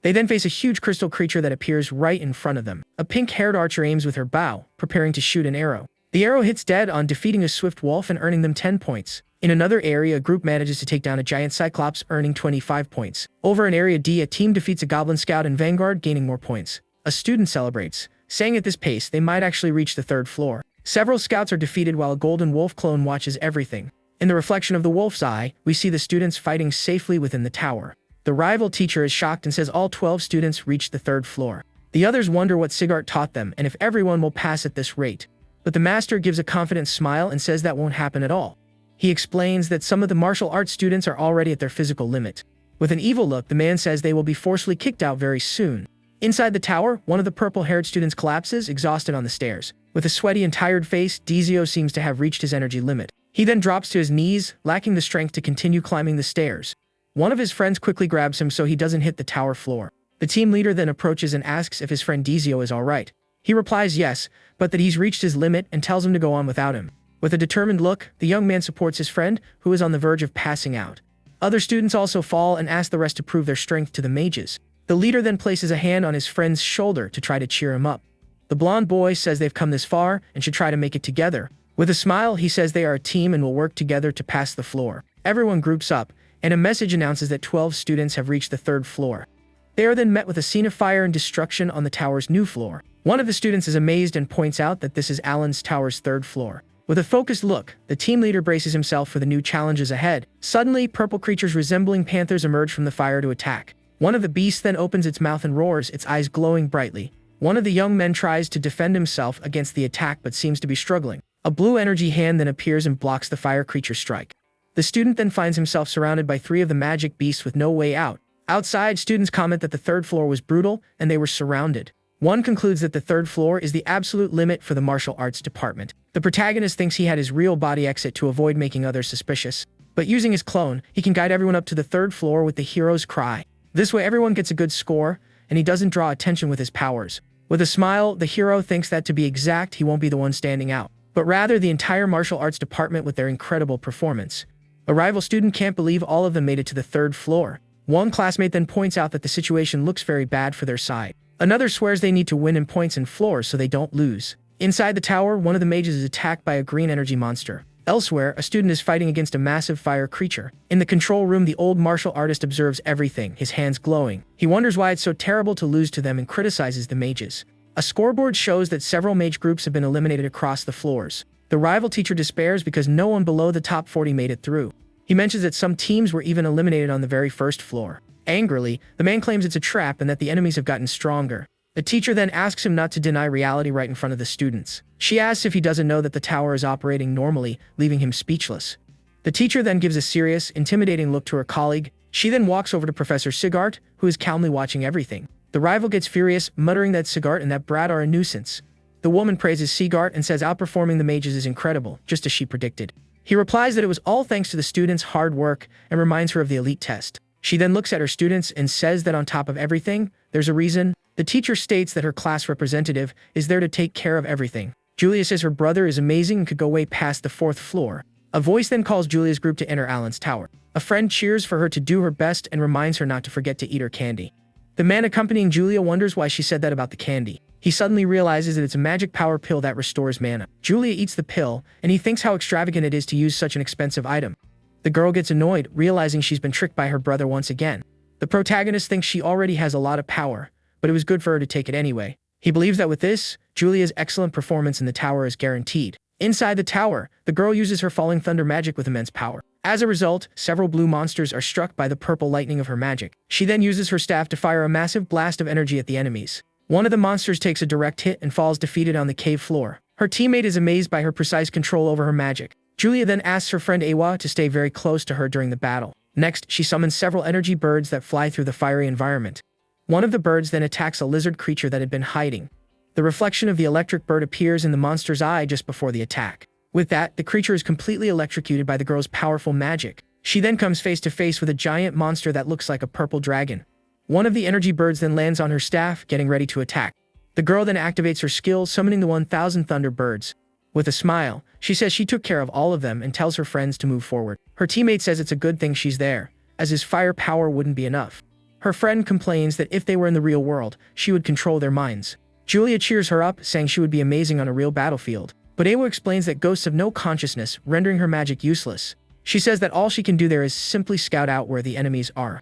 They then face a huge crystal creature that appears right in front of them. A pink-haired archer aims with her bow, preparing to shoot an arrow. The arrow hits dead on, defeating a swift wolf and earning them 10 points. In another area, a group manages to take down a giant cyclops, earning 25 points. Over in Area D, a team defeats a goblin scout and vanguard, gaining more points. A student celebrates, saying at this pace they might actually reach the third floor. Several scouts are defeated while a golden wolf clone watches everything. In the reflection of the wolf's eye, we see the students fighting safely within the tower. The rival teacher is shocked and says all 12 students reached the third floor. The others wonder what Sigart taught them and if everyone will pass at this rate. But the master gives a confident smile and says that won't happen at all. He explains that some of the martial arts students are already at their physical limit. With an evil look, the man says they will be forcefully kicked out very soon. Inside the tower, one of the purple-haired students collapses, exhausted on the stairs. With a sweaty and tired face, Dizio seems to have reached his energy limit. He then drops to his knees, lacking the strength to continue climbing the stairs. One of his friends quickly grabs him so he doesn't hit the tower floor. The team leader then approaches and asks if his friend Dizio is alright. He replies yes, but that he's reached his limit and tells him to go on without him. With a determined look, the young man supports his friend, who is on the verge of passing out. Other students also fall and ask the rest to prove their strength to the mages. The leader then places a hand on his friend's shoulder to try to cheer him up. The blonde boy says they've come this far and should try to make it together. With a smile, he says they are a team and will work together to pass the floor. Everyone groups up, and a message announces that 12 students have reached the third floor. They are then met with a scene of fire and destruction on the tower's new floor. One of the students is amazed and points out that this is Alan's tower's third floor. With a focused look, the team leader braces himself for the new challenges ahead. Suddenly, purple creatures resembling panthers emerge from the fire to attack. One of the beasts then opens its mouth and roars, its eyes glowing brightly. One of the young men tries to defend himself against the attack but seems to be struggling. A blue energy hand then appears and blocks the fire creature's strike. The student then finds himself surrounded by 3 of the magic beasts with no way out. Outside, students comment that the third floor was brutal and they were surrounded. One concludes that the third floor is the absolute limit for the martial arts department. The protagonist thinks he had his real body exit to avoid making others suspicious. But using his clone, he can guide everyone up to the third floor with the hero's cry. This way everyone gets a good score, and he doesn't draw attention with his powers. With a smile, the hero thinks that to be exact, he won't be the one standing out, but rather the entire martial arts department with their incredible performance. A rival student can't believe all of them made it to the third floor. One classmate then points out that the situation looks very bad for their side. Another swears they need to win in points and floors so they don't lose. Inside the tower, one of the mages is attacked by a green energy monster. Elsewhere, a student is fighting against a massive fire creature. In the control room, the old martial artist observes everything, his hands glowing. He wonders why it's so terrible to lose to them and criticizes the mages. A scoreboard shows that several mage groups have been eliminated across the floors. The rival teacher despairs because no one below the top 40 made it through. He mentions that some teams were even eliminated on the very first floor. Angrily, the man claims it's a trap and that the enemies have gotten stronger. The teacher then asks him not to deny reality right in front of the students. She asks if he doesn't know that the tower is operating normally, leaving him speechless. The teacher then gives a serious, intimidating look to her colleague. She then walks over to Professor Sigart, who is calmly watching everything. The rival gets furious, muttering that Sigart and that brat are a nuisance. The woman praises Sigart and says outperforming the mages is incredible, just as she predicted. He replies that it was all thanks to the students' hard work and reminds her of the elite test. She then looks at her students and says that on top of everything, there's a reason. The teacher states that her class representative is there to take care of everything. Julia says her brother is amazing and could go way past the 4th floor. A voice then calls Julia's group to enter Alan's tower. A friend cheers for her to do her best and reminds her not to forget to eat her candy. The man accompanying Julia wonders why she said that about the candy. He suddenly realizes that it's a magic power pill that restores mana. Julia eats the pill, and he thinks how extravagant it is to use such an expensive item. The girl gets annoyed, realizing she's been tricked by her brother once again. The protagonist thinks she already has a lot of power, but it was good for her to take it anyway. He believes that with this, Julia's excellent performance in the tower is guaranteed. Inside the tower, the girl uses her falling thunder magic with immense power. As a result, several blue monsters are struck by the purple lightning of her magic. She then uses her staff to fire a massive blast of energy at the enemies. One of the monsters takes a direct hit and falls defeated on the cave floor. Her teammate is amazed by her precise control over her magic. Julia then asks her friend Awa to stay very close to her during the battle. Next, she summons several energy birds that fly through the fiery environment. One of the birds then attacks a lizard creature that had been hiding. The reflection of the electric bird appears in the monster's eye just before the attack. With that, the creature is completely electrocuted by the girl's powerful magic. She then comes face to face with a giant monster that looks like a purple dragon. One of the energy birds then lands on her staff, getting ready to attack. The girl then activates her skill, summoning the 1,000 thunder birds. With a smile, she says she took care of all of them and tells her friends to move forward. Her teammate says it's a good thing she's there, as his fire power wouldn't be enough. Her friend complains that if they were in the real world, she would control their minds. Julia cheers her up, saying she would be amazing on a real battlefield. But Awa explains that ghosts have no consciousness, rendering her magic useless. She says that all she can do there is simply scout out where the enemies are.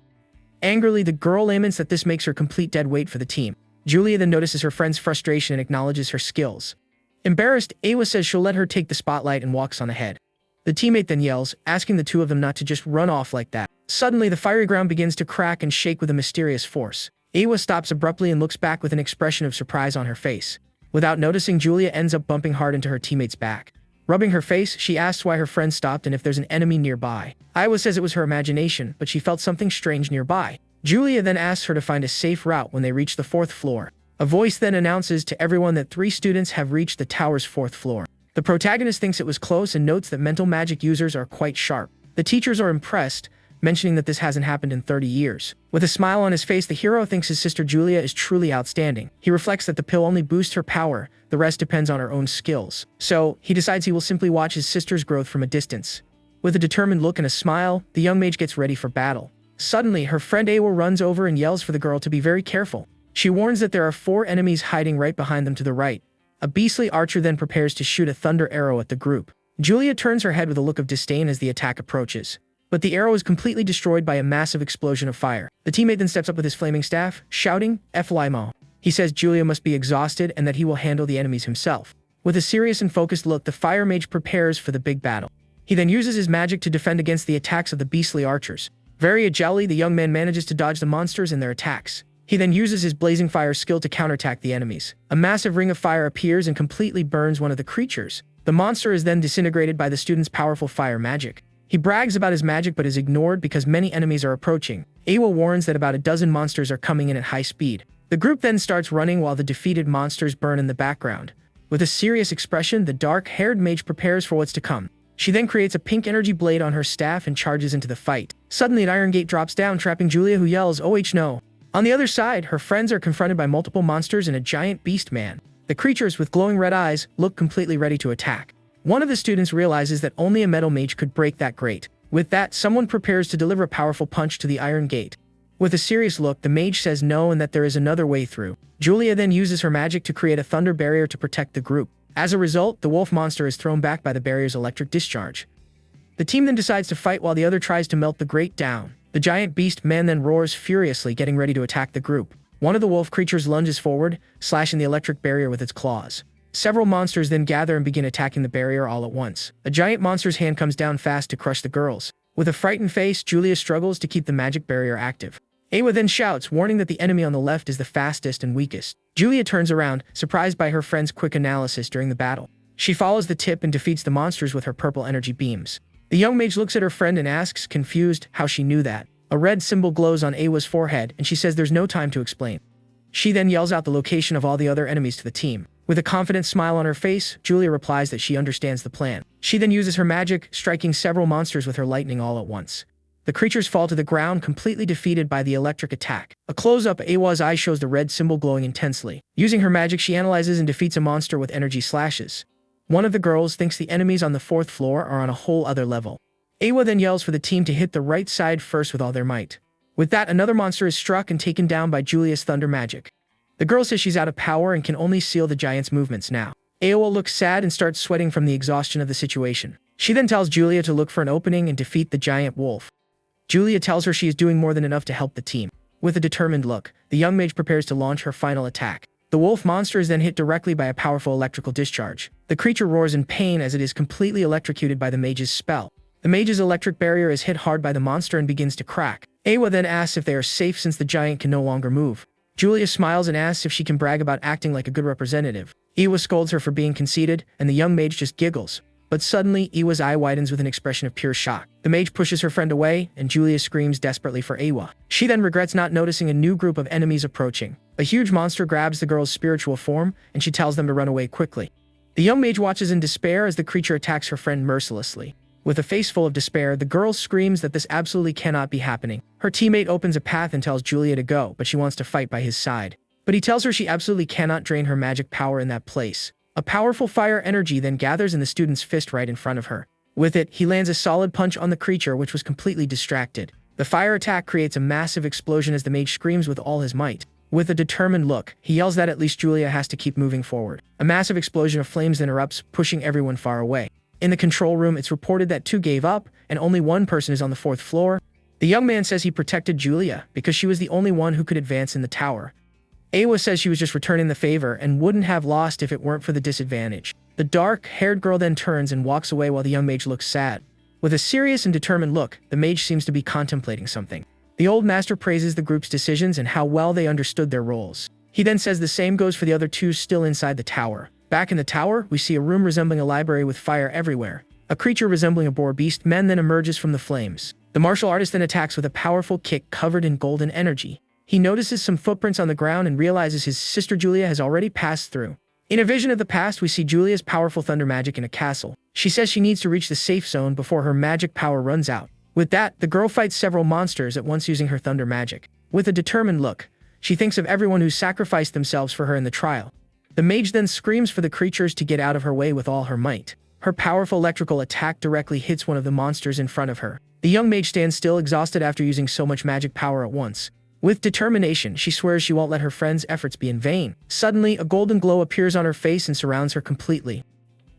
Angrily, the girl laments that this makes her complete dead weight for the team. Julia then notices her friend's frustration and acknowledges her skills. Embarrassed, Awa says she'll let her take the spotlight and walks on ahead. The teammate then yells, asking the two of them not to just run off like that. Suddenly, the fiery ground begins to crack and shake with a mysterious force. Awa stops abruptly and looks back with an expression of surprise on her face. Without noticing, Julia ends up bumping hard into her teammate's back. Rubbing her face, she asks why her friend stopped and if there's an enemy nearby. Awa says it was her imagination, but she felt something strange nearby. Julia then asks her to find a safe route when they reach the 4th floor. A voice then announces to everyone that 3 students have reached the tower's 4th floor. The protagonist thinks it was close and notes that mental magic users are quite sharp. The teachers are impressed, mentioning that this hasn't happened in 30 years. With a smile on his face, the hero thinks his sister Julia is truly outstanding. He reflects that the pill only boosts her power, the rest depends on her own skills. So, he decides he will simply watch his sister's growth from a distance. With a determined look and a smile, the young mage gets ready for battle. Suddenly, her friend Awa runs over and yells for the girl to be very careful. She warns that there are 4 enemies hiding right behind them to the right. A beastly archer then prepares to shoot a thunder arrow at the group. Julia turns her head with a look of disdain as the attack approaches. But the arrow is completely destroyed by a massive explosion of fire. The teammate then steps up with his flaming staff, shouting, "F-Limo." He says Julia must be exhausted and that he will handle the enemies himself. With a serious and focused look, the fire mage prepares for the big battle. He then uses his magic to defend against the attacks of the beastly archers. Very agilely, the young man manages to dodge the monsters and their attacks. He then uses his blazing fire skill to counterattack the enemies. A massive ring of fire appears and completely burns one of the creatures. The monster is then disintegrated by the student's powerful fire magic. He brags about his magic but is ignored because many enemies are approaching. Awa warns that about a dozen monsters are coming in at high speed. The group then starts running while the defeated monsters burn in the background. With a serious expression, the dark-haired mage prepares for what's to come. She then creates a pink energy blade on her staff and charges into the fight. Suddenly, an iron gate drops down, trapping Julia, who yells, "Oh no!" On the other side, her friends are confronted by multiple monsters and a giant beast man. The creatures, with glowing red eyes, look completely ready to attack. One of the students realizes that only a metal mage could break that grate. With that, someone prepares to deliver a powerful punch to the iron gate. With a serious look, the mage says no and that there is another way through. Julia then uses her magic to create a thunder barrier to protect the group. As a result, the wolf monster is thrown back by the barrier's electric discharge. The team then decides to fight while the other tries to melt the grate down. The giant beast man then roars furiously, getting ready to attack the group. One of the wolf creatures lunges forward, slashing the electric barrier with its claws. Several monsters then gather and begin attacking the barrier all at once. A giant monster's hand comes down fast to crush the girls. With a frightened face, Julia struggles to keep the magic barrier active. Awa then shouts, warning that the enemy on the left is the fastest and weakest. Julia turns around, surprised by her friend's quick analysis during the battle. She follows the tip and defeats the monsters with her purple energy beams. The young mage looks at her friend and asks, confused, how she knew that. A red symbol glows on Awa's forehead, and she says there's no time to explain. She then yells out the location of all the other enemies to the team. With a confident smile on her face, Julia replies that she understands the plan. She then uses her magic, striking several monsters with her lightning all at once. The creatures fall to the ground, completely defeated by the electric attack. A close-up of Awa's eye shows the red symbol glowing intensely. Using her magic, she analyzes and defeats a monster with energy slashes. One of the girls thinks the enemies on the 4th floor are on a whole other level. Awa then yells for the team to hit the right side first with all their might. With that, another monster is struck and taken down by Julia's thunder magic. The girl says she's out of power and can only seal the giant's movements now. Awa looks sad and starts sweating from the exhaustion of the situation. She then tells Julia to look for an opening and defeat the giant wolf. Julia tells her she is doing more than enough to help the team. With a determined look, the young mage prepares to launch her final attack. The wolf monster is then hit directly by a powerful electrical discharge. The creature roars in pain as it is completely electrocuted by the mage's spell. The mage's electric barrier is hit hard by the monster and begins to crack. Awa then asks if they are safe since the giant can no longer move. Julia smiles and asks if she can brag about acting like a good representative. Awa scolds her for being conceited, and the young mage just giggles. But suddenly, Iwa's eye widens with an expression of pure shock. The mage pushes her friend away, and Julia screams desperately for Iwa. She then regrets not noticing a new group of enemies approaching. A huge monster grabs the girl's spiritual form, and she tells them to run away quickly. The young mage watches in despair as the creature attacks her friend mercilessly. With a face full of despair, the girl screams that this absolutely cannot be happening. Her teammate opens a path and tells Julia to go, but she wants to fight by his side. But he tells her she absolutely cannot drain her magic power in that place. A powerful fire energy then gathers in the student's fist right in front of her. With it, he lands a solid punch on the creature, which was completely distracted. The fire attack creates a massive explosion as the mage screams with all his might. With a determined look, he yells that at least Julia has to keep moving forward. A massive explosion of flames then erupts, pushing everyone far away. In the control room, it's reported that 2 gave up, and only 1 person is on the 4th floor. The young man says he protected Julia because she was the only one who could advance in the tower. Awa says she was just returning the favor and wouldn't have lost if it weren't for the disadvantage. The dark-haired girl then turns and walks away while the young mage looks sad. With a serious and determined look, the mage seems to be contemplating something. The old master praises the group's decisions and how well they understood their roles. He then says the same goes for the other 2 still inside the tower. Back in the tower, we see a room resembling a library with fire everywhere. A creature resembling a boar beast man then emerges from the flames. The martial artist then attacks with a powerful kick covered in golden energy. He notices some footprints on the ground and realizes his sister Julia has already passed through. In a vision of the past, we see Julia's powerful thunder magic in a castle. She says she needs to reach the safe zone before her magic power runs out. With that, the girl fights several monsters at once using her thunder magic. With a determined look, she thinks of everyone who sacrificed themselves for her in the trial. The mage then screams for the creatures to get out of her way with all her might. Her powerful electrical attack directly hits one of the monsters in front of her. The young mage stands still, exhausted after using so much magic power at once. With determination, she swears she won't let her friend's efforts be in vain. Suddenly, a golden glow appears on her face and surrounds her completely.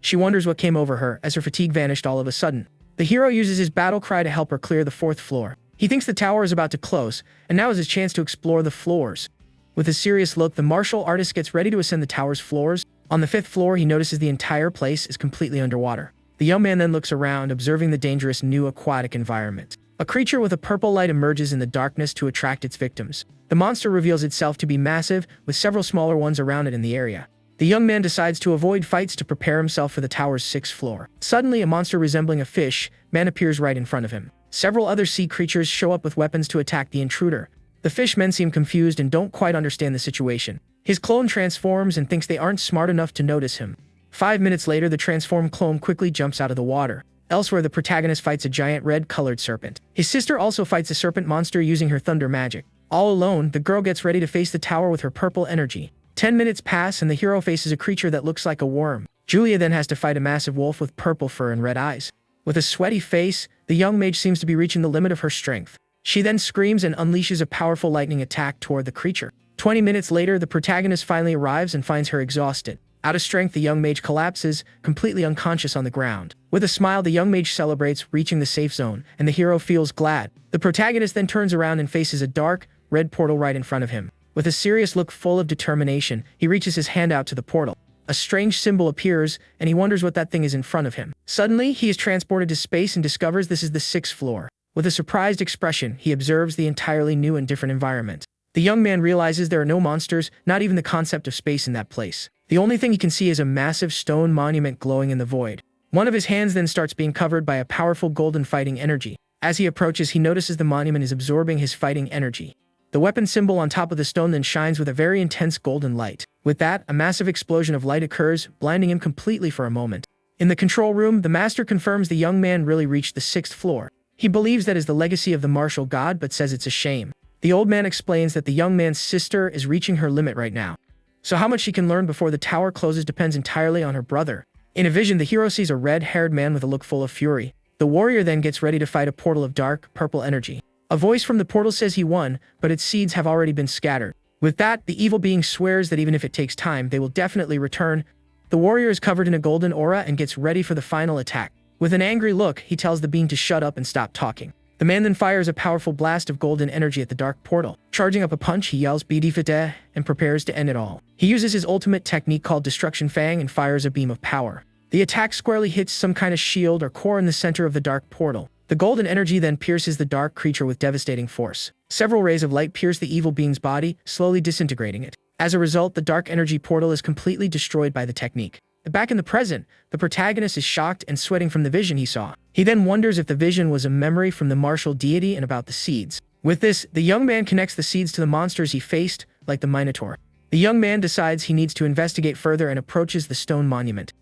She wonders what came over her as her fatigue vanished all of a sudden. The hero uses his battle cry to help her clear the 4th floor. He thinks the tower is about to close, and now is his chance to explore the floors. With a serious look, the martial artist gets ready to ascend the tower's floors. On the 5th floor, he notices the entire place is completely underwater. The young man then looks around, observing the dangerous new aquatic environment. A creature with a purple light emerges in the darkness to attract its victims. The monster reveals itself to be massive, with several smaller ones around it in the area. The young man decides to avoid fights to prepare himself for the tower's 6th floor. Suddenly, a monster resembling a fish man appears right in front of him. Several other sea creatures show up with weapons to attack the intruder. The fishmen seem confused and don't quite understand the situation. His clone transforms and thinks they aren't smart enough to notice him. 5 minutes later, the transformed clone quickly jumps out of the water. Elsewhere, the protagonist fights a giant red-colored serpent. His sister also fights a serpent monster using her thunder magic. All alone, the girl gets ready to face the tower with her purple energy. 10 minutes pass and the hero faces a creature that looks like a worm. Julia then has to fight a massive wolf with purple fur and red eyes. With a sweaty face, the young mage seems to be reaching the limit of her strength. She then screams and unleashes a powerful lightning attack toward the creature. 20 minutes later, the protagonist finally arrives and finds her exhausted. Out of strength, the young mage collapses, completely unconscious on the ground. With a smile, the young mage celebrates reaching the safe zone, and the hero feels glad. The protagonist then turns around and faces a dark, red portal right in front of him. With a serious look full of determination, he reaches his hand out to the portal. A strange symbol appears, and he wonders what that thing is in front of him. Suddenly, he is transported to space and discovers this is the 6th floor. With a surprised expression, he observes the entirely new and different environment. The young man realizes there are no monsters, not even the concept of space in that place. The only thing he can see is a massive stone monument glowing in the void. One of his hands then starts being covered by a powerful golden fighting energy. As he approaches, he notices the monument is absorbing his fighting energy. The weapon symbol on top of the stone then shines with a very intense golden light. With that, a massive explosion of light occurs, blinding him completely for a moment. In the control room, the master confirms the young man really reached the 6th floor. He believes that is the legacy of the martial god, but says it's a shame. The old man explains that the young man's sister is reaching her limit right now. So how much she can learn before the tower closes depends entirely on her brother. In a vision, the hero sees a red-haired man with a look full of fury. The warrior then gets ready to fight a portal of dark, purple energy. A voice from the portal says he won, but its seeds have already been scattered. With that, the evil being swears that even if it takes time, they will definitely return. The warrior is covered in a golden aura and gets ready for the final attack. With an angry look, he tells the being to shut up and stop talking. The man then fires a powerful blast of golden energy at the dark portal. Charging up a punch, he yells "Bidifite" and prepares to end it all. He uses his ultimate technique called Destruction Fang and fires a beam of power. The attack squarely hits some kind of shield or core in the center of the dark portal. The golden energy then pierces the dark creature with devastating force. Several rays of light pierce the evil being's body, slowly disintegrating it. As a result, the dark energy portal is completely destroyed by the technique. Back in the present, the protagonist is shocked and sweating from the vision he saw. He then wonders if the vision was a memory from the martial deity and about the seeds. With this, the young man connects the seeds to the monsters he faced, like the Minotaur. The young man decides he needs to investigate further and approaches the stone monument.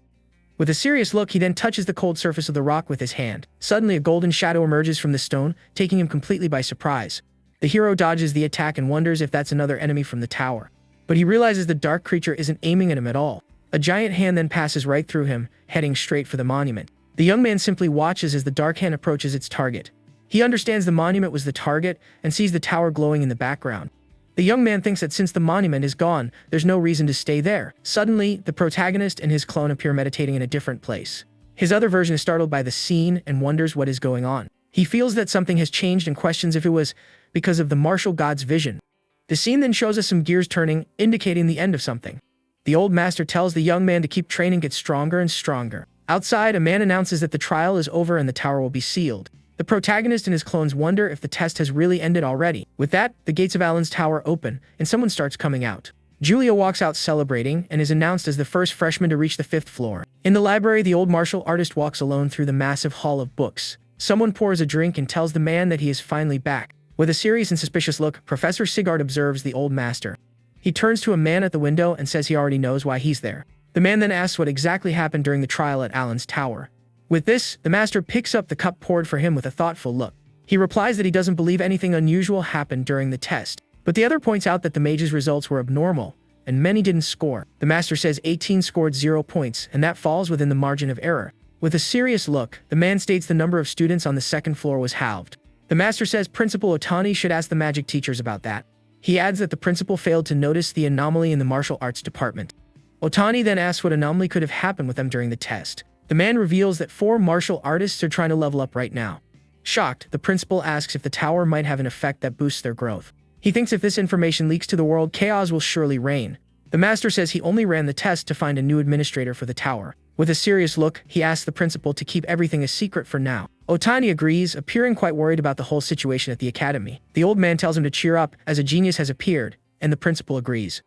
With a serious look, he then touches the cold surface of the rock with his hand. Suddenly, a golden shadow emerges from the stone, taking him completely by surprise. The hero dodges the attack and wonders if that's another enemy from the tower. But he realizes the dark creature isn't aiming at him at all. A giant hand then passes right through him, heading straight for the monument. The young man simply watches as the dark hand approaches its target. He understands the monument was the target and sees the tower glowing in the background. The young man thinks that since the monument is gone, there's no reason to stay there. Suddenly, the protagonist and his clone appear meditating in a different place. His other version is startled by the scene and wonders what is going on. He feels that something has changed and questions if it was because of the martial god's vision. The scene then shows us some gears turning, indicating the end of something. The old master tells the young man to keep training, get stronger and stronger. Outside, a man announces that the trial is over and the tower will be sealed. The protagonist and his clones wonder if the test has really ended already. With that, the gates of Alan's tower open, and someone starts coming out. Julia walks out celebrating and is announced as the first freshman to reach the 5th floor. In the library, the old martial artist walks alone through the massive hall of books. Someone pours a drink and tells the man that he is finally back. With a serious and suspicious look, Professor Sigurd observes the old master. He turns to a man at the window and says he already knows why he's there. The man then asks what exactly happened during the trial at Alan's tower. With this, the master picks up the cup poured for him with a thoughtful look. He replies that he doesn't believe anything unusual happened during the test, but the other points out that the mage's results were abnormal, and many didn't score. The master says 18 scored 0 points, and that falls within the margin of error. With a serious look, the man states the number of students on the 2nd floor was halved. The master says Principal Otani should ask the magic teachers about that. He adds that the principal failed to notice the anomaly in the martial arts department. Otani then asks what anomaly could have happened with them during the test. The man reveals that 4 martial artists are trying to level up right now. Shocked, the principal asks if the tower might have an effect that boosts their growth. He thinks if this information leaks to the world, chaos will surely reign. The master says he only ran the test to find a new administrator for the tower. With a serious look, he asks the principal to keep everything a secret for now. Otani agrees, appearing quite worried about the whole situation at the academy. The old man tells him to cheer up, as a genius has appeared, and the principal agrees.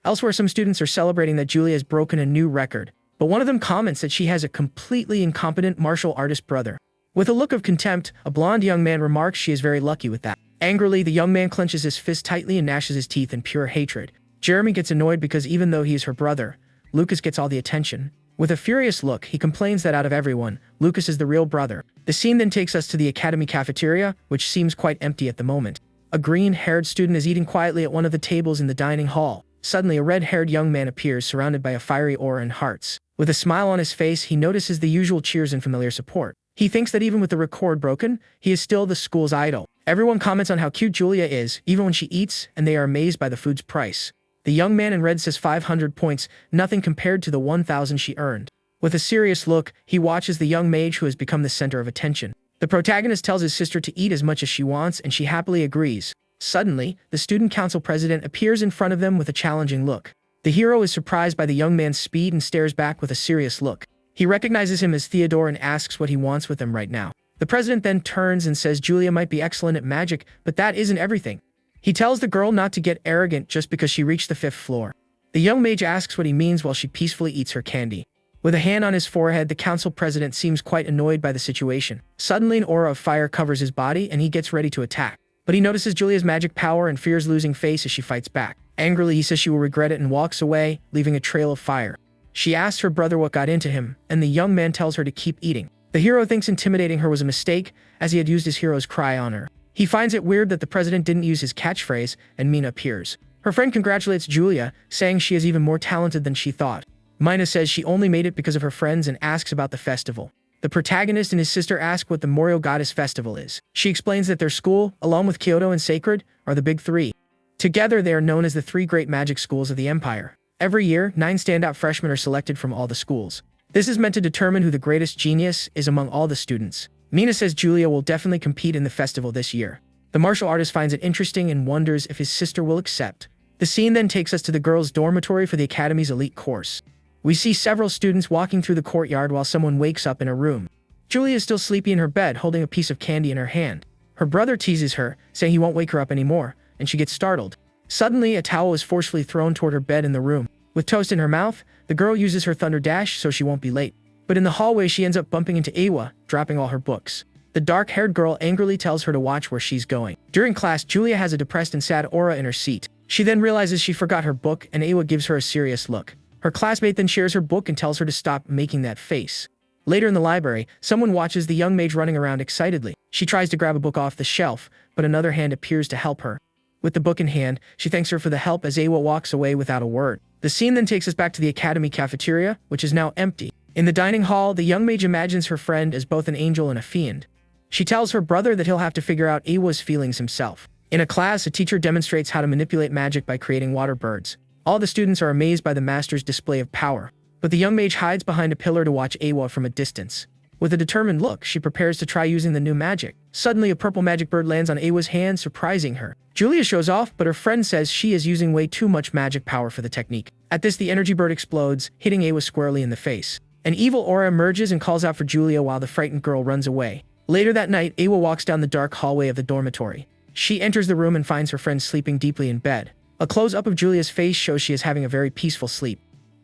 Elsewhere, some students are celebrating that Julia has broken a new record, but one of them comments that she has a completely incompetent martial artist brother. With a look of contempt, a blonde young man remarks she is very lucky with that. Angrily, the young man clenches his fist tightly and gnashes his teeth in pure hatred. Jeremy gets annoyed because even though he is her brother, Lucas gets all the attention. With a furious look, he complains that out of everyone, Lucas is the real brother. The scene then takes us to the academy cafeteria, which seems quite empty at the moment. A green-haired student is eating quietly at one of the tables in the dining hall. Suddenly, a red-haired young man appears, surrounded by a fiery aura and hearts. With a smile on his face, he notices the usual cheers and familiar support. He thinks that even with the record broken, he is still the school's idol. Everyone comments on how cute Julia is, even when she eats, and they are amazed by the food's price. The young man in red says 500 points, nothing compared to the 1,000 she earned. With a serious look, he watches the young mage who has become the center of attention. The protagonist tells his sister to eat as much as she wants, and she happily agrees. Suddenly, the student council president appears in front of them with a challenging look. The hero is surprised by the young man's speed and stares back with a serious look. He recognizes him as Theodore and asks what he wants with him right now. The president then turns and says Julia might be excellent at magic, but that isn't everything. He tells the girl not to get arrogant just because she reached the 5th floor. The young mage asks what he means while she peacefully eats her candy. With a hand on his forehead, the council president seems quite annoyed by the situation. Suddenly, an aura of fire covers his body and he gets ready to attack. But he notices Julia's magic power and fears losing face as she fights back. Angrily, he says she will regret it and walks away, leaving a trail of fire. She asks her brother what got into him, and the young man tells her to keep eating. The hero thinks intimidating her was a mistake, as he had used his hero's cry on her. He finds it weird that the president didn't use his catchphrase, and Mina appears. Her friend congratulates Julia, saying she is even more talented than she thought. Mina says she only made it because of her friends and asks about the festival. The protagonist and his sister ask what the Morio Goddess Festival is. She explains that their school, along with Kyoto and Sacred, are the big 3. Together, they are known as the 3 great magic schools of the empire. Every year, 9 standout freshmen are selected from all the schools. This is meant to determine who the greatest genius is among all the students. Mina says Julia will definitely compete in the festival this year. The martial artist finds it interesting and wonders if his sister will accept. The scene then takes us to the girls' dormitory for the academy's elite course. We see several students walking through the courtyard while someone wakes up in a room. Julia is still sleepy in her bed, holding a piece of candy in her hand. Her brother teases her, saying he won't wake her up anymore, and she gets startled. Suddenly, a towel is forcefully thrown toward her bed in the room. With toast in her mouth, the girl uses her thunder dash so she won't be late. But in the hallway, she ends up bumping into Awa, dropping all her books. The dark-haired girl angrily tells her to watch where she's going. During class, Julia has a depressed and sad aura in her seat. She then realizes she forgot her book, and Awa gives her a serious look. Her classmate then shares her book and tells her to stop making that face. Later in the library, someone watches the young mage running around excitedly. She tries to grab a book off the shelf, but another hand appears to help her. With the book in hand, she thanks her for the help as Awa walks away without a word. The scene then takes us back to the academy cafeteria, which is now empty. In the dining hall, the young mage imagines her friend as both an angel and a fiend. She tells her brother that he'll have to figure out Awa's feelings himself. In a class, a teacher demonstrates how to manipulate magic by creating water birds. All the students are amazed by the master's display of power, but the young mage hides behind a pillar to watch Awa from a distance. With a determined look, she prepares to try using the new magic. Suddenly, a purple magic bird lands on Awa's hand, surprising her. Julia shows off, but her friend says she is using way too much magic power for the technique. At this, the energy bird explodes, hitting Awa squarely in the face. An evil aura emerges and calls out for Julia while the frightened girl runs away. Later that night, Awa walks down the dark hallway of the dormitory. She enters the room and finds her friend sleeping deeply in bed. A close-up of Julia's face shows she is having a very peaceful sleep.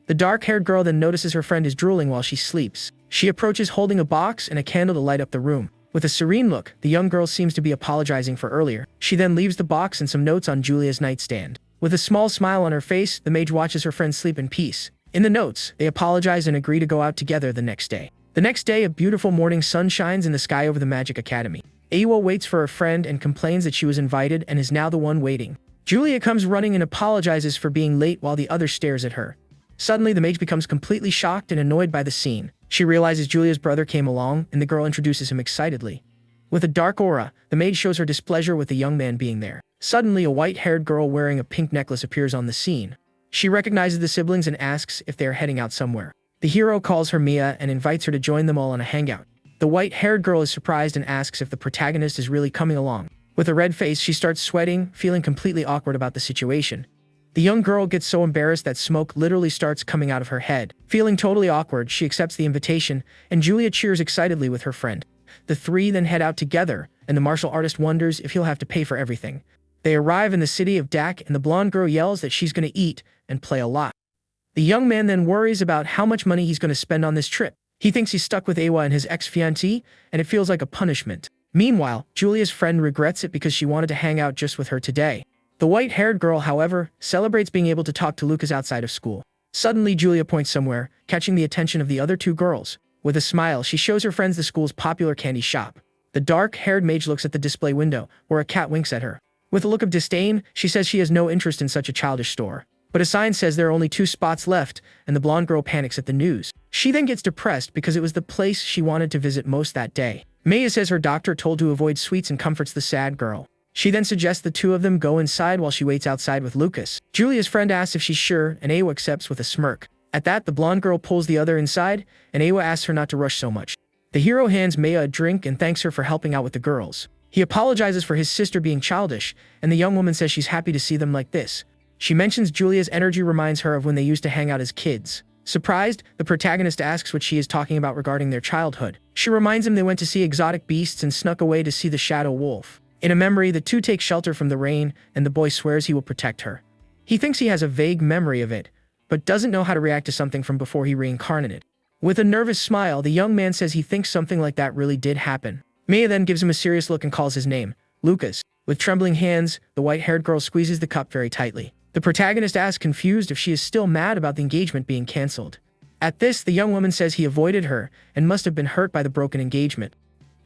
The dark-haired girl then notices her friend is drooling while she sleeps. She approaches holding a box and a candle to light up the room. With a serene look, the young girl seems to be apologizing for earlier. She then leaves the box and some notes on Julia's nightstand. With a small smile on her face, the mage watches her friend sleep in peace. In the notes, they apologize and agree to go out together the next day. The next day, a beautiful morning sun shines in the sky over the Magic Academy. Awa waits for her friend and complains that she was invited and is now the one waiting. Julia comes running and apologizes for being late while the other stares at her. Suddenly, the mage becomes completely shocked and annoyed by the scene. She realizes Julia's brother came along, and the girl introduces him excitedly. With a dark aura, the mage shows her displeasure with the young man being there. Suddenly, a white-haired girl wearing a pink necklace appears on the scene. She recognizes the siblings and asks if they are heading out somewhere. The hero calls her Mia and invites her to join them all on a hangout. The white-haired girl is surprised and asks if the protagonist is really coming along. With a red face, she starts sweating, feeling completely awkward about the situation. The young girl gets so embarrassed that smoke literally starts coming out of her head. Feeling totally awkward, she accepts the invitation, and Julia cheers excitedly with her friend. The three then head out together, and the martial artist wonders if he'll have to pay for everything. They arrive in the city of Dak, and the blonde girl yells that she's going to eat and play a lot. The young man then worries about how much money he's going to spend on this trip. He thinks he's stuck with Awa and his ex-fiancée, and it feels like a punishment. Meanwhile, Julia's friend regrets it because she wanted to hang out just with her today. The white-haired girl, however, celebrates being able to talk to Lucas outside of school. Suddenly, Julia points somewhere, catching the attention of the other two girls. With a smile, she shows her friends the school's popular candy shop. The dark-haired mage looks at the display window, where a cat winks at her. With a look of disdain, she says she has no interest in such a childish store. But a sign says there are only 2 spots left, and the blonde girl panics at the news. She then gets depressed because it was the place she wanted to visit most that day. Maya says her doctor told to avoid sweets and comforts the sad girl. She then suggests the two of them go inside while she waits outside with Lucas. Julia's friend asks if she's sure, and Awa accepts with a smirk. At that, the blonde girl pulls the other inside, and Awa asks her not to rush so much. The hero hands Maya a drink and thanks her for helping out with the girls. He apologizes for his sister being childish, and the young woman says she's happy to see them like this. She mentions Julia's energy reminds her of when they used to hang out as kids. Surprised, the protagonist asks what she is talking about regarding their childhood. She reminds him they went to see exotic beasts and snuck away to see the shadow wolf. In a memory, the two take shelter from the rain, and the boy swears he will protect her. He thinks he has a vague memory of it, but doesn't know how to react to something from before he reincarnated. With a nervous smile, the young man says he thinks something like that really did happen. Mia then gives him a serious look and calls his name, Lucas. With trembling hands, the white-haired girl squeezes the cup very tightly. The protagonist asks confused if she is still mad about the engagement being cancelled. At this, the young woman says he avoided her and must have been hurt by the broken engagement.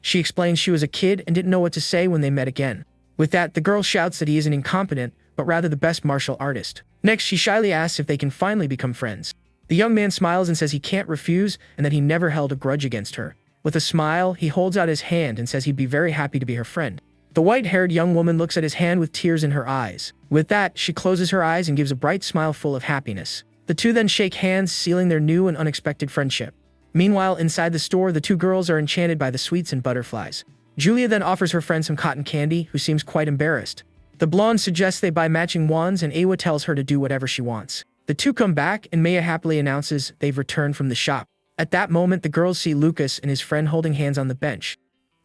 She explains she was a kid and didn't know what to say when they met again. With that, the girl shouts that he isn't incompetent, but rather the best martial artist. Next, she shyly asks if they can finally become friends. The young man smiles and says he can't refuse and that he never held a grudge against her. With a smile, he holds out his hand and says he'd be very happy to be her friend. The white-haired young woman looks at his hand with tears in her eyes. With that, she closes her eyes and gives a bright smile full of happiness. The two then shake hands, sealing their new and unexpected friendship. Meanwhile, inside the store, the two girls are enchanted by the sweets and butterflies. Julia then offers her friend some cotton candy, who seems quite embarrassed. The blonde suggests they buy matching wands, and Awa tells her to do whatever she wants. The two come back, and Maya happily announces they've returned from the shop. At that moment, the girls see Lucas and his friend holding hands on the bench.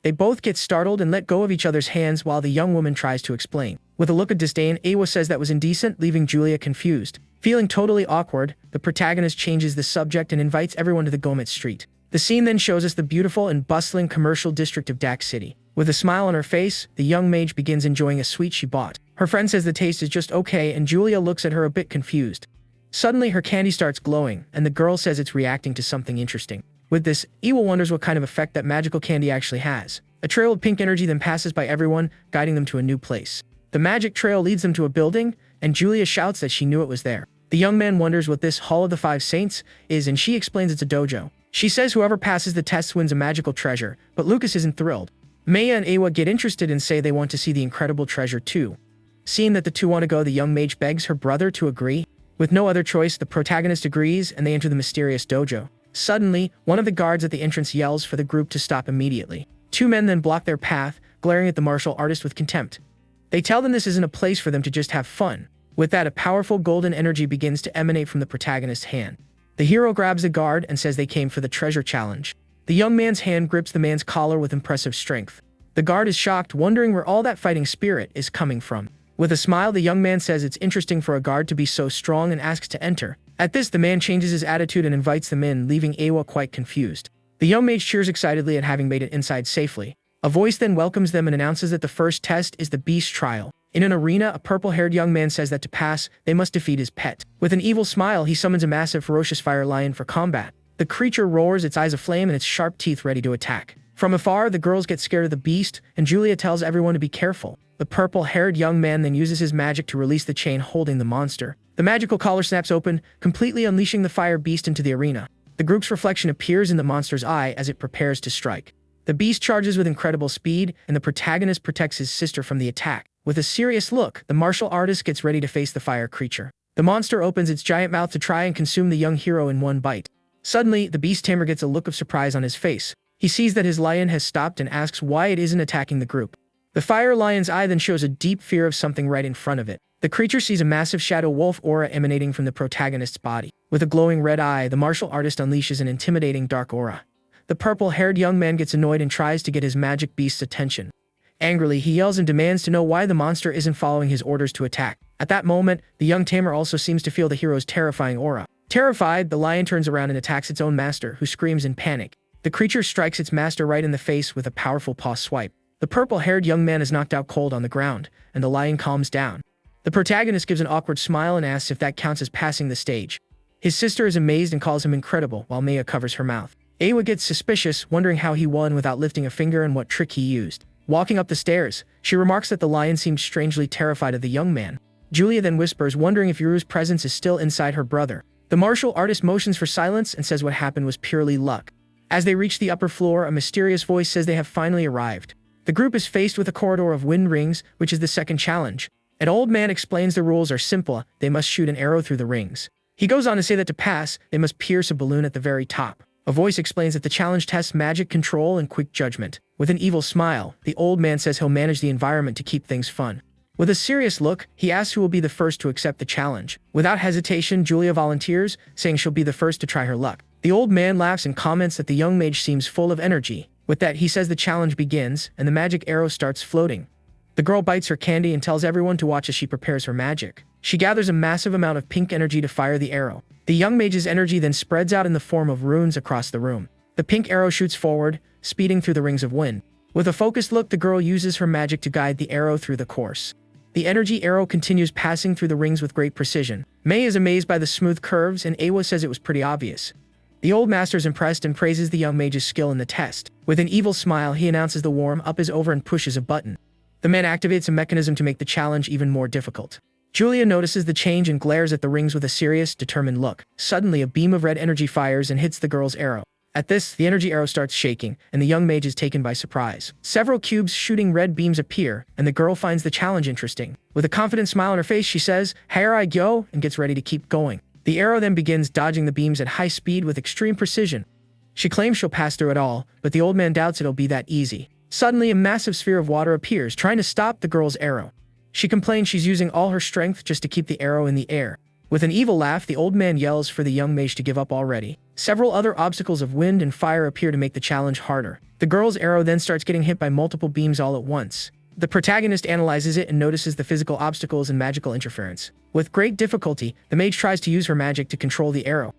They both get startled and let go of each other's hands while the young woman tries to explain. With a look of disdain, Awa says that was indecent, leaving Julia confused. Feeling totally awkward, the protagonist changes the subject and invites everyone to the Gomet Street. The scene then shows us the beautiful and bustling commercial district of Dak City. With a smile on her face, the young mage begins enjoying a sweet she bought. Her friend says the taste is just okay, and Julia looks at her a bit confused. Suddenly, her candy starts glowing, and the girl says it's reacting to something interesting. With this, Iwa wonders what kind of effect that magical candy actually has. A trail of pink energy then passes by everyone, guiding them to a new place. The magic trail leads them to a building, and Julia shouts that she knew it was there. The young man wonders what this Hall of the Five Saints is, and she explains it's a dojo. She says whoever passes the test wins a magical treasure, but Lucas isn't thrilled. Maya and Awa get interested and say they want to see the incredible treasure too. Seeing that the two want to go, the young mage begs her brother to agree. With no other choice, the protagonist agrees and they enter the mysterious dojo. Suddenly, one of the guards at the entrance yells for the group to stop immediately. Two men then block their path, glaring at the martial artist with contempt. They tell them this isn't a place for them to just have fun. With that, a powerful golden energy begins to emanate from the protagonist's hand. The hero grabs the guard and says they came for the treasure challenge. The young man's hand grips the man's collar with impressive strength. The guard is shocked, wondering where all that fighting spirit is coming from. With a smile, the young man says it's interesting for a guard to be so strong and asks to enter. At this, the man changes his attitude and invites them in, leaving Awa quite confused. The young mage cheers excitedly at having made it inside safely. A voice then welcomes them and announces that the first test is the beast trial. In an arena, a purple-haired young man says that to pass, they must defeat his pet. With an evil smile, he summons a massive ferocious fire lion for combat. The creature roars, its eyes aflame and its sharp teeth ready to attack. From afar, the girls get scared of the beast, and Julia tells everyone to be careful. The purple-haired young man then uses his magic to release the chain holding the monster. The magical collar snaps open, completely unleashing the fire beast into the arena. The group's reflection appears in the monster's eye as it prepares to strike. The beast charges with incredible speed, and the protagonist protects his sister from the attack. With a serious look, the martial artist gets ready to face the fire creature. The monster opens its giant mouth to try and consume the young hero in one bite. Suddenly, the beast tamer gets a look of surprise on his face. He sees that his lion has stopped and asks why it isn't attacking the group. The fire lion's eye then shows a deep fear of something right in front of it. The creature sees a massive shadow wolf aura emanating from the protagonist's body. With a glowing red eye, the martial artist unleashes an intimidating dark aura. The purple-haired young man gets annoyed and tries to get his magic beast's attention. Angrily, he yells and demands to know why the monster isn't following his orders to attack. At that moment, the young tamer also seems to feel the hero's terrifying aura. Terrified, the lion turns around and attacks its own master, who screams in panic. The creature strikes its master right in the face with a powerful paw swipe. The purple-haired young man is knocked out cold on the ground, and the lion calms down. The protagonist gives an awkward smile and asks if that counts as passing the stage. His sister is amazed and calls him incredible, while Maya covers her mouth. Awa gets suspicious, wondering how he won without lifting a finger and what trick he used. Walking up the stairs, she remarks that the lion seemed strangely terrified of the young man. Julia then whispers, wondering if Yuru's presence is still inside her brother. The martial artist motions for silence and says what happened was purely luck. As they reach the upper floor, a mysterious voice says they have finally arrived. The group is faced with a corridor of wind rings, which is the second challenge. An old man explains the rules are simple, they must shoot an arrow through the rings. He goes on to say that to pass, they must pierce a balloon at the very top. A voice explains that the challenge tests magic control and quick judgment. With an evil smile, the old man says he'll manage the environment to keep things fun. With a serious look, he asks who will be the first to accept the challenge. Without hesitation, Julia volunteers, saying she'll be the first to try her luck. The old man laughs and comments that the young mage seems full of energy. With that, he says the challenge begins, and the magic arrow starts floating. The girl bites her candy and tells everyone to watch as she prepares her magic. She gathers a massive amount of pink energy to fire the arrow. The young mage's energy then spreads out in the form of runes across the room. The pink arrow shoots forward, speeding through the rings of wind. With a focused look, the girl uses her magic to guide the arrow through the course. The energy arrow continues passing through the rings with great precision. May is amazed by the smooth curves, and Awa says it was pretty obvious. The old master is impressed and praises the young mage's skill in the test. With an evil smile, he announces the warm-up is over and pushes a button. The man activates a mechanism to make the challenge even more difficult. Julia notices the change and glares at the rings with a serious, determined look. Suddenly, a beam of red energy fires and hits the girl's arrow. At this, the energy arrow starts shaking, and the young mage is taken by surprise. Several cubes shooting red beams appear, and the girl finds the challenge interesting. With a confident smile on her face, she says, "Here I go," and gets ready to keep going. The arrow then begins dodging the beams at high speed with extreme precision. She claims she'll pass through it all, but the old man doubts it'll be that easy. Suddenly, a massive sphere of water appears, trying to stop the girl's arrow. She complains she's using all her strength just to keep the arrow in the air. With an evil laugh, the old man yells for the young mage to give up already. Several other obstacles of wind and fire appear to make the challenge harder. The girl's arrow then starts getting hit by multiple beams all at once. The protagonist analyzes it and notices the physical obstacles and magical interference. With great difficulty, the mage tries to use her magic to control the arrow.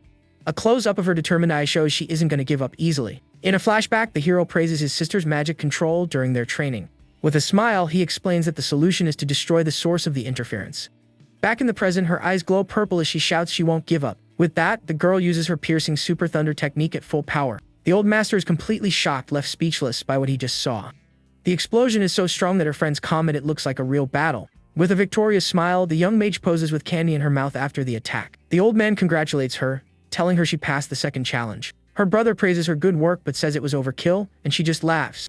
A close-up of her determined eye shows she isn't going to give up easily. In a flashback, the hero praises his sister's magic control during their training. With a smile, he explains that the solution is to destroy the source of the interference. Back in the present, her eyes glow purple as she shouts she won't give up. With that, the girl uses her piercing super thunder technique at full power. The old master is completely shocked, left speechless by what he just saw. The explosion is so strong that her friends comment it looks like a real battle. With a victorious smile, the young mage poses with candy in her mouth after the attack. The old man congratulates her, telling her she passed the second challenge. Her brother praises her good work but says it was overkill, and she just laughs.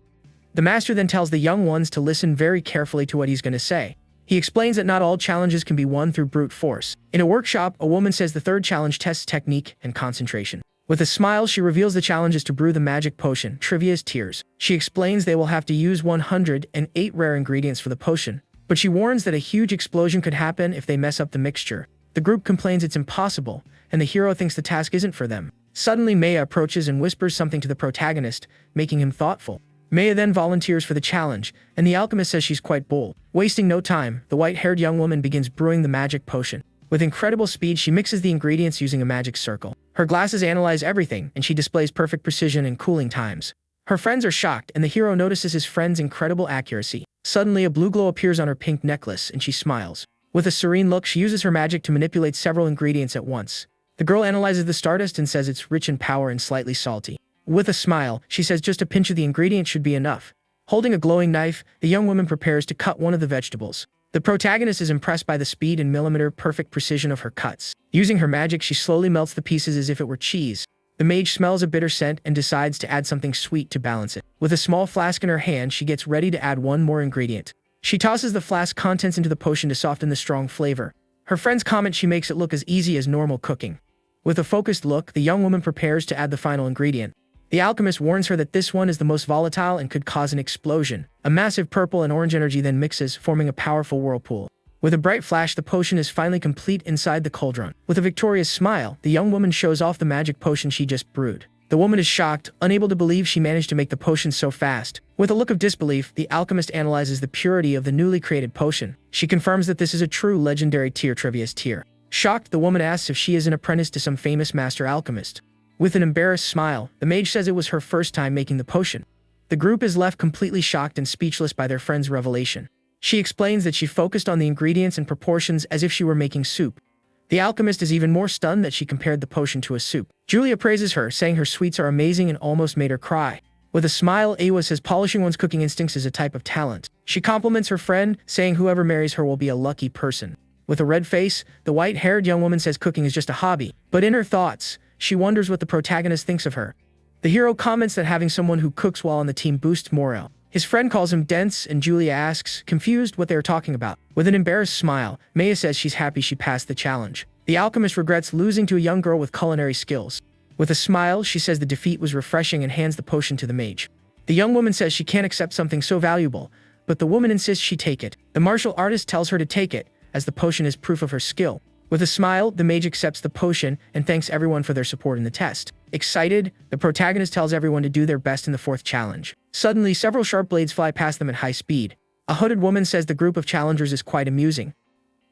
The master then tells the young ones to listen very carefully to what he's going to say. He explains that not all challenges can be won through brute force. In a workshop, a woman says the third challenge tests technique and concentration. With a smile, she reveals the challenge is to brew the magic potion, Trivia's Tears. She explains they will have to use 108 rare ingredients for the potion, but she warns that a huge explosion could happen if they mess up the mixture. The group complains it's impossible, and the hero thinks the task isn't for them. Suddenly, Maya approaches and whispers something to the protagonist, making him thoughtful. Maya then volunteers for the challenge, and the alchemist says she's quite bold. Wasting no time, the white-haired young woman begins brewing the magic potion. With incredible speed, she mixes the ingredients using a magic circle. Her glasses analyze everything, and she displays perfect precision and cooling times. Her friends are shocked, and the hero notices his friend's incredible accuracy. Suddenly, a blue glow appears on her pink necklace, and she smiles. With a serene look, she uses her magic to manipulate several ingredients at once. The girl analyzes the stardust and says it's rich in power and slightly salty. With a smile, she says just a pinch of the ingredient should be enough. Holding a glowing knife, the young woman prepares to cut one of the vegetables. The protagonist is impressed by the speed and millimeter-perfect precision of her cuts. Using her magic, she slowly melts the pieces as if it were cheese. The mage smells a bitter scent and decides to add something sweet to balance it. With a small flask in her hand, she gets ready to add one more ingredient. She tosses the flask contents into the potion to soften the strong flavor. Her friends comment she makes it look as easy as normal cooking. With a focused look, the young woman prepares to add the final ingredient. The alchemist warns her that this one is the most volatile and could cause an explosion. A massive purple and orange energy then mixes, forming a powerful whirlpool. With a bright flash, the potion is finally complete inside the cauldron. With a victorious smile, the young woman shows off the magic potion she just brewed. The woman is shocked, unable to believe she managed to make the potion so fast. With a look of disbelief, the alchemist analyzes the purity of the newly created potion. She confirms that this is a true legendary tier, Trivia's Tier. Shocked, the woman asks if she is an apprentice to some famous master alchemist. With an embarrassed smile, the mage says it was her first time making the potion. The group is left completely shocked and speechless by their friend's revelation. She explains that she focused on the ingredients and proportions as if she were making soup. The alchemist is even more stunned that she compared the potion to a soup. Julia praises her, saying her sweets are amazing and almost made her cry. With a smile, Awa says polishing one's cooking instincts is a type of talent. She compliments her friend, saying whoever marries her will be a lucky person. With a red face, the white-haired young woman says cooking is just a hobby. But in her thoughts, she wonders what the protagonist thinks of her. The hero comments that having someone who cooks well on the team boosts morale. His friend calls him dense, and Julia asks, confused, what they are talking about. With an embarrassed smile, Maya says she's happy she passed the challenge. The alchemist regrets losing to a young girl with culinary skills. With a smile, she says the defeat was refreshing and hands the potion to the mage. The young woman says she can't accept something so valuable, but the woman insists she take it. The martial artist tells her to take it, as the potion is proof of her skill. With a smile, the mage accepts the potion and thanks everyone for their support in the test. Excited, the protagonist tells everyone to do their best in the fourth challenge. Suddenly, several sharp blades fly past them at high speed. A hooded woman says the group of challengers is quite amusing.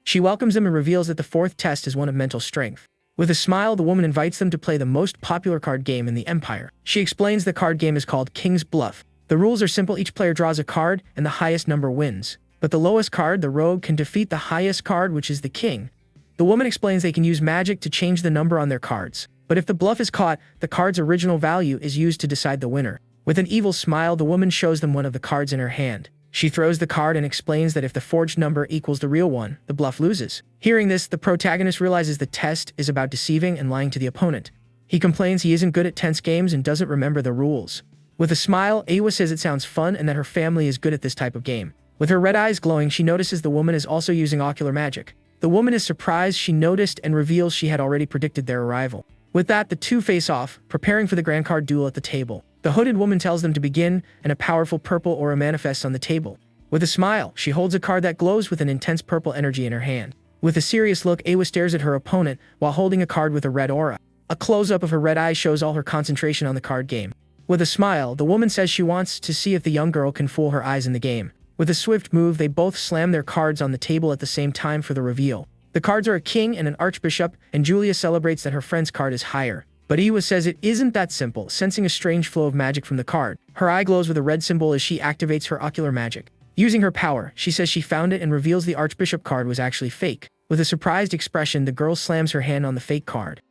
She welcomes them and reveals that the fourth test is one of mental strength. With a smile, the woman invites them to play the most popular card game in the Empire. She explains the card game is called King's Bluff. The rules are simple: each player draws a card, and the highest number wins. But the lowest card, the rogue, can defeat the highest card, which is the king. The woman explains they can use magic to change the number on their cards. But if the bluff is caught, the card's original value is used to decide the winner. With an evil smile, the woman shows them one of the cards in her hand. She throws the card and explains that if the forged number equals the real one, the bluff loses. Hearing this, the protagonist realizes the test is about deceiving and lying to the opponent. He complains he isn't good at tense games and doesn't remember the rules. With a smile, Awa says it sounds fun and that her family is good at this type of game. With her red eyes glowing, she notices the woman is also using ocular magic. The woman is surprised she noticed and reveals she had already predicted their arrival. With that, the two face off, preparing for the grand card duel at the table. The hooded woman tells them to begin, and a powerful purple aura manifests on the table. With a smile, she holds a card that glows with an intense purple energy in her hand. With a serious look, Awa stares at her opponent while holding a card with a red aura. A close-up of her red eyes shows all her concentration on the card game. With a smile, the woman says she wants to see if the young girl can fool her eyes in the game. With a swift move, they both slam their cards on the table at the same time for the reveal. The cards are a king and an archbishop, and Julia celebrates that her friend's card is higher. But Iwa says it isn't that simple, sensing a strange flow of magic from the card. Her eye glows with a red symbol as she activates her ocular magic. Using her power, she says she found it and reveals the archbishop card was actually fake. With a surprised expression, the girl slams her hand on the fake card.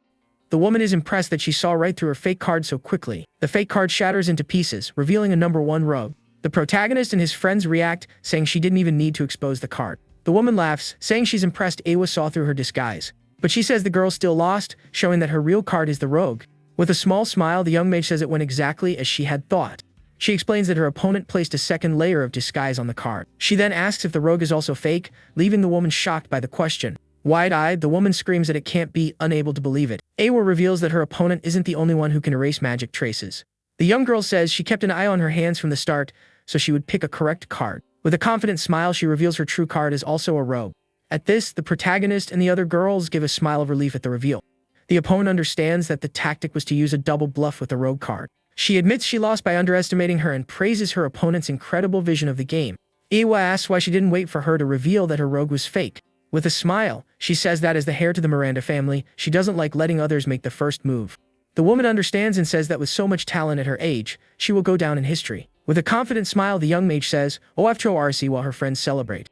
The woman is impressed that she saw right through her fake card so quickly. The fake card shatters into pieces, revealing a number 1 rogue. The protagonist and his friends react, saying she didn't even need to expose the card. The woman laughs, saying she's impressed Awa saw through her disguise. But she says the girl still lost, showing that her real card is the rogue. With a small smile, the young mage says it went exactly as she had thought. She explains that her opponent placed a second layer of disguise on the card. She then asks if the rogue is also fake, leaving the woman shocked by the question. Wide-eyed, the woman screams that it can't be, unable to believe it. Awa reveals that her opponent isn't the only one who can erase magic traces. The young girl says she kept an eye on her hands from the start, so she would pick a correct card. With a confident smile, she reveals her true card is also a rogue. At this, the protagonist and the other girls give a smile of relief at the reveal. The opponent understands that the tactic was to use a double bluff with the rogue card. She admits she lost by underestimating her and praises her opponent's incredible vision of the game. Awa asks why she didn't wait for her to reveal that her rogue was fake. With a smile, she says that as the heir to the Miranda family, she doesn't like letting others make the first move. The woman understands and says that with so much talent at her age, she will go down in history. With a confident smile, the young mage says, OFTORC while her friends celebrate.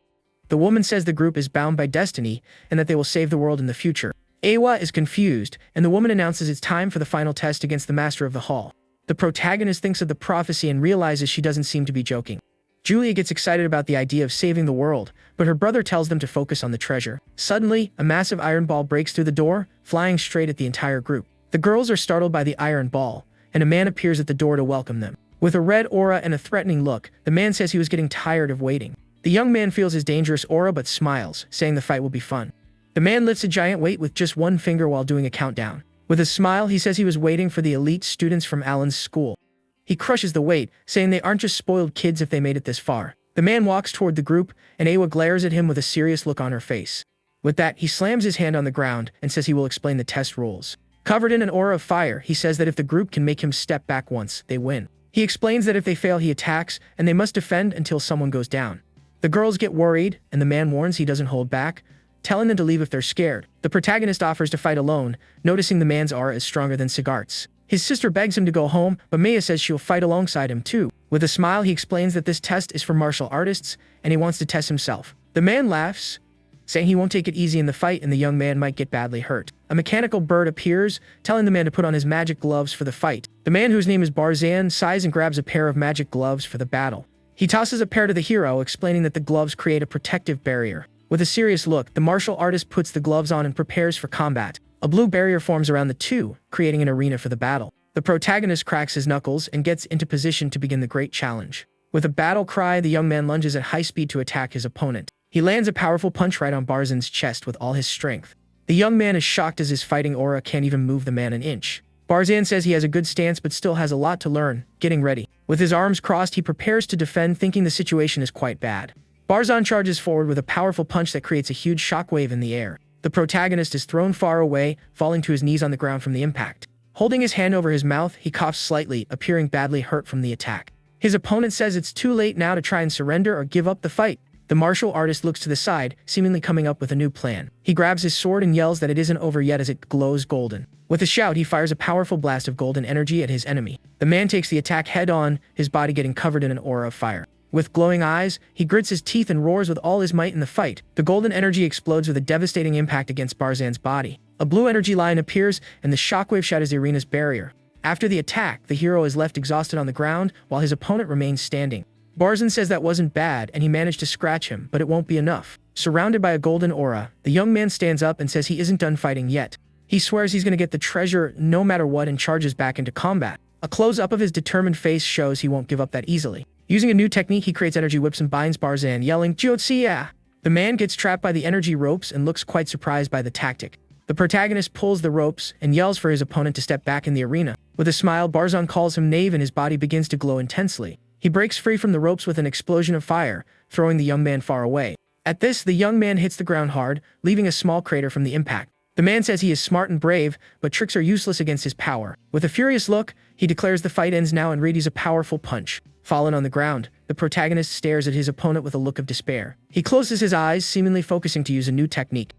The woman says the group is bound by destiny and that they will save the world in the future. Awa is confused, and the woman announces it's time for the final test against the master of the hall. The protagonist thinks of the prophecy and realizes she doesn't seem to be joking. Julia gets excited about the idea of saving the world, but her brother tells them to focus on the treasure. Suddenly, a massive iron ball breaks through the door, flying straight at the entire group. The girls are startled by the iron ball, and a man appears at the door to welcome them. With a red aura and a threatening look, the man says he was getting tired of waiting. The young man feels his dangerous aura but smiles, saying the fight will be fun. The man lifts a giant weight with just one finger while doing a countdown. With a smile, he says he was waiting for the elite students from Alan's school. He crushes the weight, saying they aren't just spoiled kids if they made it this far. The man walks toward the group, and Awa glares at him with a serious look on her face. With that, he slams his hand on the ground and says he will explain the test rules. Covered in an aura of fire, he says that if the group can make him step back once, they win. He explains that if they fail, he attacks, and they must defend until someone goes down. The girls get worried, and the man warns he doesn't hold back, telling them to leave if they're scared. The protagonist offers to fight alone, noticing the man's aura is stronger than Sigart's. His sister begs him to go home, but Maya says she'll fight alongside him too. With a smile, he explains that this test is for martial artists, and he wants to test himself. The man laughs, saying he won't take it easy in the fight and the young man might get badly hurt. A mechanical bird appears, telling the man to put on his magic gloves for the fight. The man, whose name is Barzan, sighs and grabs a pair of magic gloves for the battle. He tosses a pair to the hero, explaining that the gloves create a protective barrier. With a serious look, the martial artist puts the gloves on and prepares for combat. A blue barrier forms around the two, creating an arena for the battle. The protagonist cracks his knuckles and gets into position to begin the great challenge. With a battle cry, the young man lunges at high speed to attack his opponent. He lands a powerful punch right on Barzan's chest with all his strength. The young man is shocked as his fighting aura can't even move the man an inch. Barzan says he has a good stance but still has a lot to learn, getting ready. With his arms crossed, he prepares to defend, thinking the situation is quite bad. Barzan charges forward with a powerful punch that creates a huge shockwave in the air. The protagonist is thrown far away, falling to his knees on the ground from the impact. Holding his hand over his mouth, he coughs slightly, appearing badly hurt from the attack. His opponent says it's too late now to try and surrender or give up the fight. The martial artist looks to the side, seemingly coming up with a new plan. He grabs his sword and yells that it isn't over yet as it glows golden. With a shout, he fires a powerful blast of golden energy at his enemy. The man takes the attack head-on, his body getting covered in an aura of fire. With glowing eyes, he grits his teeth and roars with all his might in the fight. The golden energy explodes with a devastating impact against Barzan's body. A blue energy line appears, and the shockwave shatters the arena's barrier. After the attack, the hero is left exhausted on the ground, while his opponent remains standing. Barzan says that wasn't bad, and he managed to scratch him, but it won't be enough. Surrounded by a golden aura, the young man stands up and says he isn't done fighting yet. He swears he's going to get the treasure no matter what and charges back into combat. A close-up of his determined face shows he won't give up that easily. Using a new technique, he creates energy whips and binds Barzan, yelling, "Jiotsia!" The man gets trapped by the energy ropes and looks quite surprised by the tactic. The protagonist pulls the ropes and yells for his opponent to step back in the arena. With a smile, Barzan calls him knave and his body begins to glow intensely. He breaks free from the ropes with an explosion of fire, throwing the young man far away. At this, the young man hits the ground hard, leaving a small crater from the impact. The man says he is smart and brave, but tricks are useless against his power. With a furious look, he declares the fight ends now and readies a powerful punch. Fallen on the ground, the protagonist stares at his opponent with a look of despair. He closes his eyes, seemingly focusing to use a new technique.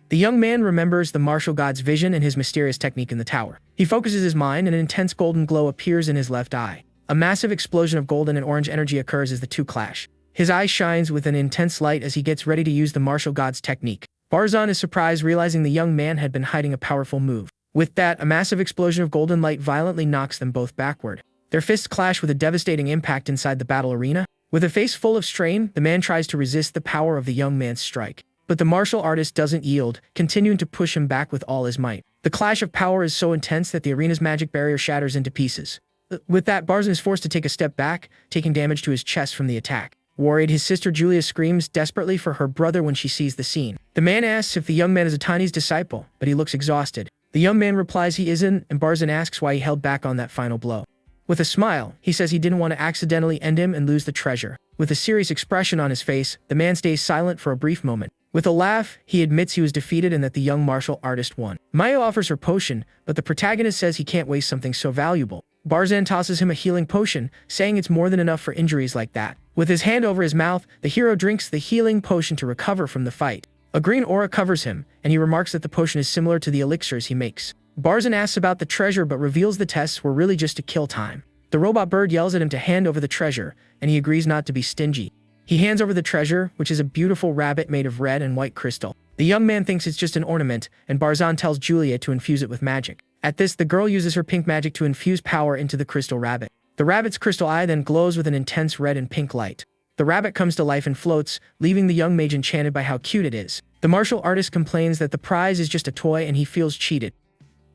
The young man remembers the martial god's vision and his mysterious technique in the tower. He focuses his mind and an intense golden glow appears in his left eye. A massive explosion of golden and orange energy occurs as the two clash. His eye shines with an intense light as he gets ready to use the martial god's technique. Barzan is surprised, realizing the young man had been hiding a powerful move. With that, a massive explosion of golden light violently knocks them both backward. Their fists clash with a devastating impact inside the battle arena. With a face full of strain, the man tries to resist the power of the young man's strike. But the martial artist doesn't yield, continuing to push him back with all his might. The clash of power is so intense that the arena's magic barrier shatters into pieces. With that, Barzan is forced to take a step back, taking damage to his chest from the attack. Worried, his sister Julia screams desperately for her brother when she sees the scene. The man asks if the young man is a Tiny's disciple, but he looks exhausted. The young man replies he isn't, and Barzan asks why he held back on that final blow. With a smile, he says he didn't want to accidentally end him and lose the treasure. With a serious expression on his face, the man stays silent for a brief moment. With a laugh, he admits he was defeated and that the young martial artist won. Maya offers her potion, but the protagonist says he can't waste something so valuable. Barzan tosses him a healing potion, saying it's more than enough for injuries like that. With his hand over his mouth, the hero drinks the healing potion to recover from the fight. A green aura covers him, and he remarks that the potion is similar to the elixirs he makes. Barzan asks about the treasure but reveals the tests were really just to kill time. The robot bird yells at him to hand over the treasure, and he agrees not to be stingy. He hands over the treasure, which is a beautiful rabbit made of red and white crystal. The young man thinks it's just an ornament, and Barzan tells Julia to infuse it with magic. At this, the girl uses her pink magic to infuse power into the crystal rabbit. The rabbit's crystal eye then glows with an intense red and pink light. The rabbit comes to life and floats, leaving the young mage enchanted by how cute it is. The martial artist complains that the prize is just a toy and he feels cheated.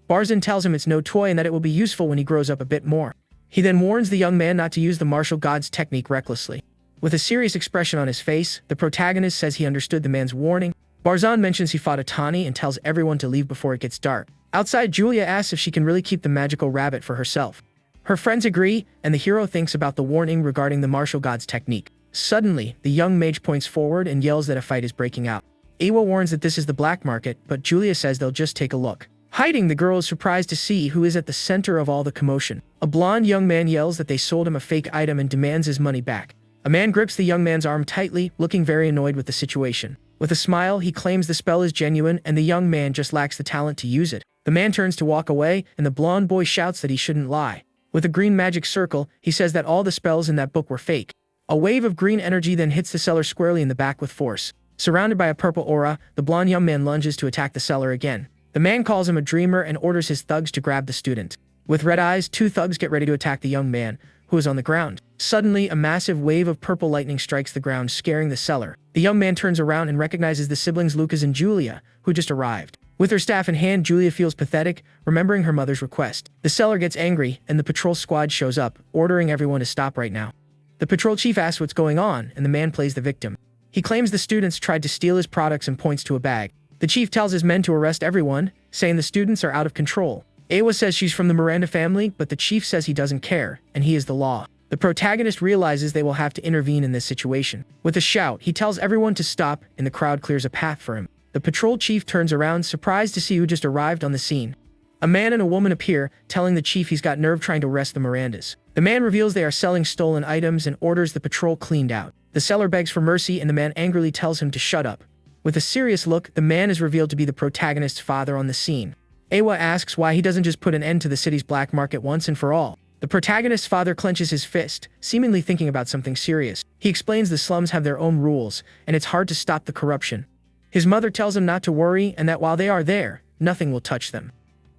Barzan tells him it's no toy and that it will be useful when he grows up a bit more. He then warns the young man not to use the martial god's technique recklessly. With a serious expression on his face, the protagonist says he understood the man's warning. Barzan mentions he fought a Tani and tells everyone to leave before it gets dark. Outside, Julia asks if she can really keep the magical rabbit for herself. Her friends agree, and the hero thinks about the warning regarding the martial god's technique. Suddenly, the young mage points forward and yells that a fight is breaking out. Awa warns that this is the black market, but Julia says they'll just take a look. Hiding, the girl is surprised to see who is at the center of all the commotion. A blonde young man yells that they sold him a fake item and demands his money back. A man grips the young man's arm tightly, looking very annoyed with the situation. With a smile, he claims the spell is genuine and the young man just lacks the talent to use it. The man turns to walk away, and the blonde boy shouts that he shouldn't lie. With a green magic circle, he says that all the spells in that book were fake. A wave of green energy then hits the seller squarely in the back with force. Surrounded by a purple aura, the blonde young man lunges to attack the seller again. The man calls him a dreamer and orders his thugs to grab the student. With red eyes, two thugs get ready to attack the young man, who is on the ground. Suddenly, a massive wave of purple lightning strikes the ground, scaring the seller. The young man turns around and recognizes the siblings Lucas and Julia, who just arrived. With her staff in hand, Julia feels pathetic, remembering her mother's request. The seller gets angry, and the patrol squad shows up, ordering everyone to stop right now. The patrol chief asks what's going on, and the man plays the victim. He claims the students tried to steal his products and points to a bag. The chief tells his men to arrest everyone, saying the students are out of control. Awa says she's from the Miranda family, but the chief says he doesn't care, and he is the law. The protagonist realizes they will have to intervene in this situation. With a shout, he tells everyone to stop, and the crowd clears a path for him. The patrol chief turns around, surprised to see who just arrived on the scene. A man and a woman appear, telling the chief he's got nerve trying to arrest the Mirandas. The man reveals they are selling stolen items and orders the patrol cleaned out. The seller begs for mercy, and the man angrily tells him to shut up. With a serious look, the man is revealed to be the protagonist's father on the scene. Awa asks why he doesn't just put an end to the city's black market once and for all. The protagonist's father clenches his fist, seemingly thinking about something serious. He explains the slums have their own rules, and it's hard to stop the corruption. His mother tells him not to worry, and that while they are there, nothing will touch them.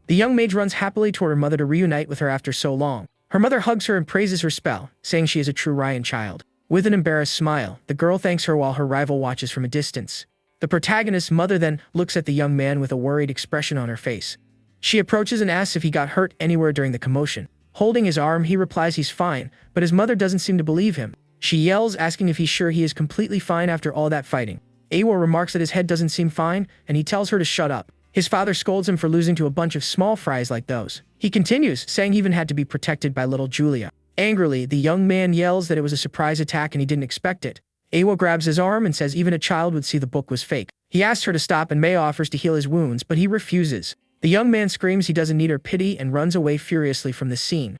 The young mage runs happily toward her mother to reunite with her after so long. Her mother hugs her and praises her spell, saying she is a true Ryan child. With an embarrassed smile, the girl thanks her while her rival watches from a distance. The protagonist's mother then looks at the young man with a worried expression on her face. She approaches and asks if he got hurt anywhere during the commotion. Holding his arm, he replies he's fine, but his mother doesn't seem to believe him. She yells, asking if he's sure he is completely fine after all that fighting. Awa remarks that his head doesn't seem fine, and he tells her to shut up. His father scolds him for losing to a bunch of small fries like those. He continues, saying he even had to be protected by little Julia. Angrily, the young man yells that it was a surprise attack and he didn't expect it. Awa grabs his arm and says even a child would see the book was fake. He asks her to stop and May offers to heal his wounds, but he refuses. The young man screams he doesn't need her pity and runs away furiously from the scene.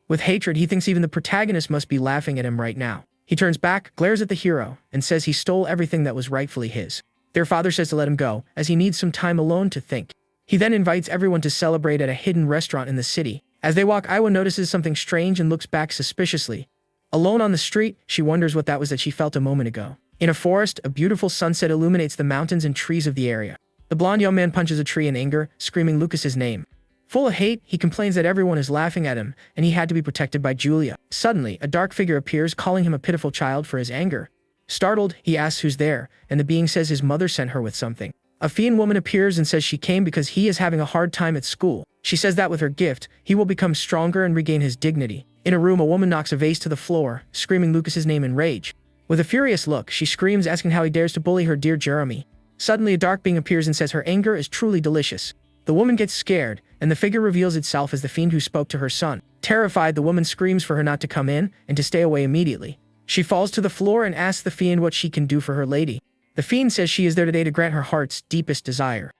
With hatred, he thinks even the protagonist must be laughing at him right now. He turns back, glares at the hero, and says he stole everything that was rightfully his. Their father says to let him go, as he needs some time alone to think. He then invites everyone to celebrate at a hidden restaurant in the city. As they walk, Iwa notices something strange and looks back suspiciously. Alone on the street, she wonders what that was that she felt a moment ago. In a forest, a beautiful sunset illuminates the mountains and trees of the area. The blonde young man punches a tree in anger, screaming Lucas's name. Full of hate, he complains that everyone is laughing at him, and he had to be protected by Julia. Suddenly, a dark figure appears, calling him a pitiful child for his anger. Startled, he asks who's there, and the being says his mother sent her with something. A fiend woman appears and says she came because he is having a hard time at school. She says that with her gift, he will become stronger and regain his dignity. In a room, a woman knocks a vase to the floor, screaming Lucas's name in rage. With a furious look, she screams, asking how he dares to bully her dear Jeremy. Suddenly, a dark being appears and says her anger is truly delicious. The woman gets scared, and the figure reveals itself as the fiend who spoke to her son. Terrified, the woman screams for her not to come in and to stay away immediately. She falls to the floor and asks the fiend what she can do for her lady. The fiend says she is there today to grant her heart's deepest desire.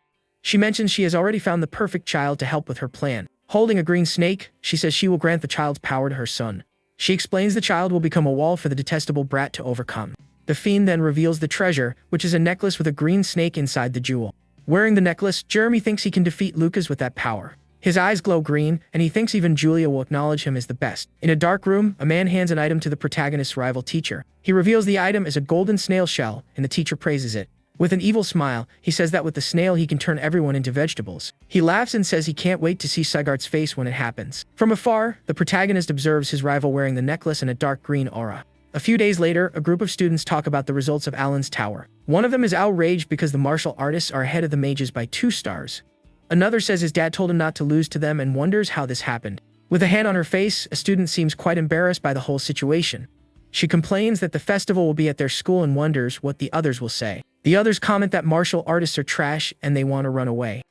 She mentions she has already found the perfect child to help with her plan. Holding a green snake, she says she will grant the child's power to her son. She explains the child will become a wall for the detestable brat to overcome. The fiend then reveals the treasure, which is a necklace with a green snake inside the jewel. Wearing the necklace, Jeremy thinks he can defeat Lucas with that power. His eyes glow green, and he thinks even Julia will acknowledge him as the best. In a dark room, a man hands an item to the protagonist's rival teacher. He reveals the item as a golden snail shell, and the teacher praises it. With an evil smile, he says that with the snail he can turn everyone into vegetables. He laughs and says he can't wait to see Sigart's face when it happens. From afar, the protagonist observes his rival wearing the necklace and a dark green aura. A few days later, a group of students talk about the results of Alan's tower. One of them is outraged because the martial artists are ahead of the mages by 2 stars. Another says his dad told him not to lose to them and wonders how this happened. With a hand on her face, a student seems quite embarrassed by the whole situation. She complains that the festival will be at their school and wonders what the others will say. The others comment that martial artists are trash and they want to run away.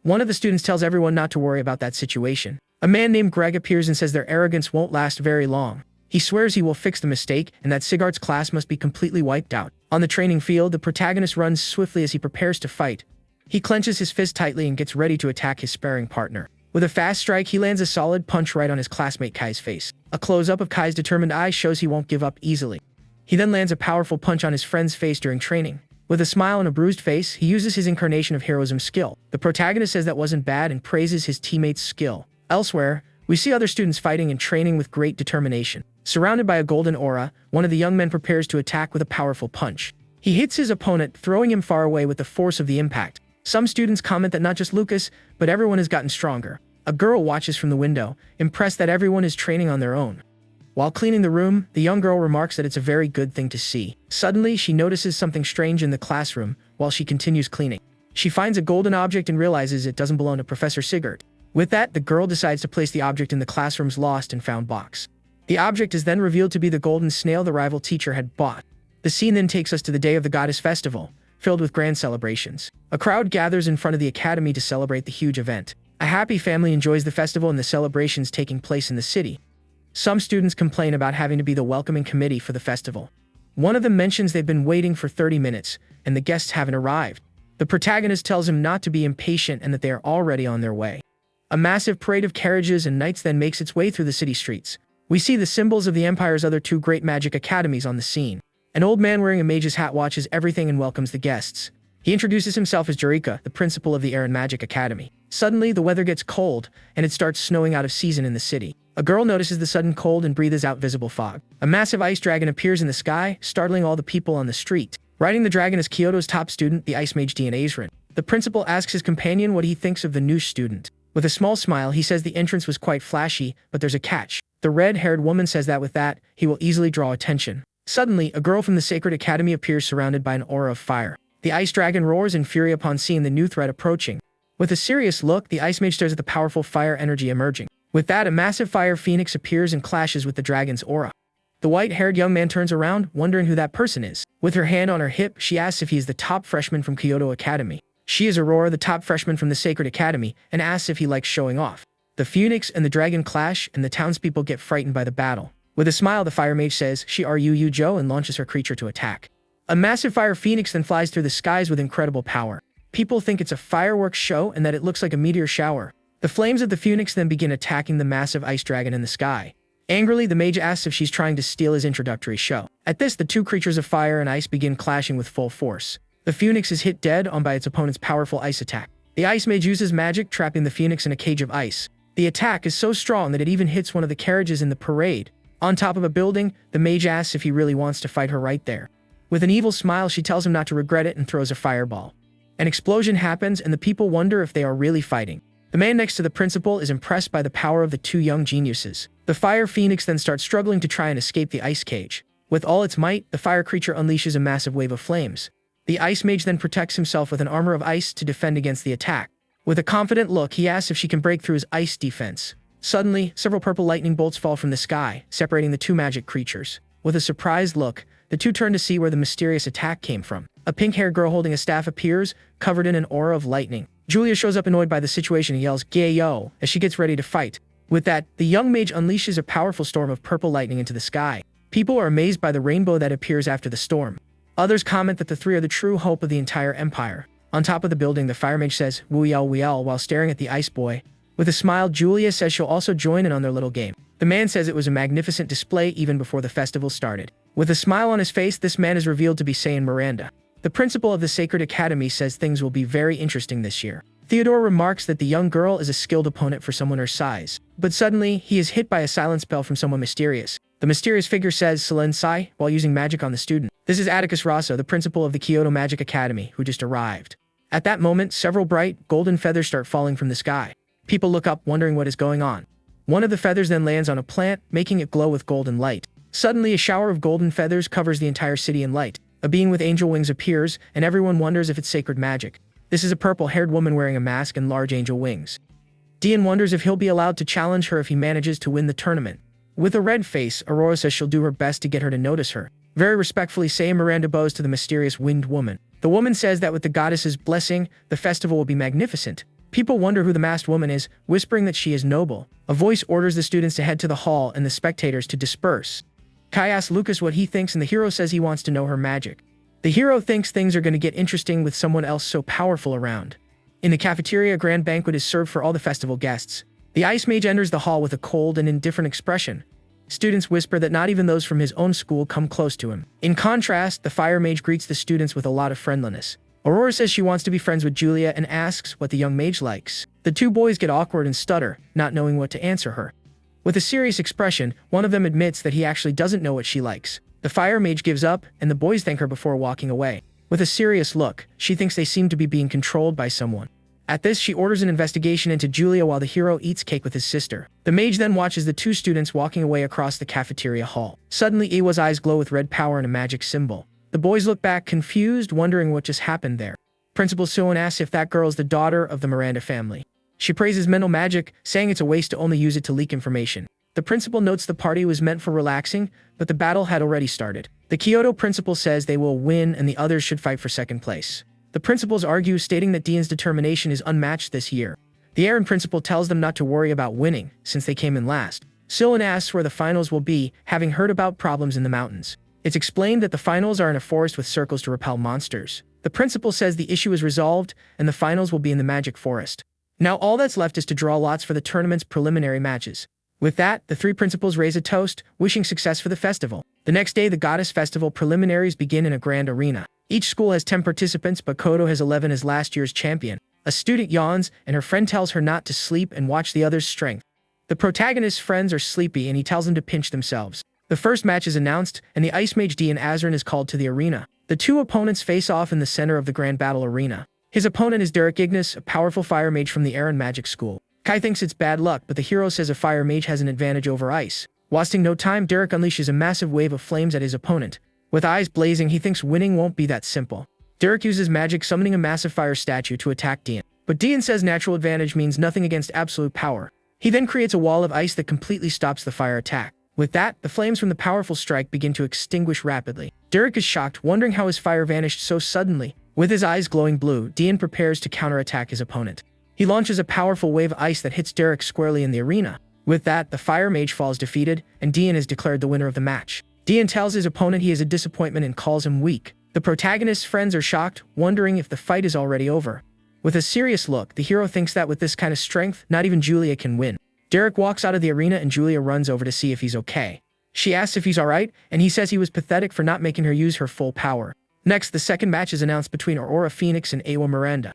One of the students tells everyone not to worry about that situation. A man named Greg appears and says their arrogance won't last very long. He swears he will fix the mistake and that Sigart's class must be completely wiped out. On the training field, the protagonist runs swiftly as he prepares to fight. He clenches his fist tightly and gets ready to attack his sparring partner. With a fast strike, he lands a solid punch right on his classmate Kai's face. A close-up of Kai's determined eyes shows he won't give up easily. He then lands a powerful punch on his friend's face during training. With a smile and a bruised face, he uses his incarnation of heroism skill. The protagonist says that wasn't bad and praises his teammate's skill. Elsewhere, we see other students fighting and training with great determination. Surrounded by a golden aura, one of the young men prepares to attack with a powerful punch. He hits his opponent, throwing him far away with the force of the impact. Some students comment that not just Lucas, but everyone has gotten stronger. A girl watches from the window, impressed that everyone is training on their own. While cleaning the room, the young girl remarks that it's a very good thing to see. Suddenly, she notices something strange in the classroom while she continues cleaning. She finds a golden object and realizes it doesn't belong to Professor Sigurd. With that, the girl decides to place the object in the classroom's lost and found box. The object is then revealed to be the golden snail the rival teacher had bought. The scene then takes us to the day of the goddess festival, filled with grand celebrations. A crowd gathers in front of the academy to celebrate the huge event. A happy family enjoys the festival and the celebrations taking place in the city. Some students complain about having to be the welcoming committee for the festival. One of them mentions they've been waiting for 30 minutes, and the guests haven't arrived. The protagonist tells him not to be impatient and that they are already on their way. A massive parade of carriages and knights then makes its way through the city streets. We see the symbols of the Empire's other 2 great magic academies on the scene. An old man wearing a mage's hat watches everything and welcomes the guests. He introduces himself as Jurika, the principal of the Air and Magic Academy. Suddenly, the weather gets cold, and it starts snowing out of season in the city. A girl notices the sudden cold and breathes out visible fog. A massive ice dragon appears in the sky, startling all the people on the street. Riding the dragon is Kyoto's top student, the ice mage Dean Azrin. The principal asks his companion what he thinks of the new student. With a small smile, he says the entrance was quite flashy, but there's a catch. The red-haired woman says that with that, he will easily draw attention. Suddenly, a girl from the Sacred Academy appears surrounded by an aura of fire. The ice dragon roars in fury upon seeing the new threat approaching. With a serious look, the ice mage stares at the powerful fire energy emerging. With that, a massive fire phoenix appears and clashes with the dragon's aura. The white-haired young man turns around, wondering who that person is. With her hand on her hip, she asks if he is the top freshman from Kyoto Academy. She is Aurora, the top freshman from the Sacred Academy, and asks if he likes showing off. The phoenix and the dragon clash, and the townspeople get frightened by the battle. With a smile, the fire mage says, "She are you, Joe," and launches her creature to attack. A massive fire phoenix then flies through the skies with incredible power. People think it's a fireworks show and that it looks like a meteor shower. The flames of the phoenix then begin attacking the massive ice dragon in the sky. Angrily, the mage asks if she's trying to steal his introductory show. At this, the two creatures of fire and ice begin clashing with full force. The phoenix is hit dead on by its opponent's powerful ice attack. The ice mage uses magic, trapping the phoenix in a cage of ice. The attack is so strong that it even hits one of the carriages in the parade. On top of a building, the mage asks if he really wants to fight her right there. With an evil smile, she tells him not to regret it and throws a fireball. An explosion happens, and the people wonder if they are really fighting. The man next to the principal is impressed by the power of the two young geniuses. The fire phoenix then starts struggling to try and escape the ice cage. With all its might, the fire creature unleashes a massive wave of flames. The ice mage then protects himself with an armor of ice to defend against the attack. With a confident look, he asks if she can break through his ice defense. Suddenly, several purple lightning bolts fall from the sky, separating the two magic creatures. With a surprised look, the two turn to see where the mysterious attack came from. A pink-haired girl holding a staff appears, covered in an aura of lightning. Julia shows up annoyed by the situation and yells, "Gayo," as she gets ready to fight. With that, the young mage unleashes a powerful storm of purple lightning into the sky. People are amazed by the rainbow that appears after the storm. Others comment that the three are the true hope of the entire empire. On top of the building, the fire mage says, "Wuyel," while staring at the ice boy. With a smile, Julia says she'll also join in on their little game. The man says it was a magnificent display even before the festival started. With a smile on his face, this man is revealed to be Saiyan Miranda. The principal of the Sacred Academy says things will be very interesting this year. Theodore remarks that the young girl is a skilled opponent for someone her size. But suddenly, he is hit by a silent spell from someone mysterious. The mysterious figure says "Silensai" while using magic on the student. This is Atticus Rosso, the principal of the Kyoto Magic Academy, who just arrived. At that moment, several bright, golden feathers start falling from the sky. People look up, wondering what is going on. One of the feathers then lands on a plant, making it glow with golden light. Suddenly, a shower of golden feathers covers the entire city in light. A being with angel wings appears, and everyone wonders if it's sacred magic. This is a purple-haired woman wearing a mask and large angel wings. Dian wonders if he'll be allowed to challenge her if he manages to win the tournament. With a red face, Aurora says she'll do her best to get her to notice her. Very respectfully, Saiyan Miranda bows to the mysterious winged woman. The woman says that with the goddess's blessing, the festival will be magnificent. People wonder who the masked woman is, whispering that she is noble. A voice orders the students to head to the hall and the spectators to disperse. Kai asks Lucas what he thinks, and the hero says he wants to know her magic. The hero thinks things are going to get interesting with someone else so powerful around. In the cafeteria, a grand banquet is served for all the festival guests. The ice mage enters the hall with a cold and indifferent expression. Students whisper that not even those from his own school come close to him. In contrast, the fire mage greets the students with a lot of friendliness. Aurora says she wants to be friends with Julia and asks what the young mage likes. The two boys get awkward and stutter, not knowing what to answer her. With a serious expression, one of them admits that he actually doesn't know what she likes. The fire mage gives up, and the boys thank her before walking away. With a serious look, she thinks they seem to be being controlled by someone. At this, she orders an investigation into Julia while the hero eats cake with his sister. The mage then watches the two students walking away across the cafeteria hall. Suddenly, Iwa's eyes glow with red power and a magic symbol. The boys look back, confused, wondering what just happened there. Principal Soon asks if that girl is the daughter of the Miranda family. She praises mental magic, saying it's a waste to only use it to leak information. The principal notes the party was meant for relaxing, but the battle had already started. The Kyoto principal says they will win and the others should fight for second place. The principals argue, stating that Dean's determination is unmatched this year. The Aaron principal tells them not to worry about winning, since they came in last. Sylvan asks where the finals will be, having heard about problems in the mountains. It's explained that the finals are in a forest with circles to repel monsters. The principal says the issue is resolved, and the finals will be in the magic forest. Now all that's left is to draw lots for the tournament's preliminary matches. With that, the three principals raise a toast, wishing success for the festival. The next day, the Goddess Festival preliminaries begin in a grand arena. Each school has 10 participants, but Kodo has 11 as last year's champion. A student yawns, and her friend tells her not to sleep and watch the others' strength. The protagonist's friends are sleepy, and he tells them to pinch themselves. The first match is announced, and the Ice Mage D and Azrin is called to the arena. The two opponents face off in the center of the grand battle arena. His opponent is Derek Ignis, a powerful fire mage from the Aaron Magic School. Kai thinks it's bad luck, but the hero says a fire mage has an advantage over ice. Wasting no time, Derek unleashes a massive wave of flames at his opponent. With eyes blazing, he thinks winning won't be that simple. Derek uses magic, summoning a massive fire statue to attack Dean. But Dean says natural advantage means nothing against absolute power. He then creates a wall of ice that completely stops the fire attack. With that, the flames from the powerful strike begin to extinguish rapidly. Derek is shocked, wondering how his fire vanished so suddenly. With his eyes glowing blue, Dean prepares to counterattack his opponent. He launches a powerful wave of ice that hits Derek squarely in the arena. With that, the fire mage falls defeated, and Dian is declared the winner of the match. Dian tells his opponent he is a disappointment and calls him weak. The protagonist's friends are shocked, wondering if the fight is already over. With a serious look, the hero thinks that with this kind of strength, not even Julia can win. Derek walks out of the arena and Julia runs over to see if he's okay. She asks if he's alright, and he says he was pathetic for not making her use her full power. Next, the second match is announced between Aurora Phoenix and Awa Miranda.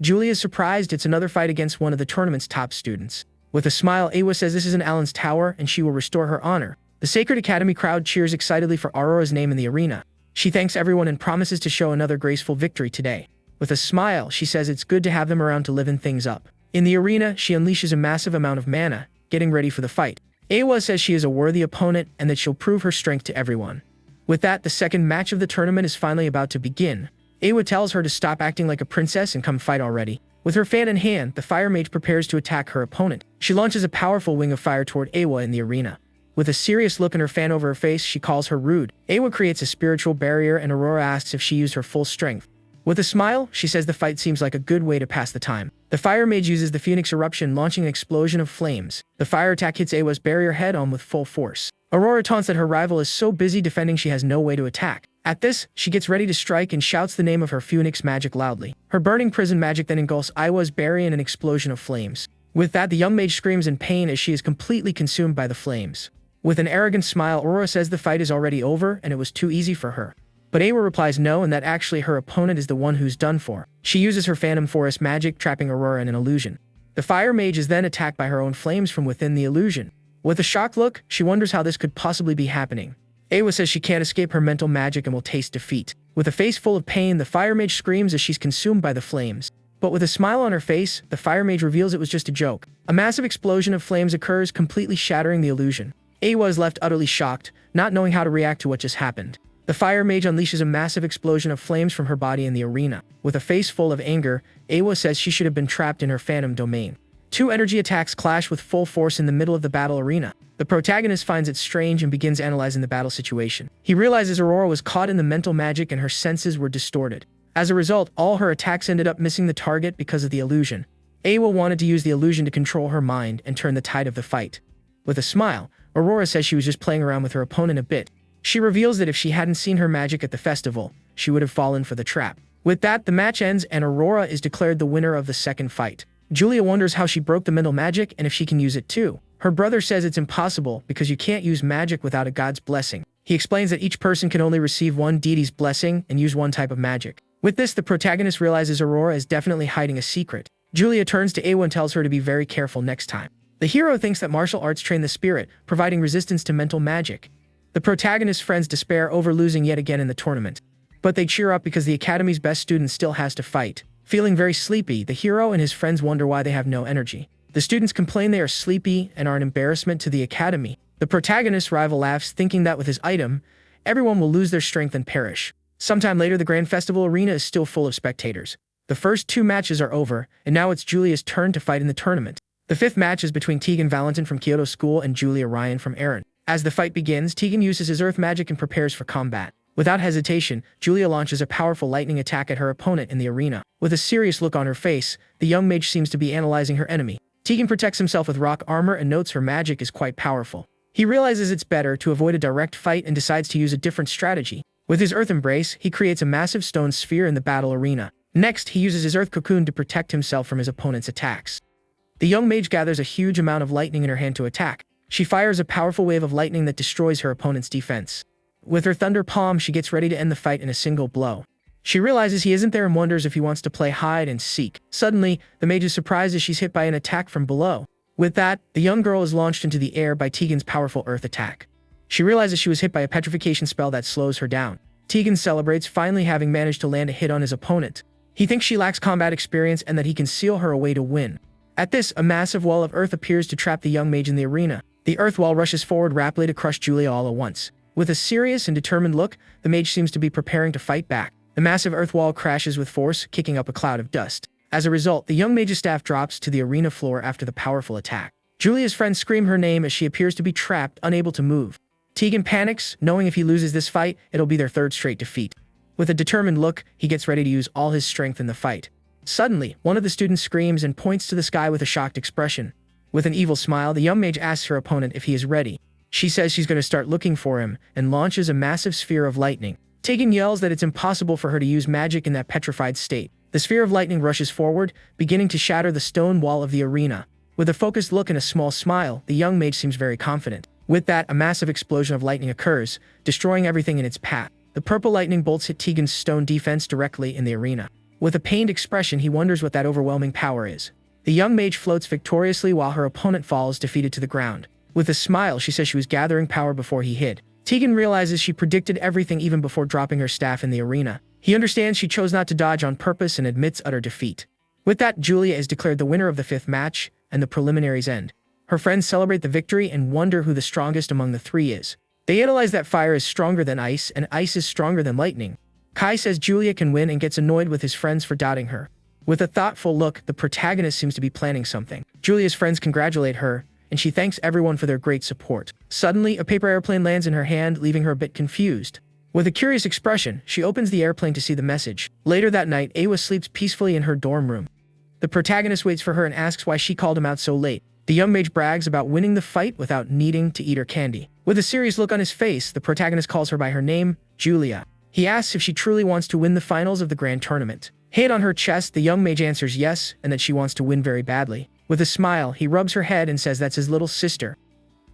Julia is surprised it's another fight against one of the tournament's top students. With a smile, Awa says this isn't Alan's tower and she will restore her honor. The Sacred Academy crowd cheers excitedly for Aurora's name in the arena. She thanks everyone and promises to show another graceful victory today. With a smile, she says it's good to have them around to liven things up. In the arena, she unleashes a massive amount of mana, getting ready for the fight. Awa says she is a worthy opponent and that she'll prove her strength to everyone. With that, the second match of the tournament is finally about to begin. Awa tells her to stop acting like a princess and come fight already. With her fan in hand, the fire mage prepares to attack her opponent. She launches a powerful wing of fire toward Awa in the arena. With a serious look in her fan over her face, she calls her rude. Awa creates a spiritual barrier and Aurora asks if she used her full strength. With a smile, she says the fight seems like a good way to pass the time. The fire mage uses the Phoenix Eruption, launching an explosion of flames. The fire attack hits Awa's barrier head-on with full force. Aurora taunts that her rival is so busy defending she has no way to attack. At this, she gets ready to strike and shouts the name of her Phoenix magic loudly. Her burning prison magic then engulfs Awa's barrier in an explosion of flames. With that, the young mage screams in pain as she is completely consumed by the flames. With an arrogant smile, Aurora says the fight is already over and it was too easy for her. But Awa replies no and that actually her opponent is the one who's done for. She uses her Phantom Forest magic, trapping Aurora in an illusion. The fire mage is then attacked by her own flames from within the illusion. With a shocked look, she wonders how this could possibly be happening. Awa says she can't escape her mental magic and will taste defeat. With a face full of pain, the fire mage screams as she's consumed by the flames. But with a smile on her face, the fire mage reveals it was just a joke. A massive explosion of flames occurs, completely shattering the illusion. Awa is left utterly shocked, not knowing how to react to what just happened. The fire mage unleashes a massive explosion of flames from her body in the arena. With a face full of anger, Awa says she should have been trapped in her phantom domain. Two energy attacks clash with full force in the middle of the battle arena. The protagonist finds it strange and begins analyzing the battle situation. He realizes Aurora was caught in the mental magic and her senses were distorted. As a result, all her attacks ended up missing the target because of the illusion. Awa wanted to use the illusion to control her mind and turn the tide of the fight. With a smile, Aurora says she was just playing around with her opponent a bit. She reveals that if she hadn't seen her magic at the festival, she would have fallen for the trap. With that, the match ends and Aurora is declared the winner of the second fight. Julia wonders how she broke the mental magic and if she can use it too. Her brother says it's impossible because you can't use magic without a god's blessing. He explains that each person can only receive one deity's blessing and use one type of magic. With this, the protagonist realizes Aurora is definitely hiding a secret. Julia turns to Awa and tells her to be very careful next time. The hero thinks that martial arts train the spirit, providing resistance to mental magic. The protagonist's friends despair over losing yet again in the tournament. But they cheer up because the Academy's best student still has to fight. Feeling very sleepy, the hero and his friends wonder why they have no energy. The students complain they are sleepy and are an embarrassment to the Academy. The protagonist's rival laughs, thinking that with his item, everyone will lose their strength and perish. Sometime later, the Grand Festival arena is still full of spectators. The first two matches are over, and now it's Julia's turn to fight in the tournament. The fifth match is between Tegan Valentin from Kyoto School and Julia Ryan from Erin. As the fight begins, Tegan uses his earth magic and prepares for combat. Without hesitation, Julia launches a powerful lightning attack at her opponent in the arena. With a serious look on her face, the young mage seems to be analyzing her enemy. Tegan protects himself with rock armor and notes her magic is quite powerful. He realizes it's better to avoid a direct fight and decides to use a different strategy. With his earth embrace, he creates a massive stone sphere in the battle arena. Next, he uses his earth cocoon to protect himself from his opponent's attacks. The young mage gathers a huge amount of lightning in her hand to attack. She fires a powerful wave of lightning that destroys her opponent's defense. With her thunder palm, she gets ready to end the fight in a single blow. She realizes he isn't there and wonders if he wants to play hide and seek. Suddenly, the mage is surprised as she's hit by an attack from below. With that, the young girl is launched into the air by Tegan's powerful earth attack. She realizes she was hit by a petrification spell that slows her down. Tegan celebrates, finally having managed to land a hit on his opponent. He thinks she lacks combat experience and that he can seal her away to win. At this, a massive wall of earth appears to trap the young mage in the arena. The earth wall rushes forward rapidly to crush Julia all at once. With a serious and determined look, the mage seems to be preparing to fight back. The massive earth wall crashes with force, kicking up a cloud of dust. As a result, the young mage's staff drops to the arena floor after the powerful attack. Julia's friends scream her name as she appears to be trapped, unable to move. Tegan panics, knowing if he loses this fight, it'll be their third straight defeat. With a determined look, he gets ready to use all his strength in the fight. Suddenly, one of the students screams and points to the sky with a shocked expression. With an evil smile, the young mage asks her opponent if he is ready. She says she's going to start looking for him and launches a massive sphere of lightning. Tegan yells that it's impossible for her to use magic in that petrified state. The sphere of lightning rushes forward, beginning to shatter the stone wall of the arena. With a focused look and a small smile, the young mage seems very confident. With that, a massive explosion of lightning occurs, destroying everything in its path. The purple lightning bolts hit Tegan's stone defense directly in the arena. With a pained expression, he wonders what that overwhelming power is. The young mage floats victoriously while her opponent falls defeated to the ground. With a smile, she says she was gathering power before he hid. Tegan realizes she predicted everything even before dropping her staff in the arena. He understands she chose not to dodge on purpose and admits utter defeat. With that, Julia is declared the winner of the 5th match, and the preliminaries end. Her friends celebrate the victory and wonder who the strongest among the three is. They analyze that fire is stronger than ice, and ice is stronger than lightning. Kai says Julia can win and gets annoyed with his friends for doubting her. With a thoughtful look, the protagonist seems to be planning something. Julia's friends congratulate her, and she thanks everyone for their great support. Suddenly, a paper airplane lands in her hand, leaving her a bit confused. With a curious expression, she opens the airplane to see the message. Later that night, Awa sleeps peacefully in her dorm room. The protagonist waits for her and asks why she called him out so late. The young mage brags about winning the fight without needing to eat her candy. With a serious look on his face, the protagonist calls her by her name, Julia. He asks if she truly wants to win the finals of the grand tournament. Hit on her chest, the young mage answers yes, and that she wants to win very badly. With a smile, he rubs her head and says that's his little sister.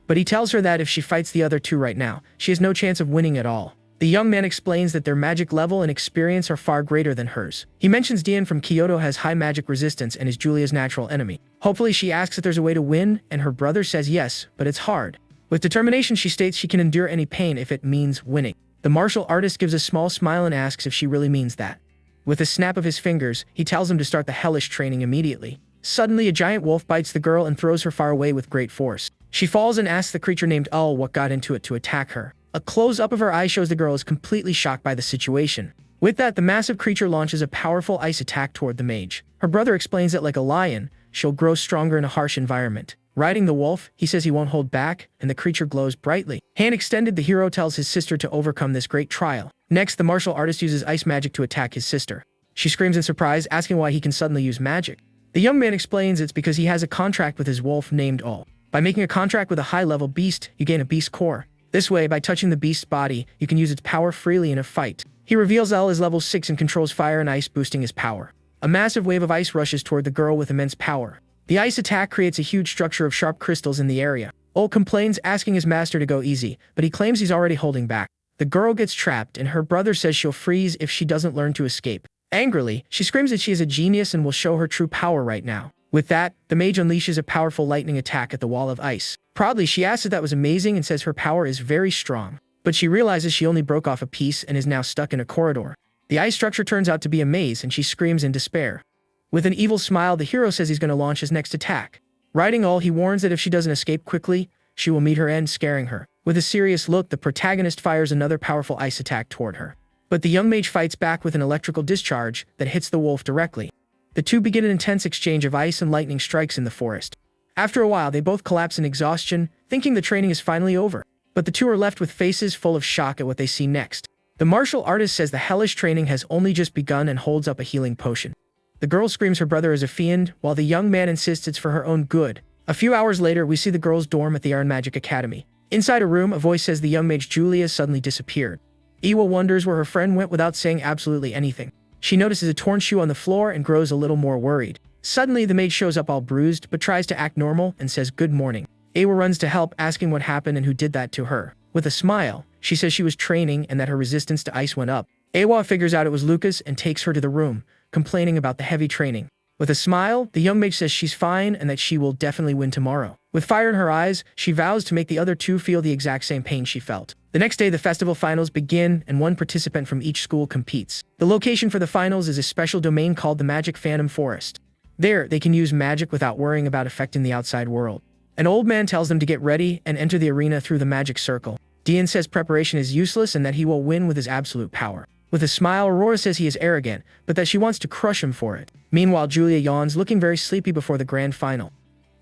But he tells her that if she fights the other two right now, she has no chance of winning at all. The young man explains that their magic level and experience are far greater than hers. He mentions Dian from Kyoto has high magic resistance and is Julia's natural enemy. Hopefully she asks if there's a way to win, and her brother says yes, but it's hard. With determination, she states she can endure any pain if it means winning. The martial artist gives a small smile and asks if she really means that. With a snap of his fingers, he tells him to start the hellish training immediately. Suddenly, a giant wolf bites the girl and throws her far away with great force. She falls and asks the creature named Ul what got into it to attack her. A close-up of her eye shows the girl is completely shocked by the situation. With that, the massive creature launches a powerful ice attack toward the mage. Her brother explains that like a lion, she'll grow stronger in a harsh environment. Riding the wolf, he says he won't hold back, and the creature glows brightly. Hand extended, the hero tells his sister to overcome this great trial. Next, the martial artist uses ice magic to attack his sister. She screams in surprise, asking why he can suddenly use magic. The young man explains it's because he has a contract with his wolf named Ul. By making a contract with a high-level beast, you gain a beast core. This way, by touching the beast's body, you can use its power freely in a fight. He reveals Ul is level 6 and controls fire and ice, boosting his power. A massive wave of ice rushes toward the girl with immense power. The ice attack creates a huge structure of sharp crystals in the area. Ul complains, asking his master to go easy, but he claims he's already holding back. The girl gets trapped, and her brother says she'll freeze if she doesn't learn to escape. Angrily, she screams that she is a genius and will show her true power right now. With that, the mage unleashes a powerful lightning attack at the wall of ice. Proudly, she asks if that was amazing and says her power is very strong. But she realizes she only broke off a piece and is now stuck in a corridor. The ice structure turns out to be a maze, and she screams in despair. With an evil smile, the hero says he's going to launch his next attack. Riding Ul, he warns that if she doesn't escape quickly, she will meet her end, scaring her. With a serious look, the protagonist fires another powerful ice attack toward her. But the young mage fights back with an electrical discharge that hits the wolf directly. The two begin an intense exchange of ice and lightning strikes in the forest. After a while, they both collapse in exhaustion, thinking the training is finally over. But the two are left with faces full of shock at what they see next. The martial artist says the hellish training has only just begun and holds up a healing potion. The girl screams her brother is a fiend, while the young man insists it's for her own good. A few hours later, we see the girl's dorm at the Iron Magic Academy. Inside a room, a voice says the young mage Julia suddenly disappeared. Iwa wonders where her friend went without saying absolutely anything. She notices a torn shoe on the floor and grows a little more worried. Suddenly, the mage shows up all bruised, but tries to act normal and says good morning. Iwa runs to help, asking what happened and who did that to her. With a smile, she says she was training and that her resistance to ice went up. Iwa figures out it was Lucas and takes her to the room, complaining about the heavy training. With a smile, the young mage says she's fine and that she will definitely win tomorrow. With fire in her eyes, she vows to make the other two feel the exact same pain she felt. The next day, the festival finals begin, and one participant from each school competes. The location for the finals is a special domain called the Magic Phantom Forest. There, they can use magic without worrying about affecting the outside world. An old man tells them to get ready and enter the arena through the magic circle. Dian says preparation is useless and that he will win with his absolute power. With a smile, Aurora says he is arrogant, but that she wants to crush him for it. Meanwhile, Julia yawns, looking very sleepy before the grand final.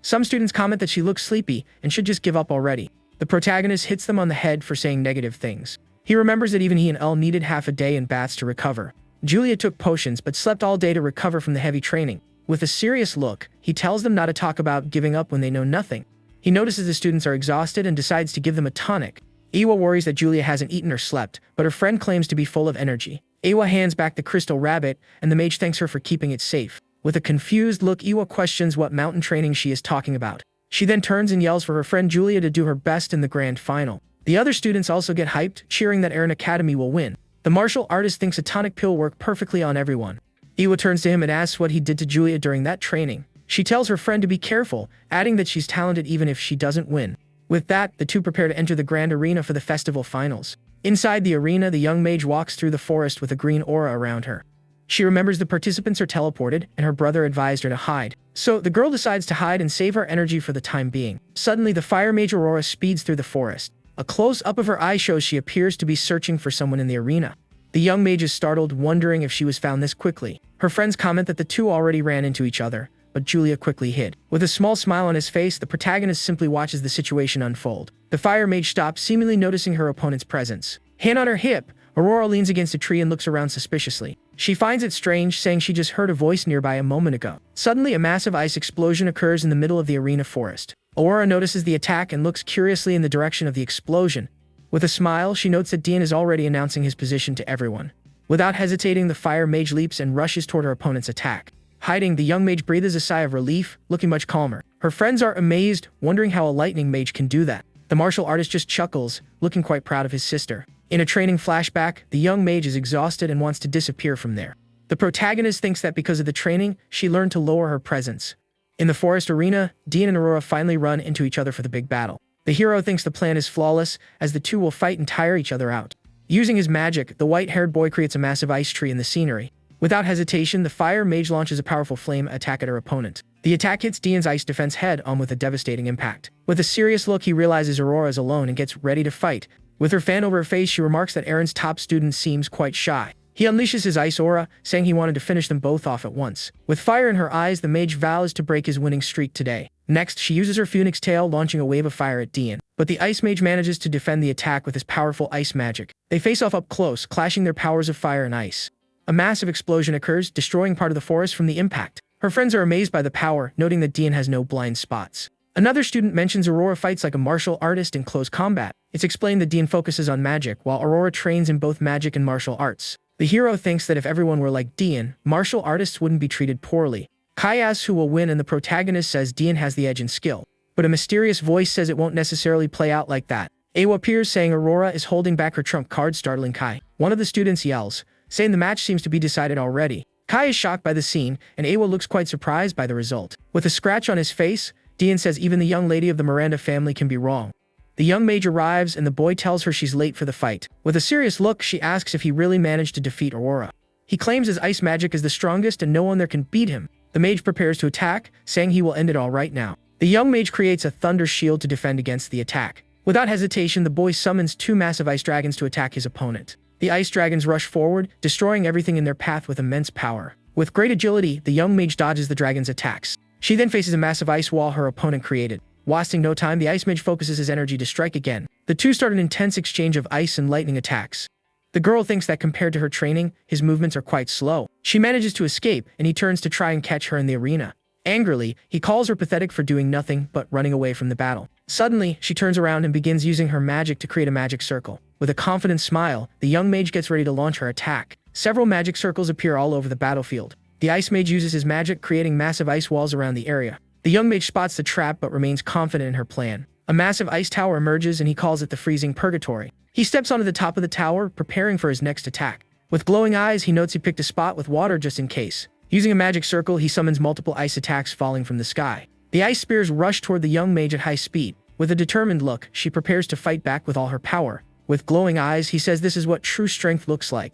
Some students comment that she looks sleepy and should just give up already. The protagonist hits them on the head for saying negative things. He remembers that even he and Elle needed half a day in baths to recover. Julia took potions but slept all day to recover from the heavy training. With a serious look, he tells them not to talk about giving up when they know nothing. He notices the students are exhausted and decides to give them a tonic. Iwa worries that Julia hasn't eaten or slept, but her friend claims to be full of energy. Iwa hands back the crystal rabbit, and the mage thanks her for keeping it safe. With a confused look, Iwa questions what mountain training she is talking about. She then turns and yells for her friend Julia to do her best in the grand final. The other students also get hyped, cheering that Erin Academy will win. The martial artist thinks a tonic pill worked perfectly on everyone. Iwa turns to him and asks what he did to Julia during that training. She tells her friend to be careful, adding that she's talented even if she doesn't win. With that, the two prepare to enter the grand arena for the festival finals. Inside the arena, the young mage walks through the forest with a green aura around her. She remembers the participants are teleported, and her brother advised her to hide. So, the girl decides to hide and save her energy for the time being. Suddenly, the fire mage Aurora speeds through the forest. A close-up of her eye shows she appears to be searching for someone in the arena. The young mage is startled, wondering if she was found this quickly. Her friends comment that the two already ran into each other, but Julia quickly hid. With a small smile on his face, the protagonist simply watches the situation unfold. The fire mage stops, seemingly noticing her opponent's presence. Hand on her hip, Aurora leans against a tree and looks around suspiciously. She finds it strange, saying she just heard a voice nearby a moment ago. Suddenly, a massive ice explosion occurs in the middle of the arena forest. Aurora notices the attack and looks curiously in the direction of the explosion. With a smile, she notes that Dean is already announcing his position to everyone. Without hesitating, the fire mage leaps and rushes toward her opponent's attack. Hiding, the young mage breathes a sigh of relief, looking much calmer. Her friends are amazed, wondering how a lightning mage can do that. The martial artist just chuckles, looking quite proud of his sister. In a training flashback, the young mage is exhausted and wants to disappear from there. The protagonist thinks that because of the training, she learned to lower her presence. In the forest arena, Dean and Aurora finally run into each other for the big battle. The hero thinks the plan is flawless, as the two will fight and tire each other out. Using his magic, the white-haired boy creates a massive ice tree in the scenery. Without hesitation, the fire mage launches a powerful flame attack at her opponent. The attack hits Dean's ice defense head-on with a devastating impact. With a serious look, he realizes Aurora is alone and gets ready to fight. With her fan over her face, she remarks that Erin's top student seems quite shy. He unleashes his ice aura, saying he wanted to finish them both off at once. With fire in her eyes, the mage vows to break his winning streak today. Next, she uses her phoenix tail, launching a wave of fire at Dean. But the ice mage manages to defend the attack with his powerful ice magic. They face off up close, clashing their powers of fire and ice. A massive explosion occurs, destroying part of the forest from the impact. Her friends are amazed by the power, noting that Dean has no blind spots. Another student mentions Aurora fights like a martial artist in close combat. It's explained that Dean focuses on magic, while Aurora trains in both magic and martial arts. The hero thinks that if everyone were like Dean, martial artists wouldn't be treated poorly. Kai asks who will win, and the protagonist says Dean has the edge in skill. But a mysterious voice says it won't necessarily play out like that. Awa appears, saying Aurora is holding back her trump card, startling Kai. One of the students yells, saying the match seems to be decided already. Kai is shocked by the scene, and Awa looks quite surprised by the result. With a scratch on his face, Dean says even the young lady of the Miranda family can be wrong. The young mage arrives, and the boy tells her she's late for the fight. With a serious look, she asks if he really managed to defeat Aurora. He claims his ice magic is the strongest and no one there can beat him. The mage prepares to attack, saying he will end it all right now. The young mage creates a thunder shield to defend against the attack. Without hesitation, the boy summons two massive ice dragons to attack his opponent. The ice dragons rush forward, destroying everything in their path with immense power. With great agility, the young mage dodges the dragon's attacks. She then faces a massive ice wall her opponent created. Wasting no time, the ice mage focuses his energy to strike again. The two start an intense exchange of ice and lightning attacks. The girl thinks that compared to her training, his movements are quite slow. She manages to escape, and he turns to try and catch her in the arena. Angrily, he calls her pathetic for doing nothing but running away from the battle. Suddenly, she turns around and begins using her magic to create a magic circle. With a confident smile, the young mage gets ready to launch her attack. Several magic circles appear all over the battlefield. The ice mage uses his magic, creating massive ice walls around the area. The young mage spots the trap but remains confident in her plan. A massive ice tower emerges, and he calls it the freezing purgatory. He steps onto the top of the tower, preparing for his next attack. With glowing eyes, he notes he picked a spot with water just in case. Using a magic circle, he summons multiple ice attacks falling from the sky. The ice spears rush toward the young mage at high speed. With a determined look, she prepares to fight back with all her power. With glowing eyes, he says this is what true strength looks like.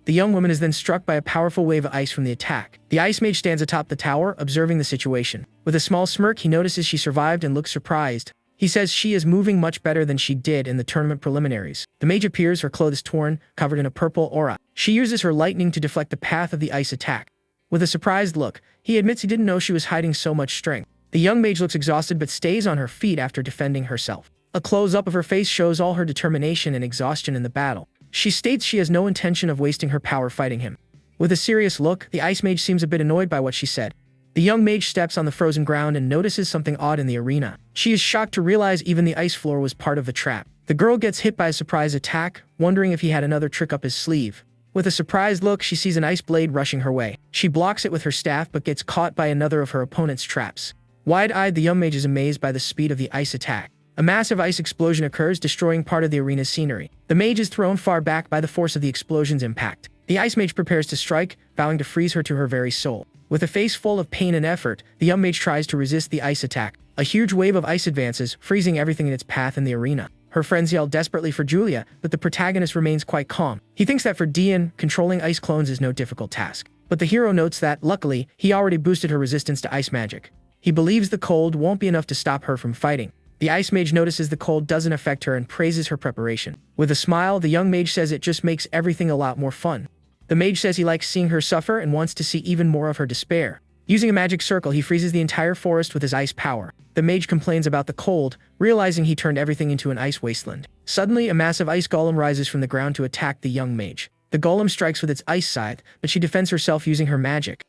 The young woman is then struck by a powerful wave of ice from the attack. The ice mage stands atop the tower, observing the situation. With a small smirk, he notices she survived and looks surprised. He says she is moving much better than she did in the tournament preliminaries. The mage appears, her clothes torn, covered in a purple aura. She uses her lightning to deflect the path of the ice attack. With a surprised look, he admits he didn't know she was hiding so much strength. The young mage looks exhausted but stays on her feet after defending herself. A close-up of her face shows all her determination and exhaustion in the battle. She states she has no intention of wasting her power fighting him. With a serious look, the ice mage seems a bit annoyed by what she said. The young mage steps on the frozen ground and notices something odd in the arena. She is shocked to realize even the ice floor was part of the trap. The girl gets hit by a surprise attack, wondering if he had another trick up his sleeve. With a surprised look, she sees an ice blade rushing her way. She blocks it with her staff but gets caught by another of her opponent's traps. Wide-eyed, the young mage is amazed by the speed of the ice attack. A massive ice explosion occurs, destroying part of the arena's scenery. The mage is thrown far back by the force of the explosion's impact. The ice mage prepares to strike, vowing to freeze her to her very soul. With a face full of pain and effort, the young mage tries to resist the ice attack. A huge wave of ice advances, freezing everything in its path in the arena. Her friends yell desperately for Julia, but the protagonist remains quite calm. He thinks that for Dian, controlling ice clones is no difficult task. But the hero notes that, luckily, he already boosted her resistance to ice magic. He believes the cold won't be enough to stop her from fighting. The ice mage notices the cold doesn't affect her and praises her preparation. With a smile, the young mage says it just makes everything a lot more fun. The mage says he likes seeing her suffer and wants to see even more of her despair. Using a magic circle, he freezes the entire forest with his ice power. The mage complains about the cold, realizing he turned everything into an ice wasteland. Suddenly, a massive ice golem rises from the ground to attack the young mage. The golem strikes with its ice scythe, but she defends herself using her magic.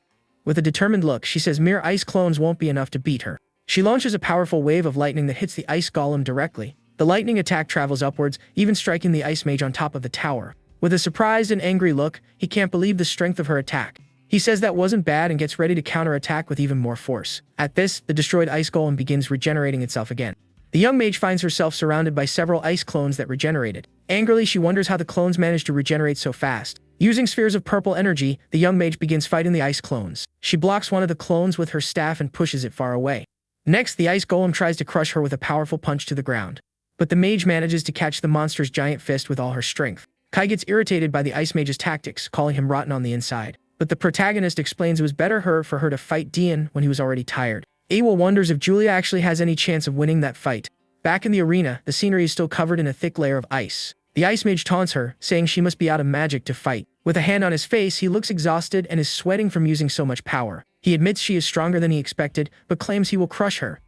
With a determined look, she says mere ice clones won't be enough to beat her. She launches a powerful wave of lightning that hits the ice golem directly. The lightning attack travels upwards, even striking the ice mage on top of the tower. With a surprised and angry look, he can't believe the strength of her attack. He says that wasn't bad and gets ready to counterattack with even more force. At this, the destroyed ice golem begins regenerating itself again. The young mage finds herself surrounded by several ice clones that regenerated. Angrily, she wonders how the clones managed to regenerate so fast. Using spheres of purple energy, the young mage begins fighting the ice clones. She blocks one of the clones with her staff and pushes it far away. Next, the ice golem tries to crush her with a powerful punch to the ground. But the mage manages to catch the monster's giant fist with all her strength. Kai gets irritated by the ice mage's tactics, calling him rotten on the inside. But the protagonist explains it was better for her to fight Dian when he was already tired. Awa wonders if Julia actually has any chance of winning that fight. Back in the arena, the scenery is still covered in a thick layer of ice. The ice mage taunts her, saying she must be out of magic to fight. With a hand on his face, he looks exhausted and is sweating from using so much power. He admits she is stronger than he expected, but claims he will crush her.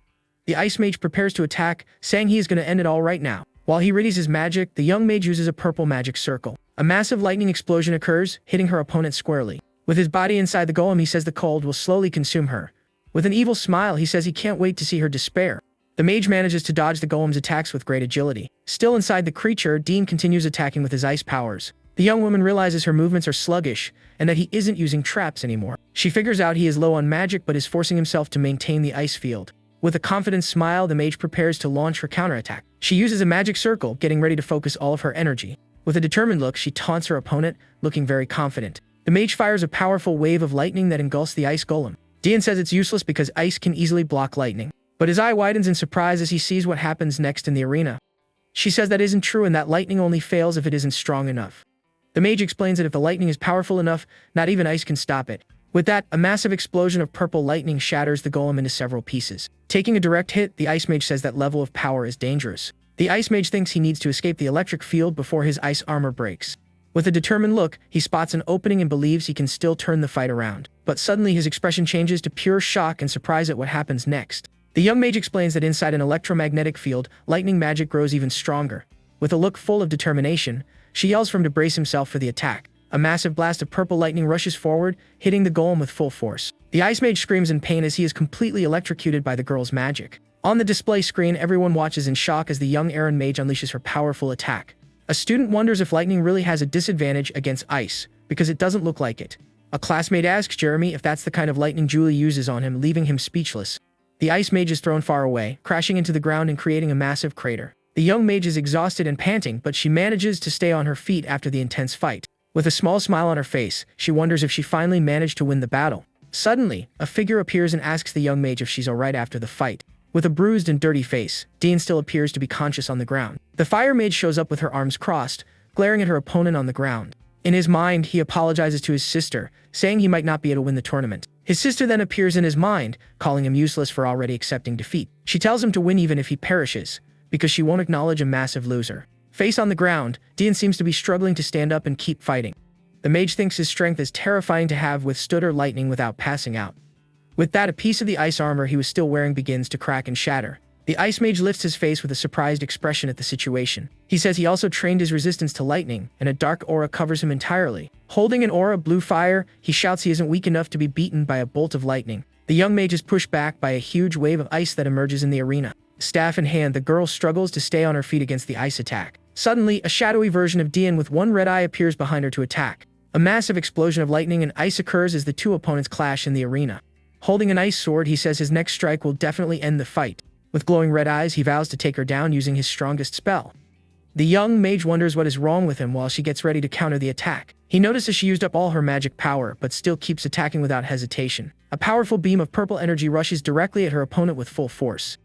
The ice mage prepares to attack, saying he is going to end it all right now. While he readies his magic, the young mage uses a purple magic circle. A massive lightning explosion occurs, hitting her opponent squarely. With his body inside the golem, he says the cold will slowly consume her. With an evil smile, he says he can't wait to see her despair. The mage manages to dodge the golem's attacks with great agility. Still inside the creature, Dean continues attacking with his ice powers. The young woman realizes her movements are sluggish, and that he isn't using traps anymore. She figures out he is low on magic but is forcing himself to maintain the ice field. With a confident smile, the mage prepares to launch her counterattack. She uses a magic circle, getting ready to focus all of her energy. With a determined look, she taunts her opponent, looking very confident. The mage fires a powerful wave of lightning that engulfs the ice golem. Dean says it's useless because ice can easily block lightning. But his eye widens in surprise as he sees what happens next in the arena. She says that isn't true and that lightning only fails if it isn't strong enough. The mage explains that if the lightning is powerful enough, not even ice can stop it. With that, a massive explosion of purple lightning shatters the golem into several pieces. Taking a direct hit, the ice mage says that level of power is dangerous. The ice mage thinks he needs to escape the electric field before his ice armor breaks. With a determined look, he spots an opening and believes he can still turn the fight around. But suddenly his expression changes to pure shock and surprise at what happens next. The young mage explains that inside an electromagnetic field, lightning magic grows even stronger. With a look full of determination, she yells for him to brace himself for the attack. A massive blast of purple lightning rushes forward, hitting the golem with full force. The ice mage screams in pain as he is completely electrocuted by the girl's magic. On the display screen, everyone watches in shock as the young Aaron mage unleashes her powerful attack. A student wonders if lightning really has a disadvantage against ice, because it doesn't look like it. A classmate asks Jeremy if that's the kind of lightning Julie uses on him, leaving him speechless. The ice mage is thrown far away, crashing into the ground and creating a massive crater. The young mage is exhausted and panting, but she manages to stay on her feet after the intense fight. With a small smile on her face, she wonders if she finally managed to win the battle. Suddenly, a figure appears and asks the young mage if she's alright after the fight. With a bruised and dirty face, Dean still appears to be conscious on the ground. The fire mage shows up with her arms crossed, glaring at her opponent on the ground. In his mind, he apologizes to his sister, saying he might not be able to win the tournament. His sister then appears in his mind, calling him useless for already accepting defeat. She tells him to win even if he perishes, because she won't acknowledge a massive loser. Face on the ground, Dean seems to be struggling to stand up and keep fighting. The mage thinks his strength is terrifying to have withstood her lightning without passing out. With that, a piece of the ice armor he was still wearing begins to crack and shatter. The ice mage lifts his face with a surprised expression at the situation. He says he also trained his resistance to lightning, and a dark aura covers him entirely. Holding an aura of blue fire, he shouts he isn't weak enough to be beaten by a bolt of lightning. The young mage is pushed back by a huge wave of ice that emerges in the arena. Staff in hand, the girl struggles to stay on her feet against the ice attack. Suddenly, a shadowy version of Dian with one red eye appears behind her to attack. A massive explosion of lightning and ice occurs as the two opponents clash in the arena. Holding an ice sword, he says his next strike will definitely end the fight. With glowing red eyes, he vows to take her down using his strongest spell. The young mage wonders what is wrong with him while she gets ready to counter the attack. He notices she used up all her magic power, but still keeps attacking without hesitation. A powerful beam of purple energy rushes directly at her opponent with full force.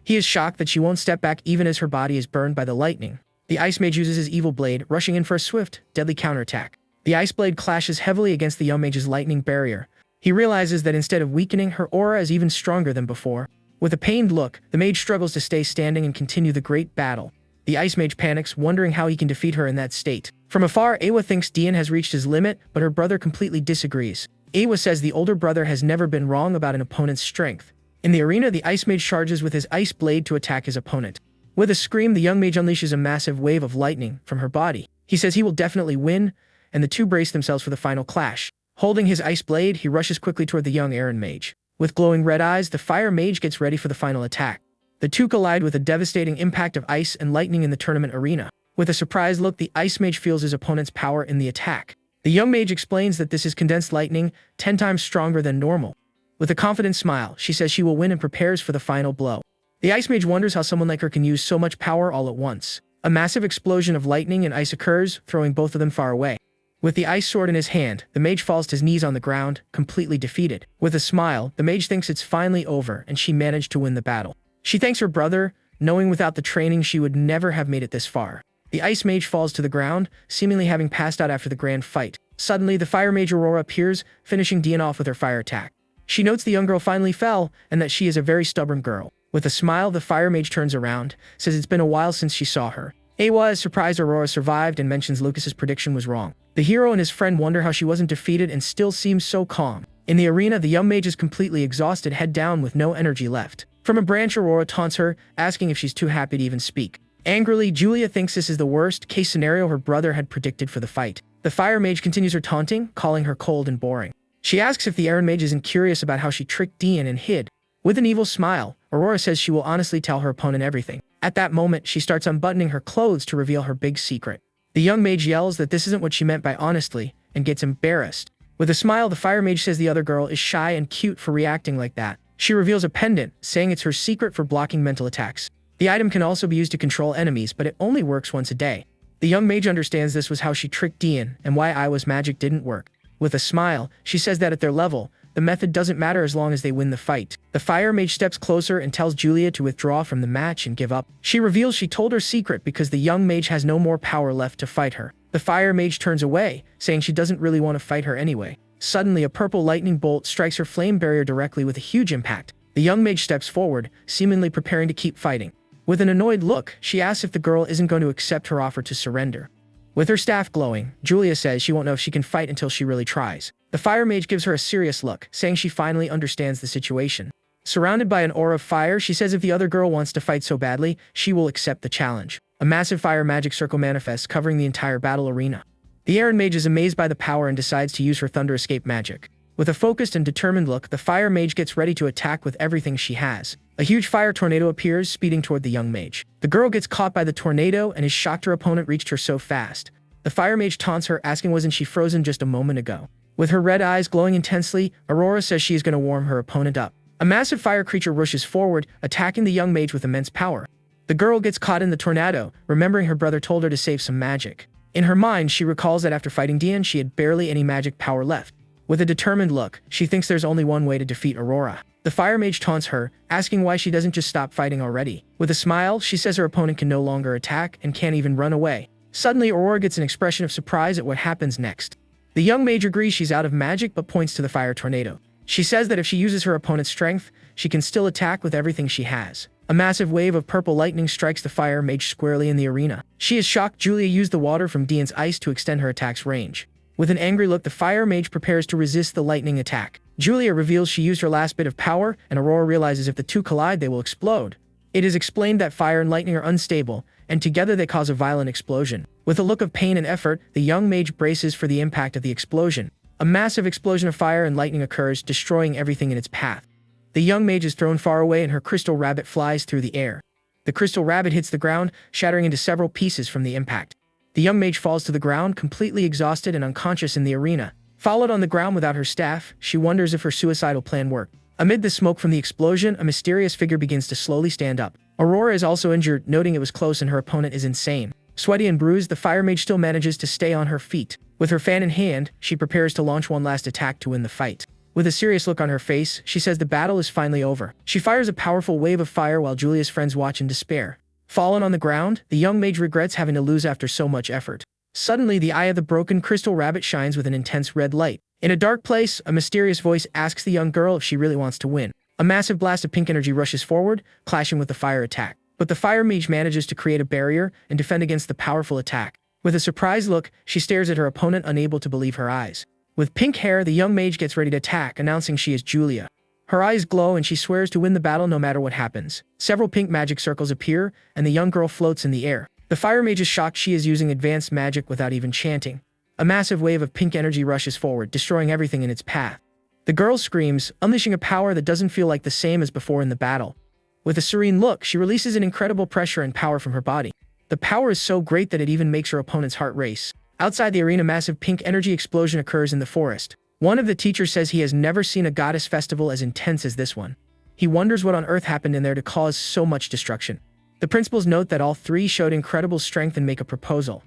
He is shocked that she won't step back even as her body is burned by the lightning. The ice mage uses his evil blade, rushing in for a swift, deadly counterattack. The ice blade clashes heavily against the young mage's lightning barrier. He realizes that instead of weakening, her aura is even stronger than before. With a pained look, the mage struggles to stay standing and continue the great battle. The ice mage panics, wondering how he can defeat her in that state. From afar, Awa thinks Dian has reached his limit, but her brother completely disagrees. Awa says the older brother has never been wrong about an opponent's strength. In the arena, the ice mage charges with his ice blade to attack his opponent. With a scream, the young mage unleashes a massive wave of lightning from her body. He says he will definitely win, and the two brace themselves for the final clash. Holding his ice blade, he rushes quickly toward the young Aaron mage. With glowing red eyes, the fire mage gets ready for the final attack. The two collide with a devastating impact of ice and lightning in the tournament arena. With a surprised look, the ice mage feels his opponent's power in the attack. The young mage explains that this is condensed lightning, 10 times stronger than normal. With a confident smile, she says she will win and prepares for the final blow. The ice mage wonders how someone like her can use so much power all at once. A massive explosion of lightning and ice occurs, throwing both of them far away. With the ice sword in his hand, the mage falls to his knees on the ground, completely defeated. With a smile, the mage thinks it's finally over and she managed to win the battle. She thanks her brother, knowing without the training she would never have made it this far. The ice mage falls to the ground, seemingly having passed out after the grand fight. Suddenly, the fire mage Aurora appears, finishing Dian off with her fire attack. She notes the young girl finally fell, and that she is a very stubborn girl. With a smile, the fire mage turns around, says it's been a while since she saw her. Awa is surprised Aurora survived and mentions Lucas's prediction was wrong. The hero and his friend wonder how she wasn't defeated and still seems so calm. In the arena, the young mage is completely exhausted, head down with no energy left. From a branch, Aurora taunts her, asking if she's too happy to even speak. Angrily, Julia thinks this is the worst-case scenario her brother had predicted for the fight. The fire mage continues her taunting, calling her cold and boring. She asks if the Aaron mage isn't curious about how she tricked Dian and hid. With an evil smile, Aurora says she will honestly tell her opponent everything. At that moment, she starts unbuttoning her clothes to reveal her big secret. The young mage yells that this isn't what she meant by honestly, and gets embarrassed. With a smile, the fire mage says the other girl is shy and cute for reacting like that. She reveals a pendant, saying it's her secret for blocking mental attacks. The item can also be used to control enemies, but it only works once a day. The young mage understands this was how she tricked Dian, and why Iwa's magic didn't work. With a smile, she says that at their level, the method doesn't matter as long as they win the fight. The fire mage steps closer and tells Julia to withdraw from the match and give up. She reveals she told her secret because the young mage has no more power left to fight her. The fire mage turns away, saying she doesn't really want to fight her anyway. Suddenly, a purple lightning bolt strikes her flame barrier directly with a huge impact. The young mage steps forward, seemingly preparing to keep fighting. With an annoyed look, she asks if the girl isn't going to accept her offer to surrender. With her staff glowing, Julia says she won't know if she can fight until she really tries. The fire mage gives her a serious look, saying she finally understands the situation. Surrounded by an aura of fire, she says if the other girl wants to fight so badly, she will accept the challenge. A massive fire magic circle manifests, covering the entire battle arena. The Aaron mage is amazed by the power and decides to use her thunder escape magic. With a focused and determined look, the fire mage gets ready to attack with everything she has. A huge fire tornado appears, speeding toward the young mage. The girl gets caught by the tornado and is shocked her opponent reached her so fast. The fire mage taunts her, asking wasn't she frozen just a moment ago. With her red eyes glowing intensely, Aurora says she is going to warm her opponent up. A massive fire creature rushes forward, attacking the young mage with immense power. The girl gets caught in the tornado, remembering her brother told her to save some magic. In her mind, she recalls that after fighting Dian, she had barely any magic power left. With a determined look, she thinks there's only one way to defeat Aurora. The fire mage taunts her, asking why she doesn't just stop fighting already. With a smile, she says her opponent can no longer attack and can't even run away. Suddenly, Aurora gets an expression of surprise at what happens next. The young mage agrees she's out of magic but points to the fire tornado. She says that if she uses her opponent's strength, she can still attack with everything she has. A massive wave of purple lightning strikes the fire mage squarely in the arena. She is shocked Julia used the water from Dian's ice to extend her attack's range. With an angry look, the fire mage prepares to resist the lightning attack. Julia reveals she used her last bit of power, and Aurora realizes if the two collide, they will explode. It is explained that fire and lightning are unstable, and together they cause a violent explosion. With a look of pain and effort, the young mage braces for the impact of the explosion. A massive explosion of fire and lightning occurs, destroying everything in its path. The young mage is thrown far away and her crystal rabbit flies through the air. The crystal rabbit hits the ground, shattering into several pieces from the impact. The young mage falls to the ground, completely exhausted and unconscious in the arena. Followed on the ground without her staff, she wonders if her suicidal plan worked. Amid the smoke from the explosion, a mysterious figure begins to slowly stand up. Aurora is also injured, noting it was close and her opponent is insane. Sweaty and bruised, the fire mage still manages to stay on her feet. With her fan in hand, she prepares to launch one last attack to win the fight. With a serious look on her face, she says the battle is finally over. She fires a powerful wave of fire while Julia's friends watch in despair. Fallen on the ground, the young mage regrets having to lose after so much effort. Suddenly, the eye of the broken crystal rabbit shines with an intense red light. In a dark place, a mysterious voice asks the young girl if she really wants to win. A massive blast of pink energy rushes forward, clashing with the fire attack. But the fire mage manages to create a barrier and defend against the powerful attack. With a surprised look, she stares at her opponent, unable to believe her eyes. With pink hair, the young mage gets ready to attack, announcing she is Julia. Her eyes glow and she swears to win the battle no matter what happens. Several pink magic circles appear, and the young girl floats in the air. The fire mage is shocked she is using advanced magic without even chanting. A massive wave of pink energy rushes forward, destroying everything in its path. The girl screams, unleashing a power that doesn't feel like the same as before in the battle. With a serene look, she releases an incredible pressure and power from her body. The power is so great that it even makes her opponent's heart race. Outside the arena, a massive pink energy explosion occurs in the forest. One of the teachers says he has never seen a goddess festival as intense as this one. He wonders what on earth happened in there to cause so much destruction. The principals note that all three showed incredible strength and make a proposal.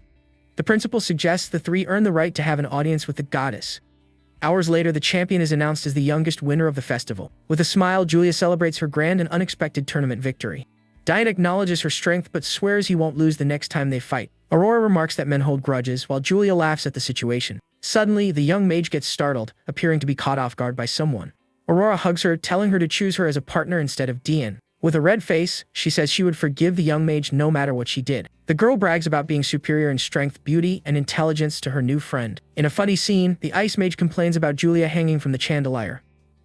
The principal suggests the three earn the right to have an audience with the goddess. Hours later, the champion is announced as the youngest winner of the festival. With a smile, Julia celebrates her grand and unexpected tournament victory. Diane acknowledges her strength but swears he won't lose the next time they fight. Aurora remarks that men hold grudges, while Julia laughs at the situation. Suddenly, the young mage gets startled, appearing to be caught off guard by someone. Aurora hugs her, telling her to choose her as a partner instead of Diane. With a red face, she says she would forgive the young mage no matter what she did. The girl brags about being superior in strength, beauty, and intelligence to her new friend. In a funny scene, the ice mage complains about Julia hanging from the chandelier.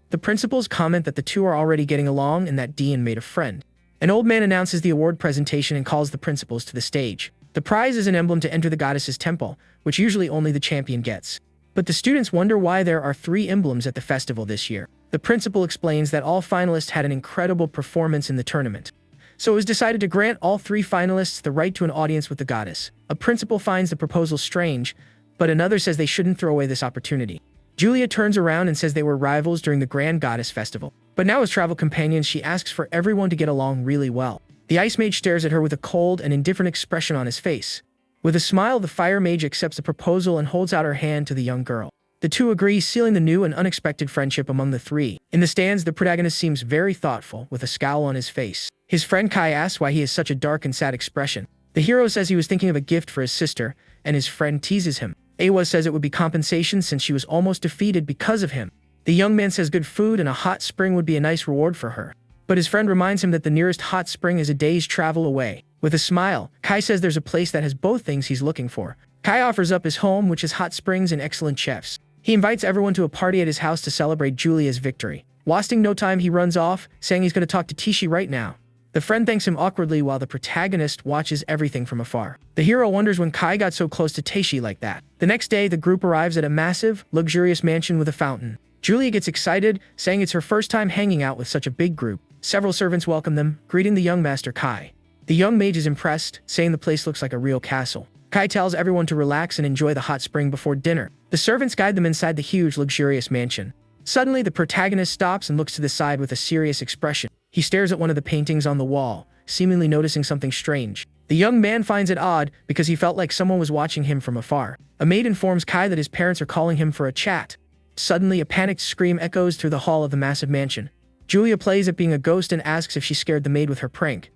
The principals comment that the two are already getting along and that Diane made a friend. An old man announces the award presentation and calls the principals to the stage. The prize is an emblem to enter the goddess's temple, which usually only the champion gets. But the students wonder why there are 3 emblems at the festival this year. The principal explains that all finalists had an incredible performance in the tournament. So it was decided to grant all 3 finalists the right to an audience with the goddess. A principal finds the proposal strange, but another says they shouldn't throw away this opportunity. Julia turns around and says they were rivals during the Grand Goddess Festival. But now as travel companions, she asks for everyone to get along really well. The Ice Mage stares at her with a cold and indifferent expression on his face. With a smile, the Fire Mage accepts the proposal and holds out her hand to the young girl. The two agree, sealing the new and unexpected friendship among the 3. In the stands, the protagonist seems very thoughtful, with a scowl on his face. His friend Kai asks why he has such a dark and sad expression. The hero says he was thinking of a gift for his sister, and his friend teases him. Awa says it would be compensation since she was almost defeated because of him. The young man says good food and a hot spring would be a nice reward for her. But his friend reminds him that the nearest hot spring is a day's travel away. With a smile, Kai says there's a place that has both things he's looking for. Kai offers up his home, which has hot springs and excellent chefs. He invites everyone to a party at his house to celebrate Julia's victory. Wasting no time, he runs off, saying he's going to talk to Tishi right now. The friend thanks him awkwardly while the protagonist watches everything from afar. The hero wonders when Kai got so close to Teishi like that. The next day, the group arrives at a massive, luxurious mansion with a fountain. Julia gets excited, saying it's her first time hanging out with such a big group. Several servants welcome them, greeting the young master Kai. The young mage is impressed, saying the place looks like a real castle. Kai tells everyone to relax and enjoy the hot spring before dinner. The servants guide them inside the huge, luxurious mansion. Suddenly, the protagonist stops and looks to the side with a serious expression. He stares at one of the paintings on the wall, seemingly noticing something strange. The young man finds it odd because he felt like someone was watching him from afar. A maid informs Kai that his parents are calling him for a chat. Suddenly, a panicked scream echoes through the hall of the massive mansion. Julia plays at being a ghost and asks if she scared the maid with her prank.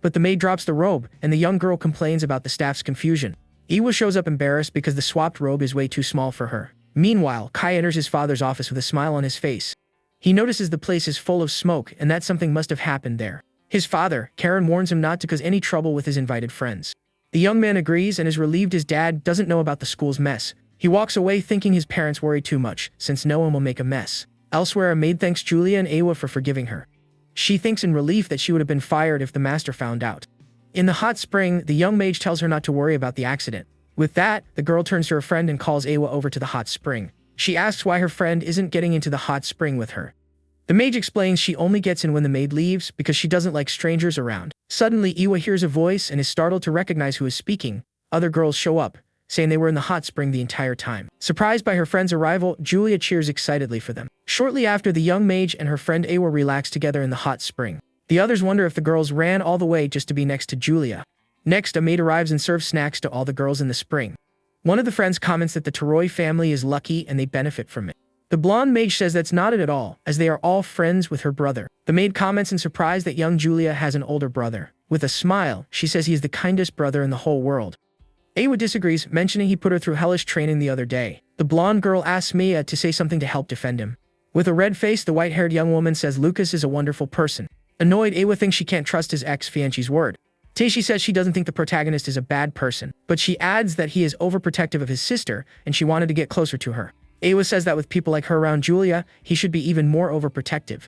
But the maid drops the robe, and the young girl complains about the staff's confusion. Iwa shows up embarrassed because the swapped robe is way too small for her. Meanwhile, Kai enters his father's office with a smile on his face. He notices the place is full of smoke and that something must have happened there. His father, Karen, warns him not to cause any trouble with his invited friends. The young man agrees and is relieved his dad doesn't know about the school's mess. He walks away thinking his parents worry too much, since no one will make a mess. Elsewhere, a maid thanks Julia and Awa for forgiving her. She thinks in relief that she would have been fired if the master found out. In the hot spring, the young mage tells her not to worry about the accident. With that, the girl turns to her friend and calls Awa over to the hot spring. She asks why her friend isn't getting into the hot spring with her. The mage explains she only gets in when the maid leaves because she doesn't like strangers around. Suddenly, Iwa hears a voice and is startled to recognize who is speaking. Other girls show up, saying they were in the hot spring the entire time. Surprised by her friend's arrival, Julia cheers excitedly for them. Shortly after, the young mage and her friend Iwa relax together in the hot spring. The others wonder if the girls ran all the way just to be next to Julia. Next, a maid arrives and serves snacks to all the girls in the spring. One of the friends comments that the Taroi family is lucky and they benefit from it. The blonde mage says that's not it at all, as they are all friends with her brother. The maid comments in surprise that young Julia has an older brother. With a smile, she says he is the kindest brother in the whole world. Awa disagrees, mentioning he put her through hellish training the other day. The blonde girl asks Mia to say something to help defend him. With a red face, the white-haired young woman says Lucas is a wonderful person. Annoyed, Awa thinks she can't trust his ex-fiancé's word. Teishi says she doesn't think the protagonist is a bad person, but she adds that he is overprotective of his sister and she wanted to get closer to her. Awa says that with people like her around Julia, he should be even more overprotective.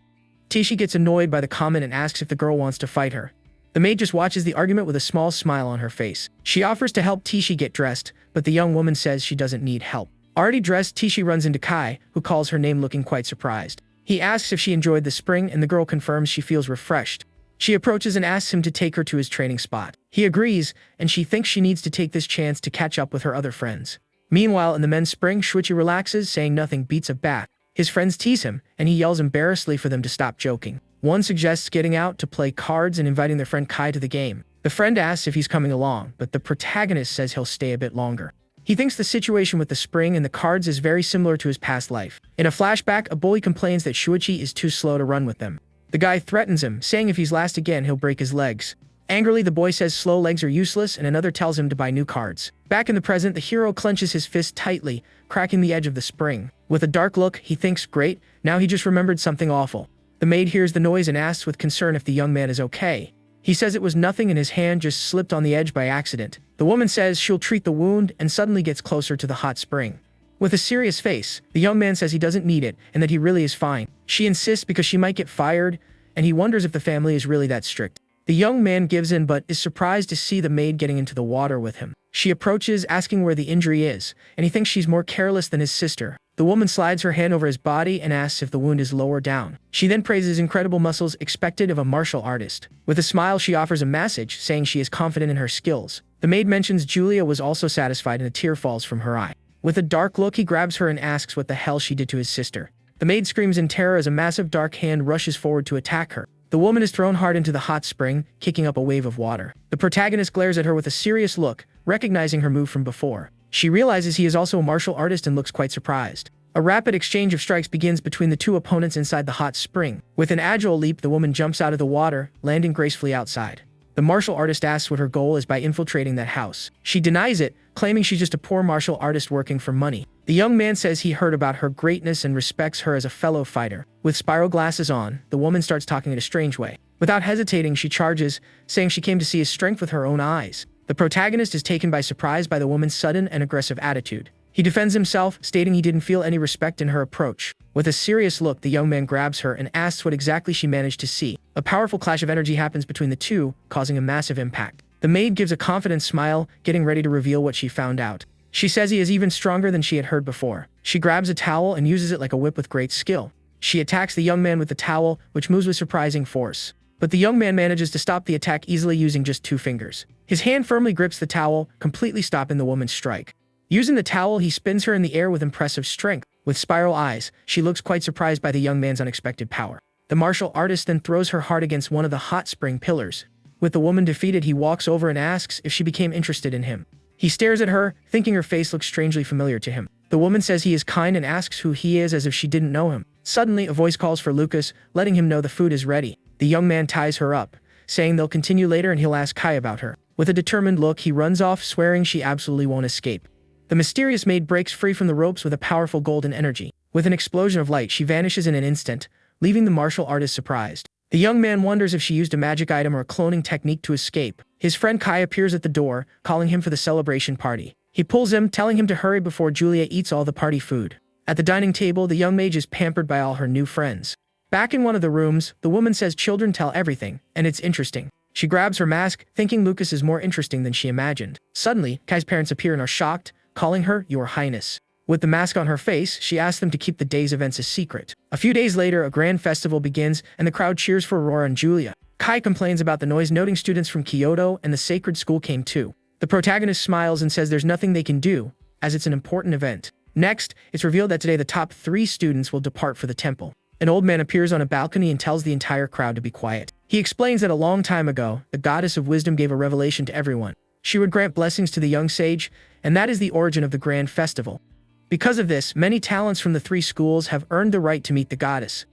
Teishi gets annoyed by the comment and asks if the girl wants to fight her. The maid just watches the argument with a small smile on her face. She offers to help Teishi get dressed, but the young woman says she doesn't need help. Already dressed, Teishi runs into Kai, who calls her name looking quite surprised. He asks if she enjoyed the spring and the girl confirms she feels refreshed. She approaches and asks him to take her to his training spot. He agrees, and she thinks she needs to take this chance to catch up with her other friends. Meanwhile, in the men's spring, Shuichi relaxes, saying nothing beats a bath. His friends tease him, and he yells embarrassedly for them to stop joking. One suggests getting out to play cards and inviting their friend Kai to the game. The friend asks if he's coming along, but the protagonist says he'll stay a bit longer. He thinks the situation with the spring and the cards is very similar to his past life. In a flashback, a bully complains that Shuichi is too slow to run with them. The guy threatens him, saying if he's last again, he'll break his legs. Angrily, the boy says slow legs are useless, and another tells him to buy new cards. Back in the present, the hero clenches his fist tightly, cracking the edge of the spring. With a dark look, he thinks, great, now he just remembered something awful. The maid hears the noise and asks with concern if the young man is okay. He says it was nothing and his hand just slipped on the edge by accident. The woman says she'll treat the wound and suddenly gets closer to the hot spring. With a serious face, the young man says he doesn't need it and that he really is fine. She insists because she might get fired, and he wonders if the family is really that strict. The young man gives in but is surprised to see the maid getting into the water with him. She approaches, asking where the injury is, and he thinks she's more careless than his sister. The woman slides her hand over his body and asks if the wound is lower down. She then praises incredible muscles expected of a martial artist. With a smile, she offers a message, saying she is confident in her skills. The maid mentions Julia was also satisfied and a tear falls from her eye. With a dark look, he grabs her and asks what the hell she did to his sister. The maid screams in terror as a massive dark hand rushes forward to attack her. The woman is thrown hard into the hot spring, kicking up a wave of water. The protagonist glares at her with a serious look, recognizing her move from before. She realizes he is also a martial artist and looks quite surprised. A rapid exchange of strikes begins between the two opponents inside the hot spring. With an agile leap, the woman jumps out of the water, landing gracefully outside. The martial artist asks what her goal is by infiltrating that house. She denies it, claiming she's just a poor martial artist working for money. The young man says he heard about her greatness and respects her as a fellow fighter. With spiral glasses on, the woman starts talking in a strange way. Without hesitating, she charges, saying she came to see his strength with her own eyes. The protagonist is taken by surprise by the woman's sudden and aggressive attitude. He defends himself, stating he didn't feel any respect in her approach. With a serious look, the young man grabs her and asks what exactly she managed to see. A powerful clash of energy happens between the two, causing a massive impact. The maid gives a confident smile, getting ready to reveal what she found out. She says he is even stronger than she had heard before. She grabs a towel and uses it like a whip with great skill. She attacks the young man with the towel, which moves with surprising force. But the young man manages to stop the attack easily using just 2 fingers. His hand firmly grips the towel, completely stopping the woman's strike. Using the towel, he spins her in the air with impressive strength. With spiral eyes, she looks quite surprised by the young man's unexpected power. The martial artist then throws her hard against one of the hot spring pillars. With the woman defeated, he walks over and asks if she became interested in him. He stares at her, thinking her face looks strangely familiar to him. The woman says he is kind and asks who he is as if she didn't know him. Suddenly, a voice calls for Lucas, letting him know the food is ready. The young man ties her up, saying they'll continue later and he'll ask Kai about her. With a determined look, he runs off, swearing she absolutely won't escape. The mysterious maid breaks free from the ropes with a powerful golden energy. With an explosion of light, she vanishes in an instant, leaving the martial artist surprised. The young man wonders if she used a magic item or a cloning technique to escape. His friend Kai appears at the door, calling him for the celebration party. He pulls him, telling him to hurry before Julia eats all the party food. At the dining table, the young mage is pampered by all her new friends. Back in one of the rooms, the woman says children tell everything, and it's interesting. She grabs her mask, thinking Lucas is more interesting than she imagined. Suddenly, Kai's parents appear and are shocked, calling her Your Highness. With the mask on her face, she asks them to keep the day's events a secret. A few days later, a grand festival begins, and the crowd cheers for Aurora and Julia. Kai complains about the noise, noting students from Kyoto and the sacred school came too. The protagonist smiles and says there's nothing they can do, as it's an important event. Next, it's revealed that today the top 3 students will depart for the temple. An old man appears on a balcony and tells the entire crowd to be quiet. He explains that a long time ago, the goddess of wisdom gave a revelation to everyone. She would grant blessings to the young sage, and that is the origin of the grand festival. Because of this, many talents from the 3 schools have earned the right to meet the goddess.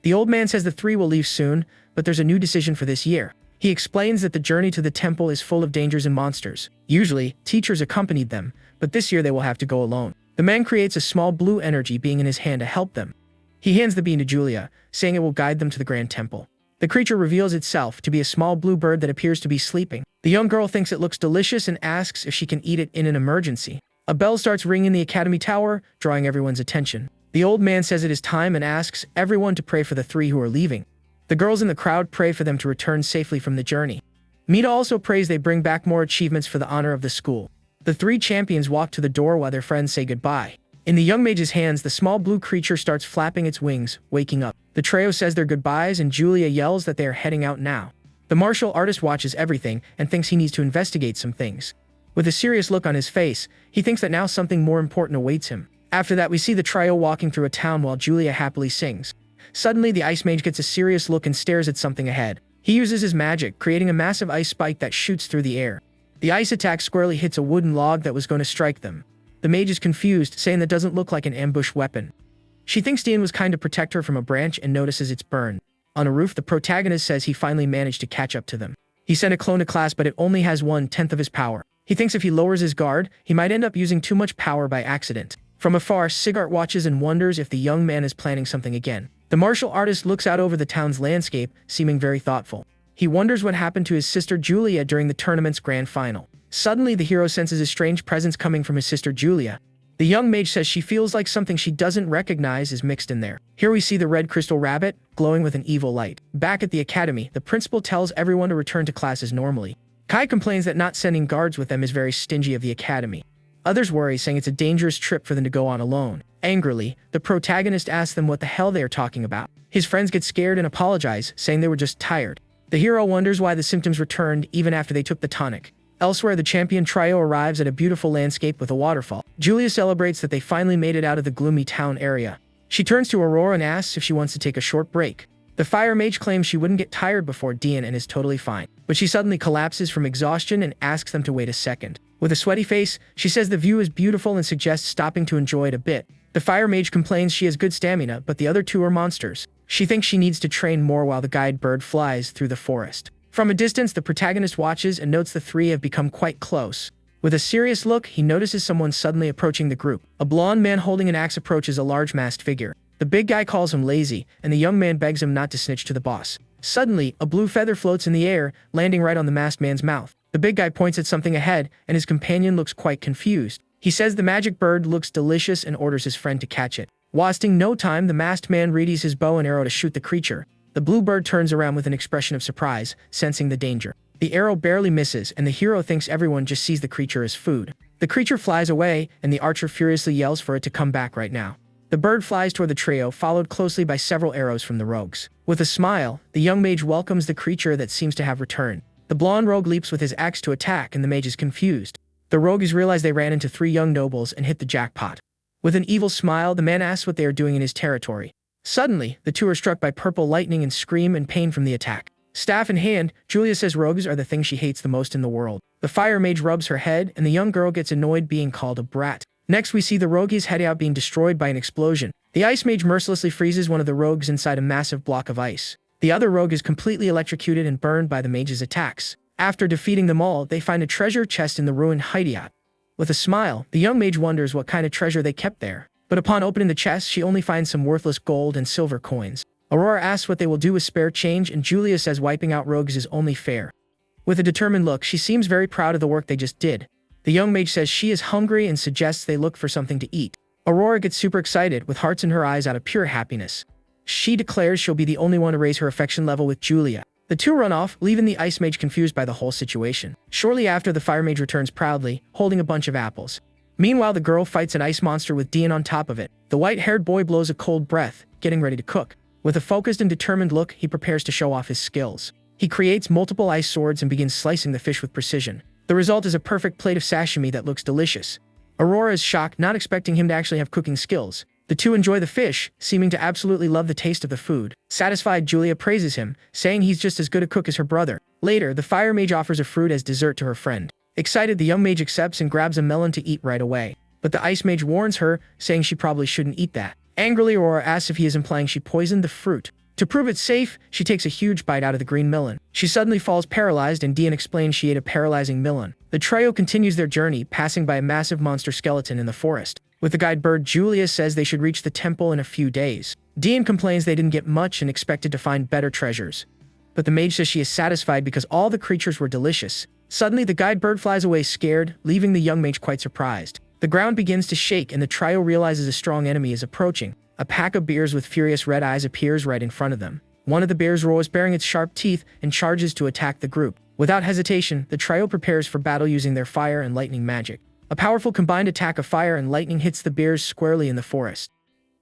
The old man says the 3 will leave soon, but there's a new decision for this year. He explains that the journey to the temple is full of dangers and monsters. Usually, teachers accompanied them, but this year they will have to go alone. The man creates a small blue energy being in his hand to help them. He hands the bean to Julia, saying it will guide them to the grand temple. The creature reveals itself to be a small blue bird that appears to be sleeping. The young girl thinks it looks delicious and asks if she can eat it in an emergency. A bell starts ringing in the academy tower, drawing everyone's attention. The old man says it is time and asks everyone to pray for the 3 who are leaving. The girls in the crowd pray for them to return safely from the journey. Mita also prays they bring back more achievements for the honor of the school. The 3 champions walk to the door while their friends say goodbye. In the young mage's hands, the small blue creature starts flapping its wings, waking up. The trio says their goodbyes and Julia yells that they are heading out now. The martial artist watches everything and thinks he needs to investigate some things. With a serious look on his face, he thinks that now something more important awaits him. After that, we see the trio walking through a town while Julia happily sings. Suddenly, the ice mage gets a serious look and stares at something ahead. He uses his magic, creating a massive ice spike that shoots through the air. The ice attack squarely hits a wooden log that was going to strike them. The mage is confused, saying that doesn't look like an ambush weapon. She thinks Dean was kind to protect her from a branch and notices its burn. On a roof, the protagonist says he finally managed to catch up to them. He sent a clone to class, but it only has 1/10 of his power. He thinks if he lowers his guard, he might end up using too much power by accident. From afar, Sigart watches and wonders if the young man is planning something again. The martial artist looks out over the town's landscape, seeming very thoughtful. He wonders what happened to his sister Julia during the tournament's grand final. Suddenly, the hero senses a strange presence coming from his sister Julia. The young mage says she feels like something she doesn't recognize is mixed in there. Here we see the red crystal rabbit, glowing with an evil light. Back at the academy, the principal tells everyone to return to classes normally. Kai complains that not sending guards with them is very stingy of the academy. Others worry, saying it's a dangerous trip for them to go on alone. Angrily, the protagonist asks them what the hell they are talking about. His friends get scared and apologize, saying they were just tired. The hero wonders why the symptoms returned even after they took the tonic. Elsewhere, the champion trio arrives at a beautiful landscape with a waterfall. Julia celebrates that they finally made it out of the gloomy town area. She turns to Aurora and asks if she wants to take a short break. The fire mage claims she wouldn't get tired before Dean and is totally fine. But she suddenly collapses from exhaustion and asks them to wait a second. With a sweaty face, she says the view is beautiful and suggests stopping to enjoy it a bit. The fire mage complains she has good stamina, but the other 2 are monsters. She thinks she needs to train more while the guide bird flies through the forest. From a distance, the protagonist watches and notes the 3 have become quite close. With a serious look, he notices someone suddenly approaching the group. A blonde man holding an axe approaches a large masked figure. The big guy calls him lazy, and the young man begs him not to snitch to the boss. Suddenly, a blue feather floats in the air, landing right on the masked man's mouth. The big guy points at something ahead, and his companion looks quite confused. He says the magic bird looks delicious and orders his friend to catch it. Wasting no time, the masked man readies his bow and arrow to shoot the creature. The blue bird turns around with an expression of surprise, sensing the danger. The arrow barely misses, and the hero thinks everyone just sees the creature as food. The creature flies away, and the archer furiously yells for it to come back right now. The bird flies toward the trio, followed closely by several arrows from the rogues. With a smile, the young mage welcomes the creature that seems to have returned. The blonde rogue leaps with his axe to attack, and the mage is confused. The rogues realize they ran into 3 young nobles and hit the jackpot. With an evil smile, the man asks what they are doing in his territory. Suddenly, the 2 are struck by purple lightning and scream in pain from the attack. Staff in hand, Julia says rogues are the thing she hates the most in the world. The fire mage rubs her head, and the young girl gets annoyed being called a brat. Next, we see the rogues heading out being destroyed by an explosion. The ice mage mercilessly freezes one of the rogues inside a massive block of ice. The other rogue is completely electrocuted and burned by the mage's attacks. After defeating them all, they find a treasure chest in the ruined hideout. With a smile, the young mage wonders what kind of treasure they kept there. But upon opening the chest, she only finds some worthless gold and silver coins. Aurora asks what they will do with spare change, and Julia says wiping out rogues is only fair. With a determined look, she seems very proud of the work they just did. The young mage says she is hungry and suggests they look for something to eat. Aurora gets super excited, with hearts in her eyes out of pure happiness. She declares she'll be the only one to raise her affection level with Julia. The 2 run off, leaving the ice mage confused by the whole situation. Shortly after, the fire mage returns proudly, holding a bunch of apples. Meanwhile, the girl fights an ice monster with Dian on top of it. The white-haired boy blows a cold breath, getting ready to cook. With a focused and determined look, he prepares to show off his skills. He creates multiple ice swords and begins slicing the fish with precision. The result is a perfect plate of sashimi that looks delicious. Aurora is shocked, not expecting him to actually have cooking skills. The two enjoy the fish, seeming to absolutely love the taste of the food. Satisfied, Julia praises him, saying he's just as good a cook as her brother. Later, the fire mage offers a fruit as dessert to her friend. Excited, the young mage accepts and grabs a melon to eat right away. But the ice mage warns her, saying she probably shouldn't eat that. Angrily, Aurora asks if he is implying she poisoned the fruit. To prove it's safe, she takes a huge bite out of the green melon. She suddenly falls paralyzed, and Dian explains she ate a paralyzing melon. The trio continues their journey, passing by a massive monster skeleton in the forest. With the guide bird, Julia says they should reach the temple in a few days. Dian complains they didn't get much and expected to find better treasures. But the mage says she is satisfied because all the creatures were delicious. Suddenly, the guide bird flies away scared, leaving the young mage quite surprised. The ground begins to shake, and the trio realizes a strong enemy is approaching. A pack of bears with furious red eyes appears right in front of them. One of the bears roars, baring its sharp teeth, and charges to attack the group. Without hesitation, the trio prepares for battle using their fire and lightning magic. A powerful combined attack of fire and lightning hits the bears squarely in the forest.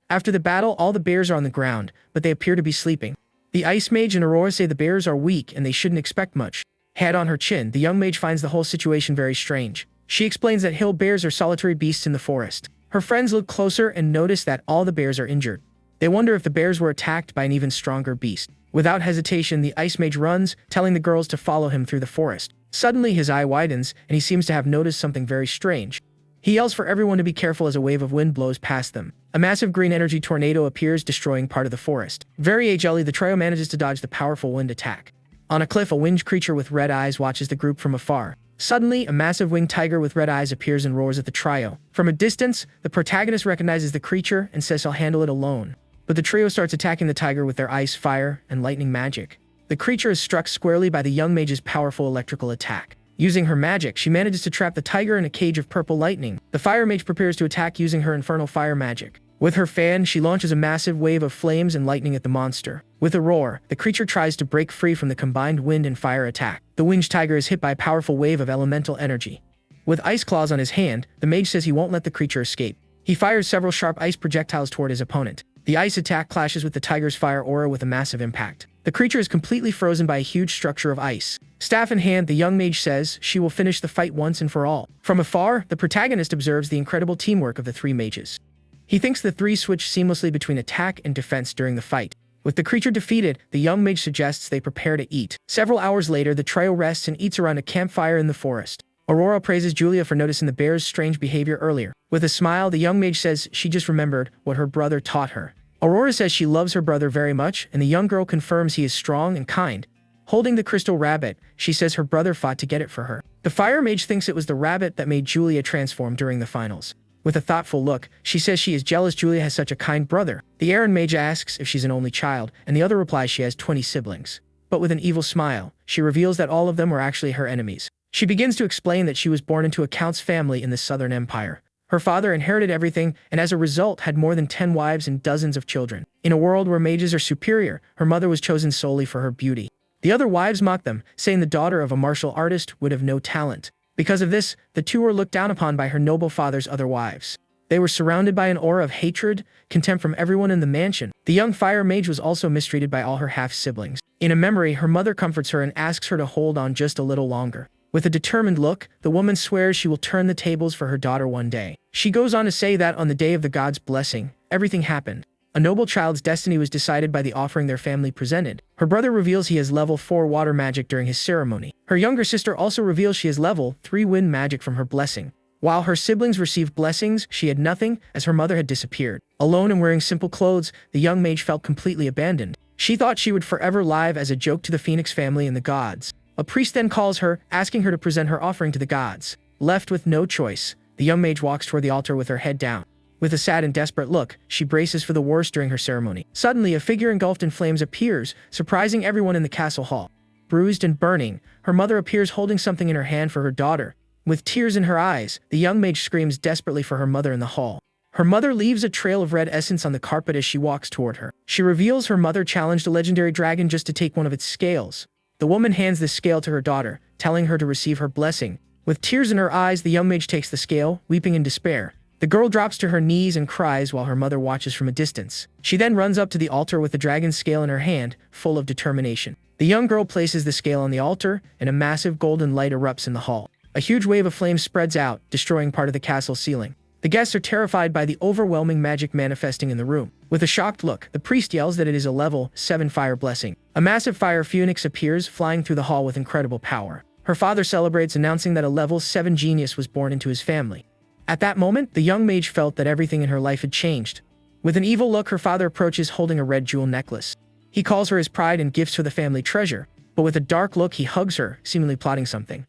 After the battle, all the bears are on the ground, but they appear to be sleeping. The ice mage and Aurora say the bears are weak and they shouldn't expect much. Head on her chin, the young mage finds the whole situation very strange. She explains that hill bears are solitary beasts in the forest. Her friends look closer and notice that all the bears are injured. They wonder if the bears were attacked by an even stronger beast. Without hesitation, the ice mage runs, telling the girls to follow him through the forest. Suddenly, his eye widens, and he seems to have noticed something very strange. He yells for everyone to be careful as a wave of wind blows past them. A massive green energy tornado appears, destroying part of the forest. Very agilely, the trio manages to dodge the powerful wind attack. On a cliff, a winged creature with red eyes watches the group from afar. Suddenly, a massive winged tiger with red eyes appears and roars at the trio. From a distance, the protagonist recognizes the creature and says he'll handle it alone. But the trio starts attacking the tiger with their ice, fire, and lightning magic. The creature is struck squarely by the young mage's powerful electrical attack. Using her magic, she manages to trap the tiger in a cage of purple lightning. The fire mage prepares to attack using her infernal fire magic. With her fan, she launches a massive wave of flames and lightning at the monster. With a roar, the creature tries to break free from the combined wind and fire attack. The winged tiger is hit by a powerful wave of elemental energy. With ice claws on his hand, the mage says he won't let the creature escape. He fires several sharp ice projectiles toward his opponent. The ice attack clashes with the tiger's fire aura with a massive impact. The creature is completely frozen by a huge structure of ice. Staff in hand, the young mage says she will finish the fight once and for all. From afar, the protagonist observes the incredible teamwork of the three mages. He thinks the three switch seamlessly between attack and defense during the fight. With the creature defeated, the young mage suggests they prepare to eat. Several hours later, the trio rests and eats around a campfire in the forest. Aurora praises Julia for noticing the bear's strange behavior earlier. With a smile, the young mage says she just remembered what her brother taught her. Aurora says she loves her brother very much, and the young girl confirms he is strong and kind. Holding the crystal rabbit, she says her brother fought to get it for her. The fire mage thinks it was the rabbit that made Julia transform during the finals. With a thoughtful look, she says she is jealous Julia has such a kind brother. The Aaron mage asks if she's an only child, and the other replies she has 20 siblings. But with an evil smile, she reveals that all of them were actually her enemies. She begins to explain that she was born into a count's family in the Southern Empire. Her father inherited everything, and as a result had more than 10 wives and dozens of children. In a world where mages are superior, her mother was chosen solely for her beauty. The other wives mocked them, saying the daughter of a martial artist would have no talent. Because of this, the two were looked down upon by her noble father's other wives. They were surrounded by an aura of hatred, contempt from everyone in the mansion. The young fire mage was also mistreated by all her half-siblings. In a memory, her mother comforts her and asks her to hold on just a little longer. With a determined look, the woman swears she will turn the tables for her daughter one day. She goes on to say that on the day of the god's blessing, everything happened. A noble child's destiny was decided by the offering their family presented. Her brother reveals he has level 4 water magic during his ceremony. Her younger sister also reveals she has level 3 wind magic from her blessing. While her siblings received blessings, she had nothing, as her mother had disappeared. Alone and wearing simple clothes, the young mage felt completely abandoned. She thought she would forever live as a joke to the Phoenix family and the gods. A priest then calls her, asking her to present her offering to the gods. Left with no choice, the young mage walks toward the altar with her head down. With a sad and desperate look, she braces for the worst during her ceremony. Suddenly, a figure engulfed in flames appears, surprising everyone in the castle hall. Bruised and burning, her mother appears holding something in her hand for her daughter. With tears in her eyes, the young mage screams desperately for her mother in the hall. Her mother leaves a trail of red essence on the carpet as she walks toward her. She reveals her mother challenged a legendary dragon just to take one of its scales. The woman hands the scale to her daughter, telling her to receive her blessing. With tears in her eyes, the young mage takes the scale, weeping in despair. The girl drops to her knees and cries while her mother watches from a distance. She then runs up to the altar with the dragon's scale in her hand, full of determination. The young girl places the scale on the altar, and a massive golden light erupts in the hall. A huge wave of flame spreads out, destroying part of the castle ceiling. The guests are terrified by the overwhelming magic manifesting in the room. With a shocked look, the priest yells that it is a level 7 fire blessing. A massive fire phoenix appears, flying through the hall with incredible power. Her father celebrates, announcing that a level 7 genius was born into his family. At that moment, the young mage felt that everything in her life had changed. With an evil look, her father approaches holding a red jewel necklace. He calls her his pride and gifts her the family treasure, but with a dark look he hugs her, seemingly plotting something.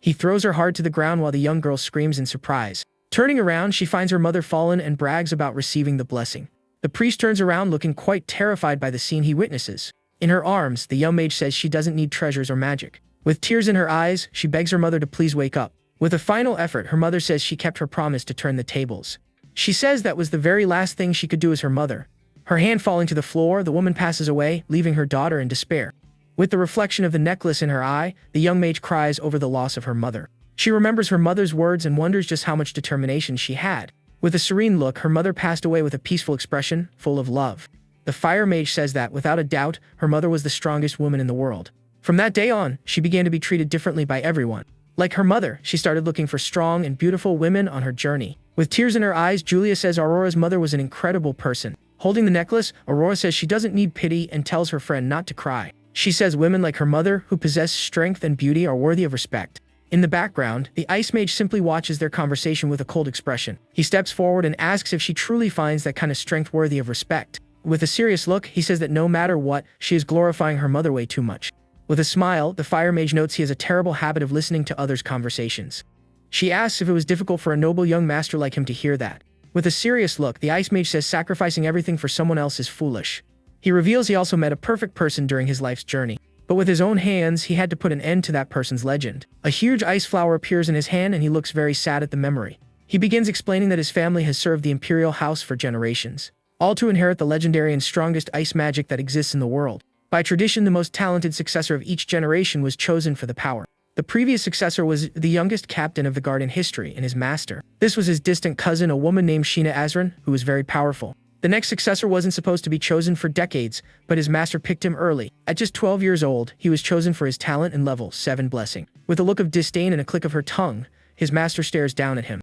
He throws her hard to the ground while the young girl screams in surprise. Turning around, she finds her mother fallen and brags about receiving the blessing. The priest turns around looking quite terrified by the scene he witnesses. In her arms, the young mage says she doesn't need treasures or magic. With tears in her eyes, she begs her mother to please wake up. With a final effort, her mother says she kept her promise to turn the tables. She says that was the very last thing she could do as her mother. Her hand falling to the floor, the woman passes away, leaving her daughter in despair. With the reflection of the necklace in her eye, the young mage cries over the loss of her mother. She remembers her mother's words and wonders just how much determination she had. With a serene look, her mother passed away with a peaceful expression, full of love. The fire mage says that, without a doubt, her mother was the strongest woman in the world. From that day on, she began to be treated differently by everyone. Like her mother, she started looking for strong and beautiful women on her journey. With tears in her eyes, Julia says Aurora's mother was an incredible person. Holding the necklace, Aurora says she doesn't need pity and tells her friend not to cry. She says women like her mother, who possess strength and beauty, are worthy of respect. In the background, the ice mage simply watches their conversation with a cold expression. He steps forward and asks if she truly finds that kind of strength worthy of respect. With a serious look, he says that no matter what, she is glorifying her mother way too much. With a smile, the fire mage notes he has a terrible habit of listening to others' conversations. She asks if it was difficult for a noble young master like him to hear that. With a serious look, the ice mage says sacrificing everything for someone else is foolish. He reveals he also met a perfect person during his life's journey. But with his own hands, he had to put an end to that person's legend. A huge ice flower appears in his hand and he looks very sad at the memory. He begins explaining that his family has served the imperial house for generations, all to inherit the legendary and strongest ice magic that exists in the world. By tradition, the most talented successor of each generation was chosen for the power. The previous successor was the youngest captain of the guard in history and his master. This was his distant cousin, a woman named Sheena Azran, who was very powerful. The next successor wasn't supposed to be chosen for decades, but his master picked him early. At just 12 years old, he was chosen for his talent and level 7 blessing. With a look of disdain and a click of her tongue, his master stares down at him.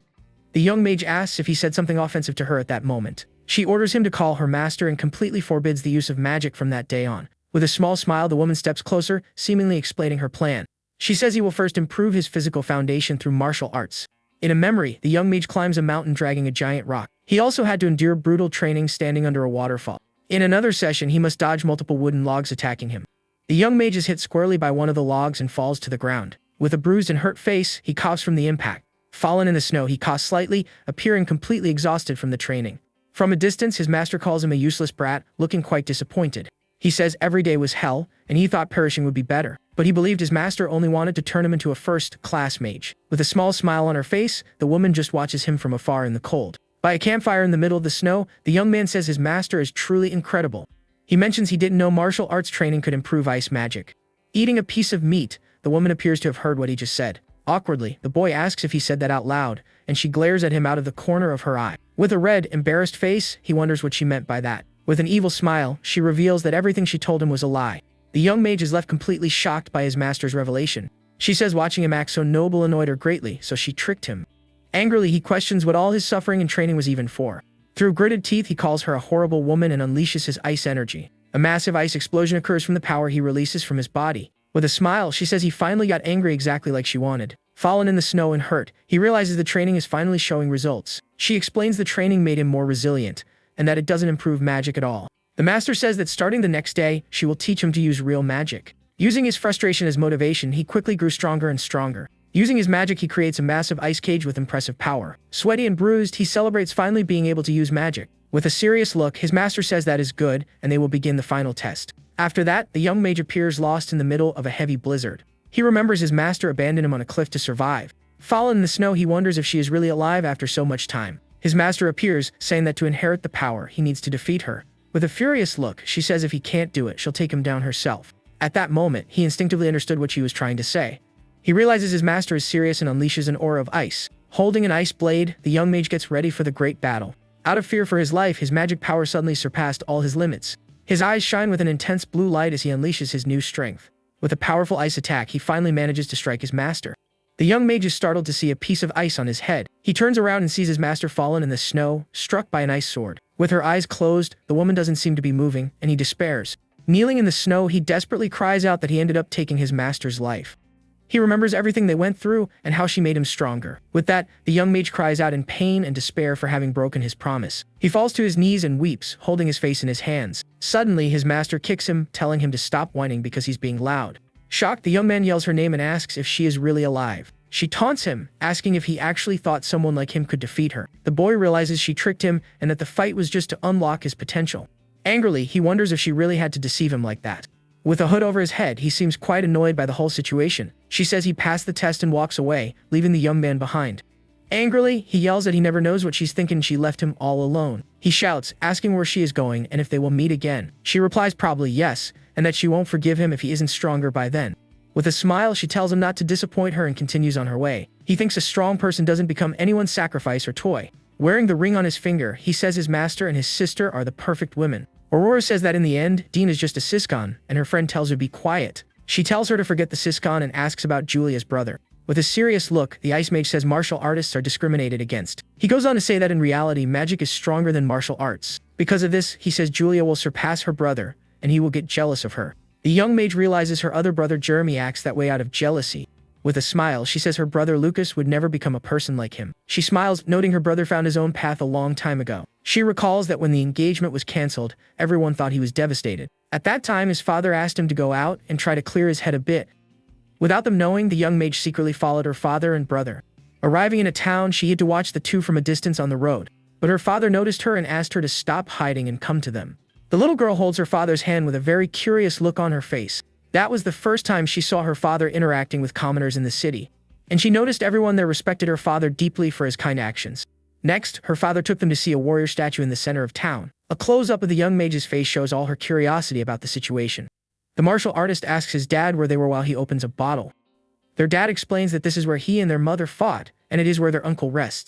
The young mage asks if he said something offensive to her at that moment. She orders him to call her master and completely forbids the use of magic from that day on. With a small smile, the woman steps closer, seemingly explaining her plan. She says he will first improve his physical foundation through martial arts. In a memory, the young mage climbs a mountain dragging a giant rock. He also had to endure brutal training standing under a waterfall. In another session, he must dodge multiple wooden logs attacking him. The young mage is hit squarely by one of the logs and falls to the ground. With a bruised and hurt face, he coughs from the impact. Fallen in the snow, he coughs slightly, appearing completely exhausted from the training. From a distance, his master calls him a useless brat, looking quite disappointed. He says every day was hell, and he thought perishing would be better. But he believed his master only wanted to turn him into a first-class mage. With a small smile on her face, the woman just watches him from afar in the cold. By a campfire in the middle of the snow, the young man says his master is truly incredible. He mentions he didn't know martial arts training could improve ice magic. Eating a piece of meat, the woman appears to have heard what he just said. Awkwardly, the boy asks if he said that out loud, and she glares at him out of the corner of her eye. With a red, embarrassed face, he wonders what she meant by that. With an evil smile, she reveals that everything she told him was a lie. The young mage is left completely shocked by his master's revelation. She says watching him act so noble annoyed her greatly, so she tricked him. Angrily, he questions what all his suffering and training was even for. Through gritted teeth, he calls her a horrible woman and unleashes his ice energy. A massive ice explosion occurs from the power he releases from his body. With a smile, she says he finally got angry exactly like she wanted. Fallen in the snow and hurt, he realizes the training is finally showing results. She explains the training made him more resilient, and that it doesn't improve magic at all. The master says that starting the next day, she will teach him to use real magic. Using his frustration as motivation, he quickly grew stronger and stronger. Using his magic, he creates a massive ice cage with impressive power. Sweaty and bruised, he celebrates finally being able to use magic. With a serious look, his master says that is good, and they will begin the final test. After that, the young mage appears lost in the middle of a heavy blizzard. He remembers his master abandoned him on a cliff to survive. Fallen in the snow, he wonders if she is really alive after so much time. His master appears, saying that to inherit the power, he needs to defeat her. With a furious look, she says if he can't do it, she'll take him down herself. At that moment, he instinctively understood what she was trying to say. He realizes his master is serious and unleashes an aura of ice. Holding an ice blade, the young mage gets ready for the great battle. Out of fear for his life, his magic power suddenly surpassed all his limits. His eyes shine with an intense blue light as he unleashes his new strength. With a powerful ice attack, he finally manages to strike his master. The young mage is startled to see a piece of ice on his head. He turns around and sees his master fallen in the snow, struck by an ice sword. With her eyes closed, the woman doesn't seem to be moving, and he despairs. Kneeling in the snow, he desperately cries out that he ended up taking his master's life. He remembers everything they went through and how she made him stronger. With that, the young mage cries out in pain and despair for having broken his promise. He falls to his knees and weeps, holding his face in his hands. Suddenly, his master kicks him, telling him to stop whining because he's being loud. Shocked, the young man yells her name and asks if she is really alive. She taunts him, asking if he actually thought someone like him could defeat her. The boy realizes she tricked him and that the fight was just to unlock his potential. Angrily, he wonders if she really had to deceive him like that. With a hood over his head, he seems quite annoyed by the whole situation. She says he passed the test and walks away, leaving the young man behind. Angrily, he yells that he never knows what she's thinking. She left him all alone. He shouts, asking where she is going and if they will meet again. She replies probably yes, and that she won't forgive him if he isn't stronger by then. With a smile, she tells him not to disappoint her and continues on her way. He thinks a strong person doesn't become anyone's sacrifice or toy. Wearing the ring on his finger, he says his master and his sister are the perfect women. Aurora says that in the end, Dean is just a siscon, and her friend tells her to be quiet. She tells her to forget the siscon and asks about Julia's brother. With a serious look, the ice mage says martial artists are discriminated against. He goes on to say that in reality, magic is stronger than martial arts. Because of this, he says Julia will surpass her brother, and he will get jealous of her. The young mage realizes her other brother Jeremy acts that way out of jealousy. With a smile, she says her brother Lucas would never become a person like him. She smiles, noting her brother found his own path a long time ago. She recalls that when the engagement was cancelled, everyone thought he was devastated. At that time, his father asked him to go out and try to clear his head a bit. Without them knowing, the young mage secretly followed her father and brother. Arriving in a town, she had to watch the two from a distance on the road. But her father noticed her and asked her to stop hiding and come to them. The little girl holds her father's hand with a very curious look on her face. That was the first time she saw her father interacting with commoners in the city, and she noticed everyone there respected her father deeply for his kind actions. Next, her father took them to see a warrior statue in the center of town. A close-up of the young mage's face shows all her curiosity about the situation. The martial artist asks his dad where they were while he opens a bottle. Their dad explains that this is where he and their mother fought, and it is where their uncle rests.